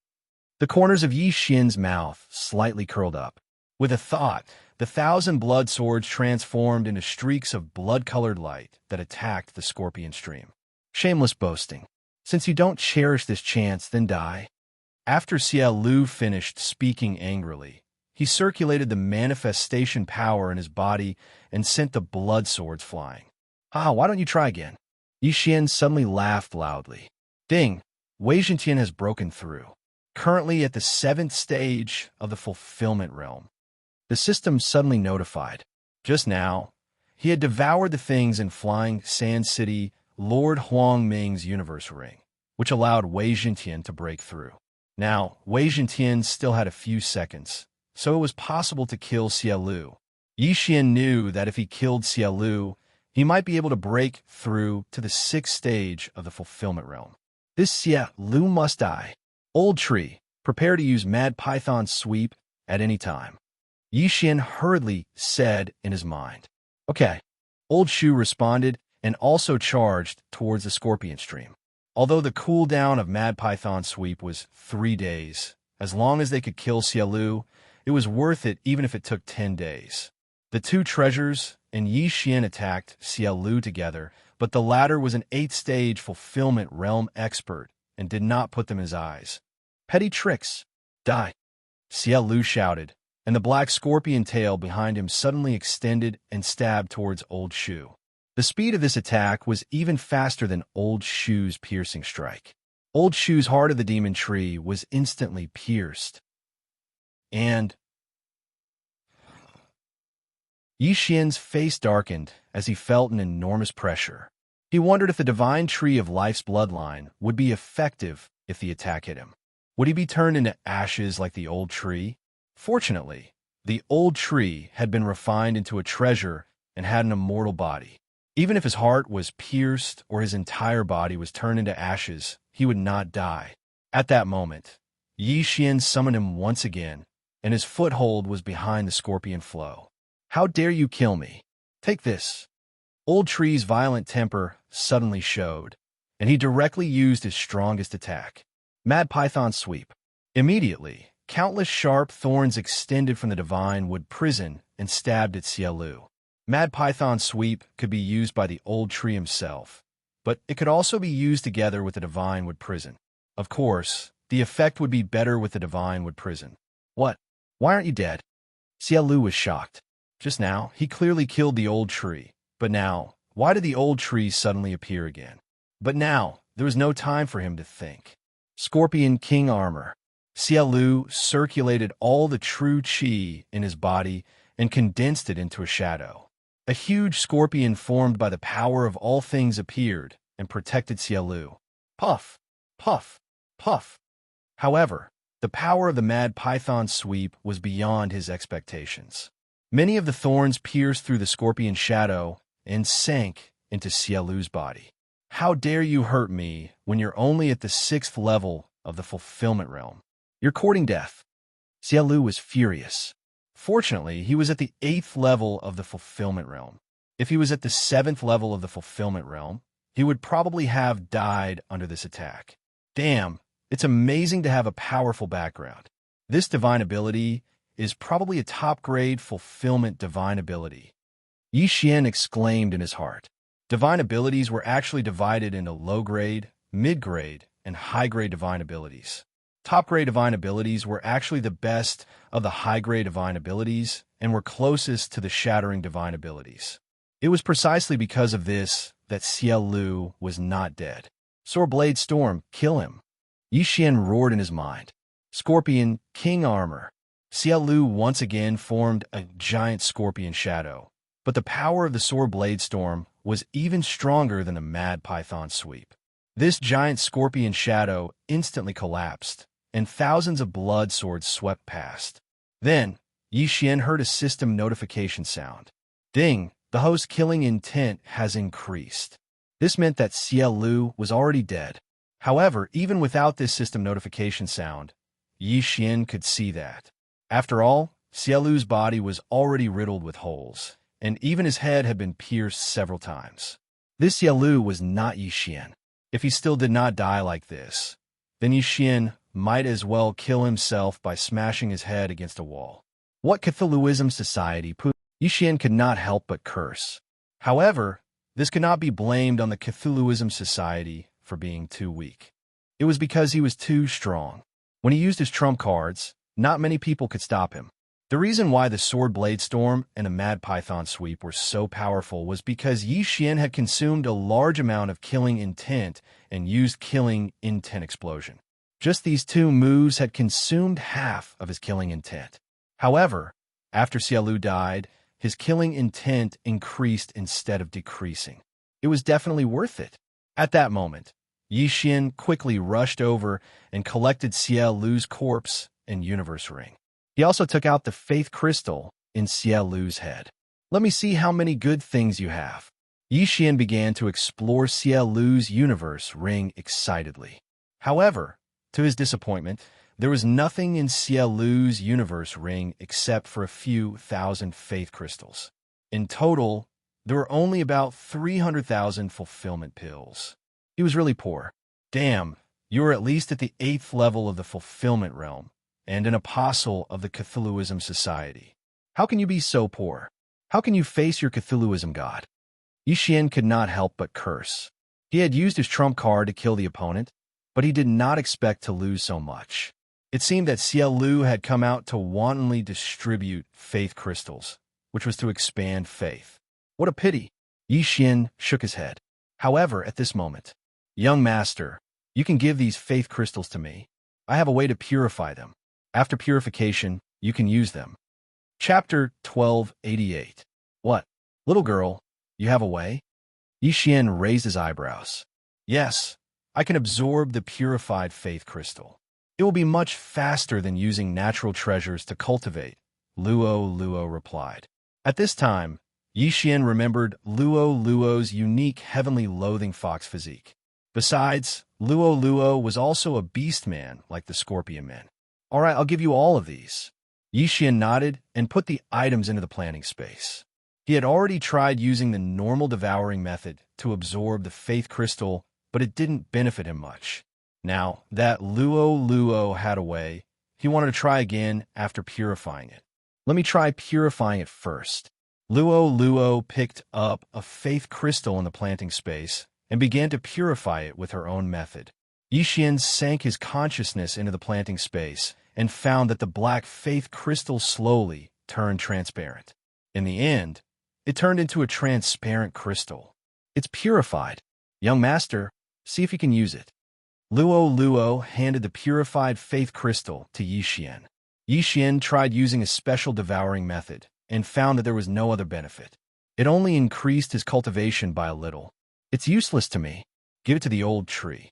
The corners of Yixian's mouth slightly curled up. With a thought, the 1,000 blood swords transformed into streaks of blood-colored light that attacked the scorpion stream. Shameless boasting. Since you don't cherish this chance, then die. After Xia Lu finished speaking angrily, he circulated the manifestation power in his body and sent the blood swords flying. Why don't you try again? Yixian suddenly laughed loudly. Ding! Wei Zhentian has broken through. Currently at the 7th stage of the Fulfillment Realm. The system suddenly notified. Just now, he had devoured the things in Flying Sand City Lord Huang Ming's universe ring, which allowed Wei Zhentian to break through. Now, Wei Zhentian still had a few seconds, so it was possible to kill Xia Lu. Yixian knew that if he killed Xia Lu, he might be able to break through to the 6th stage of the Fulfillment Realm. This Xia Lu must die. Old Tree, prepare to use Mad Python's sweep at any time. Yixian hurriedly said in his mind. Okay. Old Shu responded and also charged towards the scorpion stream. Although the cooldown of Mad Python's sweep was 3 days, as long as they could kill Xia Lu, it was worth it even if it took 10 days. The 2 treasures and Yixian attacked Xia Lu together, but the latter was an 8th stage Fulfillment Realm expert and did not put them in his eyes. Petty tricks. Die. Xia Lu shouted, and the black scorpion tail behind him suddenly extended and stabbed towards Old Shu. The speed of this attack was even faster than Old Shu's piercing strike. Old Shu's heart of the demon tree was instantly pierced. And Yixian's face darkened as he felt an enormous pressure. He wondered if the divine tree of life's bloodline would be effective if the attack hit him. Would he be turned into ashes like the old tree? Fortunately, the old tree had been refined into a treasure and had an immortal body. Even if his heart was pierced or his entire body was turned into ashes, he would not die. At that moment, Yixian summoned him once again and his foothold was behind the scorpion flow. "How dare you kill me? Take this." Old Tree's violent temper suddenly showed, and he directly used his strongest attack, Mad Python Sweep. Immediately, countless sharp thorns extended from the divine wood prison and stabbed at Xiaolu. Mad Python Sweep could be used by the Old Tree himself, but it could also be used together with the divine wood prison. Of course, the effect would be better with the divine wood prison. "What? Why aren't you dead?" Xiaolu was shocked. Just now, he clearly killed the Old Tree, but now, why did the Old Tree suddenly appear again? But now, there was no time for him to think. Scorpion King Armor. Xiaolu circulated all the true qi in his body and condensed it into a shadow. A huge scorpion formed by the power of all things appeared and protected Xiaolu. Puff, puff, puff. However, the power of the Mad Python Sweep was beyond his expectations. Many of the thorns pierced through the scorpion's shadow and sank into Xiaolu's body. "How dare you hurt me when you're only at the 6th level of the fulfillment realm? You're courting death." Xiaolu was furious. Fortunately, he was at the 8th level of the fulfillment realm. If he was at the 7th level of the fulfillment realm, he would probably have died under this attack. Damn, it's amazing to have a powerful background. This divine ability is probably a top-grade fulfillment divine ability. Yi Xian exclaimed in his heart. Divine abilities were actually divided into low-grade, mid-grade, and high-grade divine abilities. Top-grade divine abilities were actually the best of the high-grade divine abilities and were closest to the shattering divine abilities. It was precisely because of this that Xiaolu was not dead. Sword Blade Storm, kill him. Yi Xian roared in his mind. Scorpion, King Armor. Xiaolu once again formed a giant scorpion shadow, but the power of the Sword Blade Storm was even stronger than the Mad Python Sweep. This giant scorpion shadow instantly collapsed, and thousands of blood swords swept past. Then, Yi Xian heard a system notification sound. Ding, the host's killing intent has increased. This meant that Xiaolu was already dead. However, even without this system notification sound, Yi Xian could see that. After all, Xiaolu's body was already riddled with holes, and even his head had been pierced several times. This Xiaolu was not Yi Xian. If he still did not die like this, then Yi Xian might as well kill himself by smashing his head against a wall. What Cthulhuism society put? Yi Xian could not help but curse. However, this could not be blamed on the Cthulhuism society for being too weak. It was because he was too strong. When he used his trump cards, not many people could stop him. The reason why the Sword Blade Storm and the Mad Python Sweep were so powerful was because Yi Xian had consumed a large amount of killing intent and used killing intent explosion. Just these two moves had consumed half of his killing intent. However, after Xiaolu died, his killing intent increased instead of decreasing. It was definitely worth it. At that moment, Yi Xian quickly rushed over and collected Xiaolu's corpse and universe ring. He also took out the faith crystal in Xiaolu's head. "Let me see how many good things you have." Yi Xian began to explore Xiaolu's universe ring excitedly. However, to his disappointment, there was nothing in Xiaolu's universe ring except for a few thousand faith crystals. In total, there were only about 300,000 fulfillment pills. He was really poor. Damn, you were at least at the 8th level of the fulfillment realm, and an apostle of the Cthulhuism society. How can you be so poor? How can you face your Cthulhuism god? Yi Xian could not help but curse. He had used his trump card to kill the opponent, but he did not expect to lose so much. It seemed that Xiaolu had come out to wantonly distribute faith crystals, which was to expand faith. What a pity! Yi Xian shook his head. However, at this moment, "Young master, you can give these faith crystals to me. I have a way to purify them. After purification, you can use them." Chapter 1288. What? Little girl, you have a way? Yi Xian raised his eyebrows. Yes, I can absorb the purified faith crystal. It will be much faster than using natural treasures to cultivate, Luo replied. At this time, Yi Xian remembered Luo's unique heavenly loathing fox physique. Besides, Luo was also a beast man like the scorpion men. "All right, I'll give you all of these." Xian nodded and put the items into the planting space. He had already tried using the normal devouring method to absorb the faith crystal, but it didn't benefit him much. Now that Luo had a way, he wanted to try again after purifying it. Let me try purifying it first. Luo picked up a faith crystal in the planting space and began to purify it with her own method. Xian sank his consciousness into the planting space and found that the black faith crystal slowly turned transparent. In the end, it turned into a transparent crystal. It's purified. Young master, see if you can use it. Luo handed the purified faith crystal to Xian. Xian tried using a special devouring method and found that there was no other benefit. It only increased his cultivation by a little. It's useless to me. Give it to the old tree.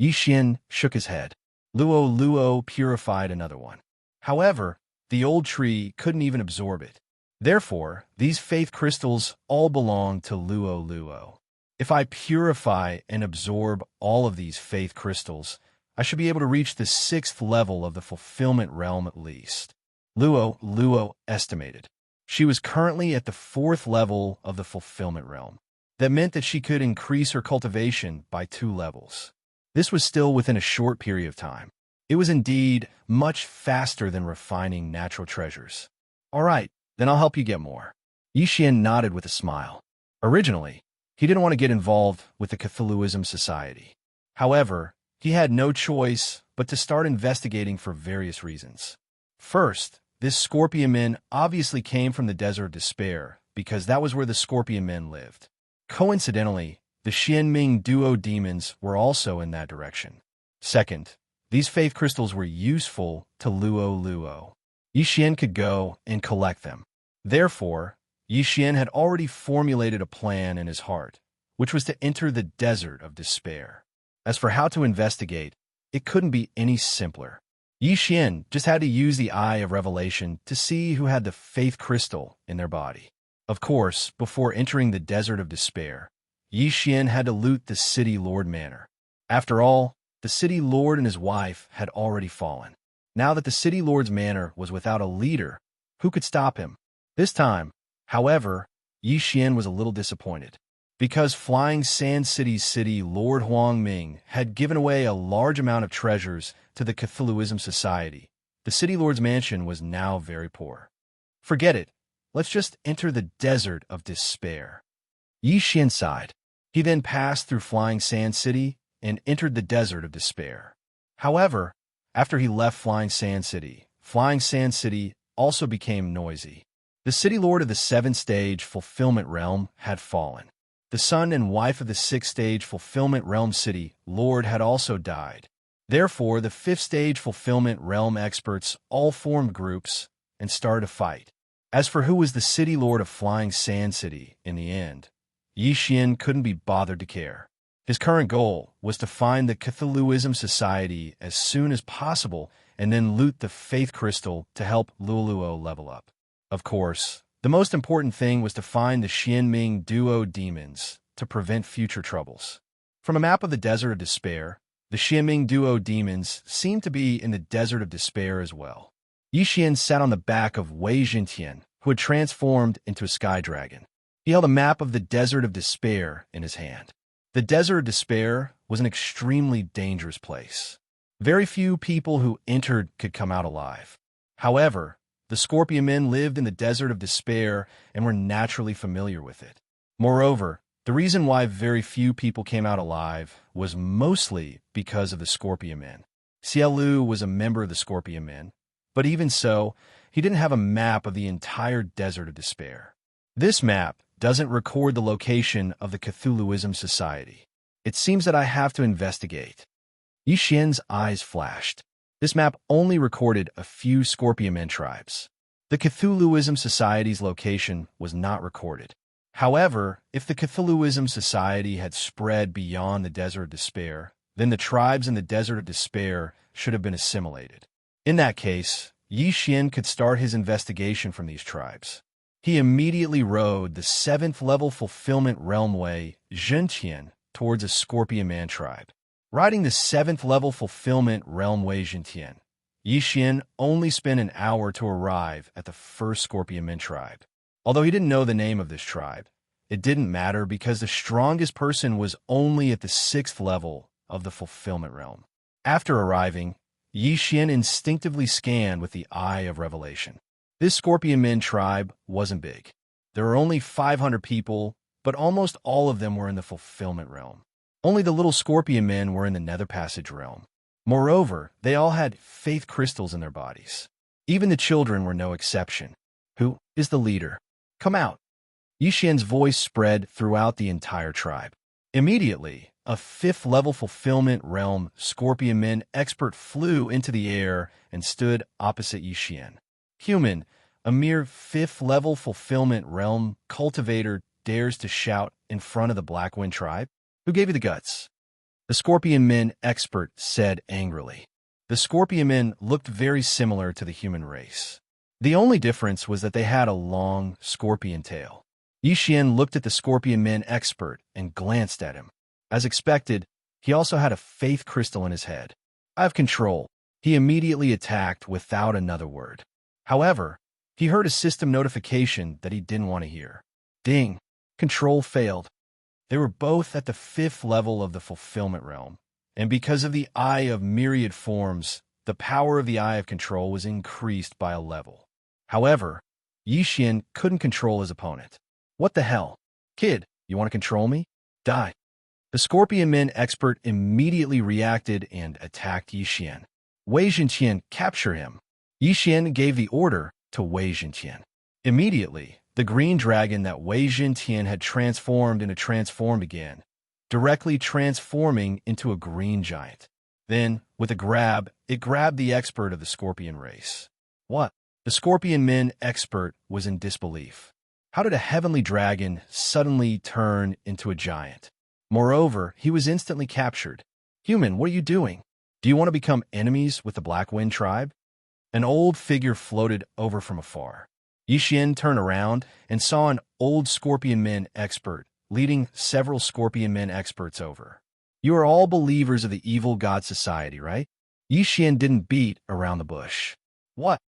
Xian shook his head. Luo purified another one. However, the old tree couldn't even absorb it. Therefore, these faith crystals all belong to Luo. If I purify and absorb all of these faith crystals, I should be able to reach the 6th level of the fulfillment realm at least. Luo estimated. She was currently at the 4th level of the fulfillment realm. That meant that she could increase her cultivation by 2 levels. This was still within a short period of time. It was indeed much faster than refining natural treasures. All right, then I'll help you get more. Xian nodded with a smile. Originally, he didn't want to get involved with the Cthulhuism Society. However, he had no choice but to start investigating for various reasons. First, this Scorpion Men obviously came from the Desert of Despair because that was where the Scorpion Men lived. Coincidentally, the Xianming duo demons were also in that direction. Second, these faith crystals were useful to Luo. Xian could go and collect them. Therefore, Xian had already formulated a plan in his heart, which was to enter the Desert of Despair. As for how to investigate, it couldn't be any simpler. Xian just had to use the Eye of Revelation to see who had the faith crystal in their body. Of course, before entering the Desert of Despair, Xian had to loot the City Lord Manor. After all, the City Lord and his wife had already fallen. Now that the City Lord's manor was without a leader, who could stop him? This time, however, Xian was a little disappointed. Because Flying Sand City's city Lord Huang Ming had given away a large amount of treasures to the Cthulhuism Society, the City Lord's mansion was now very poor. Forget it. Let's just enter the Desert of Despair. Xian sighed. He then passed through Flying Sand City and entered the Desert of Despair. However, after he left Flying Sand City also became noisy. The City Lord of the 7th Stage Fulfillment Realm had fallen. The son and wife of the 6th Stage Fulfillment Realm City Lord had also died. Therefore, the 5th Stage Fulfillment Realm experts all formed groups and started a fight. As for who was the City Lord of Flying Sand City in the end, Xian couldn't be bothered to care. His current goal was to find the Cthulhuism Society as soon as possible and then loot the Faith Crystal to help Luo level up. Of course, the most important thing was to find the Xianming duo demons to prevent future troubles. From a map of the Desert of Despair, the Xianming duo demons seemed to be in the Desert of Despair as well. Xian sat on the back of Wei Jintian, who had transformed into a sky dragon. He held a map of the Desert of Despair in his hand. The Desert of Despair was an extremely dangerous place. Very few people who entered could come out alive. However, the Scorpion Men lived in the Desert of Despair and were naturally familiar with it. Moreover, the reason why very few people came out alive was mostly because of the Scorpion Men. Xiaolu was a member of the Scorpion Men, but even so, he didn't have a map of the entire Desert of Despair. This map doesn't record the location of the Cthulhuism Society. It seems that I have to investigate. Xian's eyes flashed. This map only recorded a few Scorpion Men tribes. The Cthulhuism Society's location was not recorded. However, if the Cthulhuism Society had spread beyond the Desert of Despair, then the tribes in the Desert of Despair should have been assimilated. In that case, Xian could start his investigation from these tribes. He immediately rode the 7th level fulfillment realmway, Zhentian, towards a Scorpion Man tribe. Riding the 7th level fulfillment realmway Zhentian, Xian only spent an hour to arrive at the first Scorpion Men tribe. Although he didn't know the name of this tribe, it didn't matter because the strongest person was only at the 6th level of the fulfillment realm. After arriving, Xian instinctively scanned with the eye of revelation. This Scorpion Men tribe wasn't big. There were only 500 people, but almost all of them were in the fulfillment realm. Only the little Scorpion Men were in the Nether Passage realm. Moreover, they all had faith crystals in their bodies. Even the children were no exception. Who is the leader? Come out. Xian's voice spread throughout the entire tribe. Immediately, a 5th-level fulfillment realm Scorpion Men expert flew into the air and stood opposite Xian. Human, a mere 5th-level fulfillment realm cultivator dares to shout in front of the Black Wind tribe? Who gave you the guts? The Scorpion Men expert said angrily. The Scorpion Men looked very similar to the human race. The only difference was that they had a long scorpion tail. Xian looked at the Scorpion Men expert and glanced at him. As expected, he also had a faith crystal in his head. I have control. He immediately attacked without another word. However, he heard a system notification that he didn't want to hear. Ding! Control failed. They were both at the 5th level of the fulfillment realm, and because of the Eye of Myriad Forms, the power of the Eye of Control was increased by a level. However, Xian couldn't control his opponent. What the hell? Kid, you want to control me? Die. The Scorpion Men expert immediately reacted and attacked Xian. Wei Zhenqian, capture him. Xian gave the order to Wei Zhenqian. Immediately, the green dragon that Wei Zhenqian had transformed into transform again, directly transforming into a green giant. Then, with a grab, it grabbed the expert of the Scorpion race. What? The Scorpion Men expert was in disbelief. How did a heavenly dragon suddenly turn into a giant? Moreover, he was instantly captured. Human, what are you doing? Do you want to become enemies with the Black Wind tribe? An old figure floated over from afar. Xian turned around and saw an old Scorpion Men expert leading several Scorpion Men experts over. You are all believers of the evil god society, right? Xian didn't beat around the bush. What?